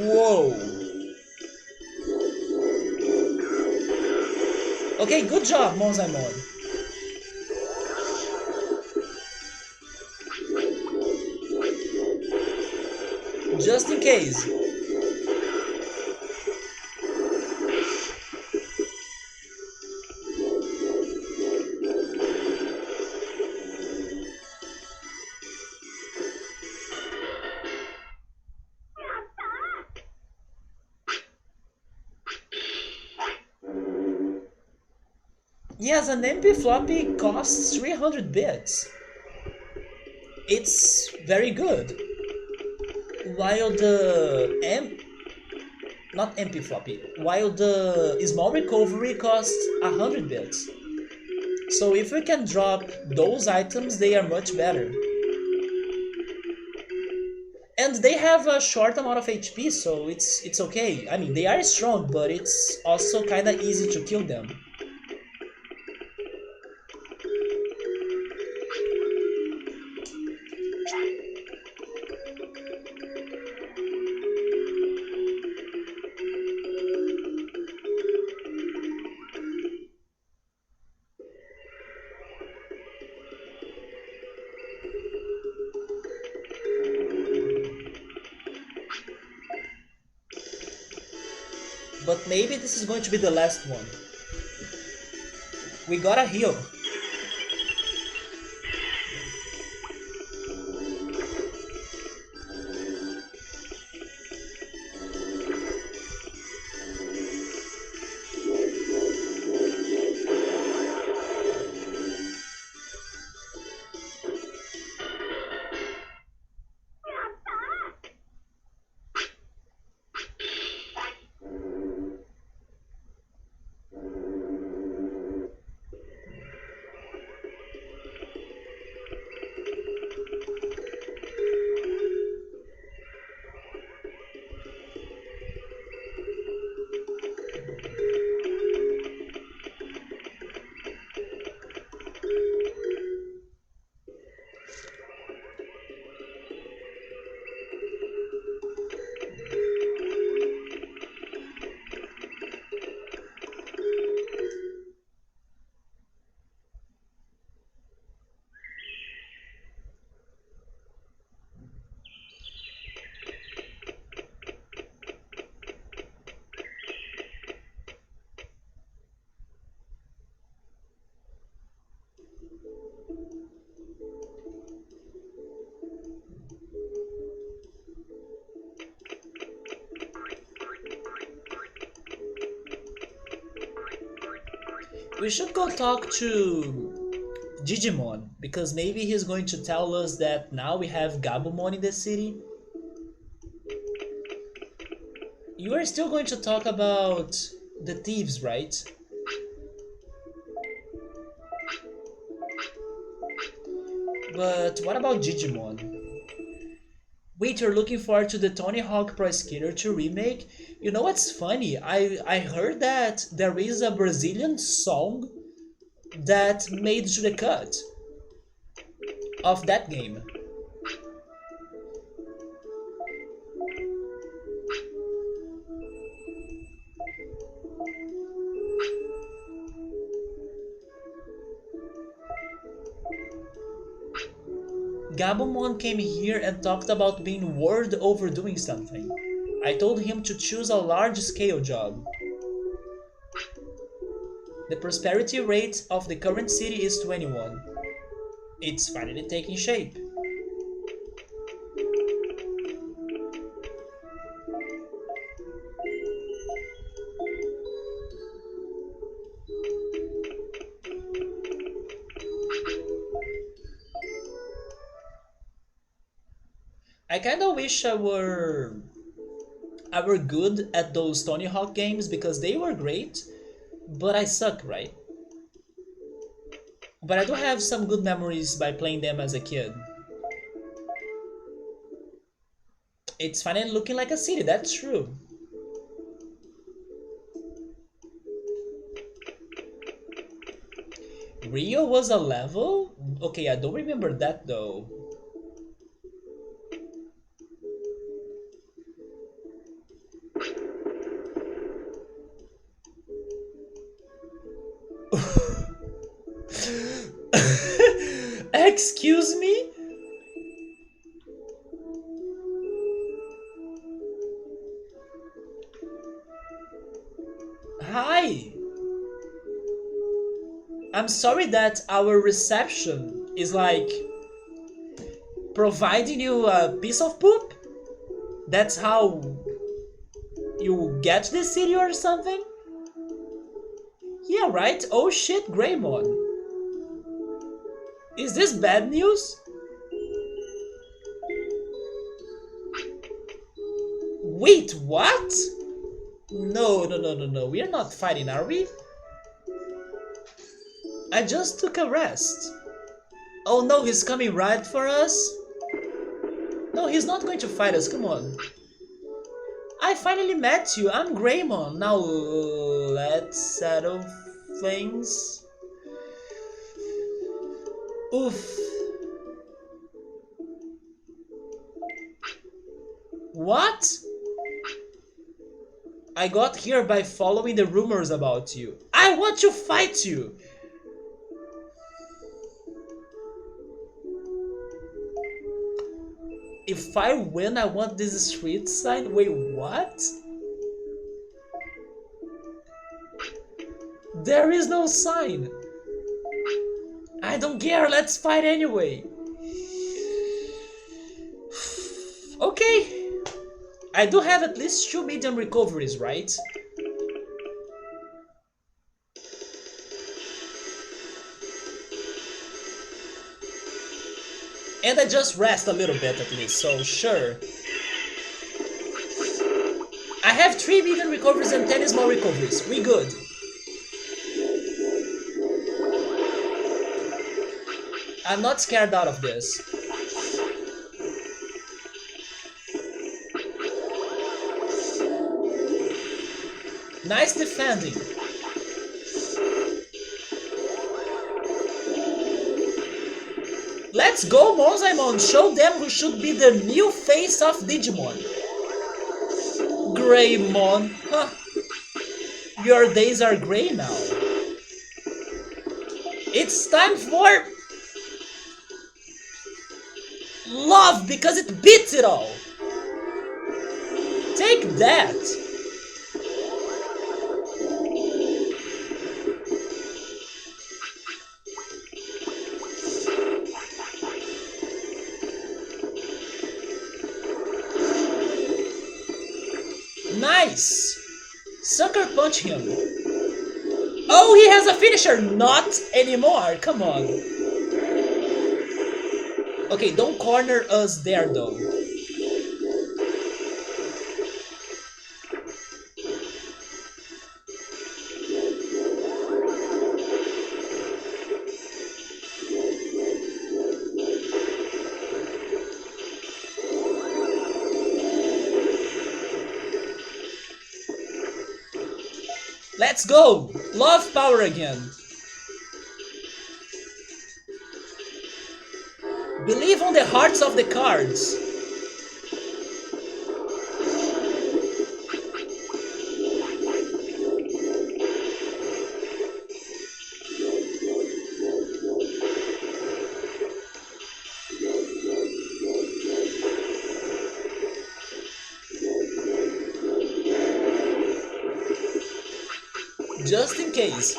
Whoa. Okay, good job, Monzaemon. Just in case. Yes, an MP floppy costs 300 bits. It's very good. While the not MP floppy, while the small recovery costs 100 bits. So if we can drop those items, they are much better. And And they have a short amount of HP, so it's okay. I mean, they are strong, but it's also kind of easy to kill them. But maybe this is going to be the last one. We gotta heal. We should go talk to Digimon, because maybe he's going to tell us that now we have Gabumon in the city. You are still going to talk about the thieves, right? But what about Digimon? Wait, you're looking forward to the Tony Hawk Pro Skater 2 remake? You know what's funny? I heard that there is a Brazilian song that made to the cut of that game. Gabumon came here and talked about being worried over doing something. I told him to choose a large-scale job. The prosperity rate of the current city is 21. It's finally taking shape. I kinda wish I were good at those Tony Hawk games because they were great, but I suck, right? But I do have some good memories by playing them as a kid. It's finally looking like a city, that's true. Rio was a level? Okay, I don't remember that though. Excuse me? Hi. I'm sorry that our reception is like providing you a piece of poop. That's how you get to the city or something? Yeah, right? Oh shit, Greymon. Is this bad news? Wait, what? No, no, no, no, no. We are not fighting, are we? I just took a rest. Oh no, he's coming right for us? No, No, he's not going to fight us, come on. I finally met you, I'm Greymon. Now let's settle things. Oof. What? I got here by following the rumors about you. I want to fight you! If I win, I want this street sign. Wait, what? There is no sign. I don't care, let's fight anyway. Okay. I do have at least 2 medium recoveries, right? And I just rest a little bit at least, so sure. I have 3 medium recoveries and 10 small recoveries. We good. I'm not scared out of this. Nice defending. Let's go, Monzaemon! Show them who should be the new face of Digimon. Greymon. Huh. Your days are grey now. It's time for love, because it beats it all. Take that. Nice. Sucker punch him. Oh, he has a finisher. Not anymore. Come on. Okay, don't corner us there though. Let's go! Love power again. Believe on the hearts of the cards. Just in case.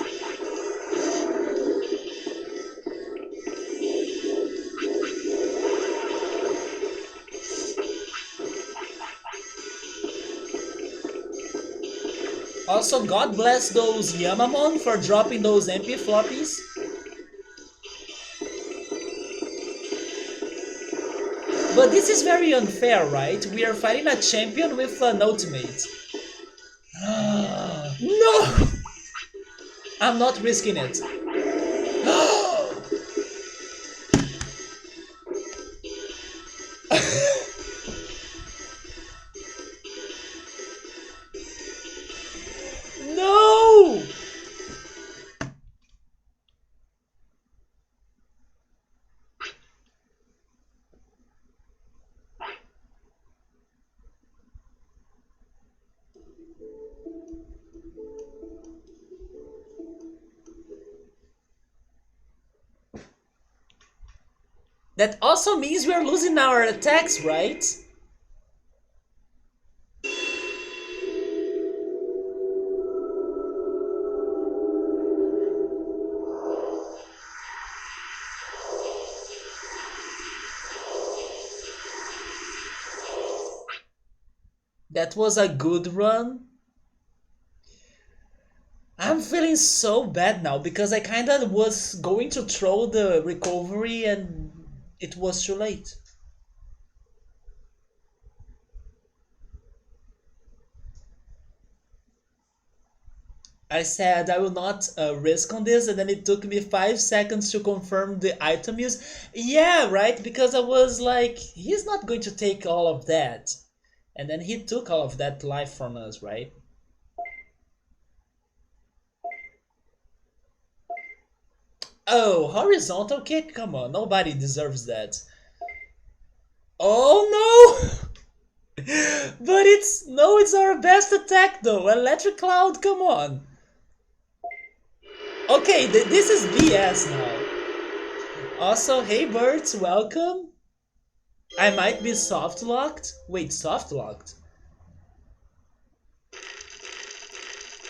Also, God bless those Yamamon for dropping those MP floppies. But this is very unfair, right? We are fighting a champion with an ultimate. No! I'm not risking it. No! That also means we are losing our attacks, right? That was a good run. I'm feeling so bad now because I kinda was going to throw the recovery and it was too late. I said I will not risk on this, and then it took me 5 seconds to confirm the item use. Yeah, right, because I was like, he's not going to take all of that. And then he took all of that life from us, right? Oh, horizontal kick? Come on, nobody deserves that. Oh no! But it's no, it's our best attack though. Electric Cloud, come on. Okay, this is BS now. Also, hey birds, welcome. I might be soft locked. Wait, soft locked.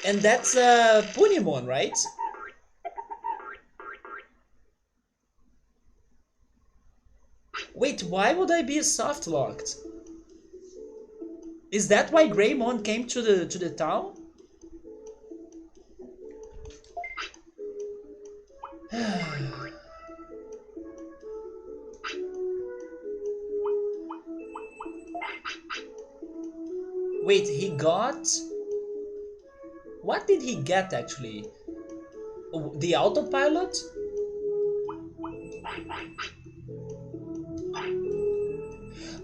And that's Punimon, right? Wait, why would I be soft locked? Is that why Greymon came to the town? Wait, he got. What did he get actually? Oh, the autopilot?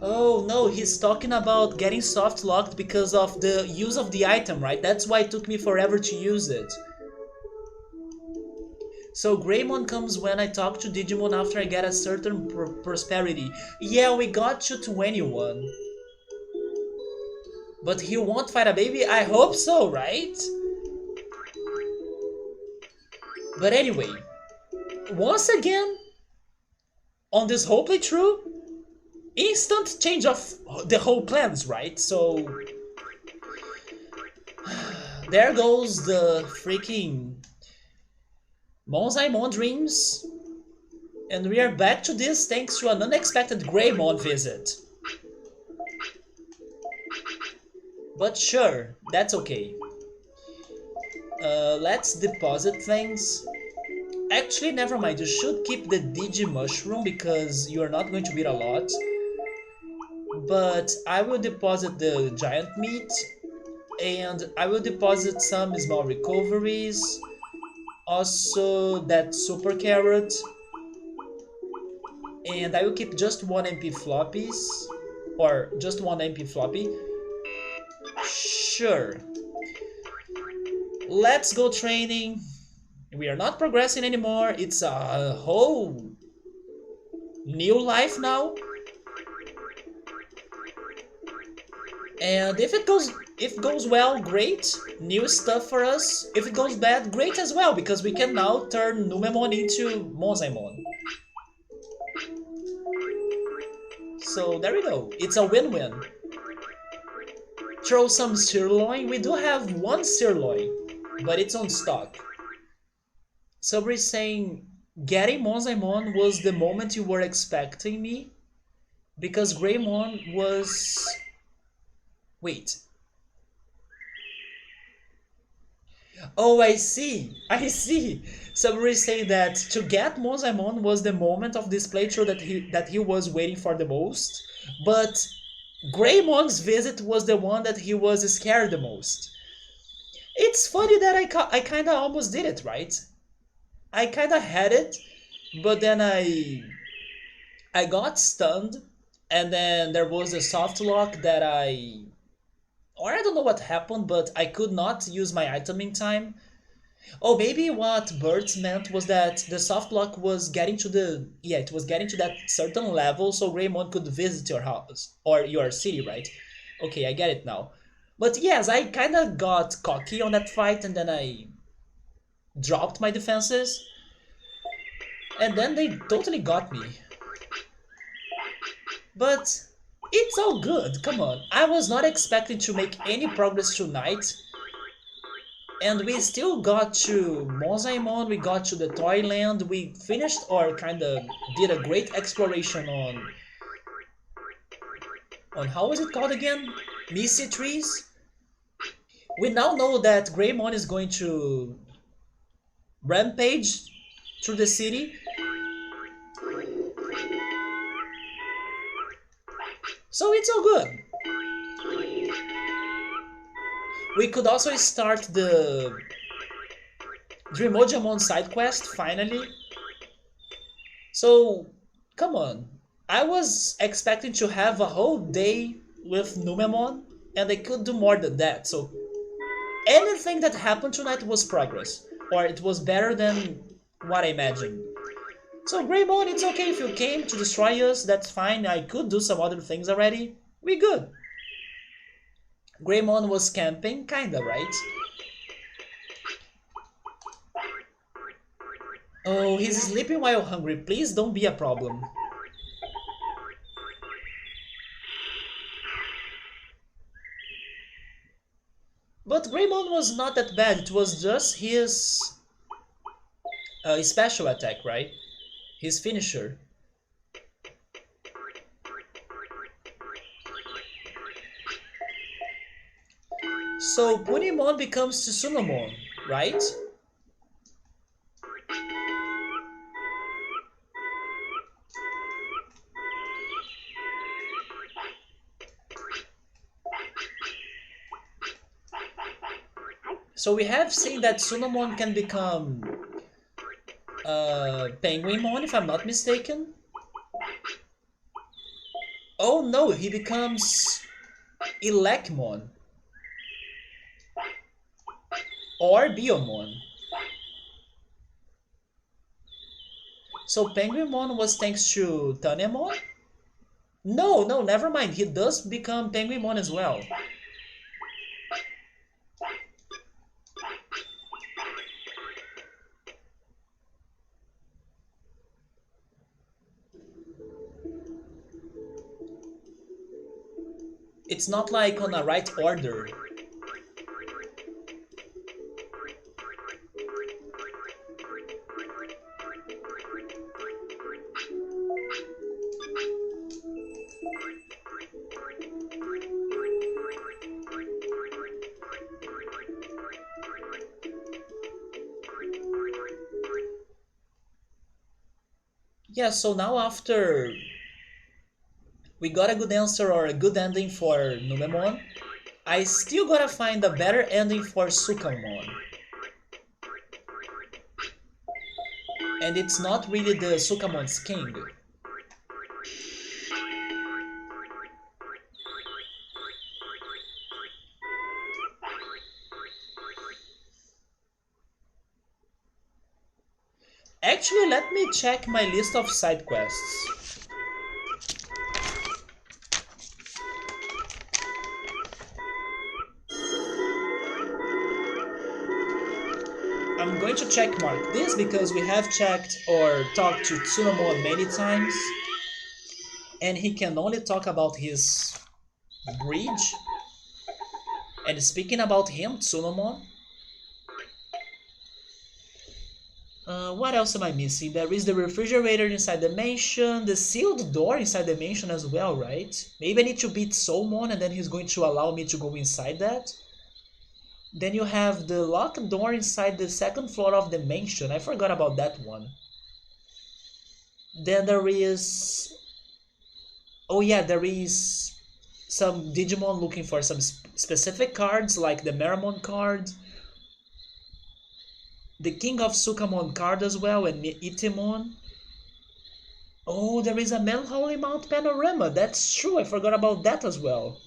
Oh no, he's talking about getting soft locked because of the use of the item, right? That's why it took me forever to use it. So Greymon comes when I talk to Digimon after I get a certain prosperity. Yeah, we got to 21. But he won't fight a baby? I hope so, right? But anyway, once again, on this whole playthrough, instant change of the whole plans, right? So there goes the freaking Monzaemon dreams, and we are back to this thanks to an unexpected Greymon visit. But sure, that's okay. Let's deposit things. Actually, never mind. You should keep the Digi Mushroom because you are not going to eat a lot. But I will deposit the giant meat and I will deposit some small recoveries. Also, that super carrot. And I will keep just one MP floppies. Or just one MP floppy. Sure. Let's go training. We are not progressing anymore. It's a whole new life now. And if it goes well, great. New stuff for us. If it goes bad, great as well, because we can now turn Numemon into Monzaemon. So there we go. It's a win-win. Throw some sirloin. We do have one sirloin, but it's on stock. Somebody's saying getting Monzaemon was the moment you were expecting me, because Greymon was. Wait. Oh, I see. I see. Somebody saying that to get Monzaemon was the moment of this playthrough that he was waiting for the most, but Greymon's visit was the one that he was scared the most. It's funny that I kind of almost did it, right? I kind of had it, but then I got stunned, and then there was a soft lock that or I don't know what happened, but I could not use my item in time. Oh, maybe what Birds meant was that the soft lock was getting to it was getting to that certain level so Greymon could visit your house or your city, right? Okay, I get it now. But yes, I kind of got cocky on that fight and then I dropped my defenses and then they totally got me. But it's all good, come on. I was not expecting to make any progress tonight. And we still got to Monzaemon, we got to the Toyland, we finished or kinda did a great exploration on how was it called again? Misty Trees? We now know that Greymon is going to rampage through the city. So it's all good. We could also start the Monzaemon side quest, finally. So, come on. I was expecting to have a whole day with Numemon, and they could do more than that. So, anything that happened tonight was progress, or it was better than what I imagined. So, Greymon, it's okay if you came to destroy us, that's fine. I could do some other things already. We good. Greymon was camping, kinda, right? Oh, he's sleeping while hungry. Please don't be a problem. But Greymon was not that bad. It was just his special attack, right? His finisher. So Punimon becomes Tsunomon, right? So we have seen that Tsunomon can become Penguinmon, if I'm not mistaken. Oh no, he becomes Elecmon or Biomon. So Penguinmon was thanks to Tanemon? No, no, never mind. He does become Penguinmon as well. It's not like on a right order. Yeah, so now after we got a good answer or a good ending for Numemon, I still gotta find a better ending for Sukamon. And it's not really the Sukamon's king. Actually, let me check my list of side quests. I'm going to check mark this because we have checked or talked to Tsunomon many times, and he can only talk about his bridge. And speaking about him, Tsunomon, what else am I missing? There is the refrigerator inside the mansion, the sealed door inside the mansion as well, right? Maybe I need to beat Soulmon and then he's going to allow me to go inside that. Then you have the locked door inside the second floor of the mansion. I forgot about that one. Then there is... Oh yeah, there is some Digimon looking for some specific cards like the Meramon card, the King of Sukamon card as well, and Itemon. Oh, there is a Melancholy Mount Panorama. That's true. I forgot about that as well.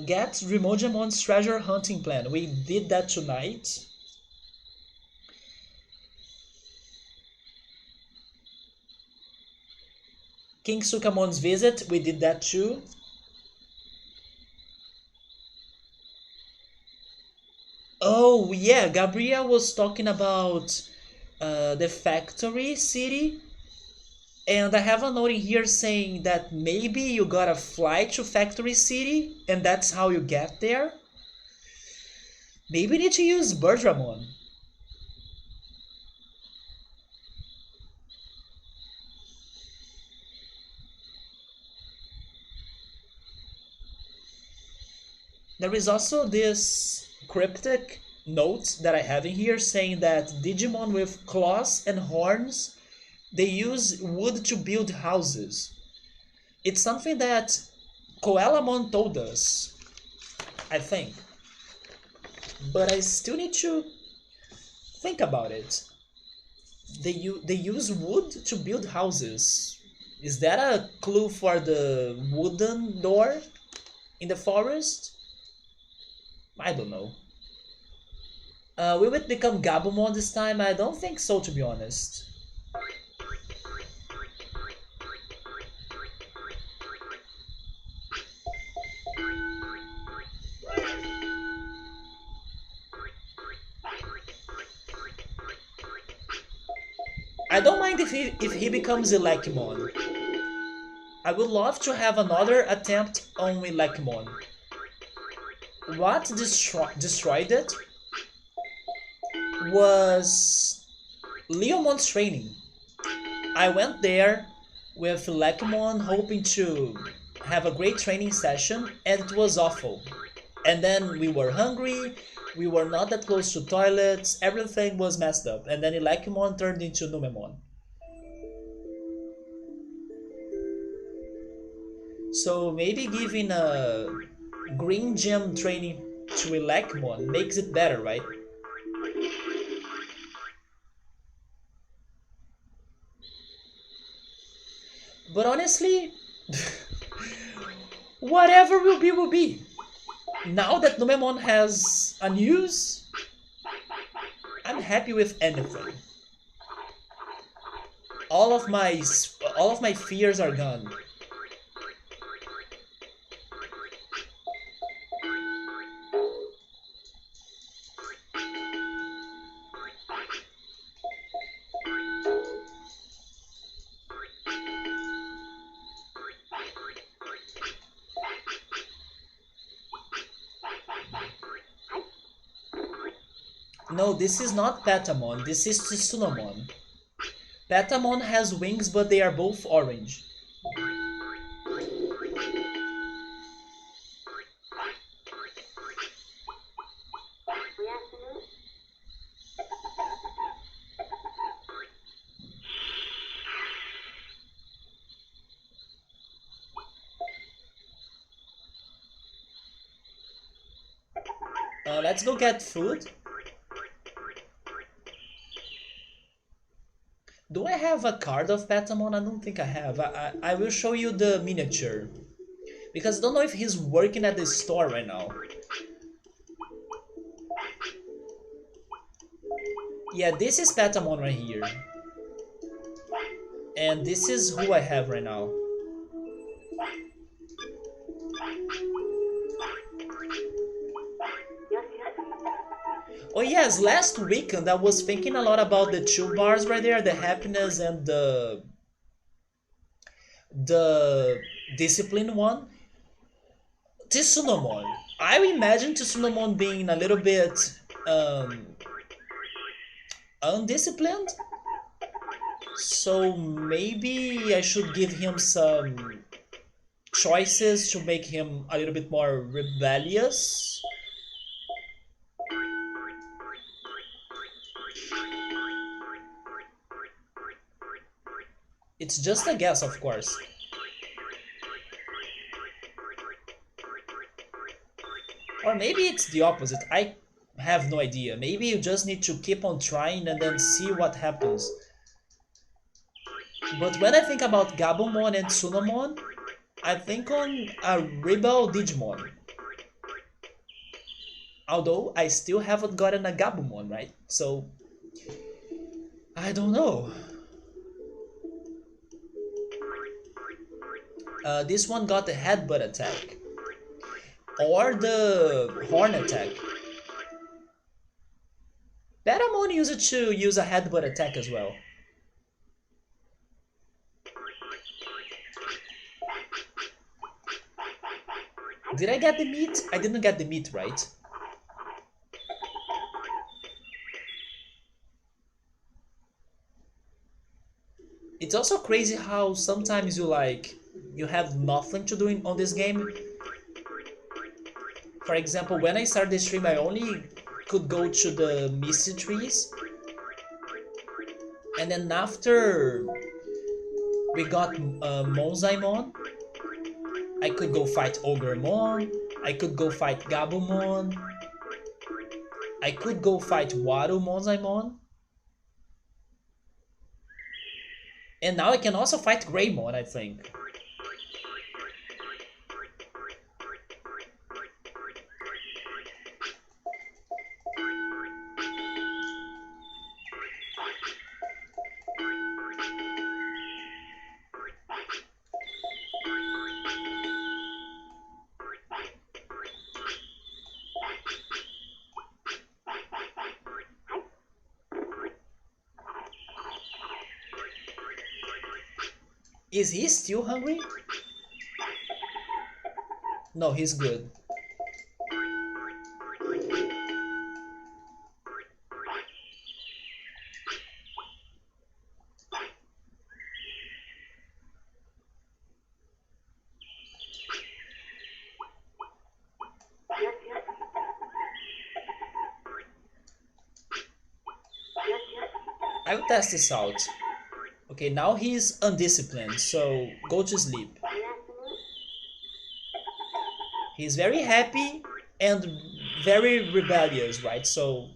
Get Rimogemon's treasure hunting plan. We did that tonight. King Sukamon's visit. We did that too. Oh yeah, Gabriel was talking about the factory city, and I have a note in here saying that maybe you gotta fly to factory city, and that's how you get there. Maybe you need to use Birdramon. There is also this cryptic note that I have in here saying that Digimon with claws and horns, they use wood to build houses. It's something that Koalamon told us, I think. But I still need to think about it. They use wood to build houses. Is that a clue for the wooden door in the forest? I don't know. Will it become Gabumon this time? I don't think so, to be honest. I don't mind if he becomes Elecmon. I would love to have another attempt on Elecmon. What destroyed it was Leomon's training. I went there with Elecmon hoping to have a great training session, and it was awful. And then we were hungry, we were not that close to toilets, everything was messed up, and then Elecmon turned into Numemon. So maybe giving a green gem training to Elecmon makes it better, right? But honestly, whatever will be will be. Now that Numemon has a news, I'm happy with anything. All of my all of my fears are gone. No, this is not Patamon, this is Tsunomon. Patamon has wings, but they are both orange. Let's go get food. Do I have a card of Patamon? I don't think I have. I will show you the miniature. Because I don't know if he's working at the store right now. Yeah, this is Patamon right here. And this is who I have right now. Oh yes, last weekend I was thinking a lot about the two bars right there, the happiness and the discipline one. Tsunomon. I imagine Tsunomon being a little bit um, undisciplined. So maybe I should give him some choices to make him a little bit more rebellious. It's just a guess, of course. Or maybe it's the opposite. I have no idea. Maybe you just need to keep on trying and then see what happens. But when I think about Gabumon and Tsunomon, I think on a Rebel Digimon. Although I still haven't gotten a Gabumon, right? So I don't know. This one got the headbutt attack. Or the horn attack. Patamon used it to use a headbutt attack as well. Did I get the meat? I didn't get the meat, right? It's also crazy how sometimes you have nothing to do on this game. For example, when I started the stream, I only could go to the Misty Trees. And then after we got Monzaemon, I could go fight Ogremon, I could go fight Gabumon. I could go fight Waru Monzaemon. And now I can also fight Greymon, I think. Is he still hungry? No, he's good. I will test this out. Okay, now he's undisciplined, so go to sleep. He's very happy and very rebellious, right? So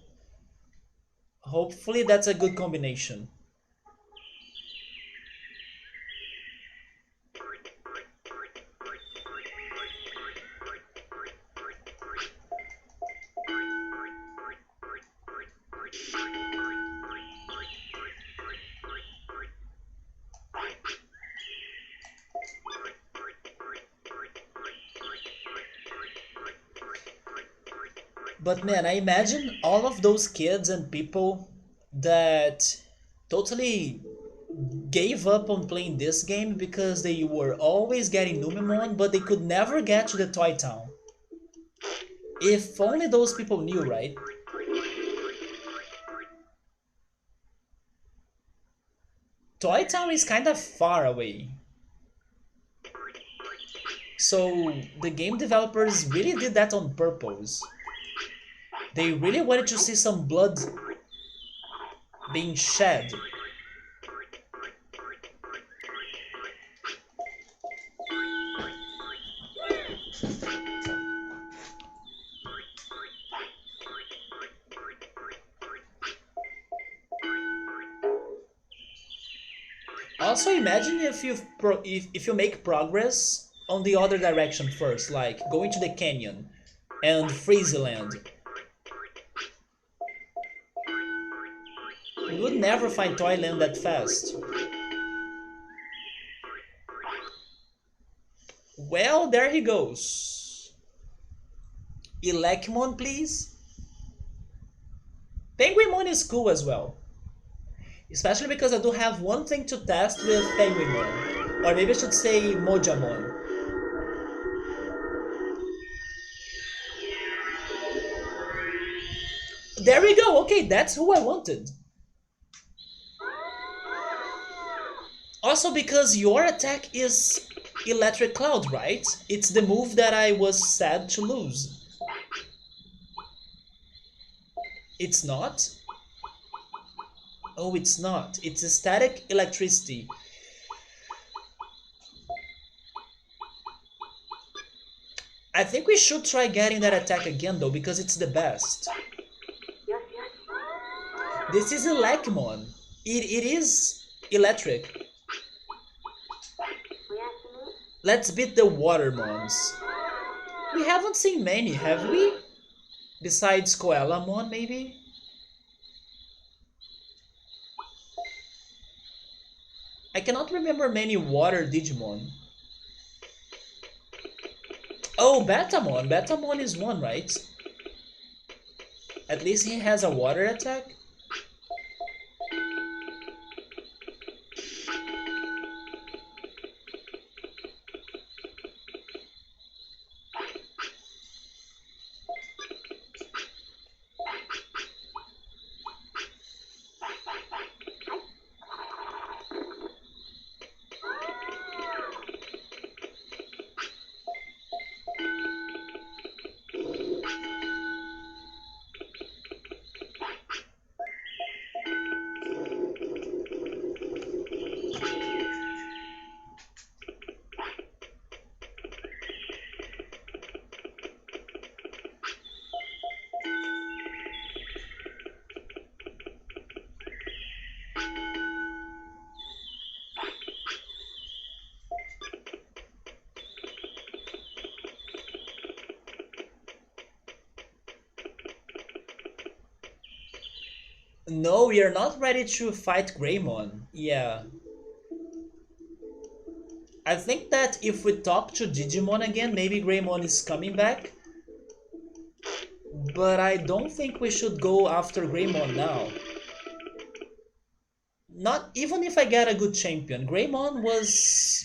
hopefully that's a good combination. But man, I imagine all of those kids and people that totally gave up on playing this game because they were always getting Numemon, but they could never get to the Toy Town. If only those people knew, right? Toy Town is kind of far away. So the game developers really did that on purpose. They really wanted to see some blood being shed. Also, imagine if if you make progress on the other direction first, like going to the canyon and Freezeland. You would never find Toyland that fast. Well, there he goes. Elecmon, please. Penguinmon is cool as well. Especially because I do have one thing to test with Penguinmon. Or maybe I should say Monzaemon. There we go, okay, that's who I wanted. Also because your attack is Electric Cloud, right? It's the move that I was sad to lose. It's not? Oh, it's not. It's a static electricity. I think we should try getting that attack again though, because it's the best. This is Elecmon. It is electric. Let's beat the Watermons. We haven't seen many, have we? Besides Coelamon, maybe? I cannot remember many water Digimon. Oh, Batamon. Batamon is one, right? At least he has a water attack. No, we are not ready to fight Greymon. Yeah. I think that if we talk to Digimon again, maybe Greymon is coming back. But I don't think we should go after Greymon now. Not even if I get a good champion. Greymon was...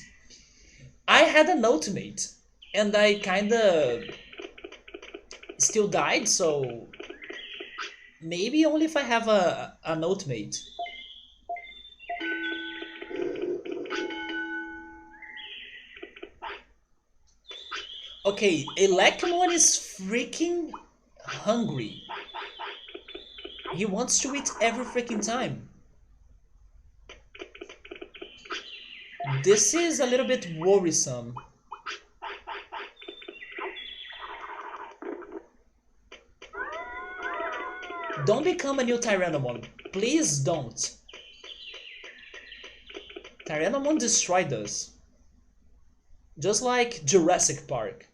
I had an ultimate. And I kinda still died, so... Maybe only if I have an ultimate. Okay, Elecmon is freaking hungry. He wants to eat every freaking time. This is a little bit worrisome. Don't become a new Tyrannomon. Please don't. Tyrannomon destroyed us. Just like Jurassic Park.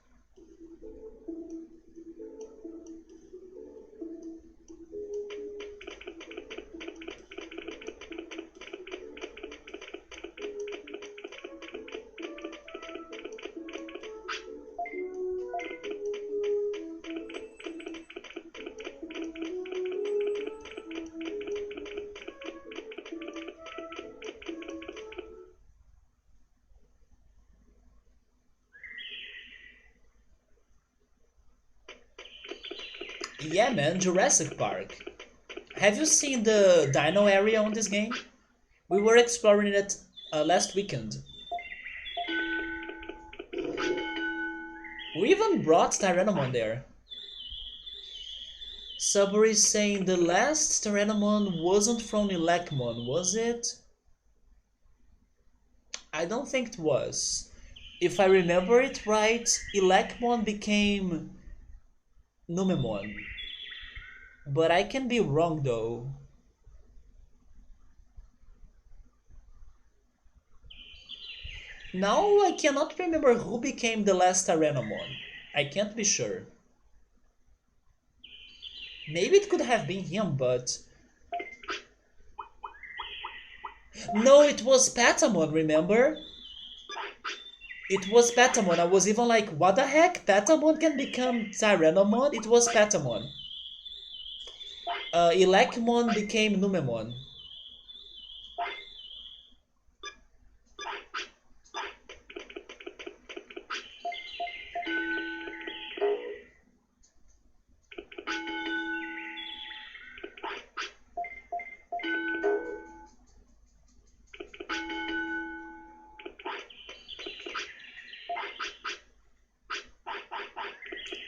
Yeah, man, Jurassic Park. Have you seen the dino area on this game? We were exploring it last weekend. We even brought Tyrannomon there. Subway is saying the last Tyrannomon wasn't from Elecmon, was it? I don't think it was. If I remember it right, Elecmon became Numemon. But I can be wrong though. Now I cannot remember who became the last Tyrannomon. I can't be sure. Maybe it could have been him, but... No, it was Patamon, remember? It was Patamon. I was even like, what the heck? Patamon can become Tyrannomon? It was Patamon. Elecmon became Numemon.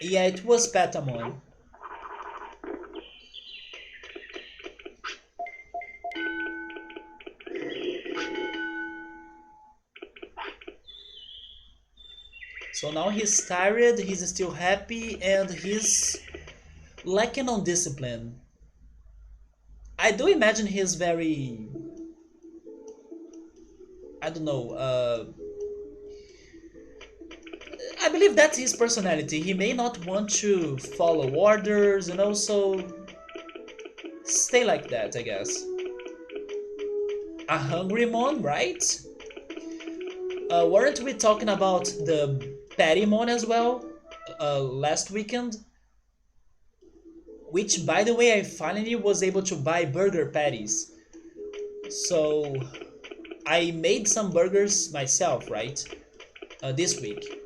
Yeah, it was Patamon. So now he's tired, he's still happy, and he's lacking on discipline. I do imagine he's very... I don't know, I believe that's his personality. He may not want to follow orders and also stay like that, I guess. A hungry mon, right? Weren't we talking about the Pattymon as well last weekend? Which, by the way, I finally was able to buy burger patties. So I made some burgers myself, right? This week.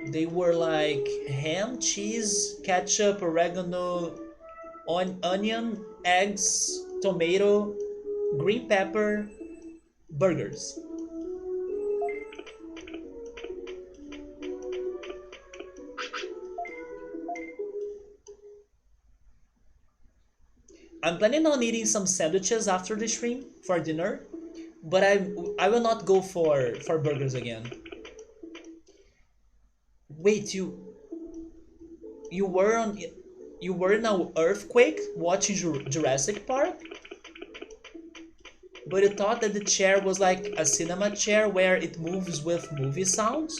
They were like ham, cheese, ketchup, oregano, onion, eggs, tomato, green pepper, burgers. I'm planning on eating some sandwiches after the stream for dinner, but I will not go for burgers again. Wait, you were on you were in an earthquake watching Jurassic Park? But you thought that the chair was like a cinema chair where it moves with movie sounds?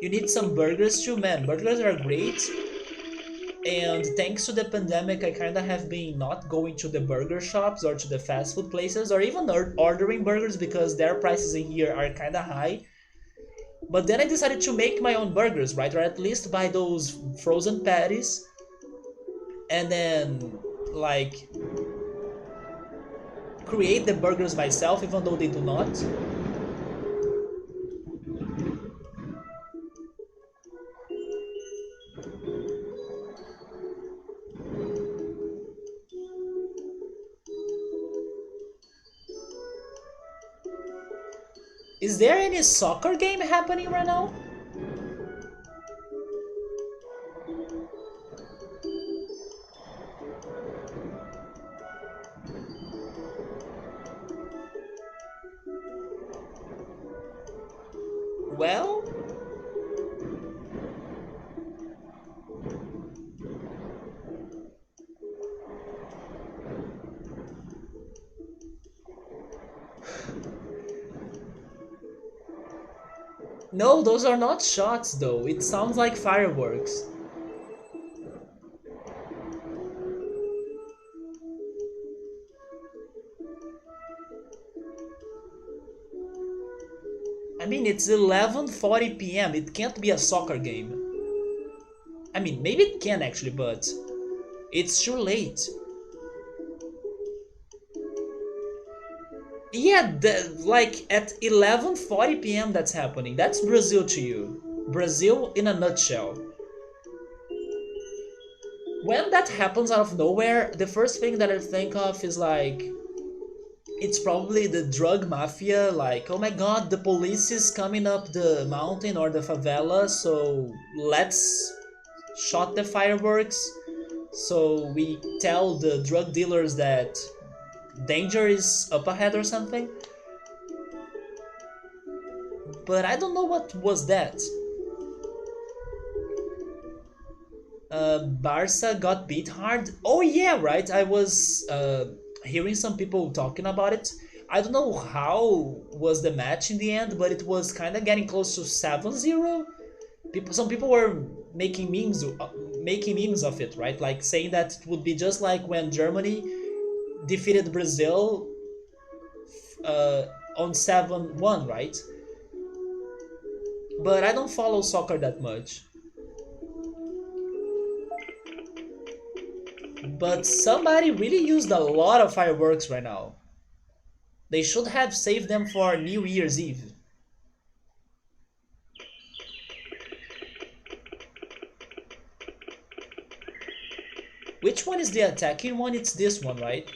You need some burgers too, man. Burgers are great. And thanks to the pandemic, I kind of have been not going to the burger shops or to the fast food places or even ordering burgers because their prices in here are kind of high. But then I decided to make my own burgers, right? Or at least buy those frozen patties and then like create the burgers myself, even though they do not. Is there any soccer game happening right now? Well, no, those are not shots though. It sounds like fireworks. I mean, it's 11:40 p.m. It can't be a soccer game. I mean, maybe it can actually, but it's too late. Yeah, like at 11:40 p.m. that's happening. That's Brazil to you. Brazil in a nutshell. When that happens out of nowhere, the first thing that I think of is like it's probably the drug mafia, like, oh my god, the police is coming up the mountain or the favela, so let's shot the fireworks so we tell the drug dealers that danger is up ahead or something. But I don't know what was that. Barca got beat hard. Oh yeah, right. I was hearing some people talking about it. I don't know how was the match in the end, but it was kind of getting close to 7-0. Some people were making memes of it, right? Like saying that it would be just like when Germany defeated Brazil on 7-1, right? But I don't follow soccer that much. But somebody really used a lot of fireworks right now. They should have saved them for New Year's Eve. Which one is the attacking one? It's this one, right?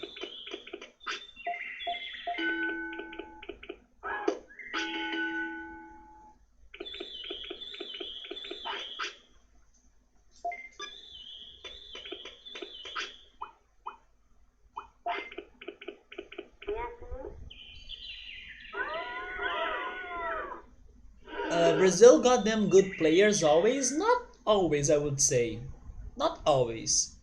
Brazil got them good players always. Not always, I would say. Not always.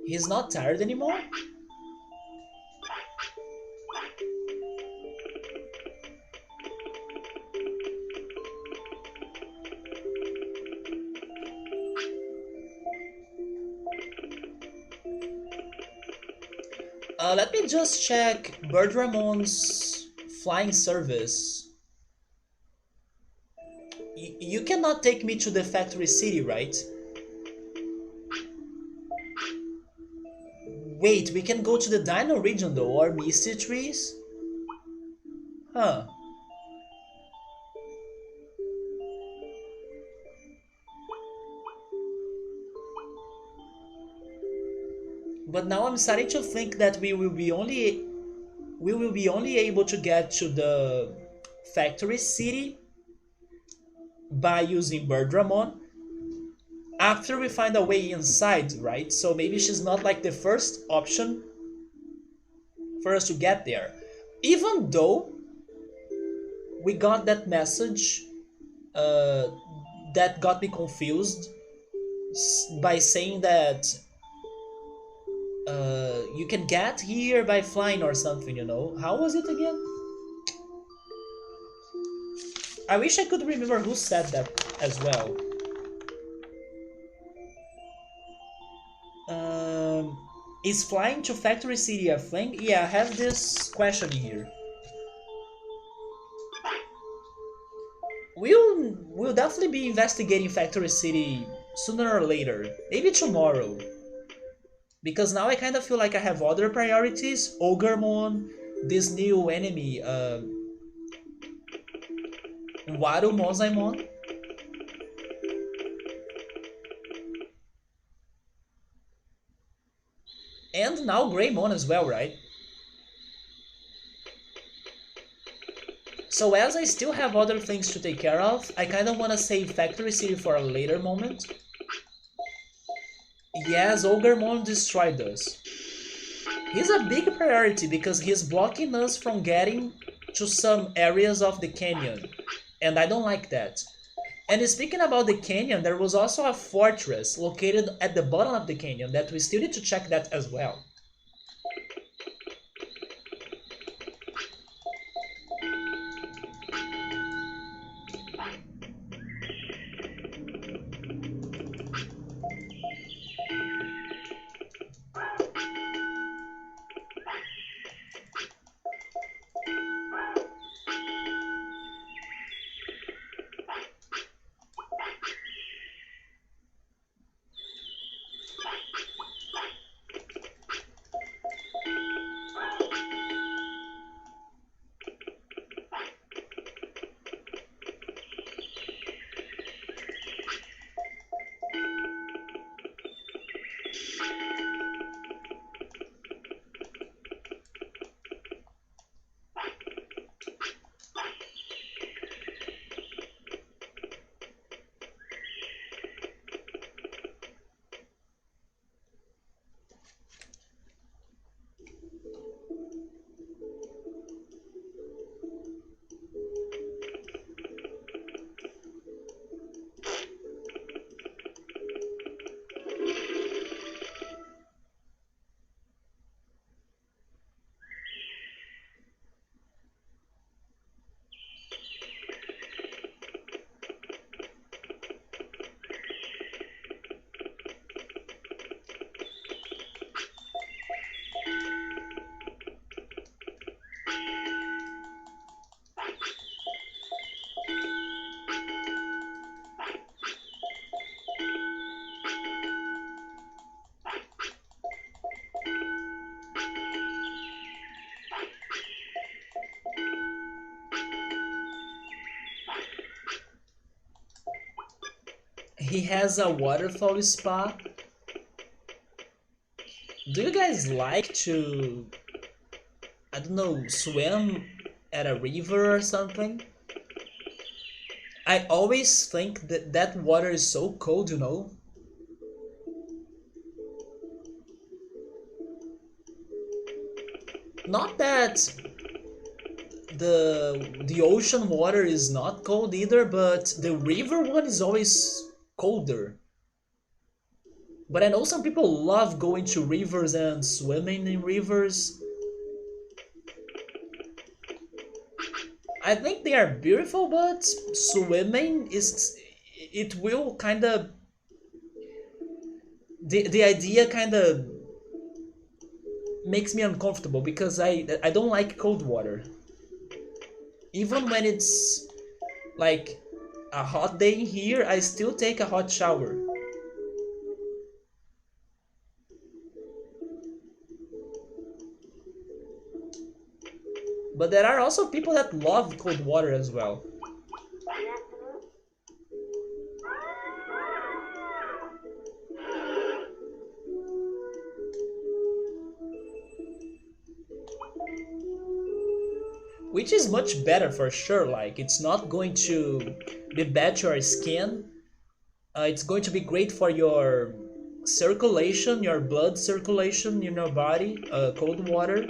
He's not tired anymore? Let me just check Berdramon's flying service. You cannot take me to the factory city, right? Wait, we can go to the Dino region though, or Misty Trees? Huh. But now I'm starting to think that we will be only able to get to the factory city by using Birdramon. after we find a way inside, right? So maybe she's not like the first option for us to get there. Even though we got that message uh, that got me confused by saying that you can get here by flying or something, you know? How was it again? I wish I could remember who said that as well. Um, is flying to Factory City a thing? Yeah, I have this question here. We'll definitely be investigating Factory City sooner or later. Maybe tomorrow. Because now I kind of feel like I have other priorities. Ogremon, this new enemy, Waru Monzaemon, and now Greymon as well, right? So as I still have other things to take care of, I kind of want to save Factory City for a later moment. Yes, Ogremon destroyed us. He's a big priority because he's blocking us from getting to some areas of the canyon. And I don't like that. And speaking about the canyon, there was also a fortress located at the bottom of the canyon that we still need to check that as well. He has a waterfall spa. Do you guys like to, I don't know, swim at a river or something? I always think that that water is so cold, you know? Not that the ocean water is not cold either, but the river one is always colder. But I know some people love going to rivers and swimming in rivers. I think they are beautiful, but swimming is, it will kind of, the idea kind of makes me uncomfortable because I don't like cold water. Even when it's like a hot day here, I still take a hot shower. But there are also people that love cold water as well. Which is much better for sure, like it's not going to be bad to our skin. It's going to be great for your circulation, your blood circulation in your body. Cold water.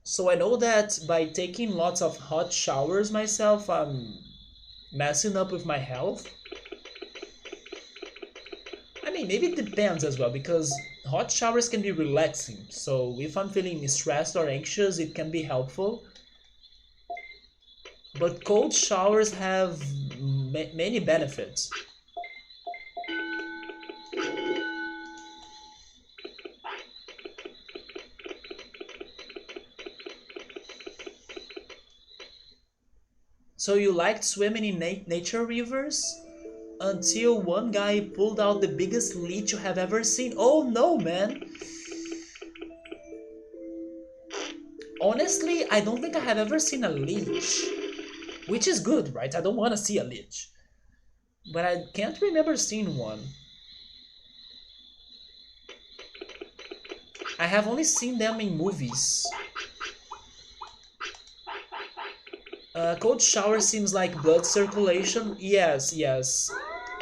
So I know that by taking lots of hot showers myself, I'm messing up with my health. I mean, maybe it depends as well because hot showers can be relaxing. So if I'm feeling stressed or anxious, it can be helpful. But cold showers have many benefits. So you liked swimming in nature rivers until one guy pulled out the biggest leech you have ever seen. Oh no, man! Honestly, I don't think I have ever seen a leech. Which is good, right? I don't want to see a leech. But I can't remember seeing one. I have only seen them in movies. Cold shower seems like blood circulation. Yes, yes.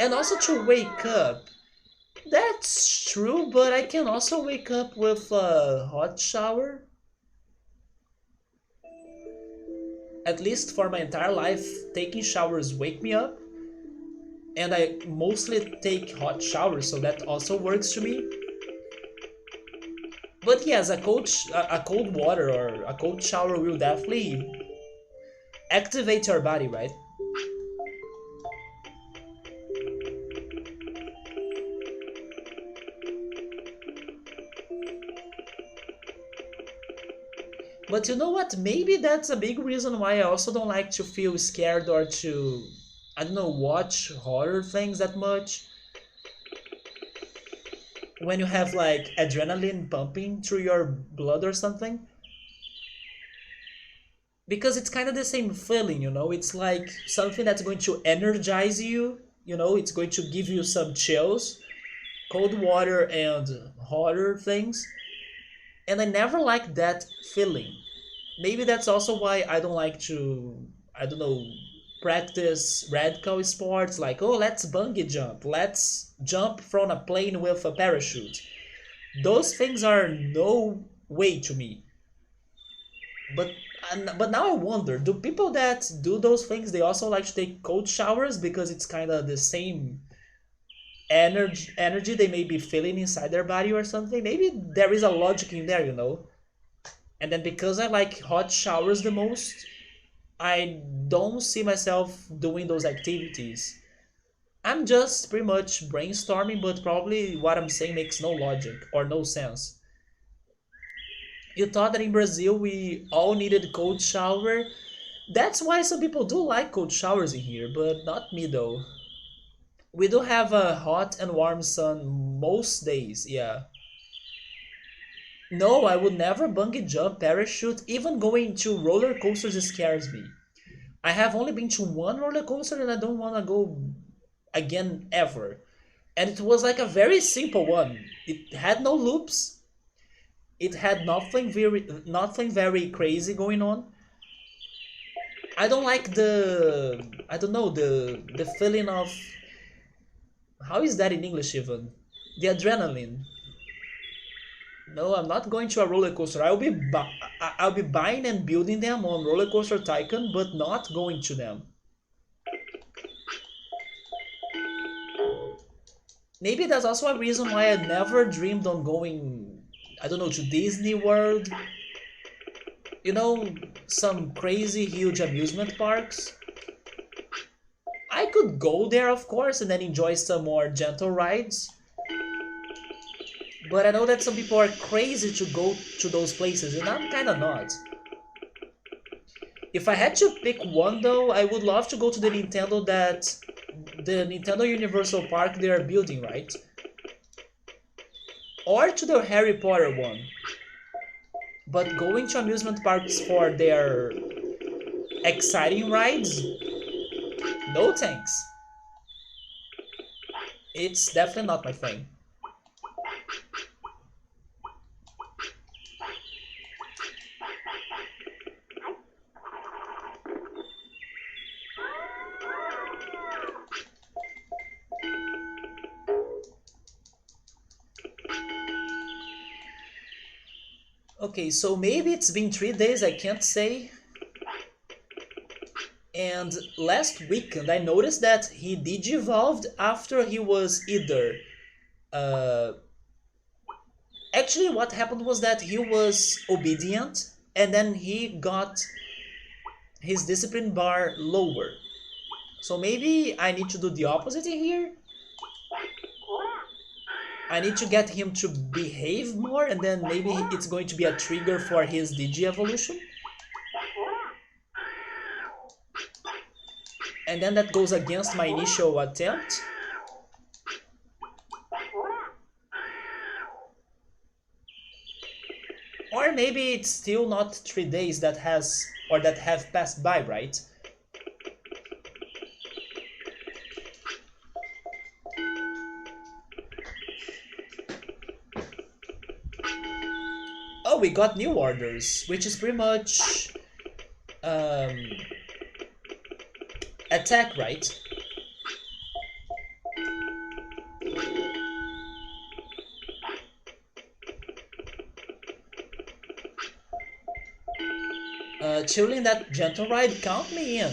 And also to wake up. That's true, but I can also wake up with a hot shower. At least for my entire life, taking showers wake me up. And I mostly take hot showers, so that also works to me. But yes, a cold water or a cold shower will definitely activate your body, right? But you know what? Maybe that's a big reason why I also don't like to feel scared or to, I don't know, watch horror things that much. When you have like adrenaline pumping through your blood or something. Because it's kind of the same feeling, you know? It's like something that's going to energize you, you know? It's going to give you some chills. Cold water and horror things. And I never liked that feeling. Maybe that's also why I don't like to, I don't know, practice radical sports like, oh, let's bungee jump, let's jump from a plane with a parachute. Those things are no way to me. But but now I wonder, do people that do those things they also like to take cold showers because it's kind of the same energy they may be feeling inside their body or something? Maybe there is a logic in there, you know. And then because I like hot showers the most, I don't see myself doing those activities. I'm just pretty much brainstorming, but probably what I'm saying makes no logic or no sense. You thought that in Brazil we all needed cold shower? That's why some people do like cold showers in here, but not me though. We do have a hot and warm sun most days, yeah. No, I would never bungee jump, parachute, even going to roller coasters scares me. I have only been to one roller coaster and I don't want to go again ever. And it was like a very simple one. It had no loops. It had nothing very crazy going on. I don't like the I don't know the feeling of how is that in English even? The adrenaline. No, I'm not going to a roller coaster. I'll be buying and building them on Roller Coaster Tycoon, but not going to them. Maybe that's also a reason why I never dreamed on going, I don't know, to Disney World. You know, some crazy huge amusement parks. I could go there, of course, and then enjoy some more gentle rides. But I know that some people are crazy to go to those places, and I'm kind of not. If I had to pick one, though, I would love to go to the Nintendo Universal Park they are building, right? Or to the Harry Potter one. But going to amusement parks for their exciting rides, no thanks. It's definitely not my thing. Okay, so maybe it's been 3 days, I can't say. And last weekend I noticed that he digivolved after he was either uh, actually what happened was that he was obedient and then he got his discipline bar lower. So maybe I need to do the opposite here. I need to get him to behave more and then maybe it's going to be a trigger for his Digi evolution. And then that goes against my initial attempt. Or maybe it's still not 3 days that has or that have passed by, right? Oh, we got new orders, which is pretty much um, attack, right? Chilling that gentle ride, count me in.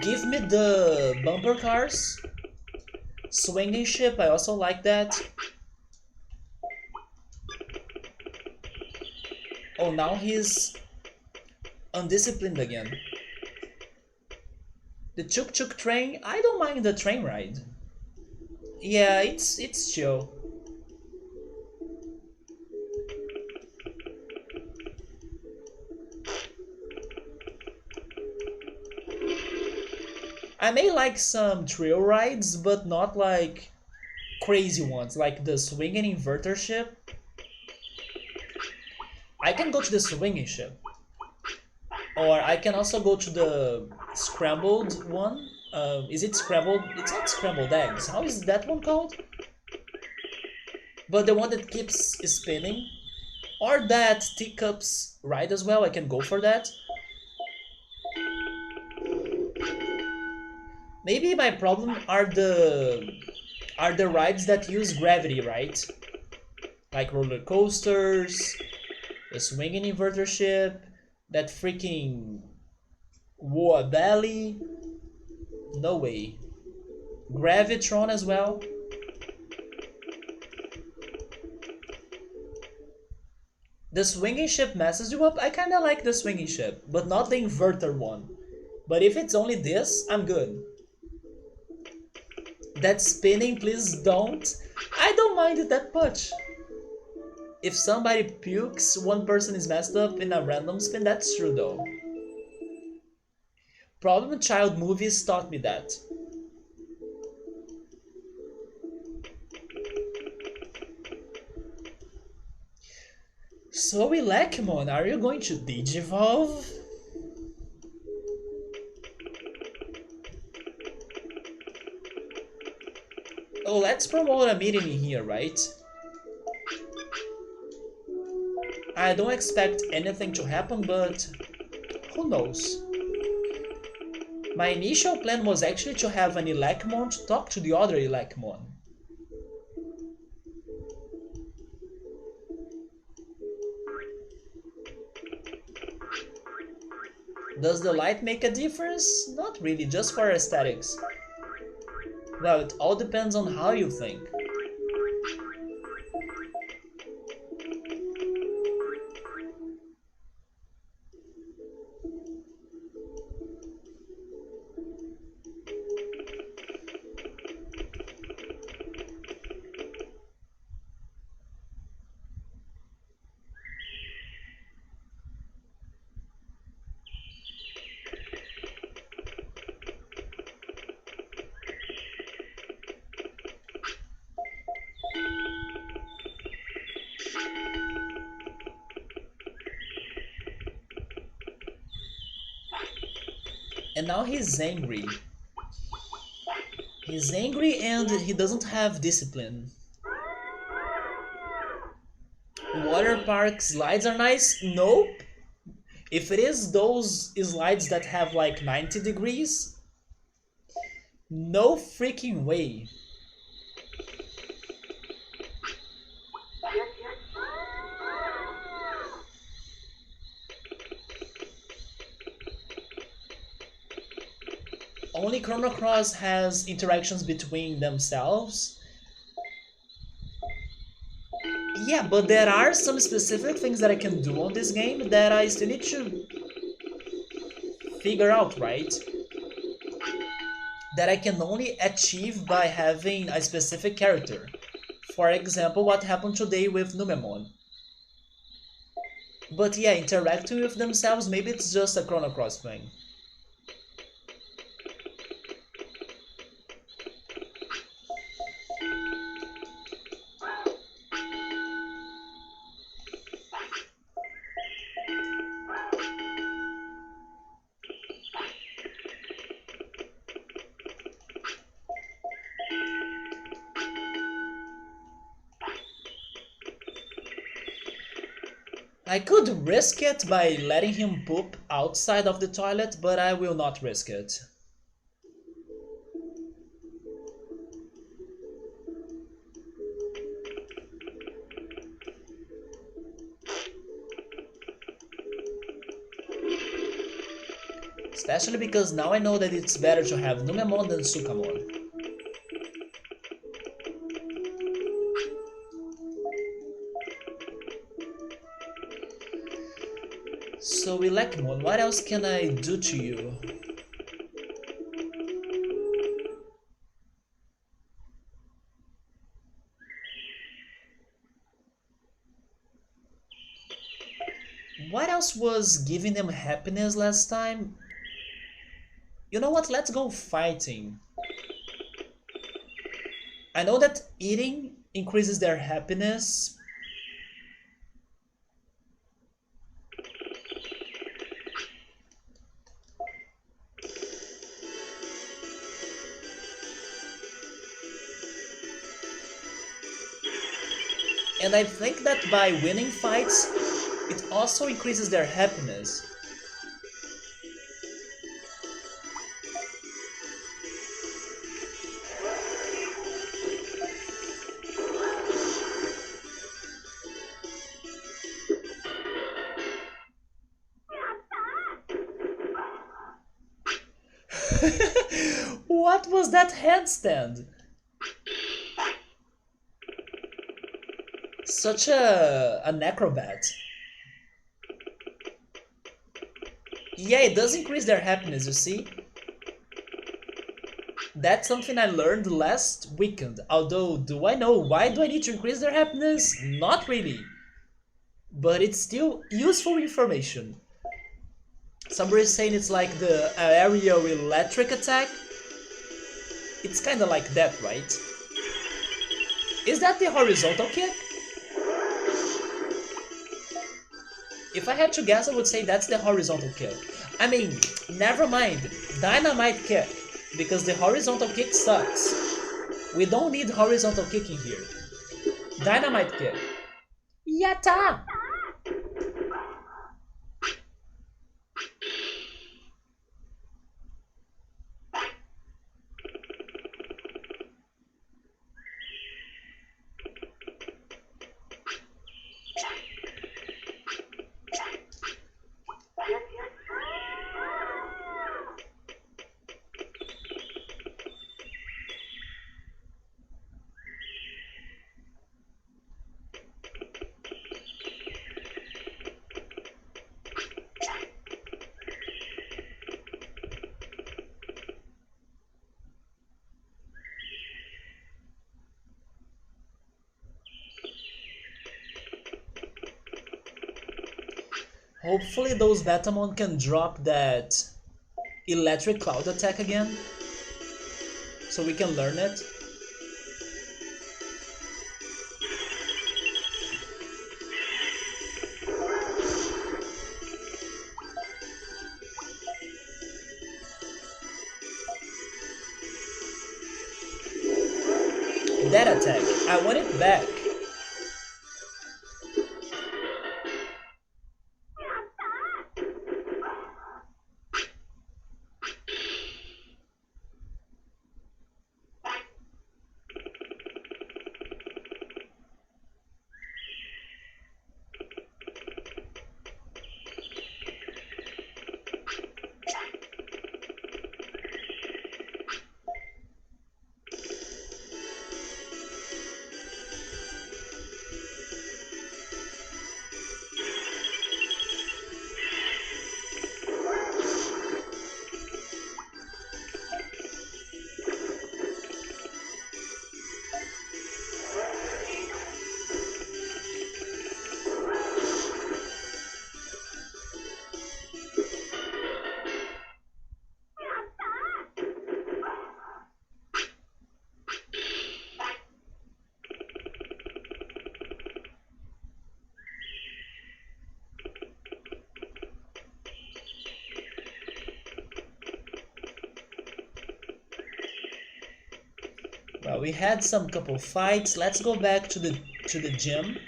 Give me the bumper cars. Swinging ship, I also like that. Oh, now he's undisciplined again. The Chuk Chuk train, I don't mind the train ride. Yeah, it's chill. I may like some trail rides, but not like crazy ones, like the swinging inverter ship. I can go to the swinging ship. Or I can also go to the scrambled one. Is it scrambled? It's not scrambled eggs. How is that one called? But the one that keeps spinning. Or that teacups ride as well. I can go for that. Maybe my problem are the rides that use gravity, right? Like roller coasters, the swinging inverter ship, that freaking Woa Belly. No way. Gravitron as well. The swinging ship messes you up. I kinda like the swinging ship, but not the inverter one. But if it's only this, I'm good. That spinning, please don't. I don't mind it that much. If somebody pukes, one person is messed up in a random spin, that's true though. Problem Child movies taught me that. So Elecmon, are you going to Digivolve? Oh, let's promote a meeting in here, right? I don't expect anything to happen, but who knows? My initial plan was actually to have an Elecmon to talk to the other Elecmon. Does the light make a difference? Not really, just for aesthetics. Well, it all depends on how you think. And now he's angry. He's angry and he doesn't have discipline. Water park slides are nice? Nope. If it is those slides that have like 90 degrees, no freaking way. only Chrono Cross has interactions between themselves. Yeah, but there are some specific things that I can do on this game that I still need to figure out, right? That I can only achieve by having a specific character. For example, what happened today with Numemon. But yeah, interacting with themselves, maybe it's just a Chrono Cross thing. I could risk it by letting him poop outside of the toilet, but I will not risk it. Especially because now I know that it's better to have Numemon than Sukamon. So Elecmon, what else can I do to you? What else was giving them happiness last time? You know what, let's go fighting. I know that eating increases their happiness. And I think that by winning fights, it also increases their happiness. What was that handstand? Such an acrobat. Yeah, it does increase their happiness, you see? That's something I learned last weekend. Although, do I know why do I need to increase their happiness? Not really. But it's still useful information. Somebody is saying it's like the aerial electric attack. It's kinda like that, right? Is that the horizontal kick? If I had to guess, I would say that's the horizontal kick. I mean, never mind, dynamite kick, because the horizontal kick sucks. We don't need horizontal kicking here. Dynamite kick. Yatta! Hopefully those Batamon can drop that electric cloud attack again, so we can learn it. That attack, I want it back. Well, we had some couple fights. Let's go back to the gym.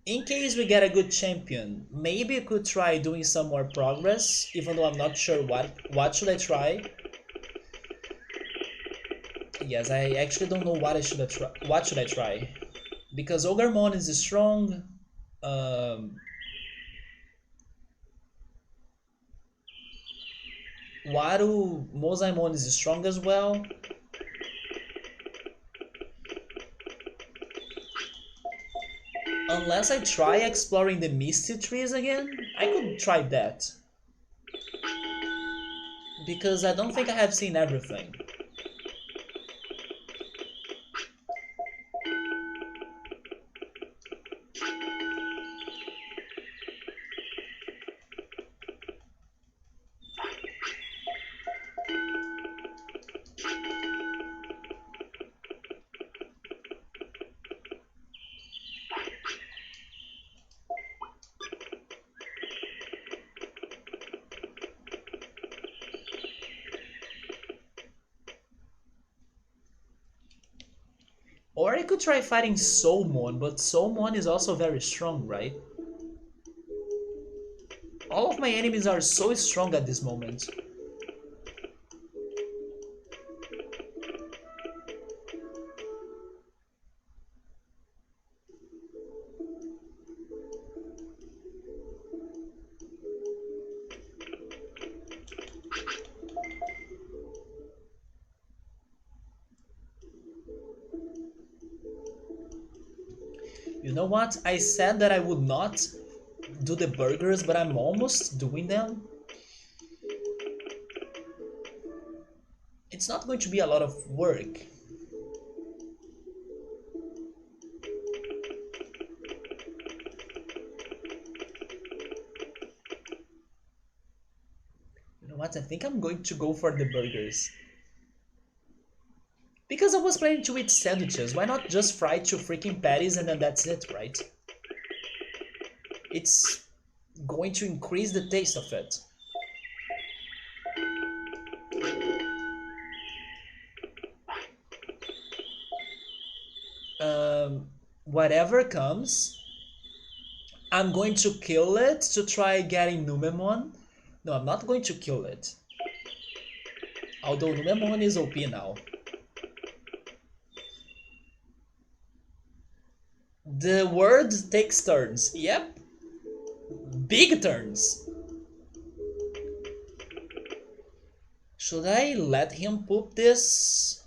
In case we get a good champion, maybe we could try doing some more progress, even though I'm not sure what should I try. Yes, I actually don't know what should I try. Because Ogremon is strong. Um, Monzaemon is strong as well. Unless I try exploring the Misty Trees again, I could try that. Because I don't think I have seen everything. Or I could try fighting Soulmon, but Soulmon is also very strong, right? All of my enemies are so strong at this moment. You know what? I said that I would not do the burgers, but I'm almost doing them. It's not going to be a lot of work. You know what? I think I'm going to go for the burgers. Because I was planning to eat sandwiches, why not just fry 2 freaking patties and then that's it, right? It's going to increase the taste of it. Whatever comes, I'm going to kill it to try getting Numemon. No, I'm not going to kill it. Although Numemon is OP now. The word takes turns. Yep. Big turns. Should I let him poop this?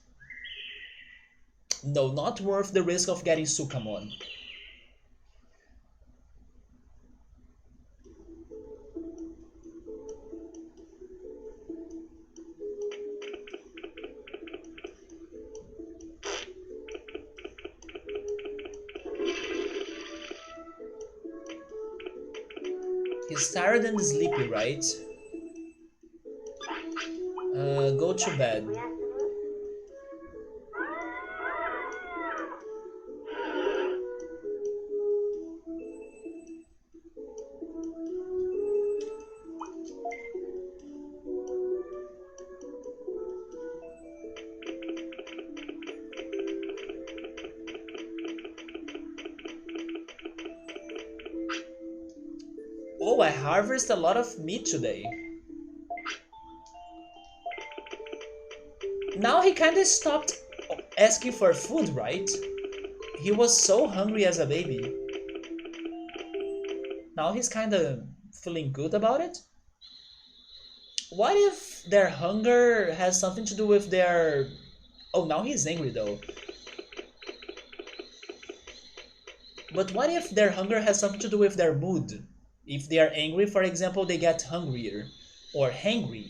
No, not worth the risk of getting Sukamon. He's tired and sleepy, right? Go to bed. Oh, I harvest a lot of meat today. Now he kinda stopped asking for food, right? He was so hungry as a baby. Now he's kinda feeling good about it. What if their hunger has something to do with their... Oh, now he's angry though. But what if their hunger has something to do with their mood? If they are angry, for example, they get hungrier or hangry.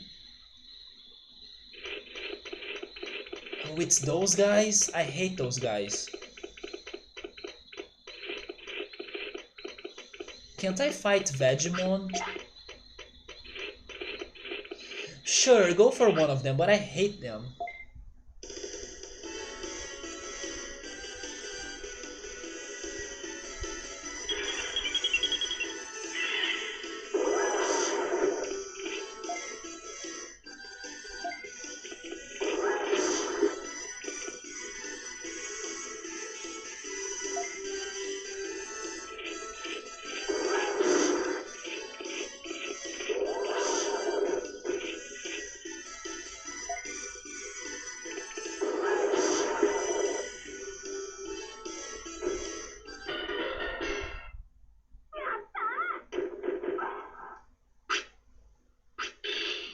Oh, it's those guys? I hate those guys. Can't I fight Vegemon? Sure, go for one of them, but I hate them.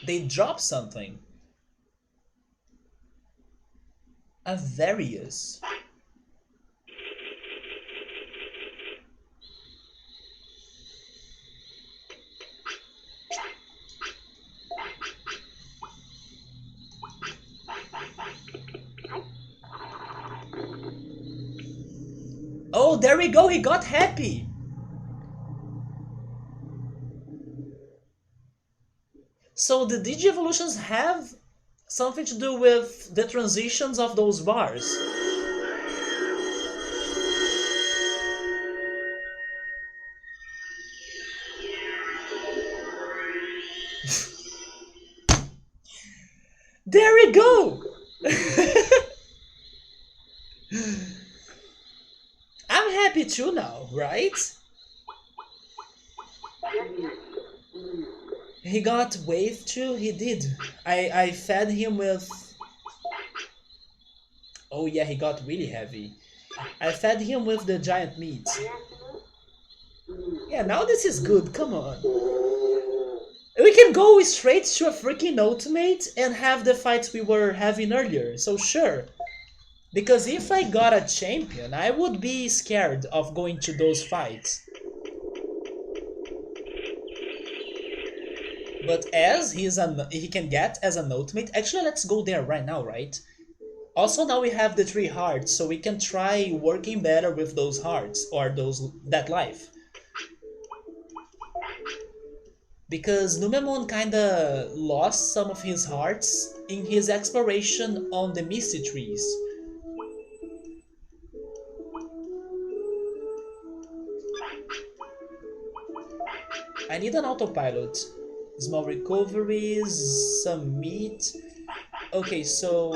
They drop something. A Various. Oh, there we go, he got happy! So the Digi-evolutions have something to do with the transitions of those bars. There we go! I'm happy too now, right? He got wave too? He did. I fed him with... Oh yeah, he got really heavy. I fed him with the giant meat. Yeah, now this is good, come on. We can go straight to a freaking ultimate and have the fights we were having earlier, so sure. Because if I got a champion, I would be scared of going to those fights. But as he can get as an ultimate, actually let's go there right now, right? Also now we have the 3 hearts, so we can try working better with those hearts, or that life. Because Numemon kinda lost some of his hearts in his exploration on the Misty Trees. I need an autopilot. Small recoveries, some meat. Okay, so...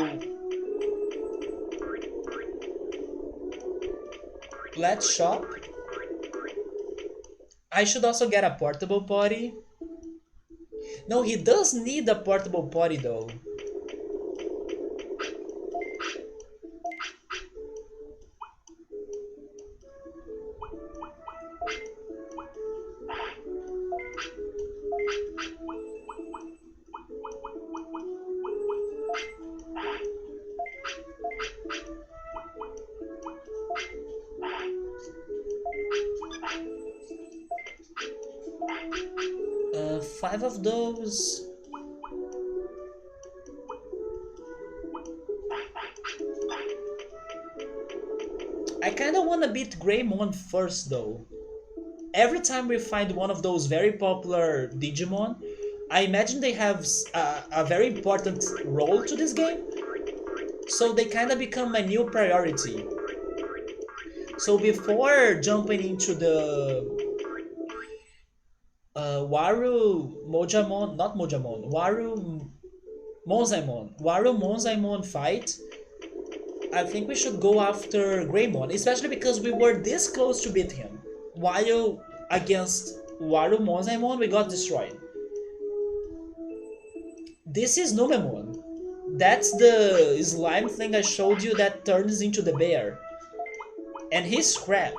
let's shop. I should also get a portable potty. No, he does need a portable potty though. Five of those. I kinda wanna beat Greymon first though. Every time we find one of those very popular Digimon, I imagine they have a very important role to this game, so they kinda become my new priority. So before jumping into the Waru Mojamon, not Mojamon, Waru Monzaemon fight, I think we should go after Greymon, especially because we were this close to beat him. While against Waru Monzaemon we got destroyed. This is Numemon. That's the slime thing I showed you that turns into the bear. And he's crap.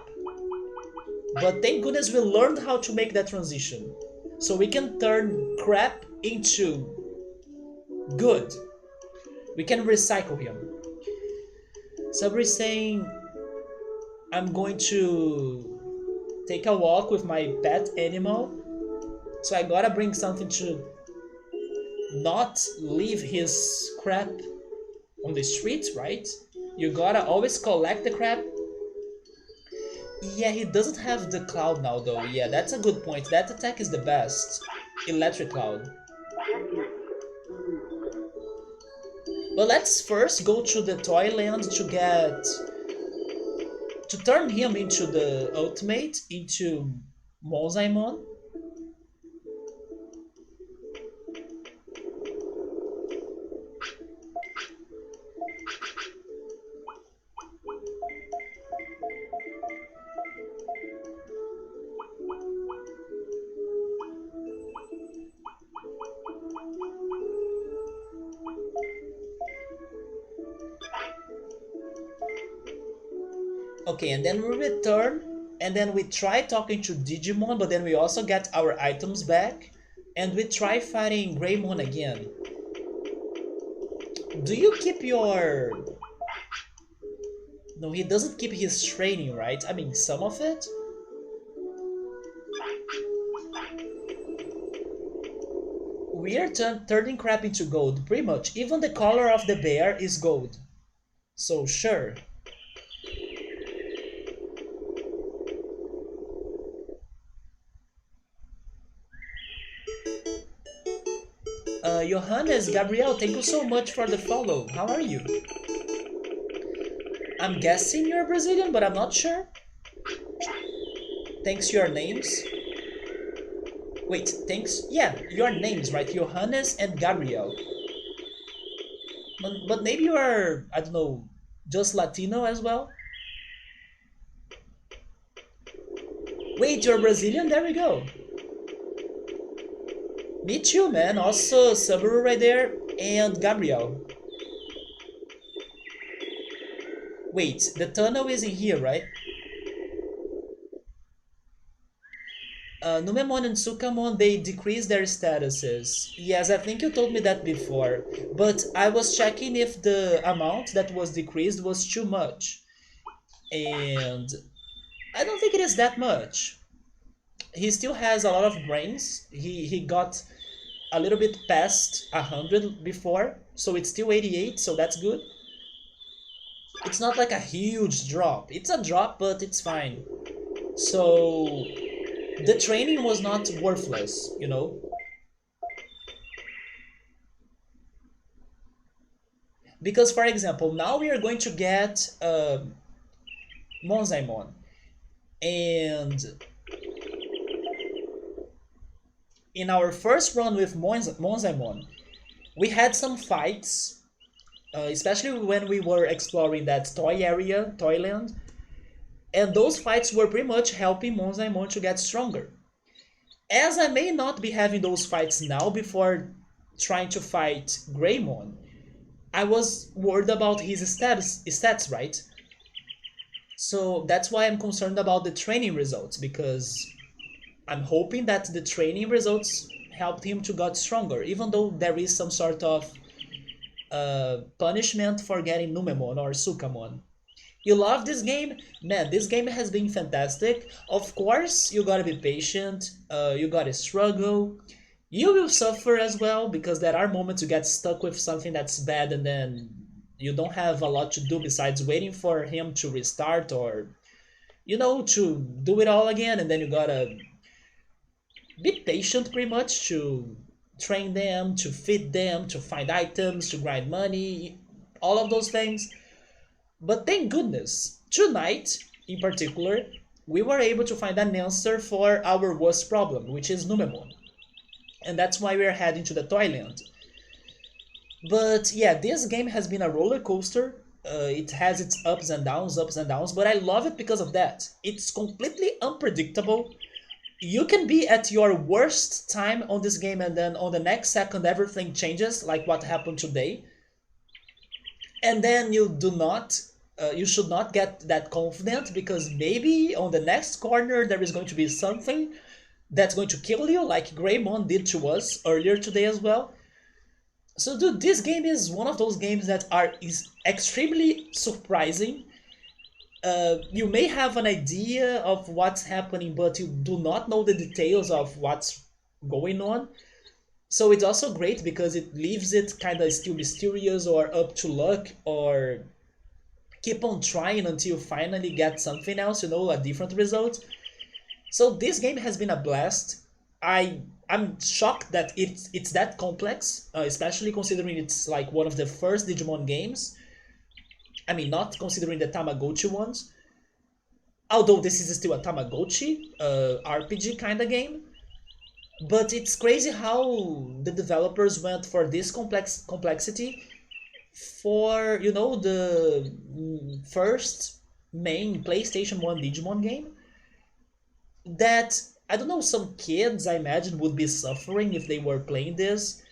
But thank goodness we learned how to make that transition. So we can turn crap into good. We can recycle him. Sabri is saying, I'm going to take a walk with my pet animal. So I gotta bring something to not leave his crap on the streets, right? You gotta always collect the crap. Yeah, he doesn't have the cloud now though. Yeah, that's a good point. That attack is the best. Electric cloud. But let's first go to the Toyland to turn him into the ultimate, into Monzaemon. Okay, and then we return, and then we try talking to Digimon, but then we also get our items back, and we try fighting Greymon again. Do you keep your... No, he doesn't keep his training, right? I mean, some of it? We are turning crap into gold, pretty much. Even the color of the bear is gold. So, sure. Johannes, Gabriel, thank you so much for the follow. How are you? I'm guessing you're Brazilian, but I'm not sure. Thanks your names. Wait, thanks... Yeah, your names, right? Johannes and Gabriel. But maybe you are, I don't know, just Latino as well? Wait, you're Brazilian? There we go. Me too, man. Also, Subaru right there, and Gabriel. Wait, the tunnel is in here, right? Numemon and Sukamon, they decrease their statuses. Yes, I think you told me that before. But I was checking if the amount that was decreased was too much. And I don't think it is that much. He still has a lot of brains. He got a little bit past 100 before, so it's still 88, so that's good. It's not like a huge drop. It's a drop, but it's fine. So the training was not worthless, you know? Because, for example, now we are going to get Monzaemon. And in our first run with Monzaemon, we had some fights, especially when we were exploring that toy area, Toyland, and those fights were pretty much helping Monzaemon to get stronger. As I may not be having those fights now before trying to fight Greymon, I was worried about his stats, right? So that's why I'm concerned about the training results, because I'm hoping that the training results helped him to get stronger, even though there is some sort of punishment for getting Numemon or Sukamon. You love this game? Man, this game has been fantastic. Of course, you gotta be patient, you gotta struggle. You will suffer as well, because there are moments you get stuck with something that's bad and then you don't have a lot to do besides waiting for him to restart or, you know, to do it all again, and then you gotta be patient pretty much to train them, to feed them, to find items, to grind money, all of those things. But thank goodness, tonight in particular, we were able to find an answer for our worst problem, which is Numemon. And that's why we're heading to the Toyland. But yeah, this game has been a roller coaster. It has its ups and downs, but I love it because of that. It's completely unpredictable. You can be at your worst time on this game and then on the next second everything changes, like what happened today. And then you should not get that confident, because maybe on the next corner there is going to be something that's going to kill you, like Greymon did to us earlier today as well. So dude, this game is one of those games that is extremely surprising. You may have an idea of what's happening, but you do not know the details of what's going on. So it's also great because it leaves it kind of still mysterious or up to luck, or keep on trying until you finally get something else, you know, a different result. So this game has been a blast. I'm shocked that it's that complex, especially considering it's like one of the first Digimon games. I mean, not considering the Tamagotchi ones, although this is still a Tamagotchi RPG kind of game. But it's crazy how the developers went for this complexity for the first main PlayStation 1 Digimon game that I don't know, some kids I imagine would be suffering if they were playing this.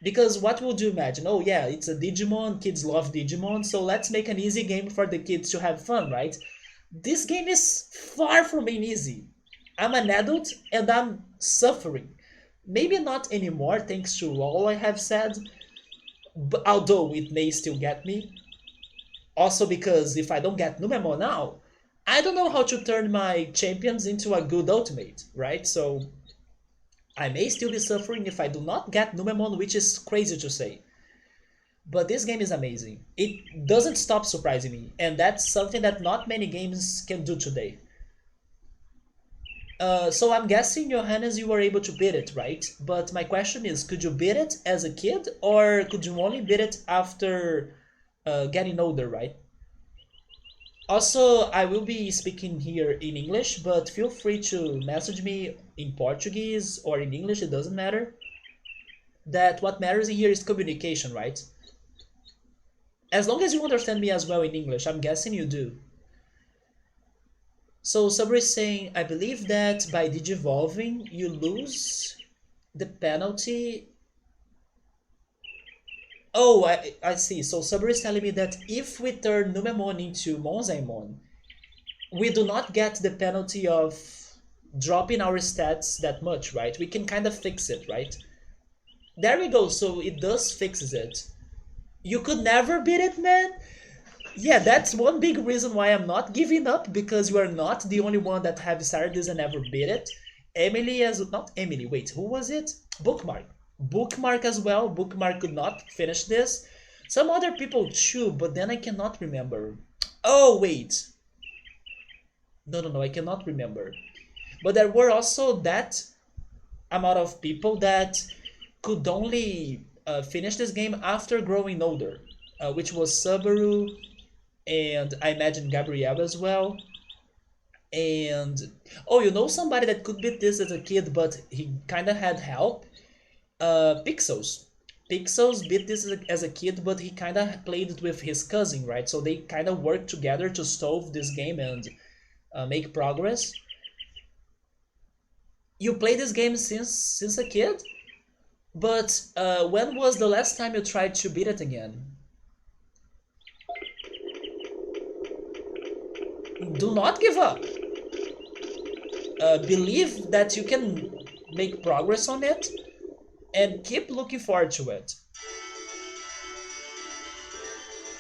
Because what would you imagine? Oh yeah, it's a Digimon, kids love Digimon, so let's make an easy game for the kids to have fun, right? This game is far from being easy. I'm an adult and I'm suffering. Maybe not anymore thanks to all I have said, but although it may still get me. Also because if I don't get Numemon now, I don't know how to turn my champions into a good ultimate, right? So I may still be suffering if I do not get Numemon, which is crazy to say. But this game is amazing. It doesn't stop surprising me, and that's something that not many games can do today. So I'm guessing, Johannes, you were able to beat it, right? But my question is, could you beat it as a kid, or could you only beat it after getting older, right? Also, I will be speaking here in English, but feel free to message me in Portuguese or in English, it doesn't matter. That what matters in here is communication, right? As long as you understand me as well in English, I'm guessing you do. So Sabri is saying, I believe that by digivolving, you lose the penalty. Oh, I see. So Sabri is telling me that if we turn Numemon into Monzaemon, we do not get the penalty of dropping our stats that much, right? We can kind of fix it, right? There we go. So it does fixes it. You could never beat it, man. Yeah, that's one big reason why I'm not giving up, because you are not the only one that have started this and never beat it. Emily as not Emily, wait, who was it? Bookmark. Bookmark as well. Bookmark could not finish this. Some other people too, but then I cannot remember. Oh wait. No, I cannot remember. But there were also that amount of people that could only finish this game after growing older, which was Subaru, and I imagine Gabrielle as well. And oh, you know somebody that could beat this as a kid, but he kind of had help. Pixels. Pixels beat this as a kid, but he kind of played it with his cousin, right? So they kind of worked together to solve this game and make progress. You play this game since a kid, but when was the last time you tried to beat it again? Do not give up. Believe that you can make progress on it and keep looking forward to it.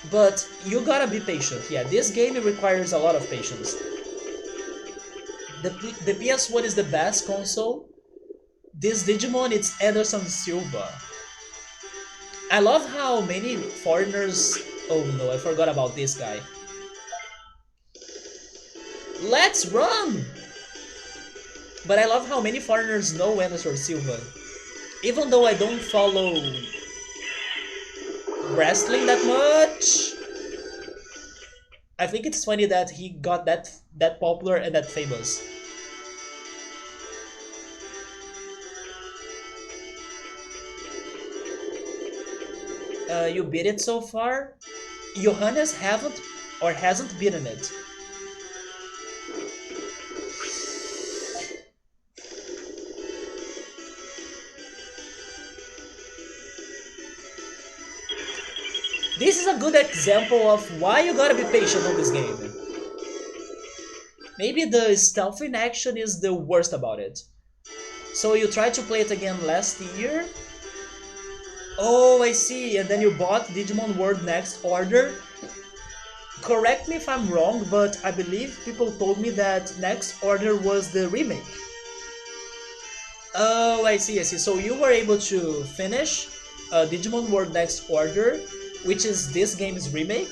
But you gotta be patient. Yeah, this game requires a lot of patience. The PS1 is the best console. This Digimon, it's Anderson Silva. I love how many foreigners... Oh no, I forgot about this guy. Let's run! But I love how many foreigners know Anderson Silva. Even though I don't follow wrestling that much, I think it's funny that he got that popular and that famous. You beat it so far? Johannes haven't or hasn't beaten it. This is a good example of why you gotta be patient on this game. Maybe the stealth in action is the worst about it. So you tried to play it again last year? Oh, I see, and then you bought Digimon World Next Order? Correct me if I'm wrong, but I believe people told me that Next Order was the remake. Oh, I see. So you were able to finish Digimon World Next Order, which is this game's remake.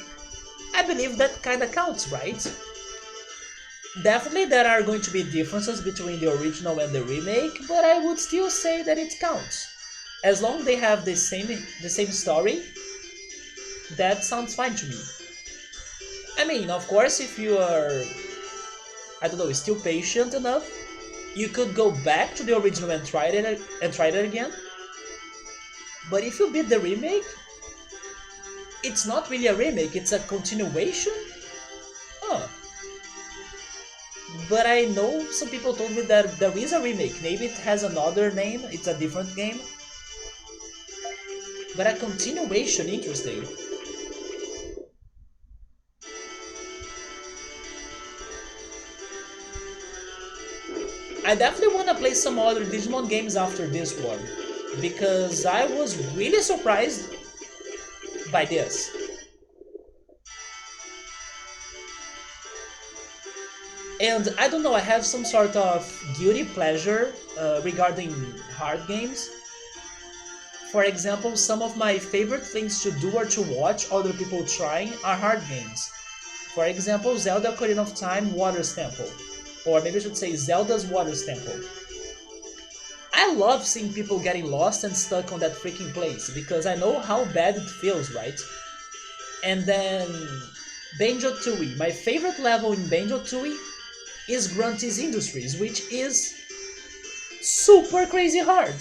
I believe that kinda counts, right? Definitely there are going to be differences between the original and the remake, but I would still say that it counts. As long as they have the same story, that sounds fine to me. I mean, of course, if you are, I don't know, still patient enough, you could go back to the original and try it again. But if you beat the remake, it's not really a remake, it's a continuation. Huh. But I know some people told me that there is a remake. Maybe it has another name, it's a different game. But a continuation, interesting. I definitely want to play some other Digimon games after this one. Because I was really surprised by this. And I don't know, I have some sort of guilty pleasure regarding hard games. For example, some of my favorite things to do or to watch other people trying are hard games. For example, Zelda Ocarina of Time Water's Temple. Or maybe I should say Zelda's Water's Temple. I love seeing people getting lost and stuck on that freaking place because I know how bad it feels, right? And then Banjo-Tooie. My favorite level in Banjo-Tooie is Grunty's Industries, which is super crazy hard.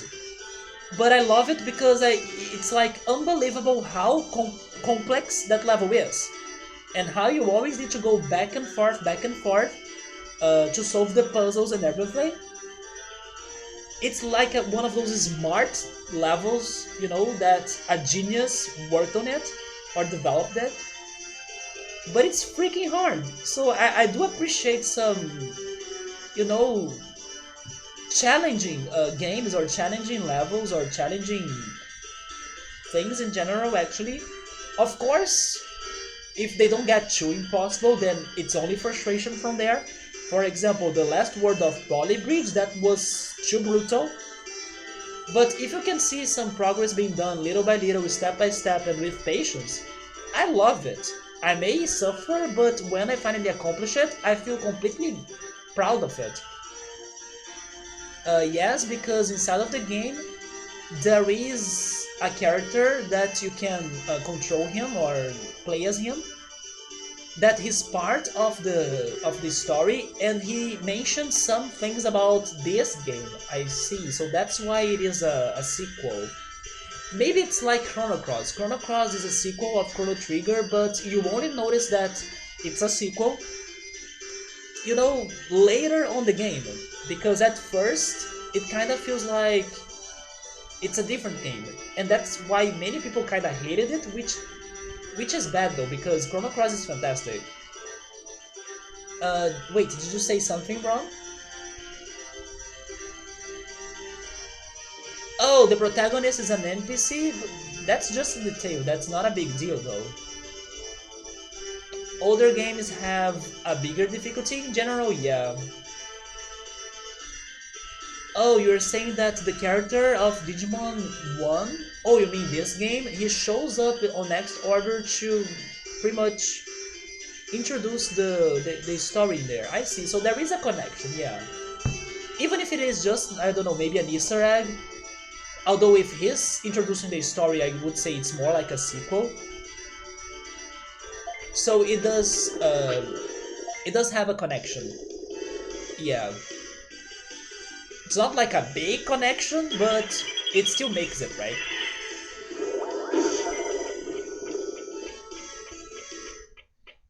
But I love it because it's like unbelievable how complex that level is. And how you always need to go back and forth to solve the puzzles and everything. It's like one of those smart levels, that a genius worked on it or developed it. But it's freaking hard. So I do appreciate some, you know, challenging games or challenging levels or challenging things in general, actually. Of course, if they don't get too impossible, then it's only frustration from there. For example, the last word of Poly Bridge, that was too brutal. But if you can see some progress being done little by little, step by step, and with patience, I love it. I may suffer, but when I finally accomplish it, I feel completely proud of it. Yes, because inside of the game, there is a character that you can control him or play as him, that he's part of the story, and he mentioned some things about this game. I see, so that's why it is a sequel. Maybe it's like Chrono Cross. Chrono Cross is a sequel of Chrono Trigger, but you only notice that it's a sequel, later on the game, because at first it kind of feels like it's a different game, and that's why many people kind of hated it, which is bad though, because Chrono Cross is fantastic. Wait, did you say something wrong? Oh, the protagonist is an NPC? That's just a detail, that's not a big deal though. Older games have a bigger difficulty in general, yeah. Oh, you're saying that the character of Digimon 1? Oh, you mean this game? He shows up on Next Order to pretty much introduce the story in there. I see, so there is a connection, yeah. Even if it is just, I don't know, maybe an Easter egg. Although if he's introducing the story, I would say it's more like a sequel. So it does have a connection. Yeah. It's not like a big connection, but it still makes it, right?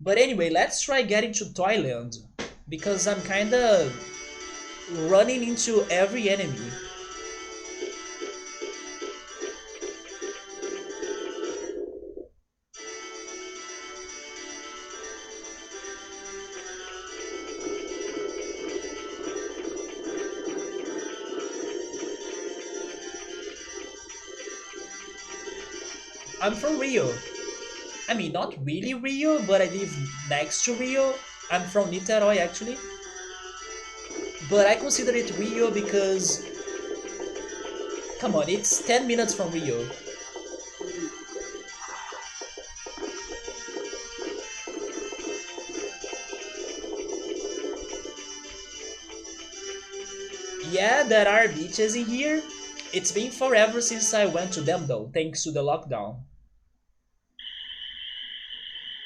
But anyway, let's try getting to Toyland, because I'm kinda running into every enemy. I'm from Rio. I mean, not really Rio, but I live next to Rio. I'm from Niterói, actually. But I consider it Rio because, come on, it's 10 minutes from Rio. Yeah, there are beaches in here. It's been forever since I went to them though, thanks to the lockdown.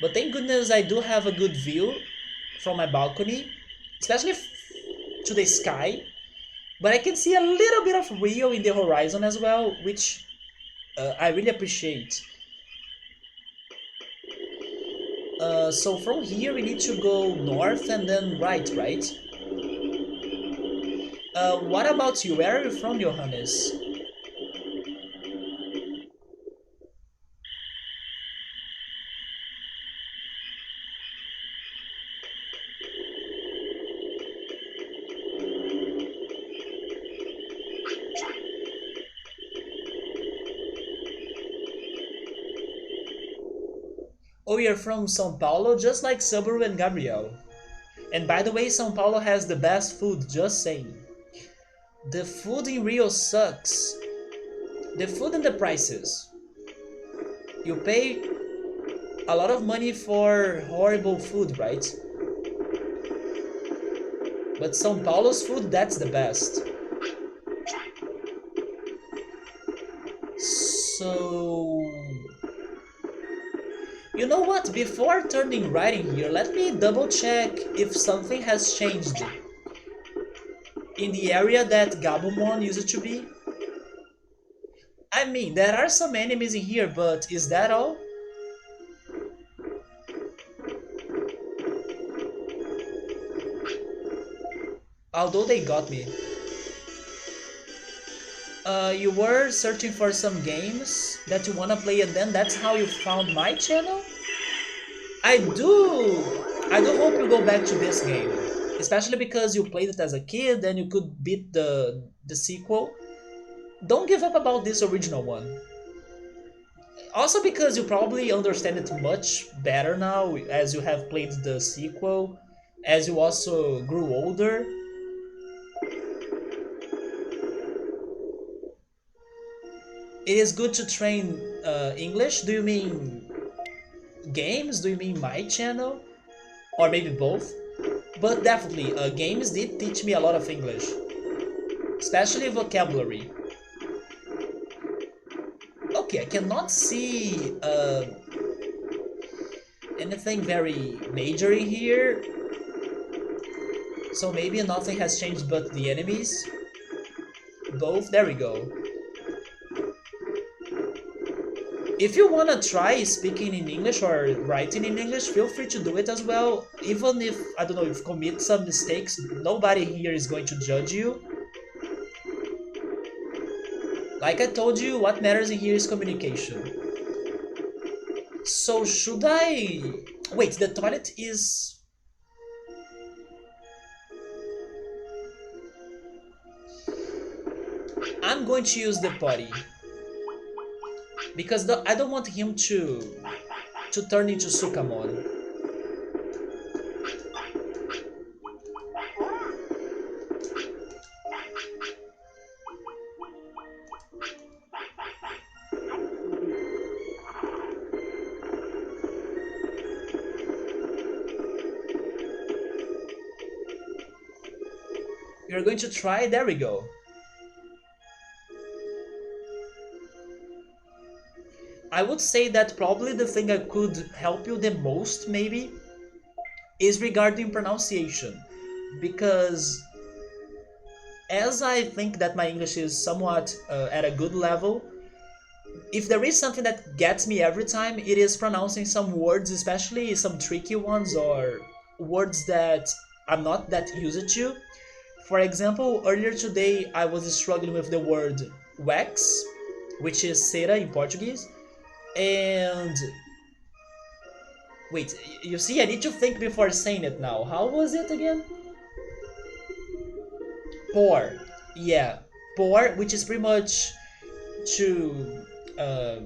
But thank goodness I do have a good view from my balcony, especially to the sky. But I can see a little bit of Rio in the horizon as well, which I really appreciate. So from here we need to go north and then right, right? What about you? Where are you from, Johannes? Oh, you're from São Paulo, just like Subaru and Gabriel. And by the way, São Paulo has the best food, just saying. The food in Rio sucks. The food and the prices. You pay a lot of money for horrible food, right? But São Paulo's food, that's the best. So... You know what? Before turning right in here, let me double check if something has changed in the area that Gabumon used to be. I mean, there are some enemies in here, but is that all? Although they got me. You were searching for some games that you wanna play and then that's how you found my channel? I do! I do hope you go back to this game. Especially because you played it as a kid and you could beat the sequel. Don't give up about this original one. Also because you probably understand it much better now as you have played the sequel, as you also grew older. It is good to train English. Do you mean games? Do you mean my channel? Or maybe both? But definitely, games did teach me a lot of English. Especially vocabulary. Okay, I cannot see anything very major in here. So maybe nothing has changed but the enemies. Both, there we go. If you wanna try speaking in English or writing in English, feel free to do it as well. Even if, I don't know, if you commit some mistakes, nobody here is going to judge you. Like I told you, what matters in here is communication. So should I... Wait, the toilet is... I'm going to use the potty. Because I don't want him to turn into Sukamon. You're going to try? There we go. I would say that probably the thing I could help you the most, maybe, is regarding pronunciation. Because as I think that my English is somewhat at a good level, if there is something that gets me every time, it is pronouncing some words, especially some tricky ones or words that I'm not that used to. For example, earlier today I was struggling with the word wax, which is cera in Portuguese, and wait, you see, I need to think before saying it now. How was it again? Pour. Yeah, pour, which is pretty much to. I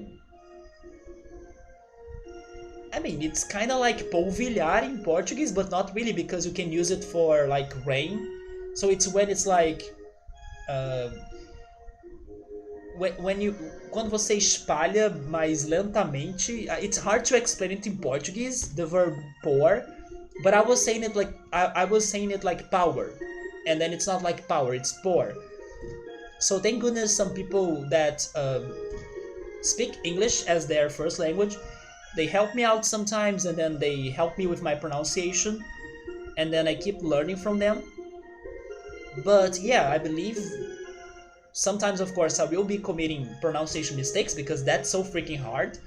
mean, it's kind of like polvilhar in Portuguese, but not really because you can use it for like rain. So it's when it's like. Uh, when you quando você espalha mais lentamente, it's hard to explain it in Portuguese, the verb pour, but I was saying it like power. and then it's not like power, it's poor. So thank goodness some people that speak English as their first language, they help me out sometimes, and then they help me with my pronunciation, and then I keep learning from them. But yeah, I believe sometimes, of course, I will be committing pronunciation mistakes because that's so freaking hard.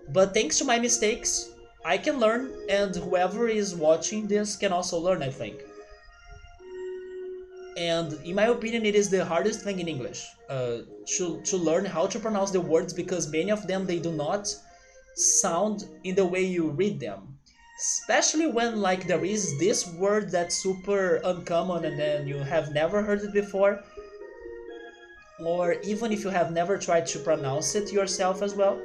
But thanks to my mistakes, I can learn, and whoever is watching this can also learn, I think. And in my opinion, it is the hardest thing in English, to learn how to pronounce the words, because many of them, they do not sound in the way you read them. Especially when like there is this word that's super uncommon and then you have never heard it before, or even if you have never tried to pronounce it yourself as well.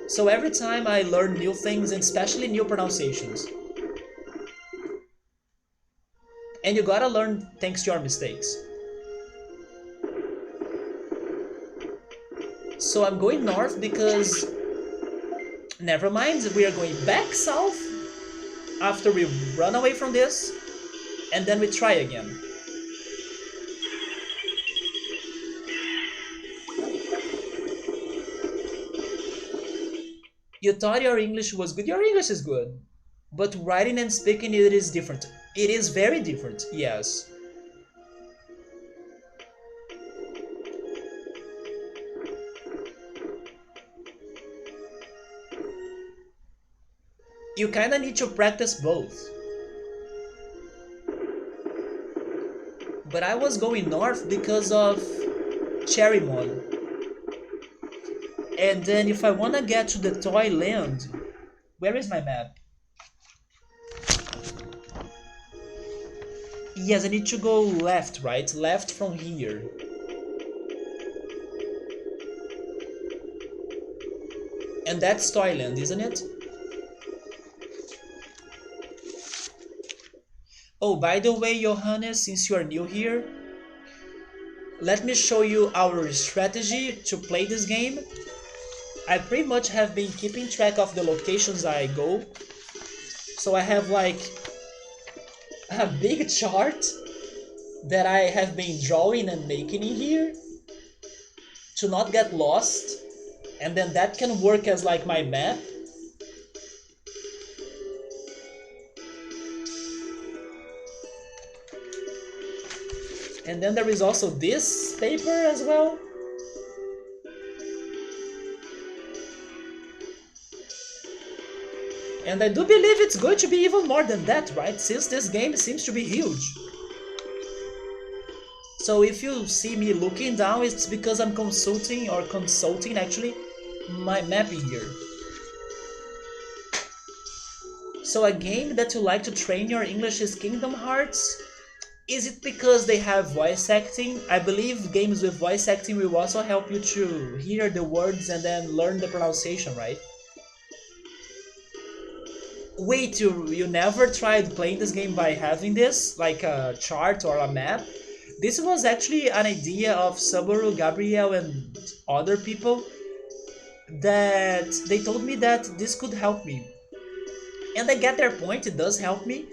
So every time I learn new things, and especially new pronunciations. And you gotta learn thanks to your mistakes. So I'm going north because... Never mind, we are going back south after we run away from this, and then we try again. You thought your English was good? Your English is good. But writing and speaking, it is different. It is very different, yes. You kinda need to practice both. But I was going north because of Cherrymon. And then if I wanna get to the toy land... Where is my map? Yes, I need to go left, right? Left from here. And that's Toyland, isn't it? Oh, by the way, Johannes, since you are new here, let me show you our strategy to play this game. I pretty much have been keeping track of the locations I go. So I have like a big chart that I have been drawing and making in here to not get lost, and then that can work as like my map. And then there is also this paper as well. And I do believe it's going to be even more than that, right? Since this game seems to be huge. So if you see me looking down, it's because I'm consulting actually my map here. So a game that you like to train your English is Kingdom Hearts. Is it because they have voice acting? I believe games with voice acting will also help you to hear the words and then learn the pronunciation, right? Wait, you never tried playing this game by having this, like a chart or a map? This was actually an idea of Subaru, Gabriel, and other people that they told me that this could help me. And I get their point, it does help me.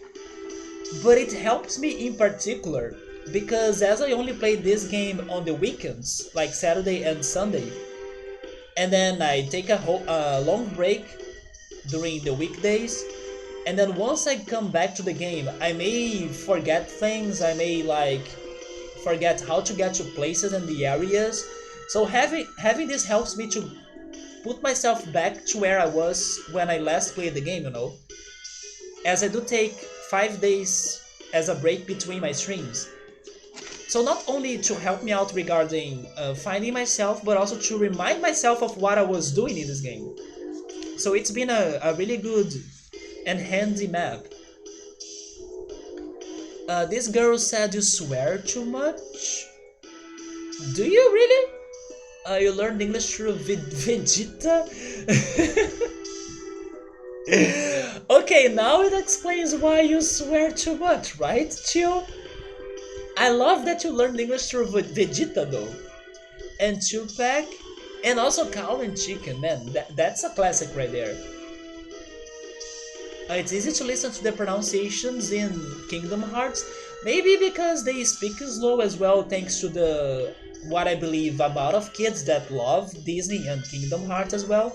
But it helps me in particular because as I only play this game on the weekends, like Saturday and Sunday, and then I take a long break during the weekdays, and then once I come back to the game, I may forget things, I may like forget how to get to places and the areas. So having this helps me to put myself back to where I was when I last played the game, you know? As I do take 5 days as a break between my streams. So not only to help me out regarding finding myself, but also to remind myself of what I was doing in this game. So it's been a really good and handy map. This girl said you swear too much? Do you really? You learned English through Vegeta? Okay, now it explains why you swear too much, right, Chill? I love that you learned English through Vegeta though. And Tupac, and also Cow and Chicken, man, that's a classic right there. It's easy to listen to the pronunciations in Kingdom Hearts, maybe because they speak slow as well, thanks to the what I believe amount of kids that love Disney and Kingdom Hearts as well.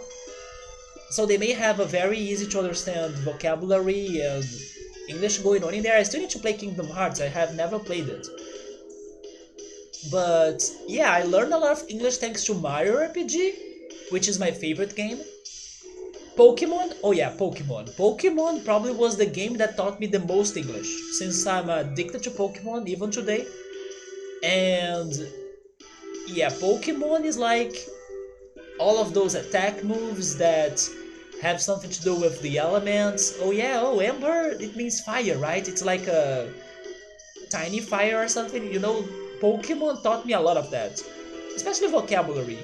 So they may have a very easy to understand vocabulary and English going on in there. I still need to play Kingdom Hearts. I have never played it. But yeah, I learned a lot of English thanks to Mario RPG, which is my favorite game. Pokemon? Oh yeah, Pokemon. Pokemon probably was the game that taught me the most English, since I'm addicted to Pokemon even today. And yeah, Pokemon is like all of those attack moves that have something to do with the elements. Oh yeah, oh Ember, it means fire, right? It's like a tiny fire or something. You know, Pokemon taught me a lot of that, especially vocabulary.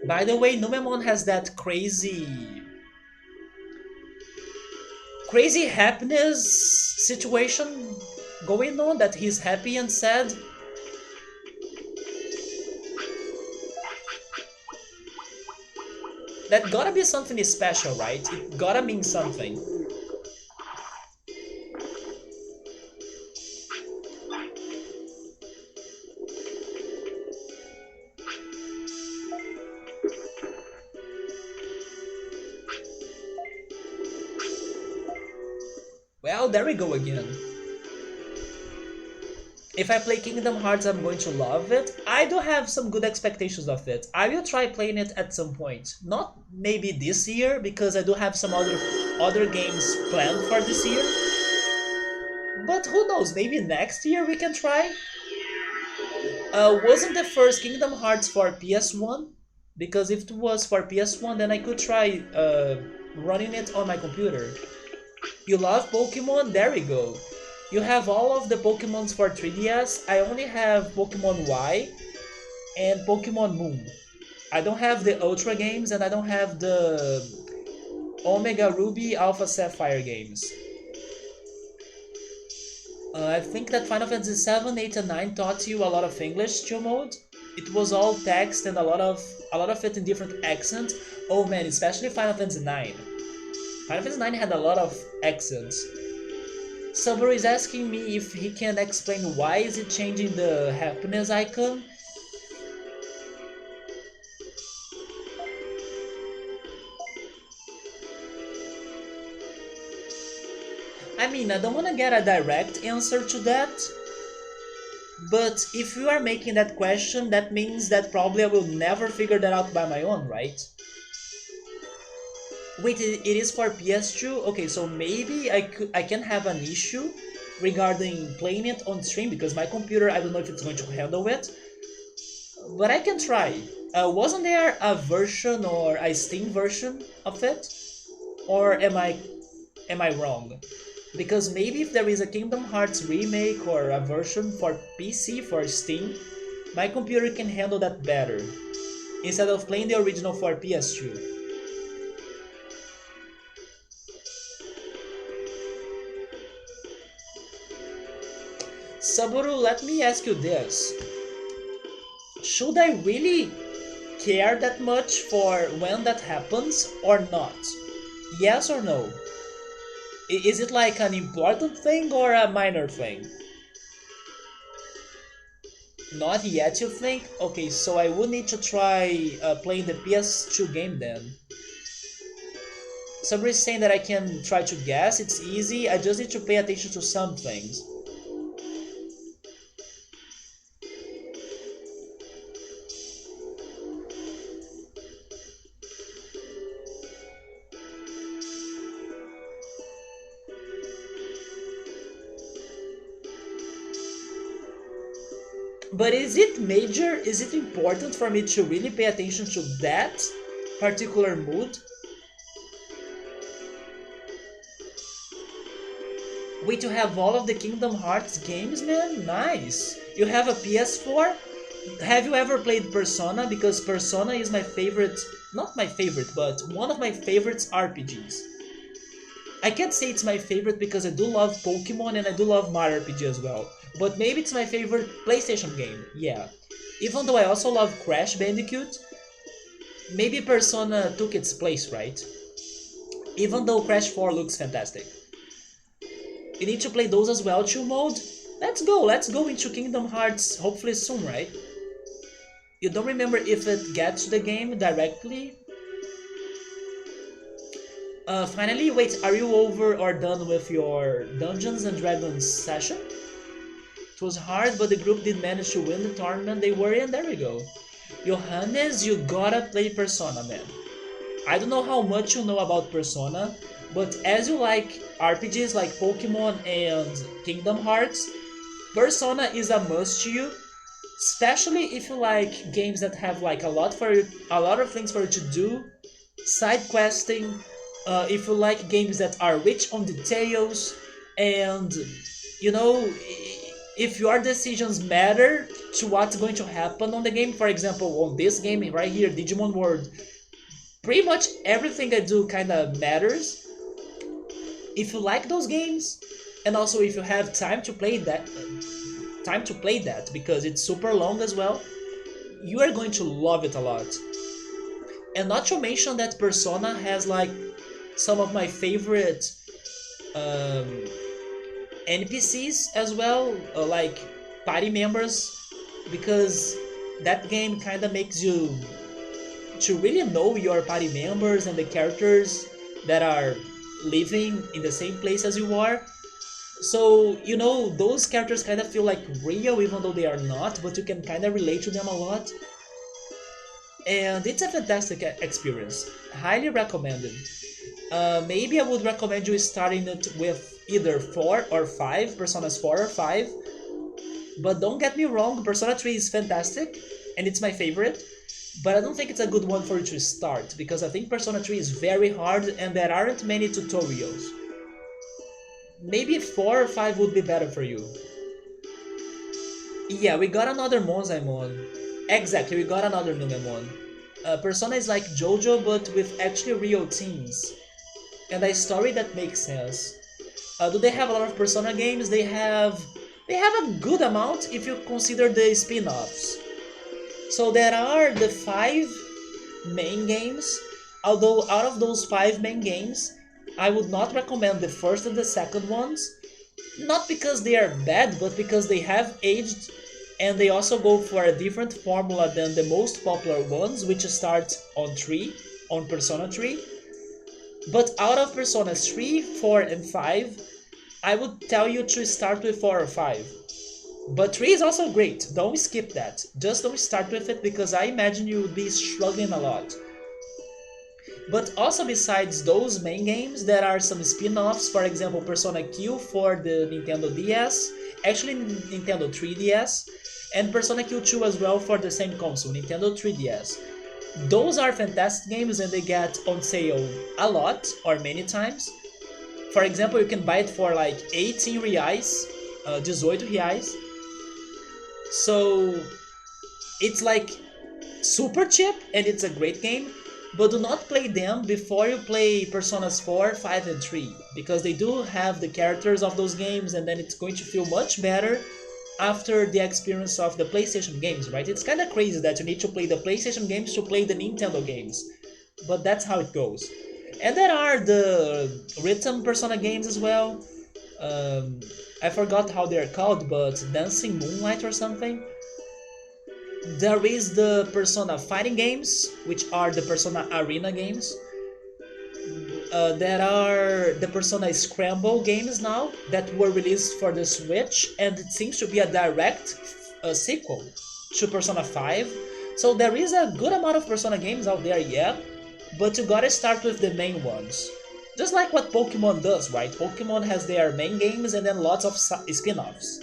By the way, Numemon has that crazy happiness situation going on, that he's happy and sad. That gotta be something special, right? It gotta mean something. Well, there we go again. If I play Kingdom Hearts, I'm going to love it. I do have some good expectations of it. I will try playing it at some point. Not maybe this year, because I do have some other games planned for this year. But who knows, maybe next year we can try. Wasn't the first Kingdom Hearts for PS1? Because if it was for PS1, then I could try running it on my computer. You love Pokemon? There we go. You have all of the Pokemons for 3DS. I only have Pokemon Y and Pokemon Moon. I don't have the Ultra games and I don't have the Omega Ruby Alpha Sapphire games. I think that Final Fantasy 7, 8, and 9 taught you a lot of English chill mode. It was all text and a lot of it in different accents. Oh man, especially Final Fantasy 9. Final Fantasy 9 had a lot of accents. Subaru is asking me if he can explain why is it changing the happiness icon. I mean, I don't want to get a direct answer to that, but if you are making that question, that means that probably I will never figure that out by my own, right? Wait, it is for PS2? Okay, so maybe I can have an issue regarding playing it on stream, because my computer, I don't know if it's going to handle it, but I can try. Wasn't there a version or a Steam version of it? Or am I wrong? Because maybe if there is a Kingdom Hearts remake or a version for PC for Steam, my computer can handle that better, instead of playing the original for PS2. Saburo, let me ask you this. Should I really care that much for when that happens or not? Yes or no? Is it like an important thing or a minor thing? Not yet, you think? Okay, so I would need to try playing the PS2 game then. Somebody's saying that I can try to guess, it's easy, I just need to pay attention to some things. But is it major? Is it important for me to really pay attention to that particular mood? Wait, you have all of the Kingdom Hearts games, man? Nice! You have a PS4? Have you ever played Persona? Because Persona is my favorite, not my favorite, but one of my favorite RPGs. I can't say it's my favorite because I do love Pokemon and I do love Mario RPG as well. But maybe it's my favorite PlayStation game, yeah. Even though I also love Crash Bandicoot, maybe Persona took its place, right? Even though Crash 4 looks fantastic. You need to play those as well, chill mode? Let's go into Kingdom Hearts hopefully soon, right? You don't remember if it gets to the game directly? Finally, wait, are you over or done with your Dungeons and Dragons session? It was hard, but the group did manage to win the tournament they were in, there we go. Johannes, you gotta play Persona, man. I don't know how much you know about Persona, but as you like RPGs like Pokemon and Kingdom Hearts, Persona is a must to you, especially if you like games that have like a lot of things for you to do, side questing. If you like games that are rich on details, and you know, if your decisions matter to what's going to happen on the game. For example, on this game right here, Digimon World, pretty much everything I do kind of matters. If you like those games, and also if you have time to play that because it's super long as well, you are going to love it a lot. And not to mention that Persona has like some of my favorite um, NPCs as well, like party members, because that game kind of makes you to really know your party members and the characters that are living in the same place as you are. So, you know, those characters kind of feel like real even though they are not, but you can kind of relate to them a lot. And it's a fantastic experience. Highly recommended. Maybe I would recommend you starting it with either 4 or 5, Personas 4 or 5. But don't get me wrong, Persona 3 is fantastic, and it's my favorite. But I don't think it's a good one for you to start, because I think Persona 3 is very hard and there aren't many tutorials. Maybe 4 or 5 would be better for you. Yeah, we got another Monzaemon. Exactly, we got another Numemon. Persona is like JoJo, but with actually real teams. And a story that makes sense. Do they have a lot of Persona games? They have a good amount if you consider the spin-offs. So there are the 5 main games, although out of those 5 main games, I would not recommend the first and the second ones, not because they are bad, but because they have aged and they also go for a different formula than the most popular ones, which start on Persona 3. But out of Persona 3, 4 and 5, I would tell you to start with 4 or 5. But 3 is also great, don't skip that. Just don't start with it because I imagine you would be struggling a lot. But also besides those main games, there are some spin-offs, for example Persona Q for the Nintendo DS, actually Nintendo 3DS, and Persona Q2 as well for the same console, Nintendo 3DS. Those are fantastic games and they get on sale a lot or many times. For example, you can buy it for like 18 reais, 18 reais. So it's like super cheap and it's a great game, but do not play them before you play Personas 4, 5 and 3, because they do have the characters of those games and then it's going to feel much better after the experience of the PlayStation games, right? It's kind of crazy that you need to play the PlayStation games to play the Nintendo games, but that's how it goes. And there are the written Persona games as well. I forgot how they're called, but Dancing Moonlight or something. There is the Persona fighting games, which are the Persona Arena games. There are the Persona Scramble games now that were released for the Switch, and it seems to be a direct sequel to Persona 5. So there is a good amount of Persona games out there, yeah, but you gotta start with the main ones. Just like what Pokemon does, right? Pokemon has their main games and then lots of spin-offs.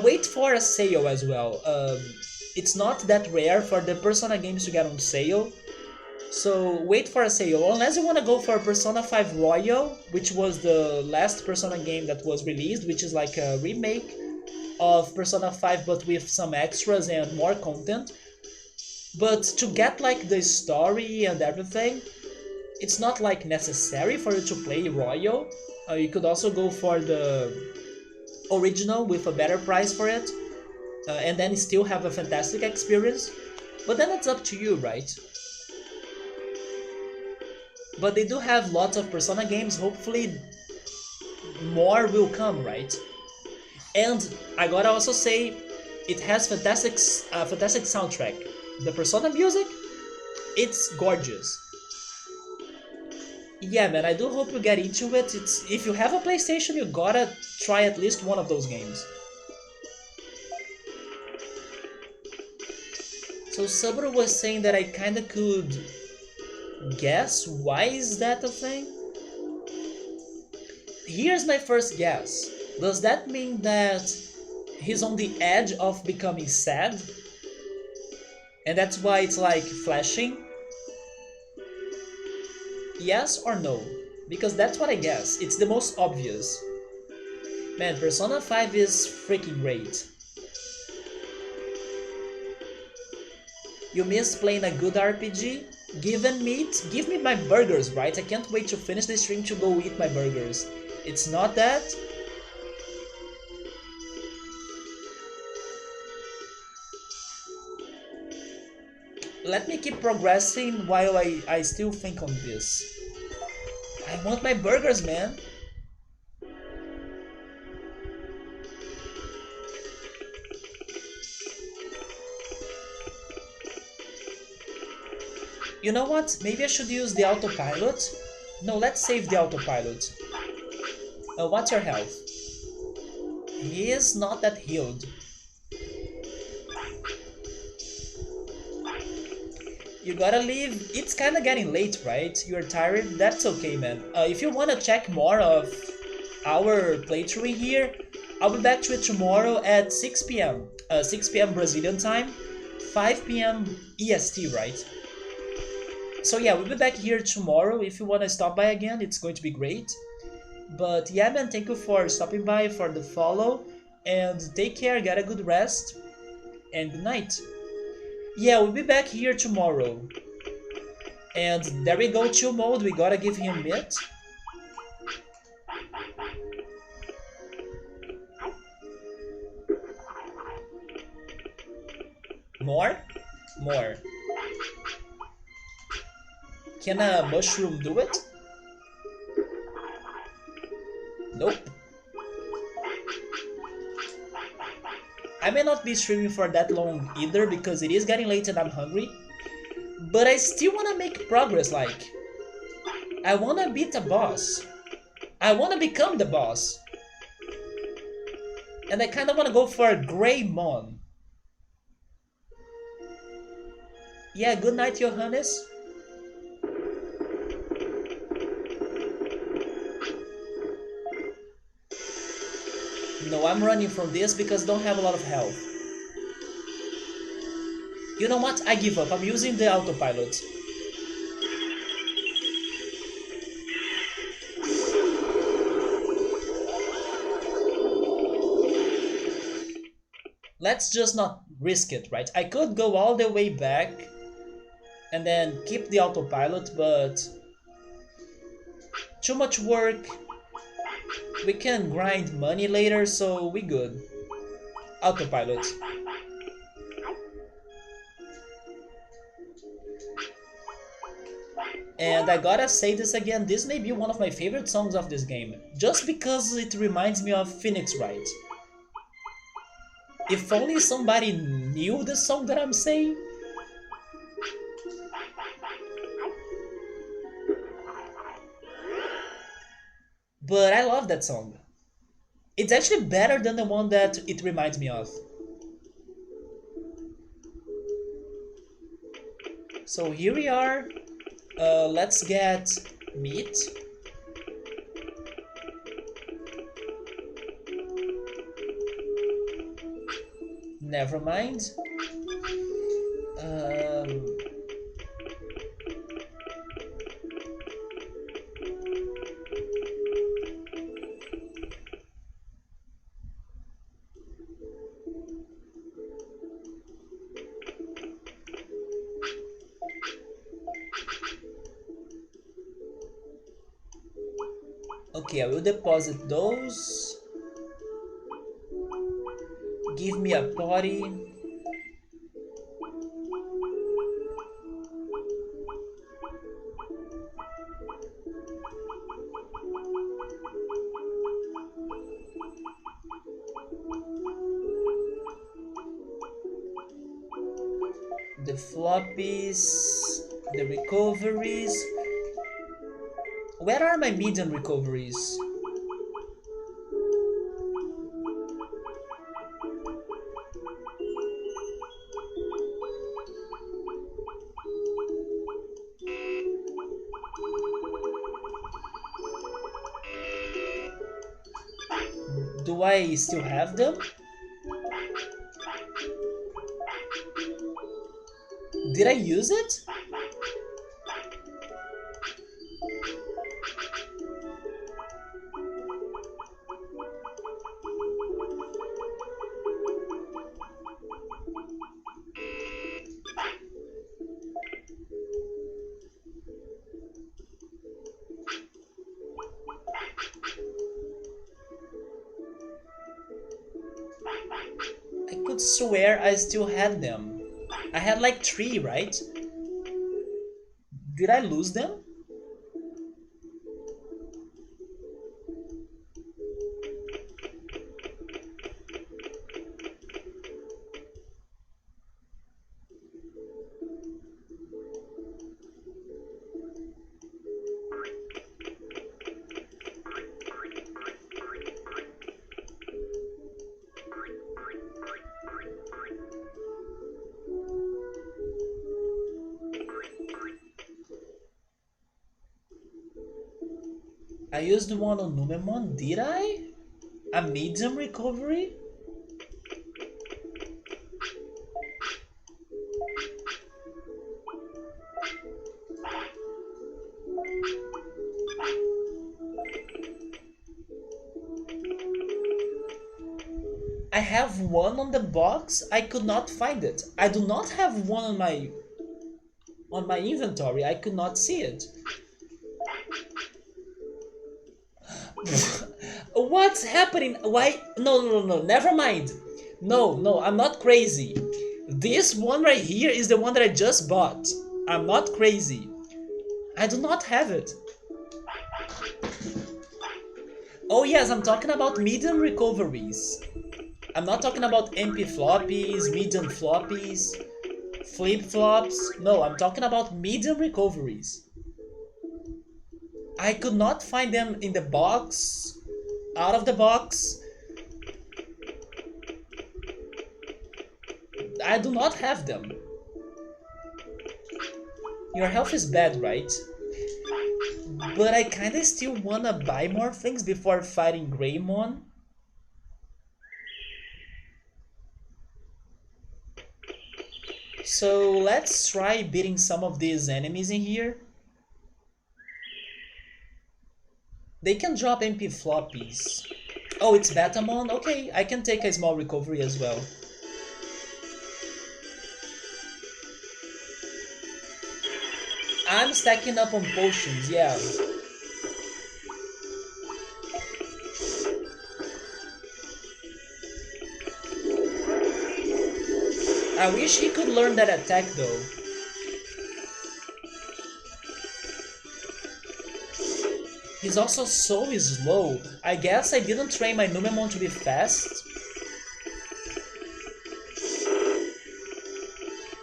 Wait for a sale as well. It's not that rare for the Persona games to get on sale. So wait for a sale, unless you want to go for Persona 5 Royal, which was the last Persona game that was released, which is like a remake of Persona 5 but with some extras and more content. But to get like the story and everything, it's not like necessary for you to play Royal. You could also go for the original with a better price for it. and then still have a fantastic experience. But then it's up to you, right? But they do have lots of Persona games. Hopefully, more will come, right? And I gotta also say, it has fantastic soundtrack. The Persona music, it's gorgeous. Yeah, man, I do hope you get into it. It's if you have a PlayStation, you gotta try at least one of those games. So Saburo was saying that I kinda could guess. Why is that a thing? Here's my first guess. Does that mean that he's on the edge of becoming sad? And that's why it's like flashing? Yes or no? Because that's what I guess. It's the most obvious. Man, Persona 5 is freaking great. You miss playing a good RPG? Given meat? Give me my burgers, right? I can't wait to finish the stream to go eat my burgers. It's not that? Let me keep progressing while I still think on this. I want my burgers, man. You know what? Maybe I should use the autopilot? No, let's save the autopilot. What's your health? He is not that healed. You gotta leave. It's kinda getting late, right? You're tired? That's okay, man. If you wanna check more of our playthrough here, I'll be back to it tomorrow at 6 p.m. 6 p.m. Brazilian time, 5 p.m. EST, right? So yeah, we'll be back here tomorrow. If you wanna stop by again, it's going to be great. But yeah, man, thank you for stopping by, for the follow, and take care, get a good rest, and good night. Yeah, we'll be back here tomorrow. And there we go, chill mode, we gotta give him meat. More? More. Can a mushroom do it? Nope. I may not be streaming for that long either because it is getting late and I'm hungry. But I still wanna make progress, like... I wanna beat a boss. I wanna become the boss. And I kinda wanna go for Greymon. Yeah, good night, Johannes. No, I'm running from this because I don't have a lot of health. You know what? I give up. I'm using the autopilot. Let's just not risk it, right? I could go all the way back and then keep the autopilot, but too much work. We can grind money later, so we good. Autopilot. And I gotta say this again, this may be one of my favorite songs of this game, just because it reminds me of Phoenix Wright. If only somebody knew the song that I'm saying. But I love that song. It's actually better than the one that it reminds me of. So here we are. Let's get meat. Never mind. Okay, I will deposit those. Give me a potty. The floppies, the recoveries. Where are my medium recoveries? Do I still have them? Did I use it? I could swear I still had them. I had like 3, right? Did I lose them? I used one on Numemon, did I? A medium recovery? I have one on the box, I could not find it. I do not have one on my inventory, I could not see it. What's happening? Why? No, never mind. No, I'm not crazy. This one right here is the one that I just bought. I'm not crazy. I do not have it. Oh yes, I'm talking about medium recoveries. I'm not talking about MP floppies, medium floppies, flip flops. No, I'm talking about medium recoveries. I could not find them in the box, out of the box. I do not have them. Your health is bad, right? But I kinda still wanna buy more things before fighting Greymon. So let's try beating some of these enemies in here. They can drop MP floppies. Oh, it's Batamon? Okay, I can take a small recovery as well. I'm stacking up on potions, yeah. I wish he could learn that attack though. He's also so slow. I guess I didn't train my Numemon to be fast.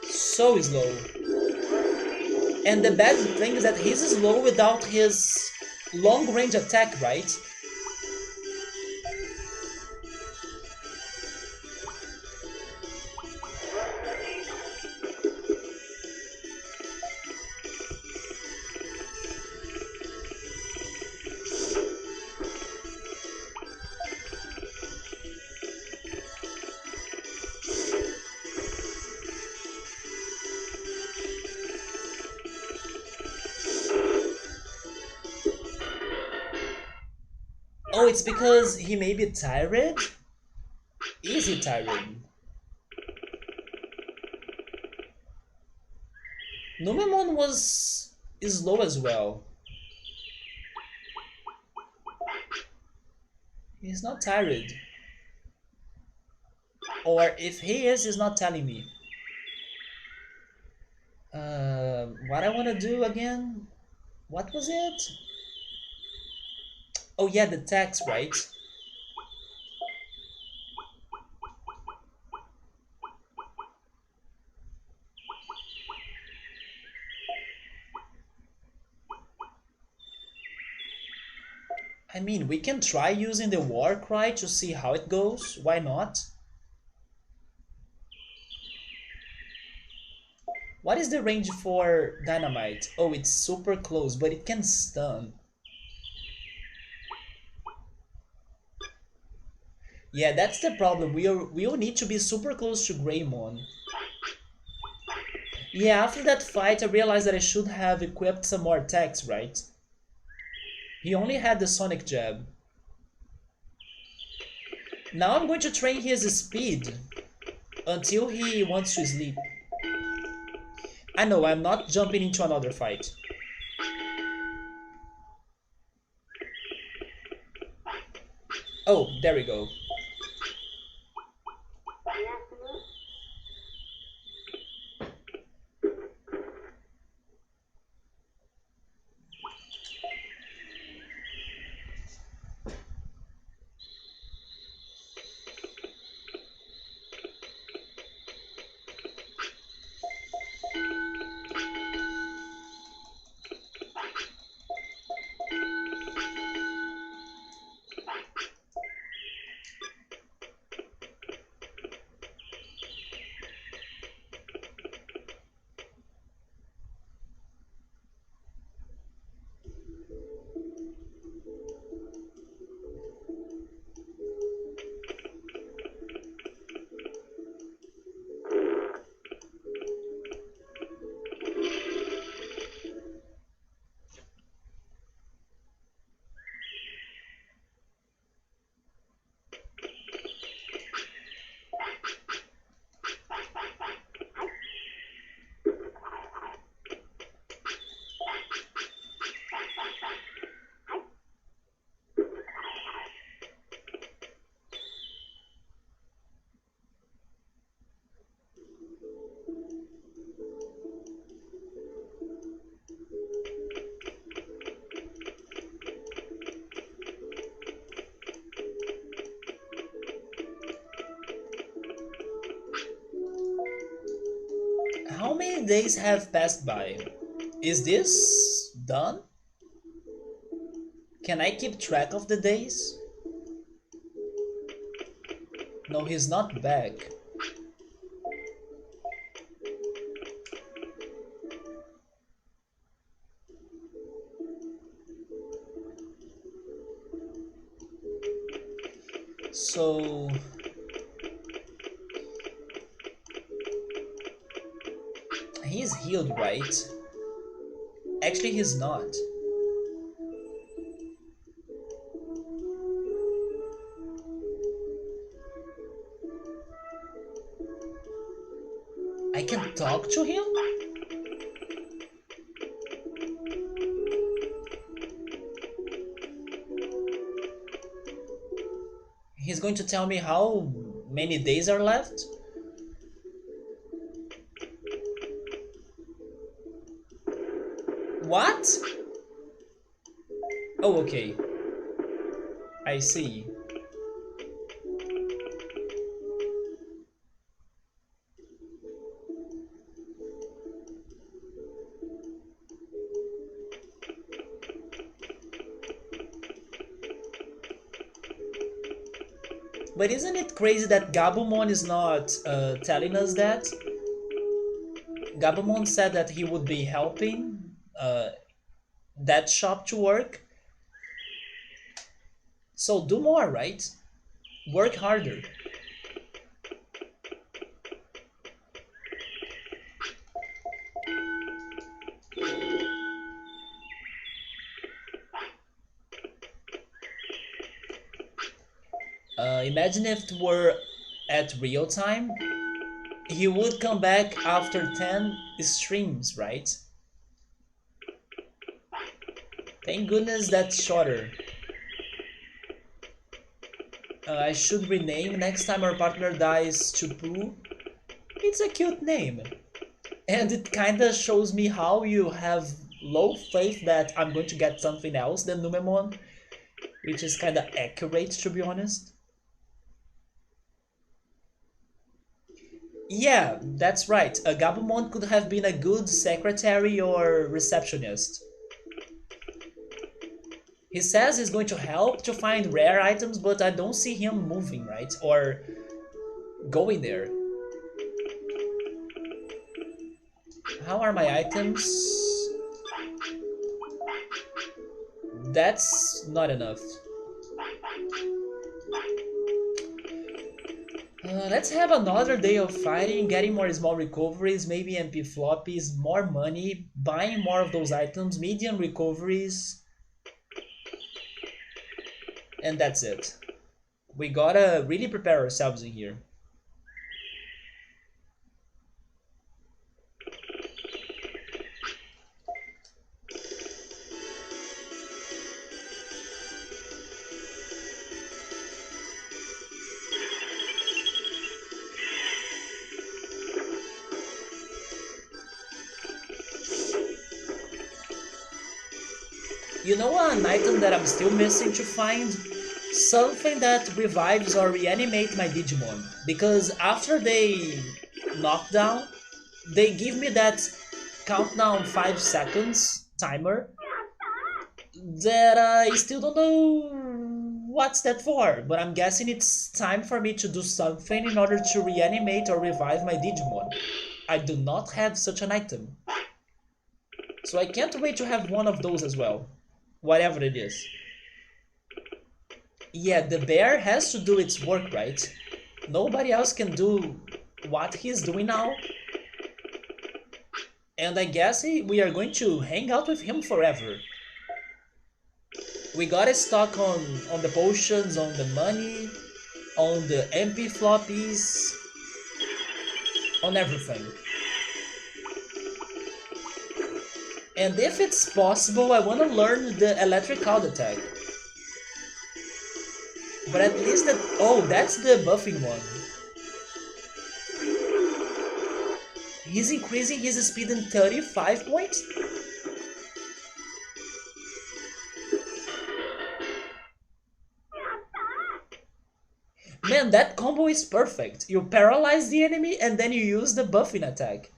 So slow. And the bad thing is that he's slow without his long range attack, right? Oh, it's because he may be tired? Is he tired? Numemon was slow as well. He's not tired. Or if he is, he's not telling me. What I want to do again? What was it? Oh yeah, the tax, right? I mean, we can try using the war cry to see how it goes. Why not? What is the range for dynamite? Oh, it's super close, but it can stun. Yeah, that's the problem. We'll need to be super close to Greymon. Yeah, after that fight, I realized that I should have equipped some more attacks, right? He only had the Sonic Jab. Now I'm going to train his speed until he wants to sleep. I know, I'm not jumping into another fight. Oh, there we go. How many days have passed by? Is this done? Can I keep track of the days? No, he's not back. So he's healed, right? Actually, he's not. I can talk to him? He's going to tell me how many days are left? What? Oh, okay. I see. But isn't it crazy that Gabumon is not telling us that? Gabumon said that he would be helping that shop to work. So do more, right? Work harder. Imagine if it were at real time. He would come back after 10 streams, right? Thank goodness that's shorter. I should rename next time our partner dies to Pooh. It's a cute name. And it kinda shows me how you have low faith that I'm going to get something else than Numemon, which is kinda accurate to be honest. Yeah, that's right. A Gabumon could have been a good secretary or receptionist. He says he's going to help to find rare items, but I don't see him moving, right? Or going there. How are my items? That's not enough. Let's have another day of fighting, getting more small recoveries, maybe MP floppies, more money, buying more of those items, medium recoveries, and that's it. We gotta really prepare ourselves in here. You know an item that I'm still missing to find? Something that revives or reanimate my Digimon. Because after they knock down, they give me that countdown 5 seconds timer that I still don't know what's that for, but I'm guessing it's time for me to do something in order to reanimate or revive my Digimon. I do not have such an item. So I can't wait to have one of those as well. Whatever it is. Yeah, the bear has to do its work, right? Nobody else can do what he's doing now. And I guess we are going to hang out with him forever. We got a stock on the potions, on the money, on the MP floppies, on everything. And if it's possible, I want to learn the electric cloud attack. But at least that... Oh, that's the buffing one. He's increasing his speed in 35 points? Man, that combo is perfect. You paralyze the enemy and then you use the buffing attack.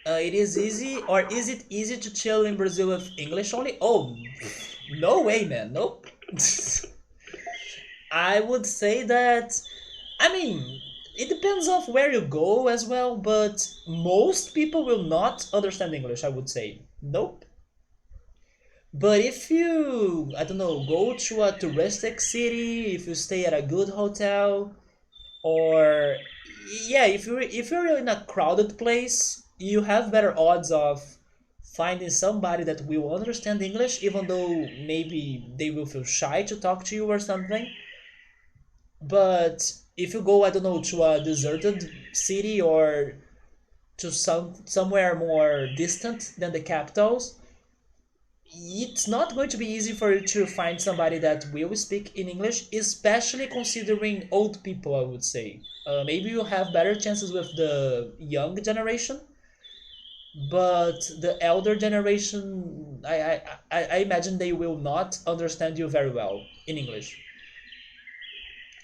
It is easy, or is it easy to chill in Brazil with English only? Oh, no way, man. Nope. I would say that, I mean, it depends of where you go as well, but most people will not understand English, I would say. Nope. But if you, I don't know, go to a touristic city, if you stay at a good hotel, or yeah, if you're in a crowded place, you have better odds of finding somebody that will understand English, even though maybe they will feel shy to talk to you or something. But if you go, I don't know, to a deserted city or to somewhere more distant than the capitals, it's not going to be easy for you to find somebody that will speak in English, especially considering old people, I would say. Maybe you have better chances with the young generation, but the elder generation, I imagine they will not understand you very well in English.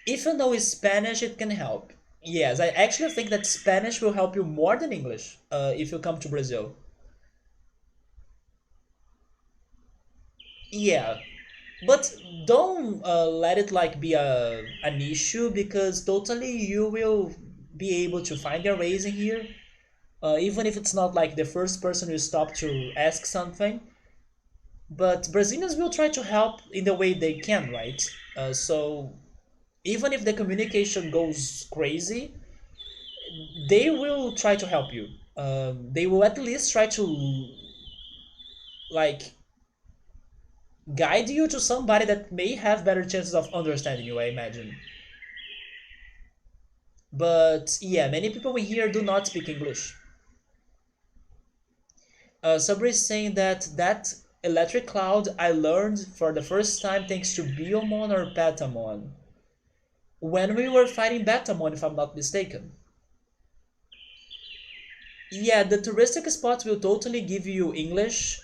If you know Spanish, it can help. Yes, I actually think that Spanish will help you more than English if you come to Brazil. Yeah, but don't let it like be an issue because totally you will be able to find your ways in here. Even if it's not like the first person you stop to ask something, but Brazilians will try to help in the way they can, right? So even if the communication goes crazy, they will try to help you. They will at least try to like guide you to somebody that may have better chances of understanding you, I imagine. But yeah, many people in here do not speak English. Sabri is saying that electric cloud I learned for the first time thanks to Biomon or Patamon. When we were fighting Batamon, if I'm not mistaken. Yeah, the touristic spots will totally give you English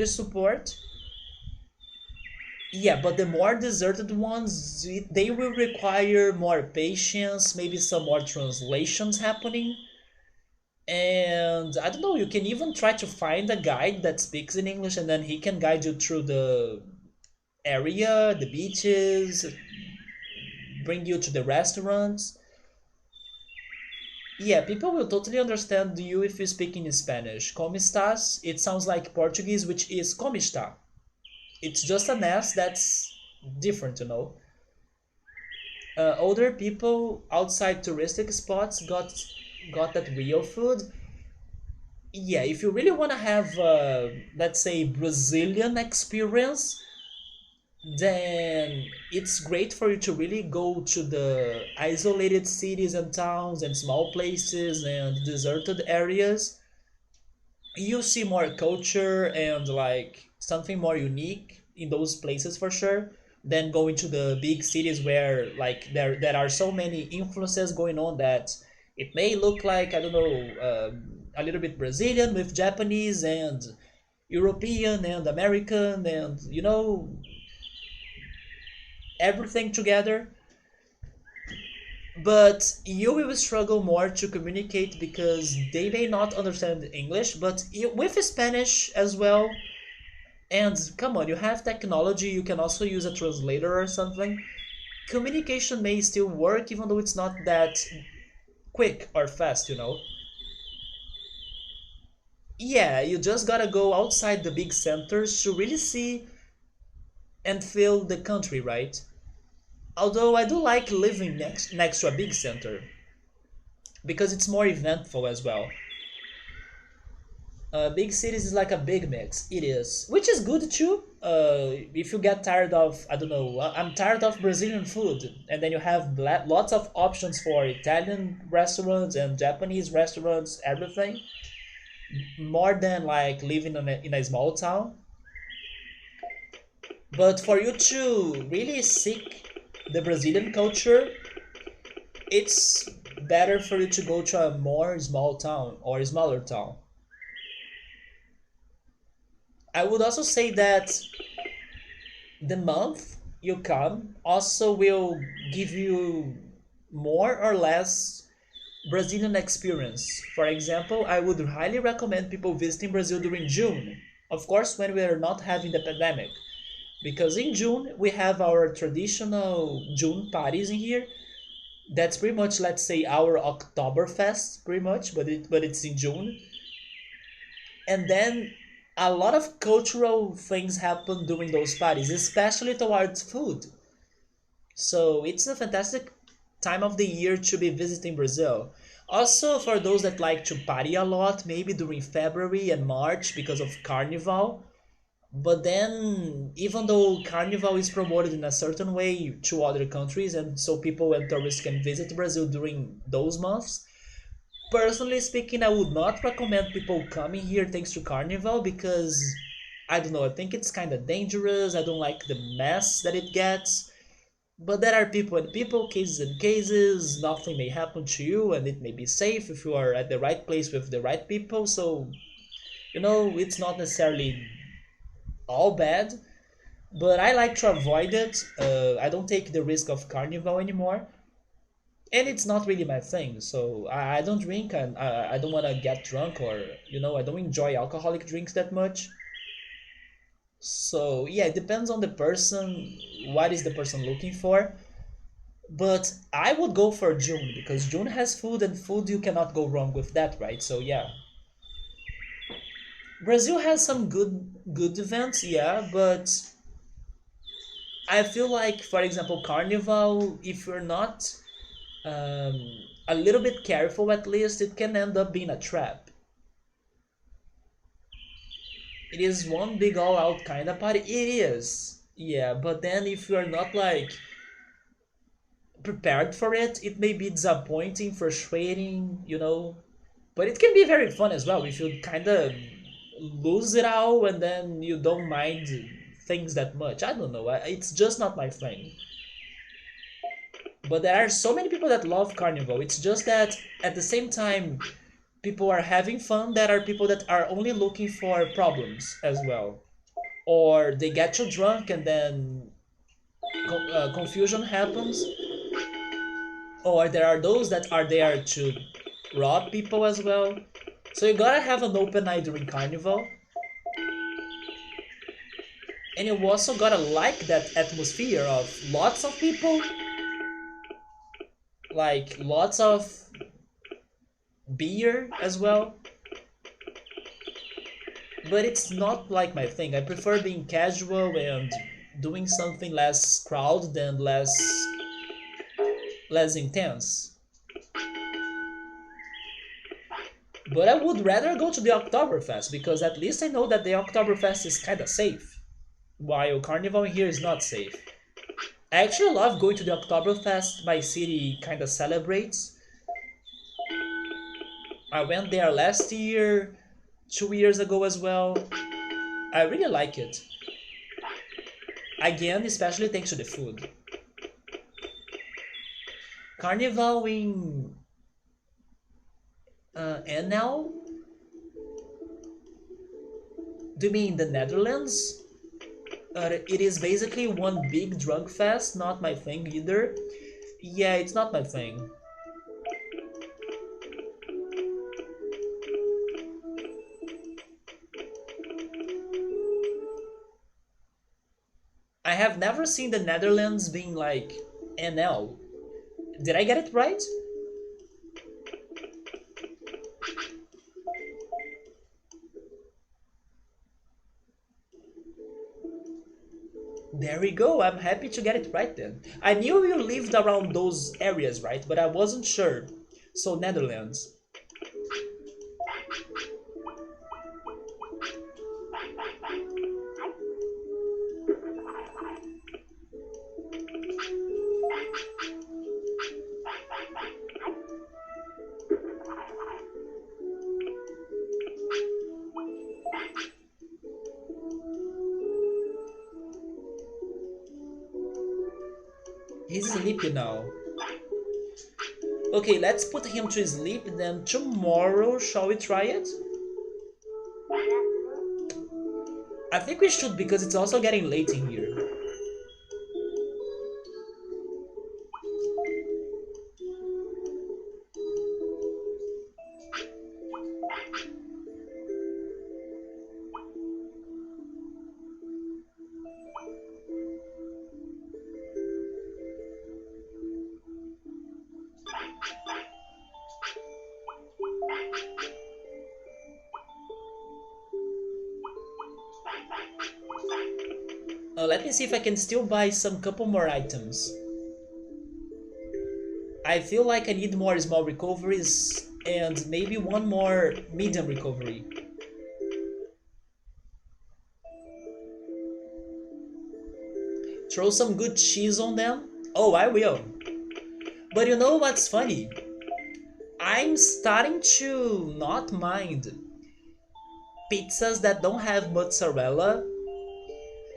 support. Yeah, but the more deserted ones, they will require more patience, maybe some more translations happening. And I don't know, you can even try to find a guide that speaks in English and then he can guide you through the area, the beaches, bring you to the restaurants. Yeah, people will totally understand you if you speak in Spanish. Como estás? It sounds like Portuguese, which is como está. It's just an S that's different, you know. Older people outside touristic spots got that real food. Yeah, if you really want to have, let's say, Brazilian experience, then it's great for you to really go to the isolated cities and towns and small places and deserted areas. You see more culture and like something more unique in those places for sure than going to the big cities where like there are so many influences going on that it may look like I don't know a little bit Brazilian with Japanese and European and American and you know everything together, but you will struggle more to communicate because they may not understand English, but with Spanish as well. And come on, you have technology, you can also use a translator or something. Communication may still work even though it's not that quick or fast, you know? Yeah, you just gotta go outside the big centers to really see and feel the country, right? Although I do like living next to a big center because it's more eventful as well. Big cities is like a big mix. It is, which is good too. If you get tired of, I don't know, I'm tired of Brazilian food, and then you have lots of options for Italian restaurants and Japanese restaurants, everything. More than like living in a small town. But for you to really seek the Brazilian culture, it's better for you to go to a more small town or a smaller town. I would also say that the month you come also will give you more or less Brazilian experience. For example, I would highly recommend people visiting Brazil during June. Of course, when we are not having the pandemic. Because in June, we have our traditional June parties in here. That's pretty much, let's say, our Oktoberfest, pretty much, but it's in June. And then a lot of cultural things happen during those parties, especially towards food. So it's a fantastic time of the year to be visiting Brazil. Also, for those that like to party a lot, maybe during February and March because of Carnival. But then, even though Carnival is promoted in a certain way to other countries, and so people and tourists can visit Brazil during those months, personally speaking, I would not recommend people coming here thanks to Carnival because I don't know, I think it's kind of dangerous. I don't like the mess that it gets. But there are people and people, cases and cases. Nothing may happen to you, and it may be safe if you are at the right place with the right people. So, you know, it's not necessarily all bad, but I like to avoid it. I don't take the risk of Carnival anymore. And it's not really my thing, so I don't drink and I don't want to get drunk or, you know, I don't enjoy alcoholic drinks that much. So, yeah, it depends on the person, what is the person looking for. But I would go for June because June has food and food you cannot go wrong with that, right? So yeah. Brazil has some good events, yeah, but I feel like for example Carnival, if you're not a little bit careful at least, it can end up being a trap. It is one big all-out kind of party. It is. Yeah, but then if you are not like prepared for it, it may be disappointing, frustrating, But it can be very fun as well if you kind of lose it all and then you don't mind things that much. I don't know. It's just not my thing. But there are so many people that love Carnival. It's just that at the same time, people are having fun. There are people that are only looking for problems as well. Or they get too drunk and then confusion happens. Or there are those that are there to rob people as well. So you gotta have an open eye during Carnival. And you also gotta like that atmosphere of lots of people, like lots of beer as well. But it's not like my thing. I prefer being casual and doing something less crowd than less intense. But I would rather go to the Oktoberfest because at least I know that the Oktoberfest is kinda safe, while Carnival here is not safe. I actually love going to the Oktoberfest my city kinda celebrates. I went there last year, 2 years ago as well. I really like it. Again, especially thanks to the food. Carnival in NL? Do you mean the Netherlands? It is basically one big drug fest, not my thing either. Yeah, it's not my thing. I have never seen the Netherlands being like NL. Did I get it right? There we go, I'm happy to get it right then. I knew you lived around those areas, right? But I wasn't sure. So, Netherlands. He's sleepy now. Okay, let's put him to sleep, then tomorrow shall we try it? I think we should because it's also getting late in here. Let me see if I can still buy some couple more items. I feel like I need more small recoveries and maybe one more medium recovery. Throw some good cheese on them? Oh, I will. But you know what's funny? I'm starting to not mind pizzas that don't have mozzarella.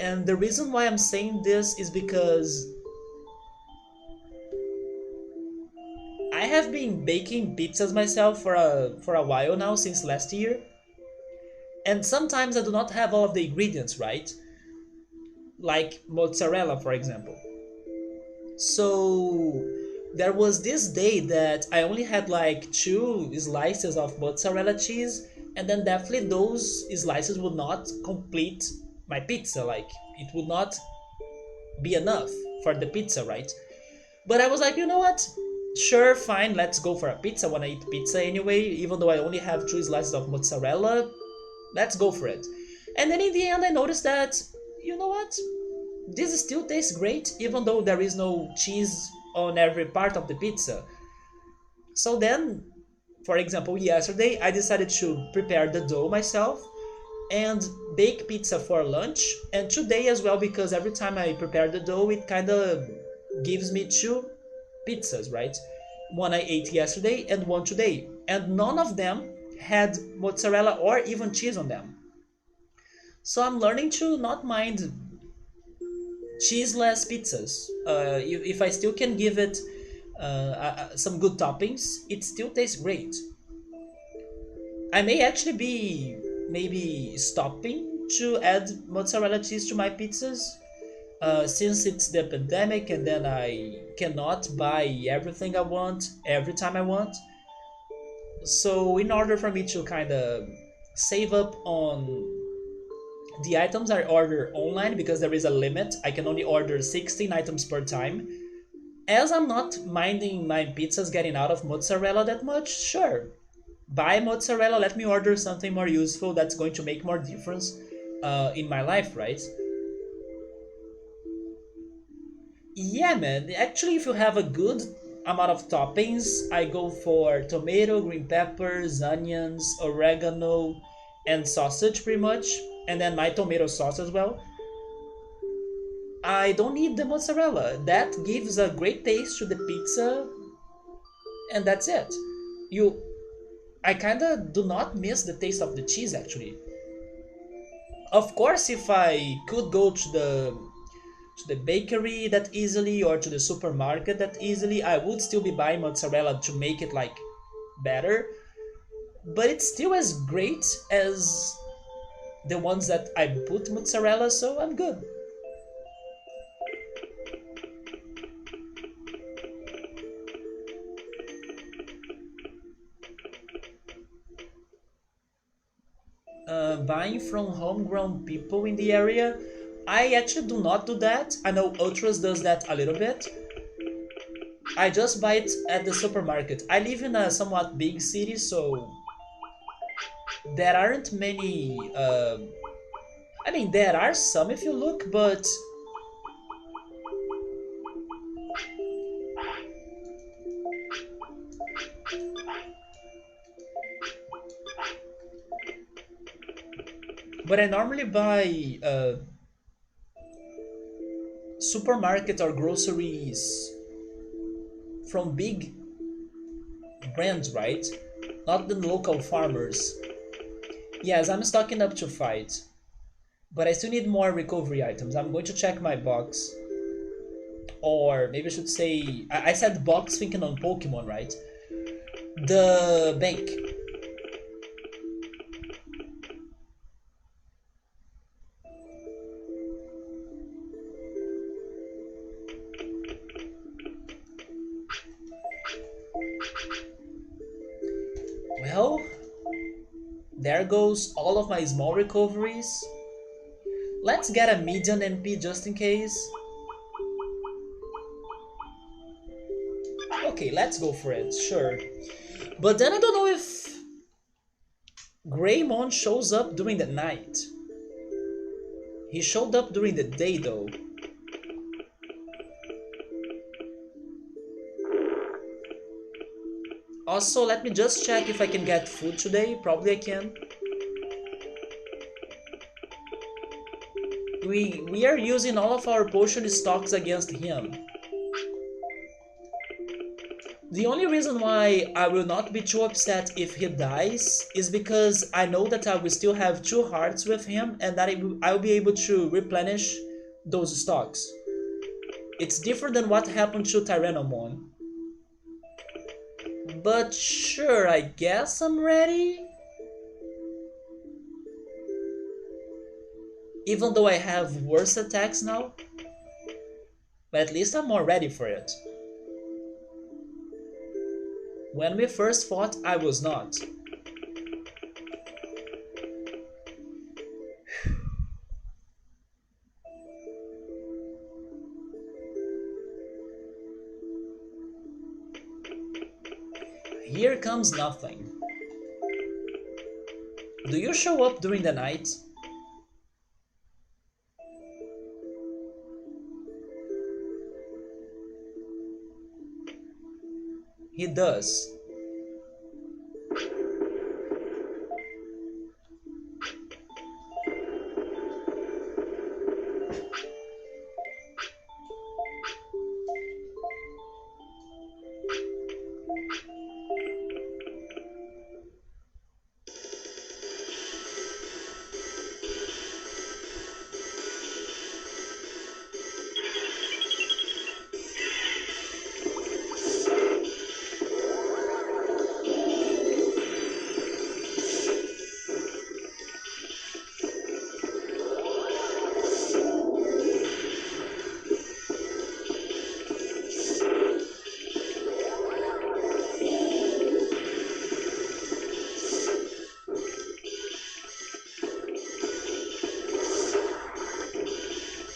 And the reason why I'm saying this is because I have been baking pizzas myself for a while now, since last year. And sometimes I do not have all of the ingredients, right? Like mozzarella, for example. So there was this day that I only had like 2 slices of mozzarella cheese, and then definitely those slices would not complete my pizza. Like, it would not be enough for the pizza, right? But I was like, you know what? Sure, fine, let's go for a pizza. I wanna eat pizza anyway, even though I only have 2 slices of mozzarella. Let's go for it. And then in the end, I noticed that, you know what? This still tastes great, even though there is no cheese on every part of the pizza. So then, for example, yesterday I decided to prepare the dough myself, and bake pizza for lunch, and today as well, because every time I prepare the dough it kind of gives me two pizzas, right? One I ate yesterday and one today, and none of them had mozzarella or even cheese on them. So I'm learning to not mind cheeseless pizzas. If I still can give it some good toppings, it still tastes great. I may actually be maybe stopping to add mozzarella cheese to my pizzas, since it's the pandemic and then I cannot buy everything I want every time I want. So in order for me to kind of save up on the items I order online, because there is a limit, I can only order 16 items per time. As I'm not minding my pizzas getting out of mozzarella that much, sure, buy mozzarella, let me order something more useful that's going to make more difference in my life, right? Yeah, man. Actually, if you have a good amount of toppings, I go for tomato, green peppers, onions, oregano, and sausage pretty much. And then my tomato sauce as well. I don't need the mozzarella. That gives a great taste to the pizza, and that's it. You, I kinda do not miss the taste of the cheese actually. Of course, if I could go to the bakery that easily or to the supermarket that easily, I would still be buying mozzarella to make it like better, but it's still as great as the ones that I put mozzarella, so I'm good. Buying from homegrown people in the area, I actually do not do that. I know Ultras does that a little bit. I just buy it at the supermarket. I live in a somewhat big city, so there aren't many. I mean, there are some if you look, but I normally buy supermarket or groceries from big brands, right? Not the local farmers. Yes, I'm stocking up to fight, but I still need more recovery items. I'm going to check my box, or maybe I should say, I said box thinking on Pokemon, right? The bank. Well, there goes all of my small recoveries. Let's get a medium MP just in case. Okay, let's go for it, sure. But then I don't know if Greymon shows up during the night. He showed up during the day though. Also, let me just check if I can get food today. Probably I can. We are using all of our potion stocks against him. The only reason why I will not be too upset if he dies is because I know that I will still have two hearts with him and that I will be able to replenish those stocks. It's different than what happened to Tyrannomon. But sure, I guess I'm ready. Even though I have worse attacks now. But at least I'm more ready for it. When we first fought, I was not. Here comes nothing. Do you show up during the night? He does.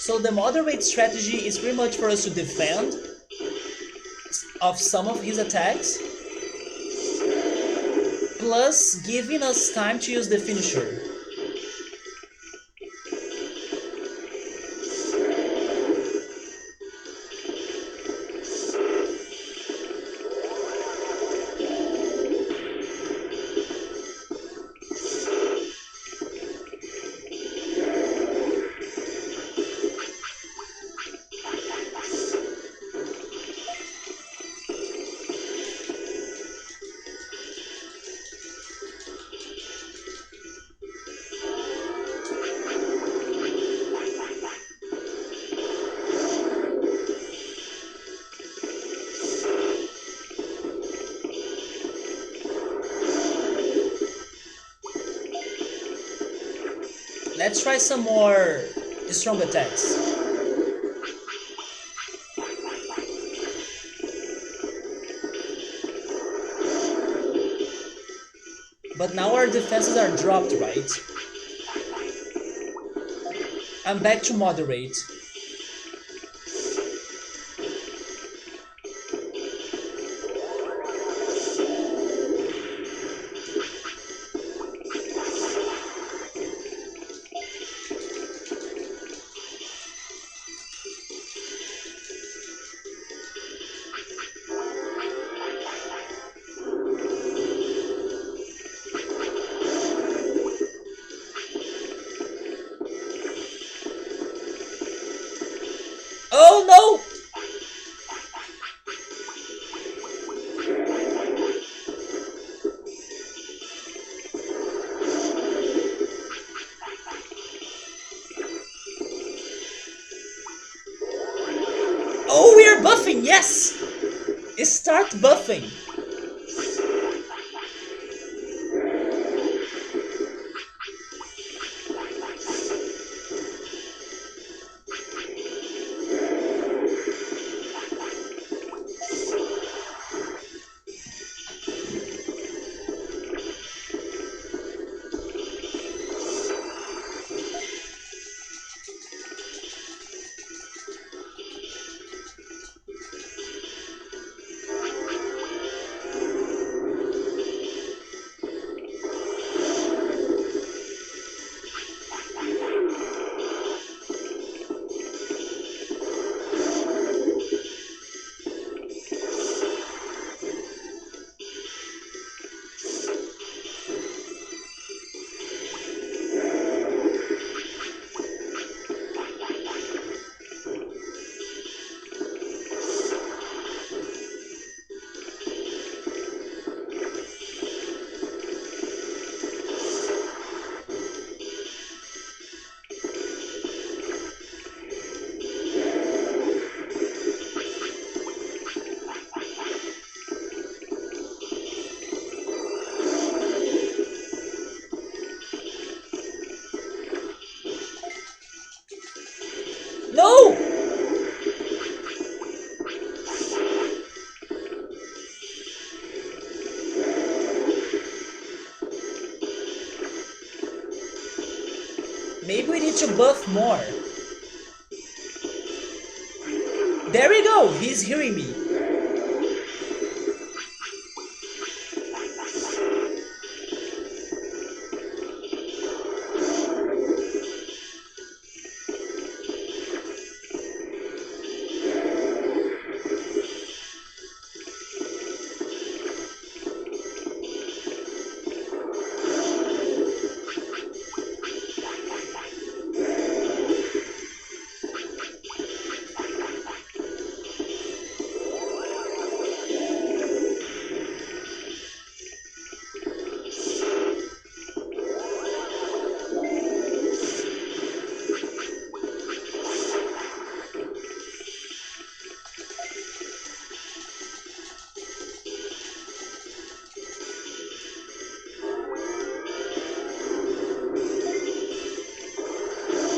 So the moderate strategy is pretty much for us to defend of some of his attacks, plus giving us time to use the finisher. Let's try some more strong attacks. But now our defenses are dropped, right? I'm back to moderate. Oh no! Oh, we are buffing, yes! Start buffing. No! Maybe we need to buff more. There we go! He's hearing me.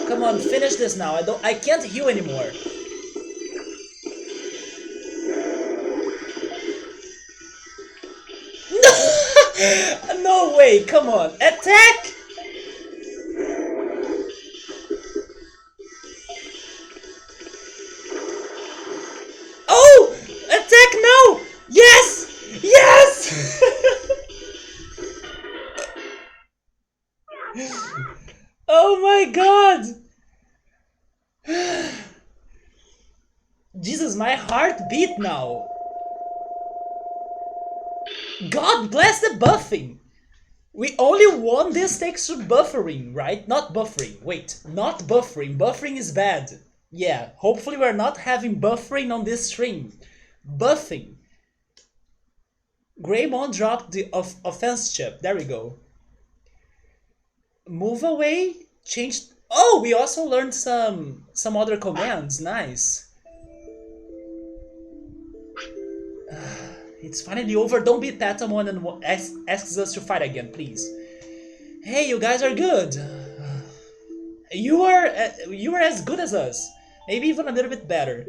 Come on, finish this now. I can't heal anymore. No! No way, come on. Attack! god! Jesus, my heart beat now. God bless the buffing. We only won this thanks to buffering, right? Not buffering. Wait, not buffering. Buffering is bad. Yeah, hopefully we're not having buffering on this stream. Buffing. Greymon dropped the offense chip. There we go. Move away. Change. Oh, we also learned some other commands. Nice. It's finally over. Don't beat Patamon and asks us to fight again, please. Hey, you guys are good. You are as good as us. Maybe even a little bit better.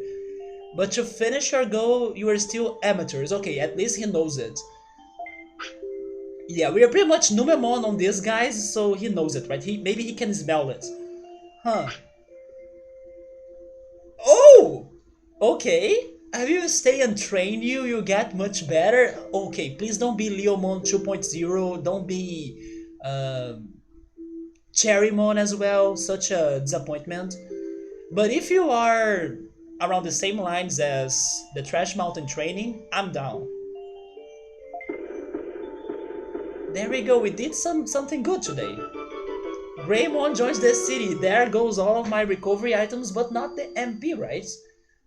But to finish your goal, you are still amateurs. Okay, at least he knows it. Yeah, we are pretty much Numemon on these guys, so he knows it, right? Maybe he can smell it. Huh. Oh! Okay. I will stay and train you, you get much better. Okay, please don't be Leomon 2.0, don't be Cherrymon as well, such a disappointment. But if you are around the same lines as the Trash Mountain training, I'm down. There we go, we did something good today. Greymon joins the city, there goes all of my recovery items, but not the MP, right?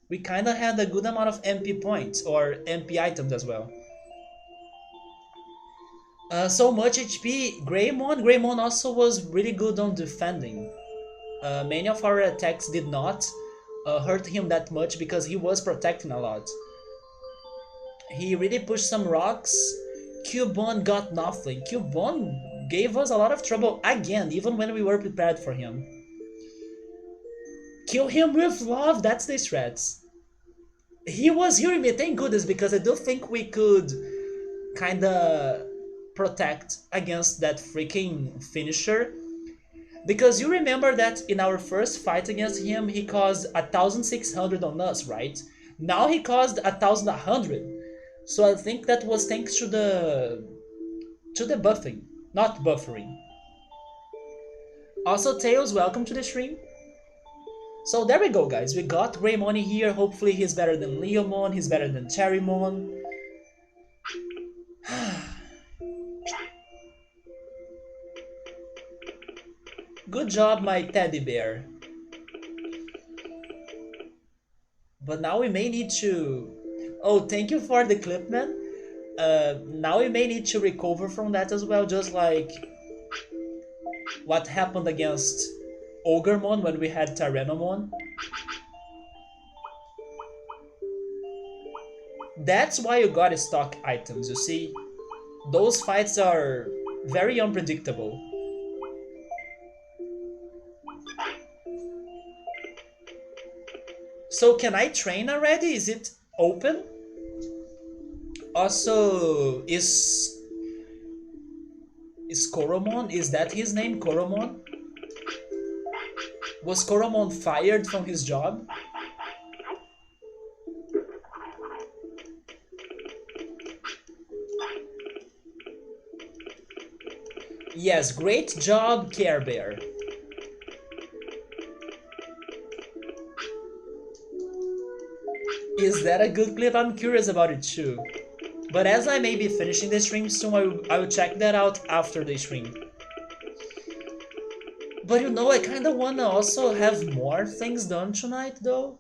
We kinda had a good amount of MP points, or MP items as well. So much HP, Greymon also was really good on defending. Many of our attacks did not hurt him that much because he was protecting a lot. He really pushed some rocks. Cubone got nothing. Cubone gave us a lot of trouble again, even when we were prepared for him. Kill him with love, that's the threats. He was hearing me, thank goodness, because I do think we could kinda protect against that freaking finisher. Because you remember that in our first fight against him, he caused 1,600 on us, right? Now he caused 1,100. So I think that was thanks to the buffing, not buffering. Also, Tails, welcome to the stream. So there we go, guys. We got Greymon here. Hopefully he's better than Leomon, he's better than Cherrymon. Good job, my teddy bear. But now we may need to... Oh, thank you for the clip, man. Now we may need to recover from that as well, just like what happened against Ogremon when we had Tyrannomon. That's why you gotta stock items, you see? Those fights are very unpredictable. So can I train already? Is it open? Also, is Koromon? Is that his name, Koromon? Was Koromon fired from his job? Yes, great job, Care Bear. Is that a good clip? I'm curious about it too. But as I may be finishing the stream soon, I will check that out after the stream. But you know, I kinda wanna also have more things done tonight though.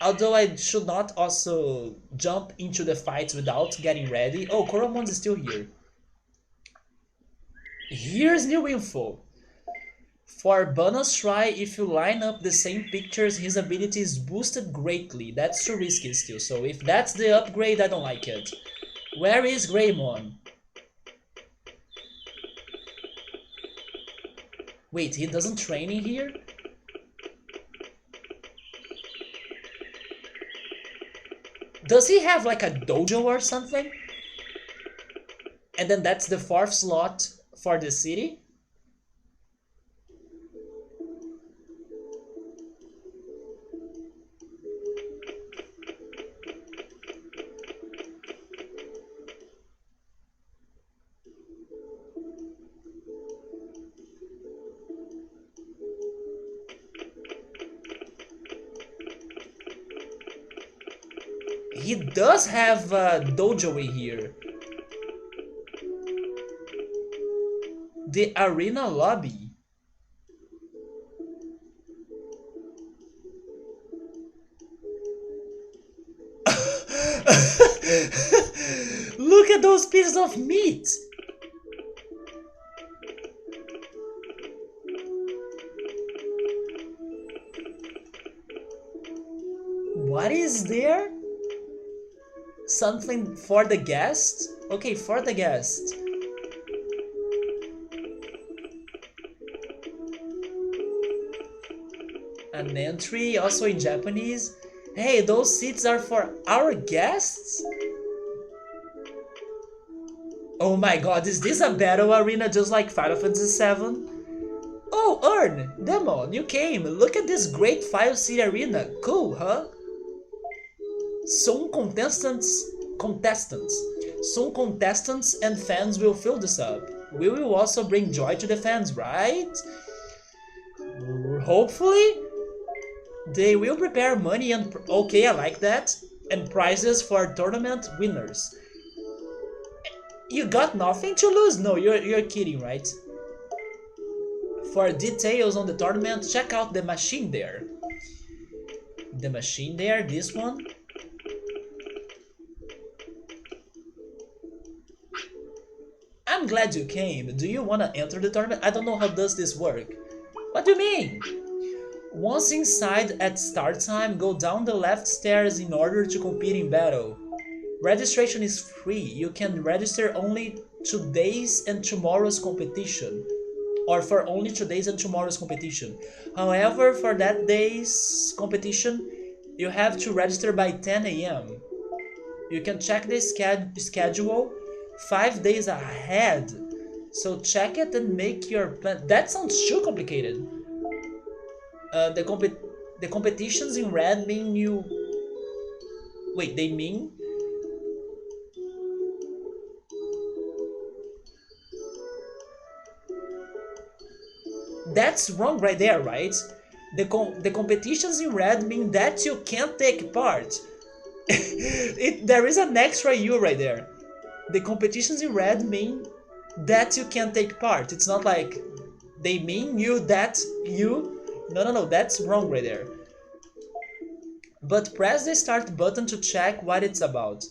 Although I should not also jump into the fights without getting ready. Oh, Koromon is still here. Here's new info. For bonus try, if you line up the same pictures, his ability is boosted greatly. That's too risky still, so if that's the upgrade, I don't like it. Where is Greymon? Wait, he doesn't train in here? Does he have like a dojo or something? And then that's the 4th slot for the city? he does have a dojo in here. The arena lobby. Look at those pieces of meat. What is there? Something for the guest? Okay, for the guest. An entry, also in Japanese. Hey, those seats are for our guests? Oh my god, is this a battle arena just like Final Fantasy VII? Oh, Ern, Demon, you came. Look at this great 5-seat arena. Cool, huh? Soon contestants and fans will fill this up. We will also bring joy to the fans, right? Hopefully? They will prepare money and... Okay, I like that. And prizes for tournament winners. You got nothing to lose? No, you're kidding, right? For details on the tournament, check out the machine there. The machine there, this one. I'm glad you came. Do you want to enter the tournament? I don't know how does this work. What do you mean? Once inside at start time, go down the left stairs in order to compete in battle. Registration is free. You can register only today's and tomorrow's competition. Or for only today's and tomorrow's competition. However, for that day's competition, you have to register by 10 AM. You can check the schedule 5 days ahead. So check it and make your plan. That sounds too complicated. The competitions in red mean you... Wait, they mean... That's wrong right there, right? The competitions in red mean that you can't take part. There is an extra U right there. The competitions in red mean that you can take part. It's not like they mean you that you... No, that's wrong right there. But press the start button to check what it's about.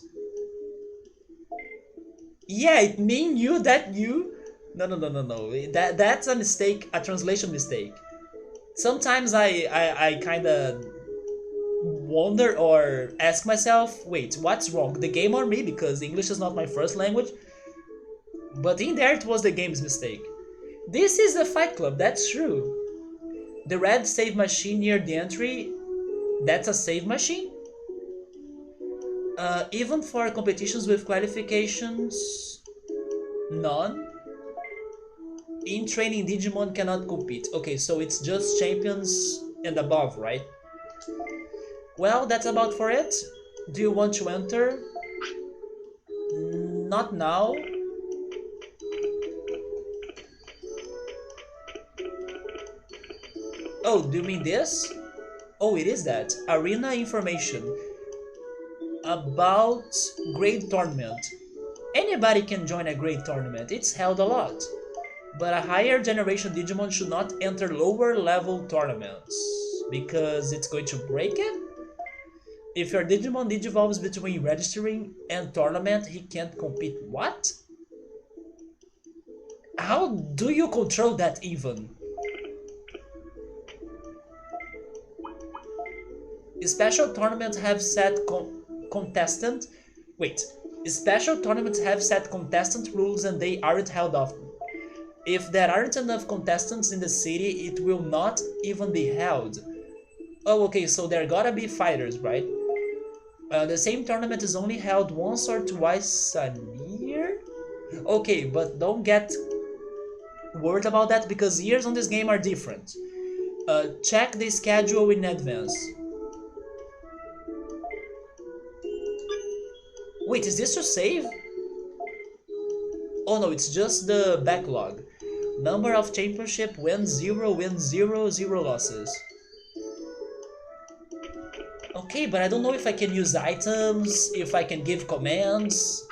Yeah, it mean you that you... No. That's a mistake, a translation mistake. Sometimes I kinda wonder or ask myself, wait, what's wrong? The game or me? Because English is not my first language. But in there it was the game's mistake. This is the Fight Club, that's true. The red save machine near the entry, that's a save machine? Even for competitions with qualifications, none. In training, Digimon cannot compete. Okay, so it's just champions and above, right? Well, that's about for it. Do you want to enter? Not now. Oh, do you mean this? Oh, it is that. Arena information. About grade tournament. Anybody can join a grade tournament. It's held a lot. But a higher generation Digimon should not enter lower level tournaments. Because it's going to break it? If your Digimon digivolves between registering and tournament, he can't compete. What? How do you control that even? Special tournaments have set contestant... Wait. Special tournaments have set contestant rules and they aren't held often. If there aren't enough contestants in the city, it will not even be held. Oh, okay, so there gotta be fighters, right? The same tournament is only held once or twice a year? Okay, but don't get worried about that because years on this game are different. Check the schedule in advance. Wait, is this to save? Oh no, it's just the backlog. Number of championship wins 0, wins 0, 0 losses. Okay, but I don't know if I can use items, if I can give commands.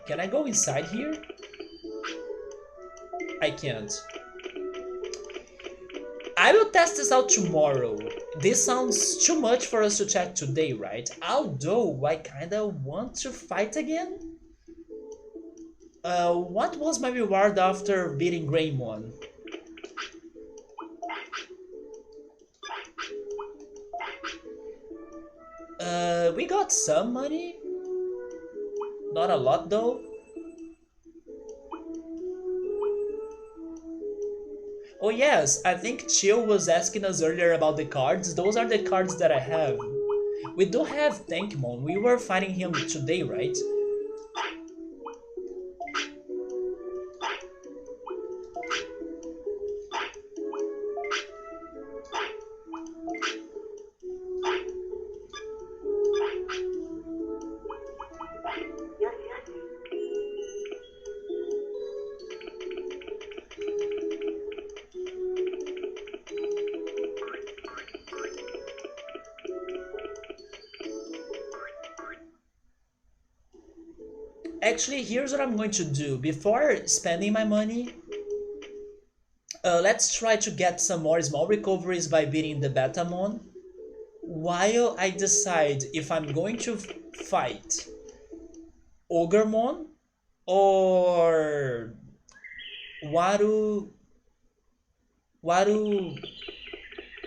Can I go inside here? I can't. I will test this out tomorrow. This sounds too much for us to check today, right? Although I kinda want to fight again. What was my reward after beating Greymon? We got some money. Not a lot though. Oh yes, I think Chill was asking us earlier about the cards. Those are the cards that I have. We do have Tankmon. We were fighting him today, right? Actually, here's what I'm going to do. Before spending my money, let's try to get some more small recoveries by beating the Betamon, while I decide if I'm going to fight Ogremon or Waru... Waru...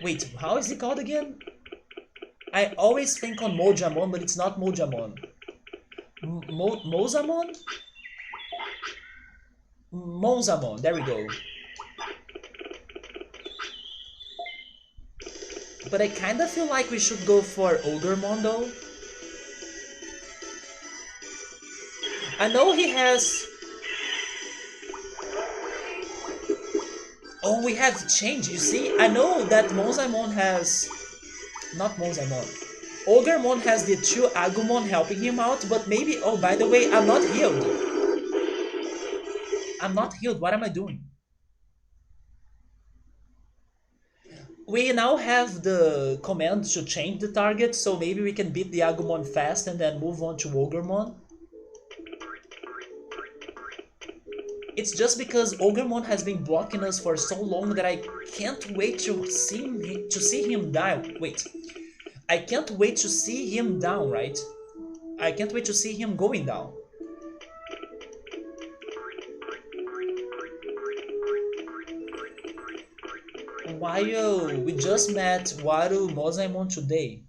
Wait, how is it called again? I always think on Mojamon, but it's not Mojamon. Mozamon? Monzaemon, there we go. But I kinda feel like we should go for Ogremon though. I know he has... Oh, we have change, you see? I know that Monzaemon has... Not Monzaemon. Ogremon has the two Agumon helping him out, but maybe... Oh, by the way, I'm not healed. I'm not healed, what am I doing? We now have the command to change the target, so maybe we can beat the Agumon fast and then move on to Ogremon. It's just because Ogremon has been blocking us for so long that I can't wait to see him die. Wait, I can't wait to see him down, right? I can't wait to see him going down. While we just met Waru Monzaemon today.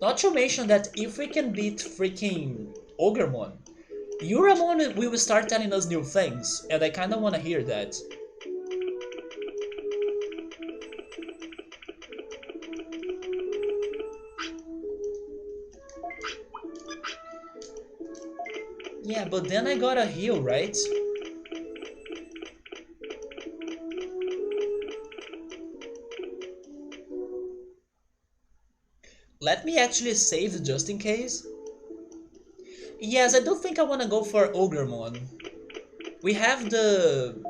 Not to mention that if we can beat freaking Ogremon, Uramon will start telling us new things, and I kinda wanna hear that. Yeah, but then I gotta heal, right? Let me actually save just in case. Yes, I do think I wanna go for Ogremon. We have the...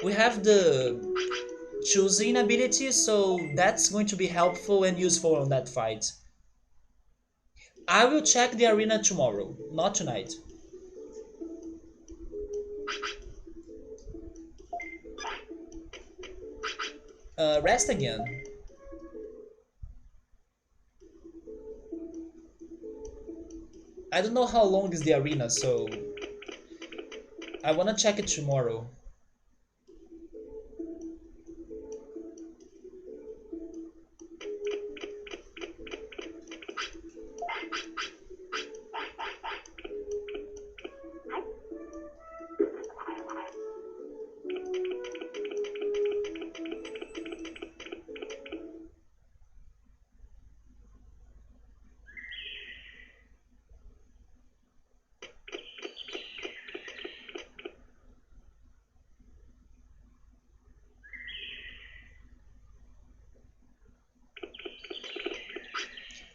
We have the choosing ability, so that's going to be helpful and useful on that fight. I will check the arena tomorrow, not tonight. Rest again. I don't know how long is the arena, so I wanna check it tomorrow.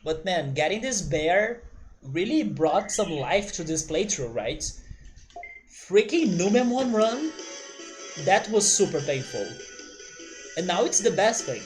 But man, getting this bear really brought some life to this playthrough, right? Freaking Numemon run, that was super painful. And now it's the best thing.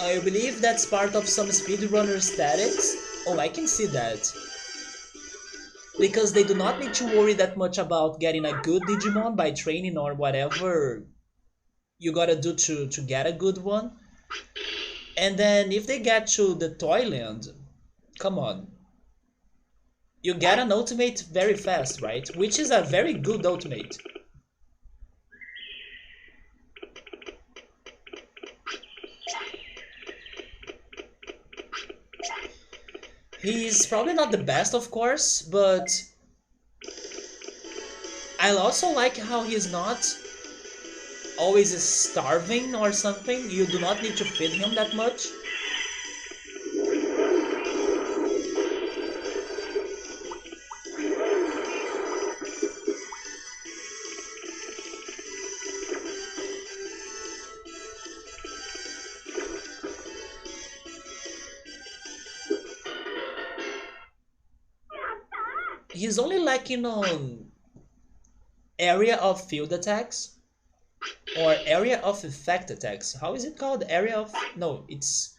I believe that's part of some speedrunner statics. Oh, I can see that. Because they do not need to worry that much about getting a good Digimon by training or whatever you gotta do to get a good one. And then if they get to the Toyland, come on. You get an ultimate very fast, right? Which is a very good ultimate. He's probably not the best, of course, but I also like how he's not always starving or something. You do not need to feed him that much. He's only lacking on area of field attacks or area of effect attacks. How is it called? Area of... No, it's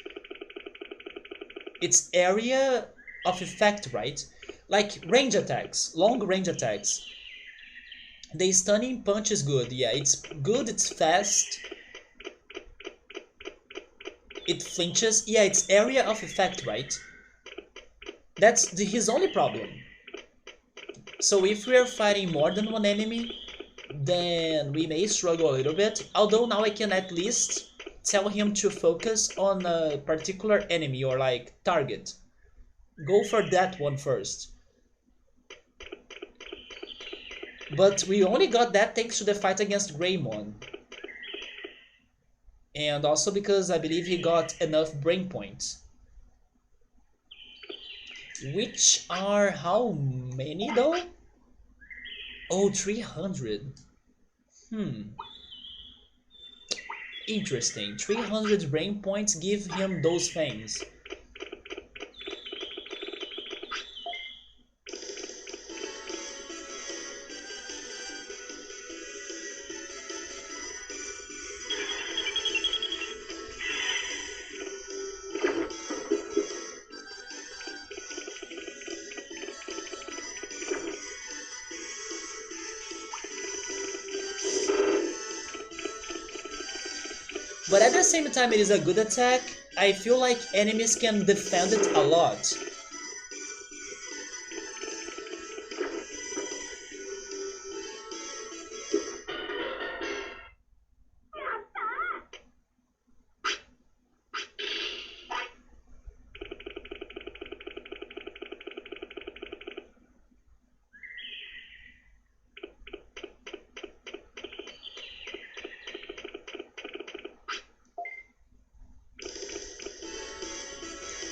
area of effect, right? Like range attacks, long range attacks. The stunning punch is good. Yeah, it's good, it's fast. It flinches. Yeah, it's area of effect, right? That's his only problem. So if we are fighting more than one enemy, then we may struggle a little bit. Although now I can at least tell him to focus on a particular enemy or like target. Go for that one first. But we only got that thanks to the fight against Greymon. And also because I believe he got enough brain points. Which are how many though? Oh, 300. Interesting. 300 brain points give him those things. But at the same time it is a good attack. I feel like enemies can defend it a lot.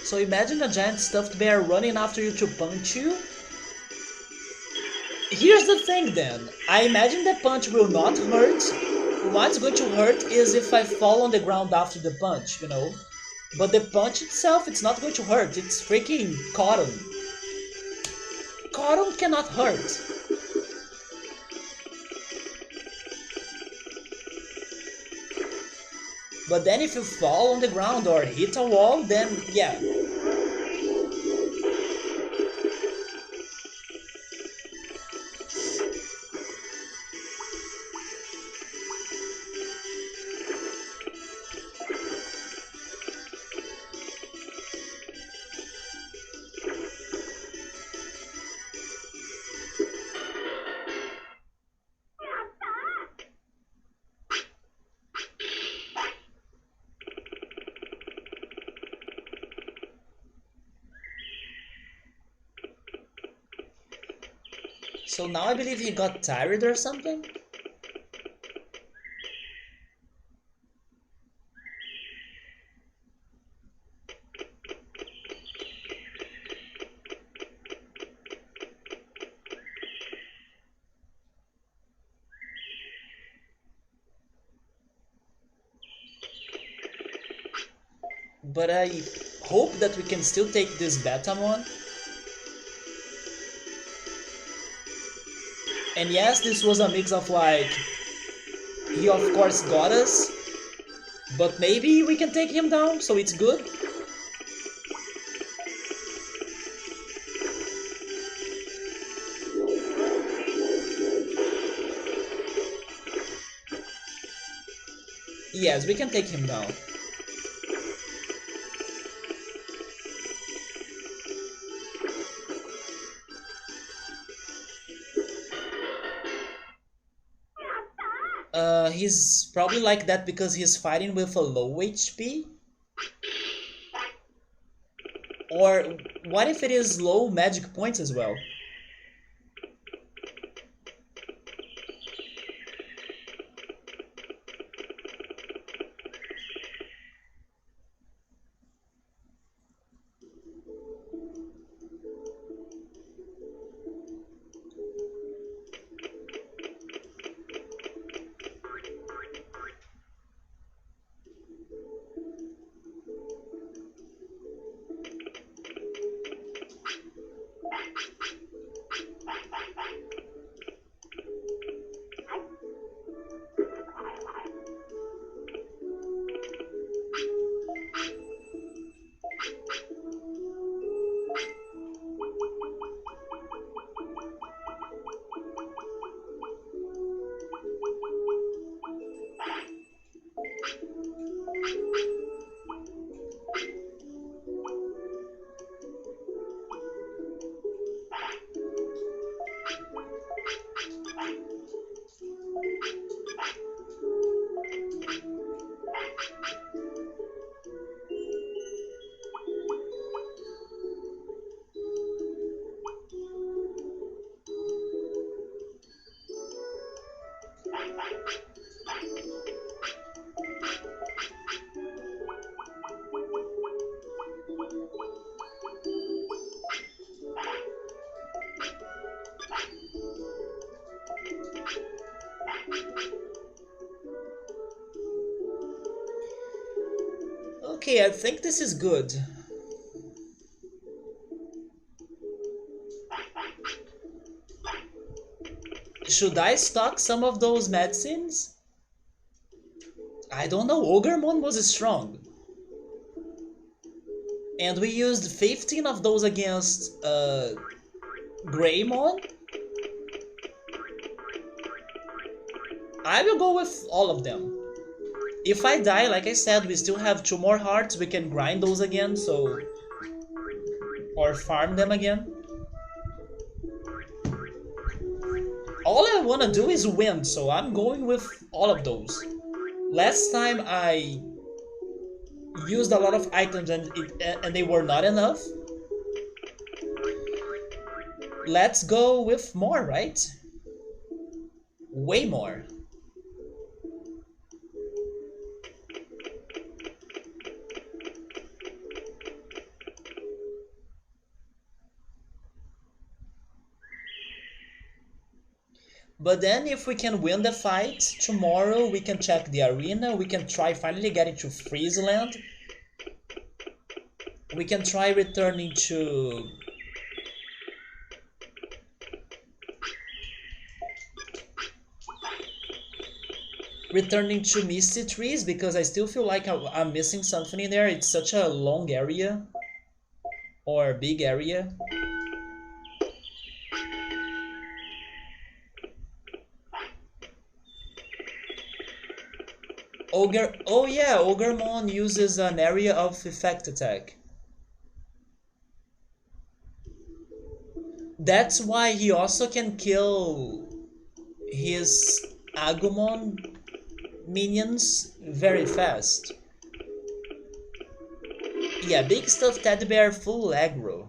So imagine a giant stuffed bear running after you to punch you. Here's the thing then. I imagine the punch will not hurt. What's going to hurt is if I fall on the ground after the punch, you know? But the punch itself, it's not going to hurt. It's freaking cotton. Cotton cannot hurt. But then if you fall on the ground or hit a wall, then yeah. So now I believe he got tired or something? But I hope that we can still take this Betamon. And yes, this was a mix of like, he of course got us, but maybe we can take him down, so it's good. Yes, we can take him down. He's probably like that because he's fighting with a low HP. Or what if it is low magic points as well? Okay, I think this is good. Should I stock some of those medicines? I don't know, Ogremon was strong. And we used 15 of those against Greymon. I will go with all of them. If I die, like I said, we still have 2 more hearts, we can grind those again, so... or farm them again. All I wanna do is win, so I'm going with all of those. Last time I used a lot of items and they were not enough. Let's go with more, right? Way more. But then if we can win the fight, tomorrow we can check the arena, we can try finally getting to Freezeland. We can try returning to... Misty Trees, because I still feel like I'm missing something in there. It's such a long area. Or big area. Oh yeah, Ogremon uses an area of effect attack. That's why he also can kill his Agumon minions very fast. Yeah, big stuffed teddy bear full aggro.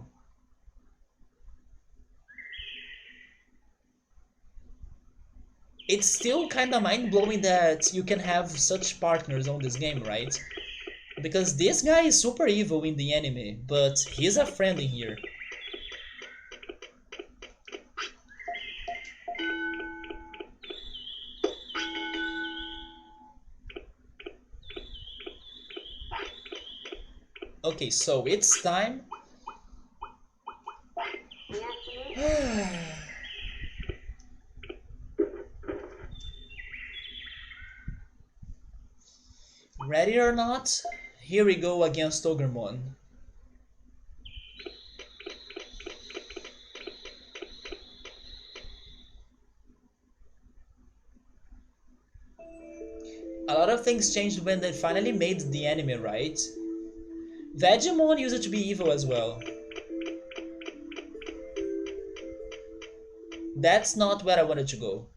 It's still kind of mind-blowing that you can have such partners on this game, right? Because this guy is super evil in the anime, but he's a friend in here. Okay, so it's time. Ready or not, here we go against Ogremon. A lot of things changed when they finally made the anime, right? Vegemon used to be evil as well. That's not where I wanted to go.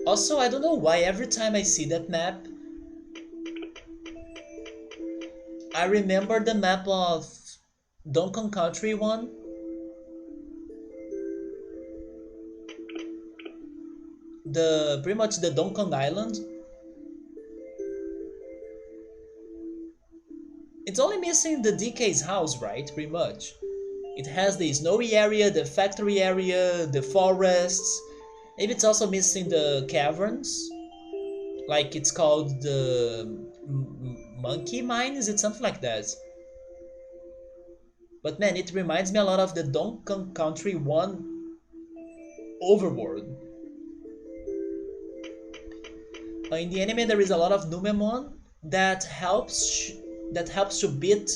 Also, I don't know why every time I see that map, I remember the map of Donkey Country 1. The pretty much the Donkey Island. It's only missing the DK's house, right? Pretty much. It has the snowy area, the factory area, the forests. Maybe it's also missing the caverns. Like it's called the Monkey Mine, is it something like that? But man, it reminds me a lot of the Donkey Country 1 overworld. In the anime, there is a lot of Numemon that helps to beat.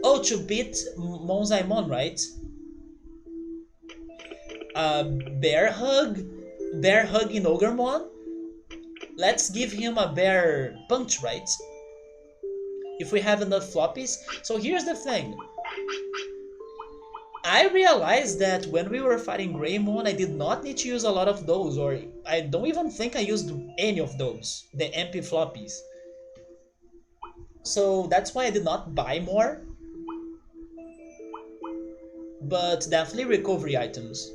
Oh, to beat Monzaemon, right? Uh, bear hug, bear hug in Ogremon. Let's give him a bear punch, right? If we have enough floppies. So here's the thing. I realized that when we were fighting Greymon, I did not need to use a lot of those, or I don't even think I used any of those, the MP floppies. So that's why I did not buy more, but definitely recovery items.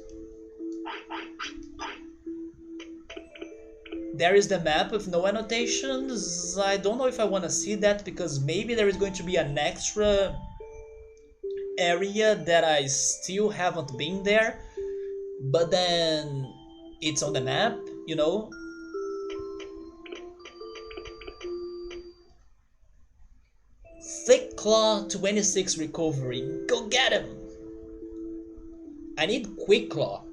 There is the map with no annotations. I don't know if I want to see that because maybe there is going to be an extra area that I still haven't been there, but then it's on the map, you know. Thick Claw 26 recovery. Go get him! I need Quick Claw,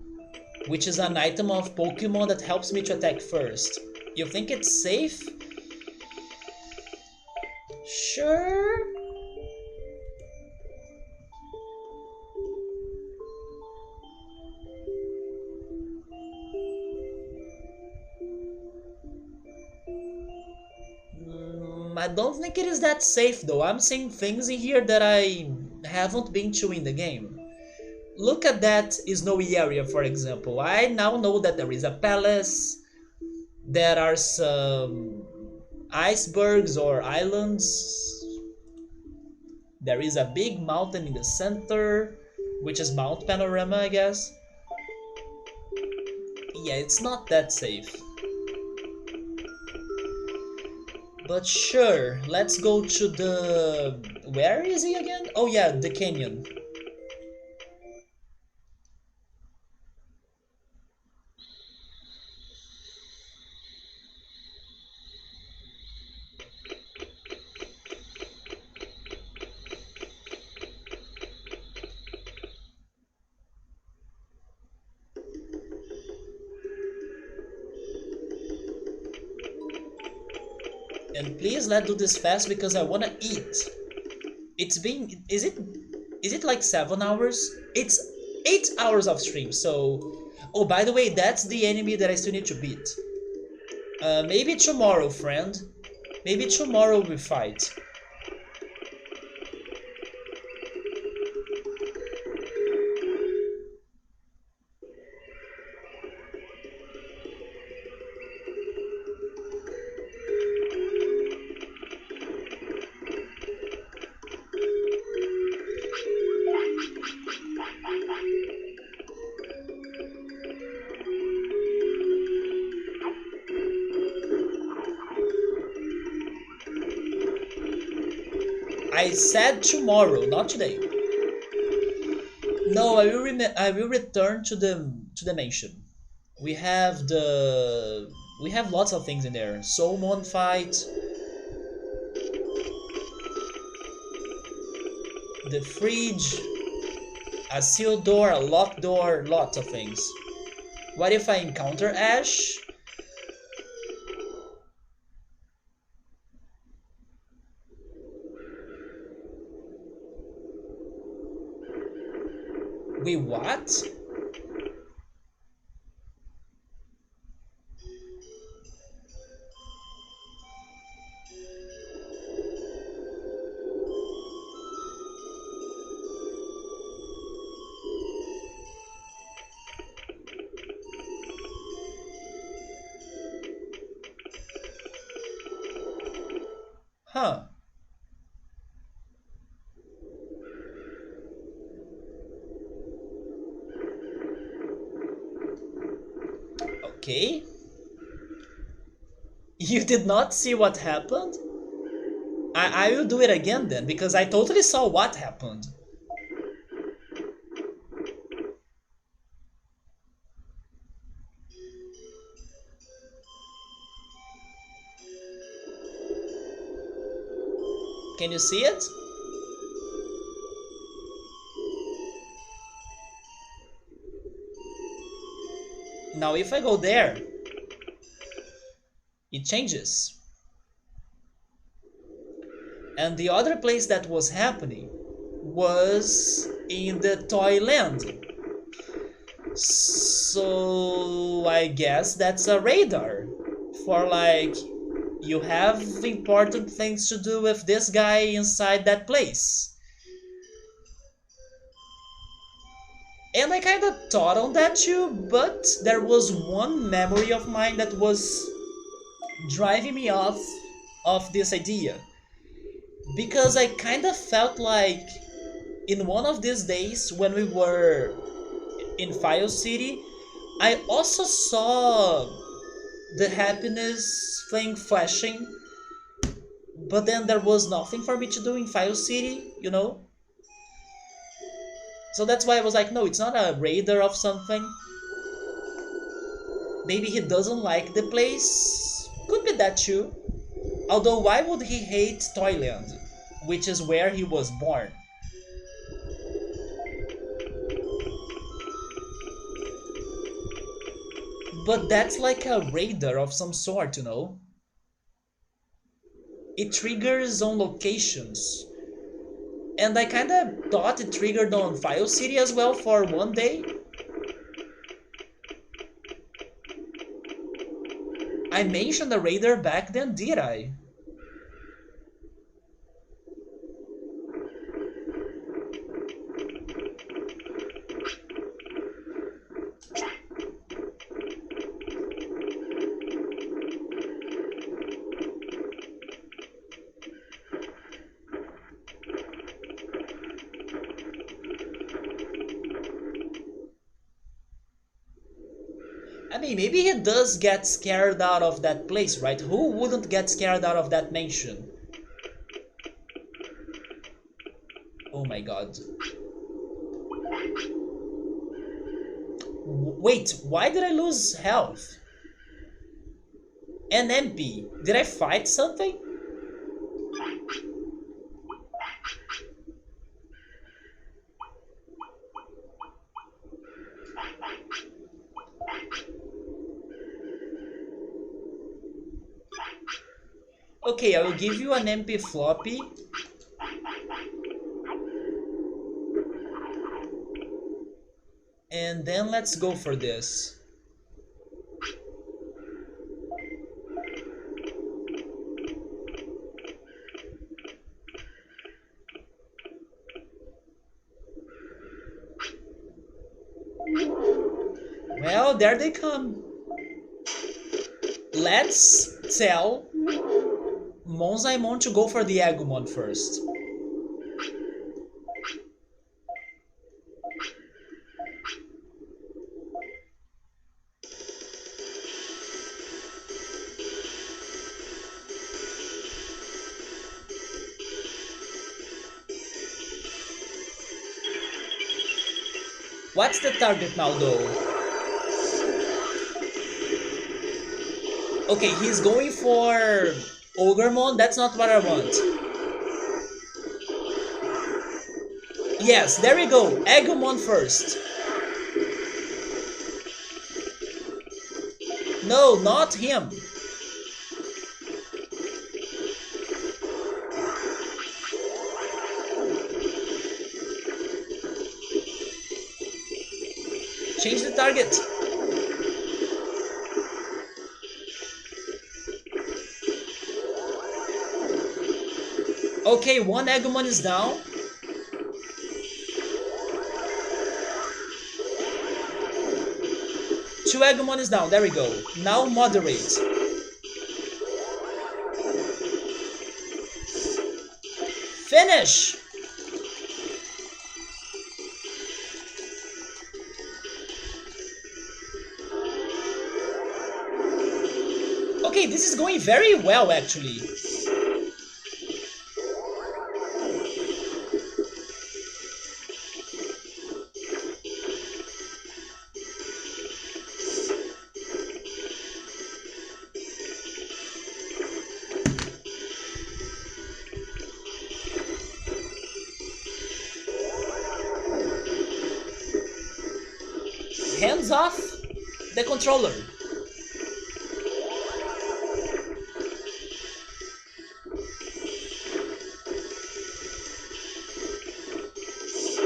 which is an item of Pokemon that helps me to attack first. You think it's safe? Sure. I don't think it is that safe though. I'm seeing things in here that I haven't been to in the game. Look at that snowy area, for example. I now know that there is a palace, there are some icebergs or islands, there is a big mountain in the center, which is Mount Panorama, I guess. Yeah, it's not that safe. But sure, let's go to the... Where is he again? Oh yeah, the canyon. And please let's do this fast because I wanna eat. It's been... Is it like 7 hours? It's 8 hours of stream, so... Oh, by the way, that's the enemy that I still need to beat. Maybe tomorrow, friend. Maybe tomorrow we fight. I said tomorrow, not today. No, I will return to the mansion. We have we have lots of things in there. Soulmon fight, the fridge, a sealed door, a locked door, lots of things. What if I encounter Ash? Wait, what? Huh. Okay. You did not see what happened? I will do it again then, because I totally saw what happened. Can you see it? Now if I go there, it changes. And the other place that was happening was in the Toyland. So I guess that's a radar for like you have important things to do with this guy inside that place. And I kind of thought on that too, but there was one memory of mine that was driving me off of this idea. Because I kind of felt like in one of these days when we were in File City, I also saw the happiness thing flashing, but then there was nothing for me to do in File City, you know? So that's why I was like, no, it's not a raider of something. Maybe he doesn't like the place. Could be that too. Although, why would he hate Toyland, which is where he was born? But that's like a radar of some sort, you know? It triggers on locations. And I kinda thought it triggered on File City as well for one day. I mentioned the radar back then, did I? I mean, maybe he does get scared out of that place, right? Who wouldn't get scared out of that mansion? Oh my god. Wait, why did I lose health? An MP. Did I fight something? Okay, I will give you an MP floppy. And then let's go for this. Well, there they come. Let's tell Monzaemon to go for the Agumon first. What's the target now though? Okay, he's going for Ogremon. That's not what I want. Yes, there we go. Agumon first. No, not him. Change the target. Okay, one Agumon is down. Two Agumon is down. There we go. Now moderate. Finish! Okay, this is going very well actually. Hands off the controller.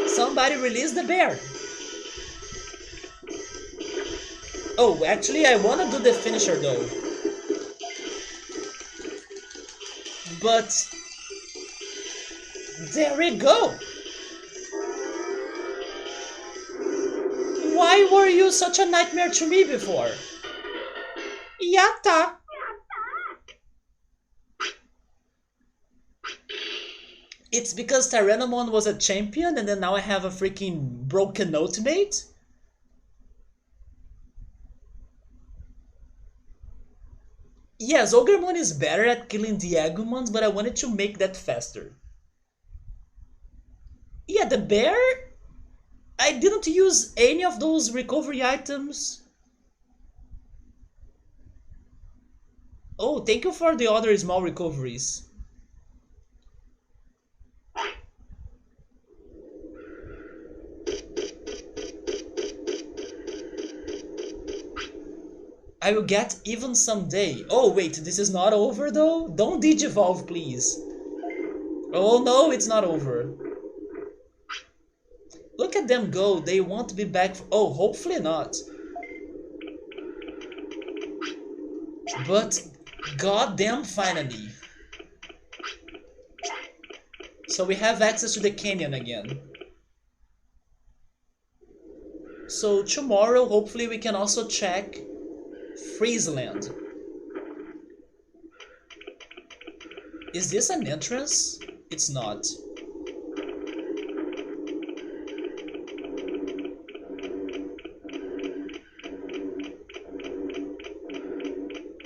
Somebody release the bear. Oh, actually I wanna do the finisher though. But there we go. Why were you such a nightmare to me before? Yatta! It's because Tyrannomon was a champion and then now I have a freaking broken ultimate? Yes, Ogremon is better at killing the Agumons, but I wanted to make that faster. Yeah, the bear? I didn't use any of those recovery items. Oh, thank you for the other small recoveries. I will get even someday. Oh wait, this is not over though? Don't digivolve please. Oh no, it's not over. Look at them go, they won't be back for, oh, hopefully not. But goddamn finally. So we have access to the canyon again. So tomorrow hopefully we can also check Freezeland. Is this an entrance? It's not.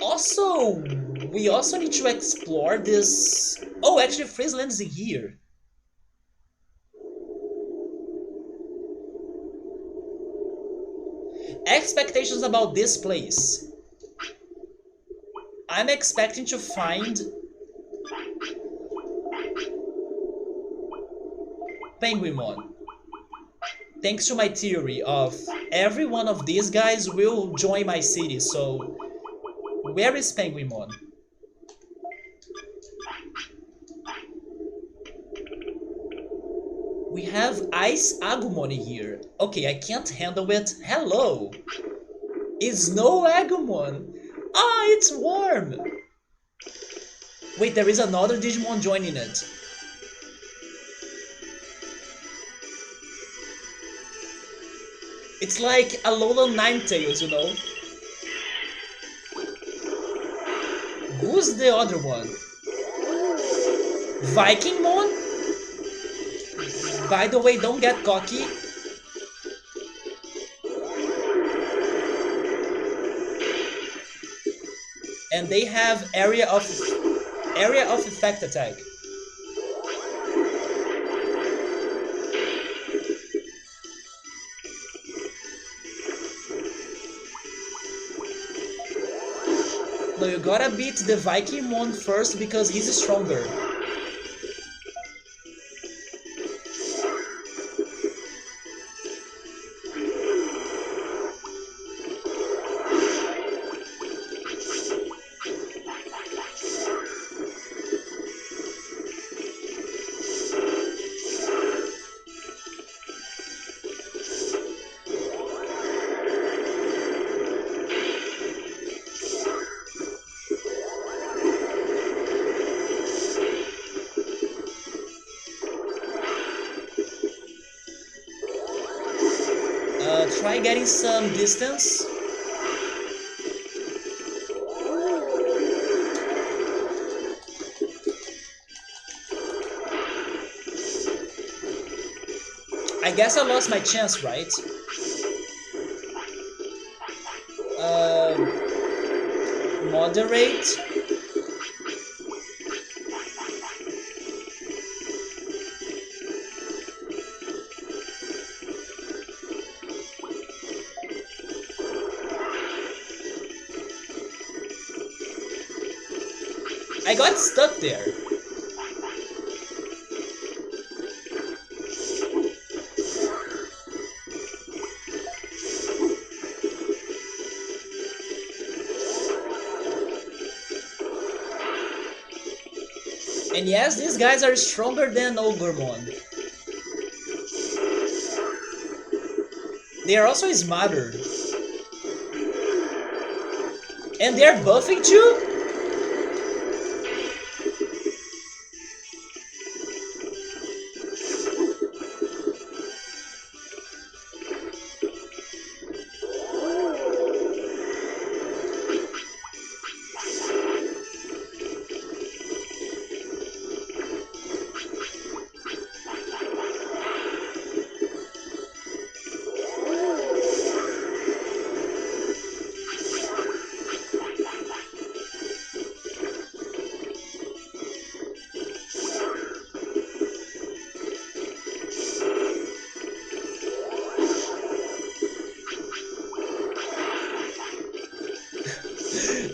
Also, we also need to explore this... Oh, actually Freezeland is here. Expectations about this place. I'm expecting to find Penguinmon. Thanks to my theory of every one of these guys will join my city, so where is Penguinmon? We have Ice Agumon here. Okay, I can't handle it. Hello! It's no Agumon! Ah, it's warm! Wait, there is another Digimon joining it. It's like Alolan Ninetales, you know? Who's the other one? Vikingmon? By the way, don't get cocky. And they have area of effect attack. Although you gotta beat the Vikingmon first because he's stronger. Try getting some distance. I guess I lost my chance, right? Moderate. I got stuck there. And yes, these guys are stronger than Ogremon. They are also smarter. And they're buffing too?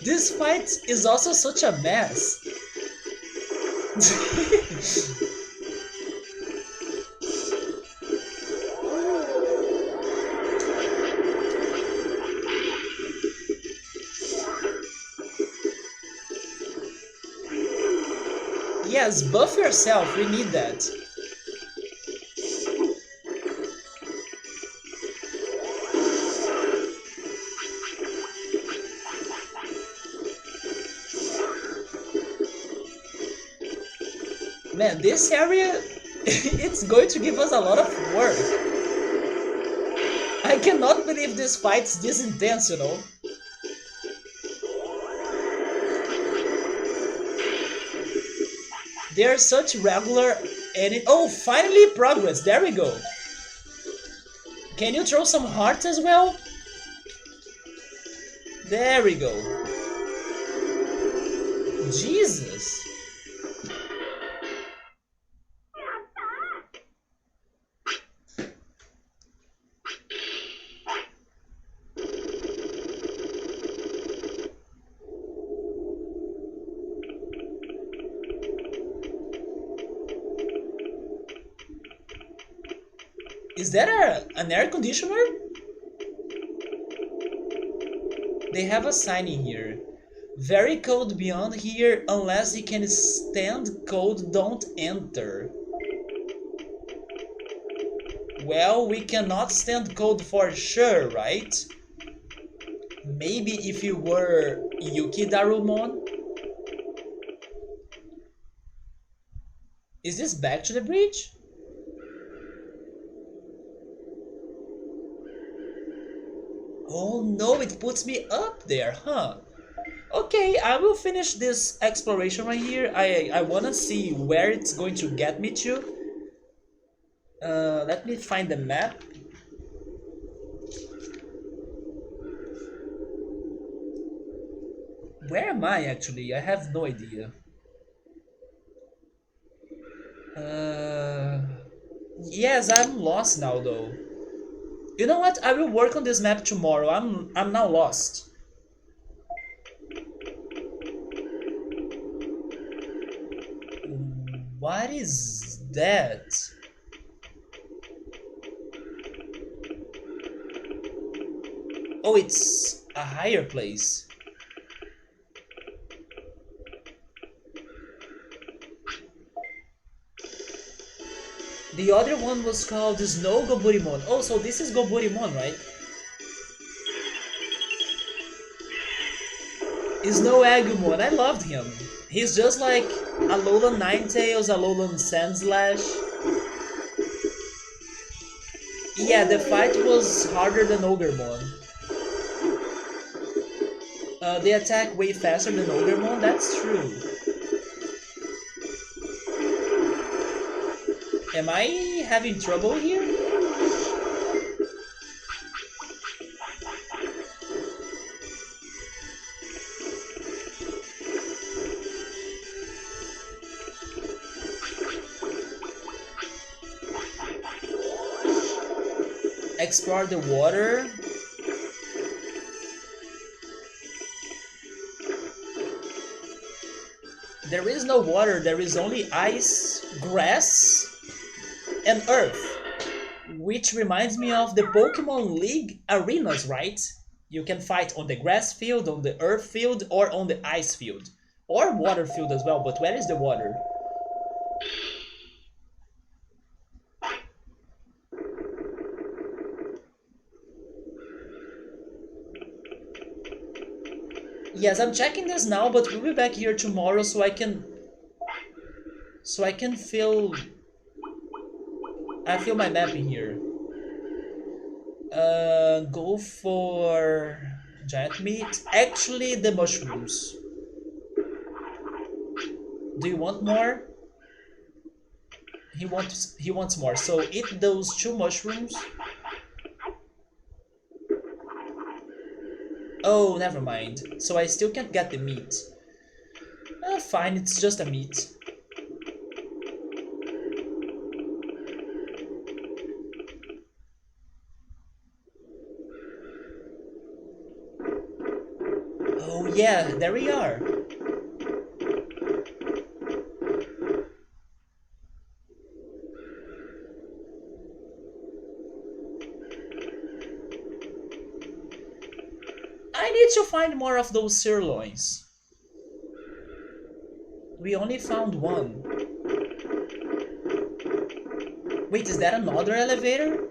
This fight is also such a mess. Yes, buff yourself, we need that. Man, this area, it's going to give us a lot of work. I cannot believe this fight's this intense, you know. They're such regular and oh, finally progress, there we go. Can you throw some hearts as well? There we go. Jesus. Is that an air conditioner? They have a sign in here. Very cold beyond here, unless you can stand cold, don't enter. Well, we cannot stand cold for sure, right? Maybe if you were Yukidarumon? Is this back to the bridge? Oh no, it puts me up there, huh? Okay, I will finish this exploration right here. I wanna see where it's going to get me to. Let me find the map. Where am I actually? I have no idea. Yes, I'm lost now though. You know what? I will work on this map tomorrow. I'm now lost. What is that? Oh, it's a higher place. The other one was called Snow Gabumon. Oh, so this is Gabumon, right? Snow Agumon. I loved him. He's just like Alolan Ninetales, Alolan Sandslash. Yeah, the fight was harder than Ogremon. They attack way faster than Ogremon, that's true. Am I having trouble here? Explore the water. There is no water, there is only ice, grass, and earth. Which reminds me of the Pokemon League arenas, right? You can fight on the grass field, on the earth field, or on the ice field. Or water field as well, but where is the water? Yes, I'm checking this now, but we'll be back here tomorrow so I can fill my map in here. Go for giant meat. Actually, the mushrooms. Do you want more? He wants more. So eat those 2 mushrooms. Oh, never mind. So I still can't get the meat. Fine, it's just a meat. Oh yeah, there we are. I need to find more of those sirloins. We only found one. Wait, is that another elevator?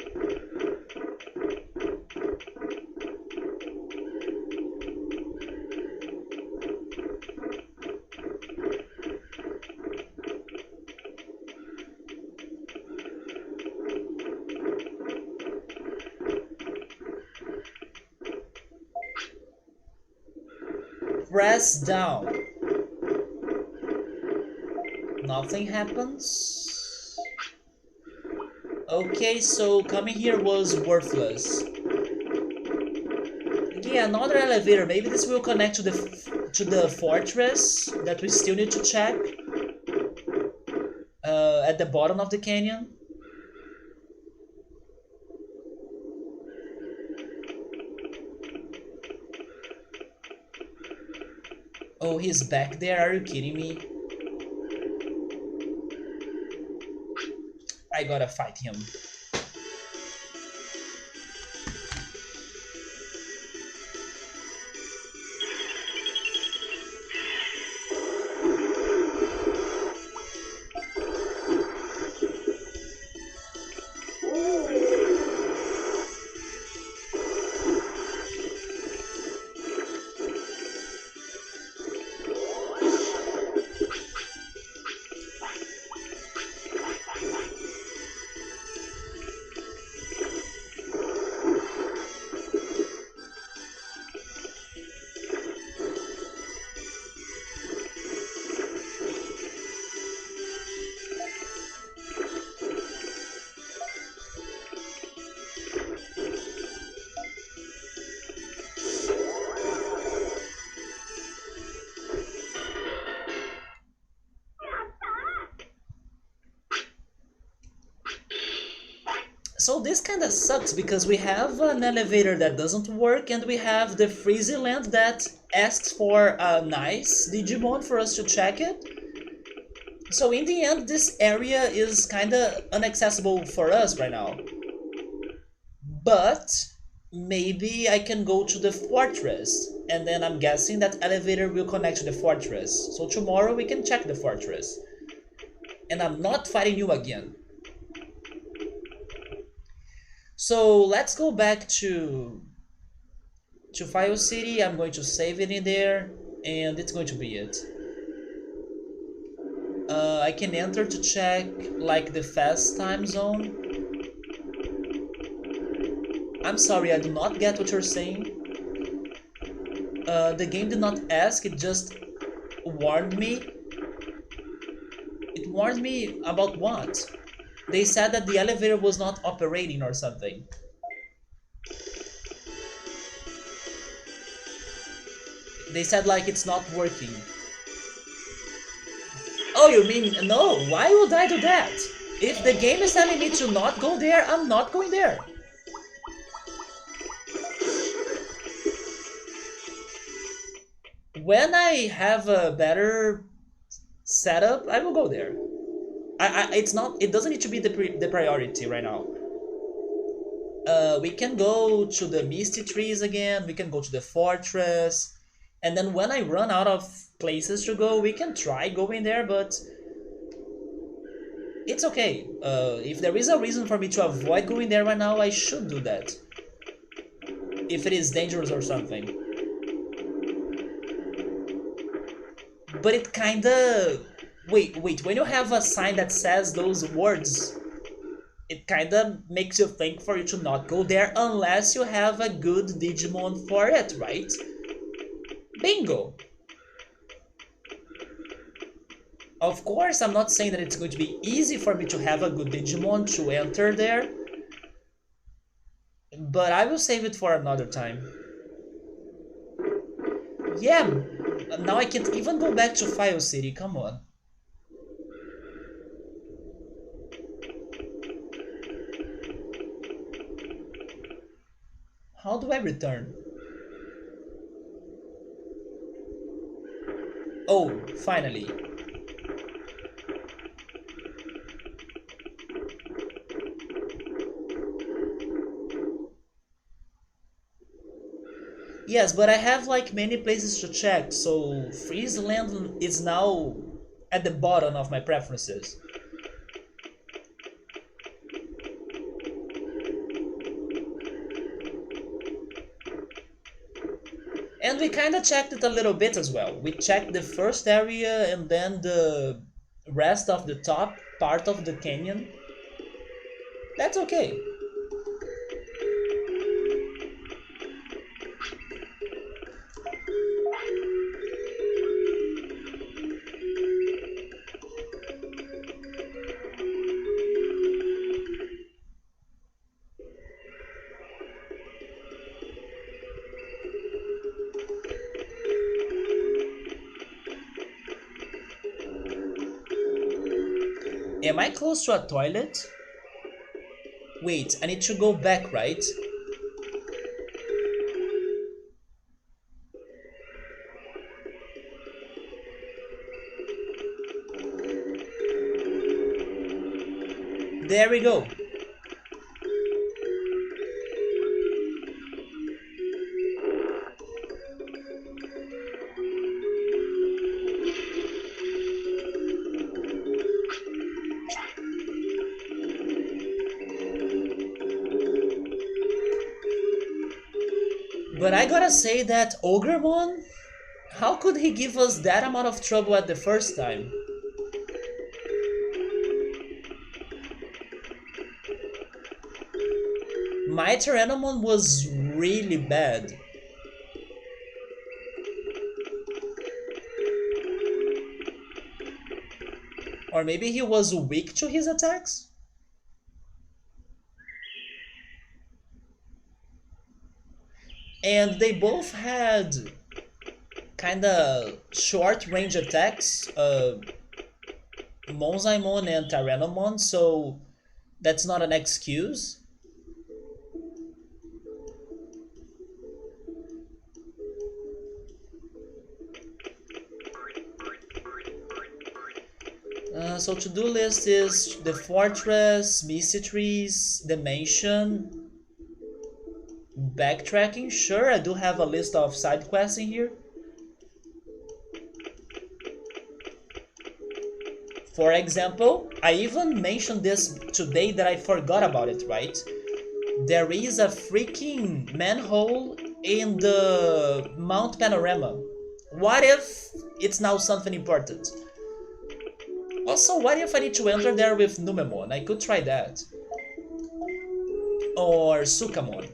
Press down. Nothing happens. Okay, so coming here was worthless. Yeah, another elevator. Maybe this will connect to the fortress that we still need to check. At the bottom of the canyon. Oh, he's back there? Are you kidding me? I gotta fight him. So this kind of sucks because we have an elevator that doesn't work and we have the Freezeland that asks for a nice Digimon for us to check it. So in the end, this area is kinda inaccessible for us right now. But maybe I can go to the fortress, and then I'm guessing that elevator will connect to the fortress. So tomorrow we can check the fortress. And I'm not fighting you again. So let's go back to File City. I'm going to save it in there, and it's going to be it. I can enter to check like the fast time zone. I'm sorry, I do not get what you're saying. The game did not ask, it just warned me. It warned me about what? They said that the elevator was not operating or something. They said like it's not working. Oh, you mean no? Why would I do that? If the game is telling me to not go there, I'm not going there. When I have a better setup, I will go there. It's not. It doesn't need to be the priority right now. We can go to the Misty Trees again. We can go to the fortress, and then when I run out of places to go, we can try going there. But it's okay. If there is a reason for me to avoid going there right now, I should do that. If it is dangerous or something. But it kinda... Wait, when you have a sign that says those words, it kinda makes you think for you to not go there unless you have a good Digimon for it, right? Bingo! Of course, I'm not saying that it's going to be easy for me to have a good Digimon to enter there, but I will save it for another time. Yeah, now I can't even go back to File City, come on. How do I return? Oh, finally. Yes, but I have like many places to check, so Freezeland is now at the bottom of my preferences. And we kinda checked it a little bit as well. We checked the first area and then the rest of the top part of the canyon. That's okay. Am I close to a toilet? Wait, I need to go back, right? There we go. But I gotta say that Ogremon, how could he give us that amount of trouble at the first time? My Tyrannomon was really bad. Or maybe he was weak to his attacks? And they both had kinda short range attacks, Monzaemon and Tyrannomon, so that's not an excuse. So to-do list is the fortress, Misty Trees, the mansion, backtracking. Sure, I do have a list of side quests in here. For example, I even mentioned this today that I forgot about it, right? There is a freaking manhole in the Mount Panorama. What if it's now something important? Also, what if I need to enter there with Numemon? I could try that. Or Sukamon.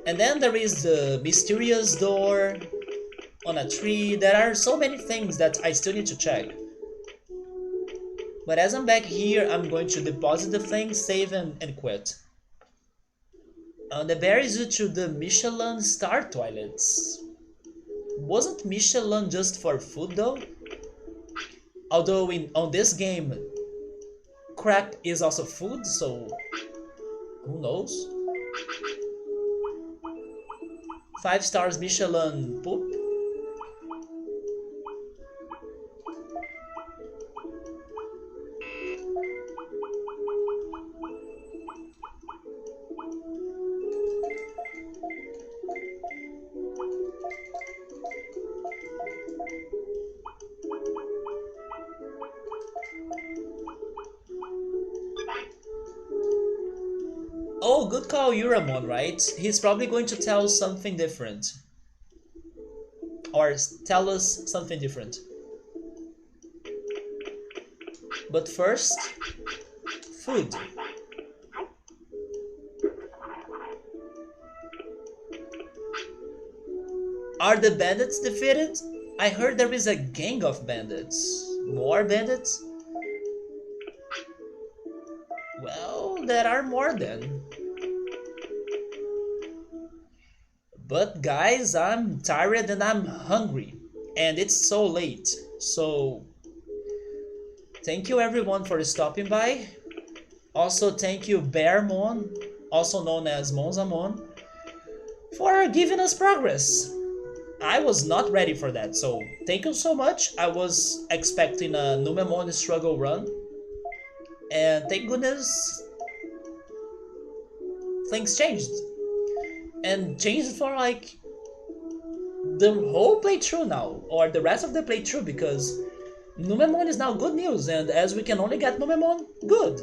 And then there is the mysterious door on a tree. There are so many things that I still need to check. But as I'm back here, I'm going to deposit the thing, save and quit. The berries due to the Michelin star toilets. Wasn't Michelin just for food though? Although on this game, crap is also food, so who knows? 5 stars Michelin poop. Oh, good call, Uramon, right? He's probably going to tell something different. Or tell us something different. But first, food. Are the bandits defeated? I heard there is a gang of bandits. More bandits? Well, there are more then. But guys, I'm tired and I'm hungry. And it's so late. So, thank you everyone for stopping by. Also, thank you Bearmon, also known as Monzaemon, for giving us progress. I was not ready for that, so thank you so much. I was expecting a Numemon struggle run. And thank goodness things changed. And changed for like the whole playthrough now, or the rest of the playthrough, because Numemon is now good news, and as we can only get Numemon, good.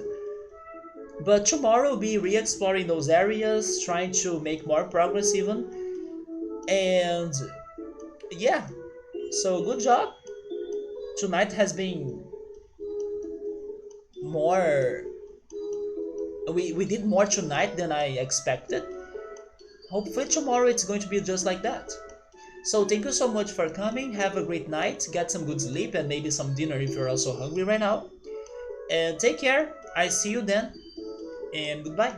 But tomorrow we'll be re-exploring those areas, trying to make more progress even. And yeah, so good job. Tonight has been more... We did more tonight than I expected. Hopefully tomorrow it's going to be just like that. So thank you so much for coming, have a great night, get some good sleep and maybe some dinner if you're also hungry right now. And take care, I see you then, and goodbye.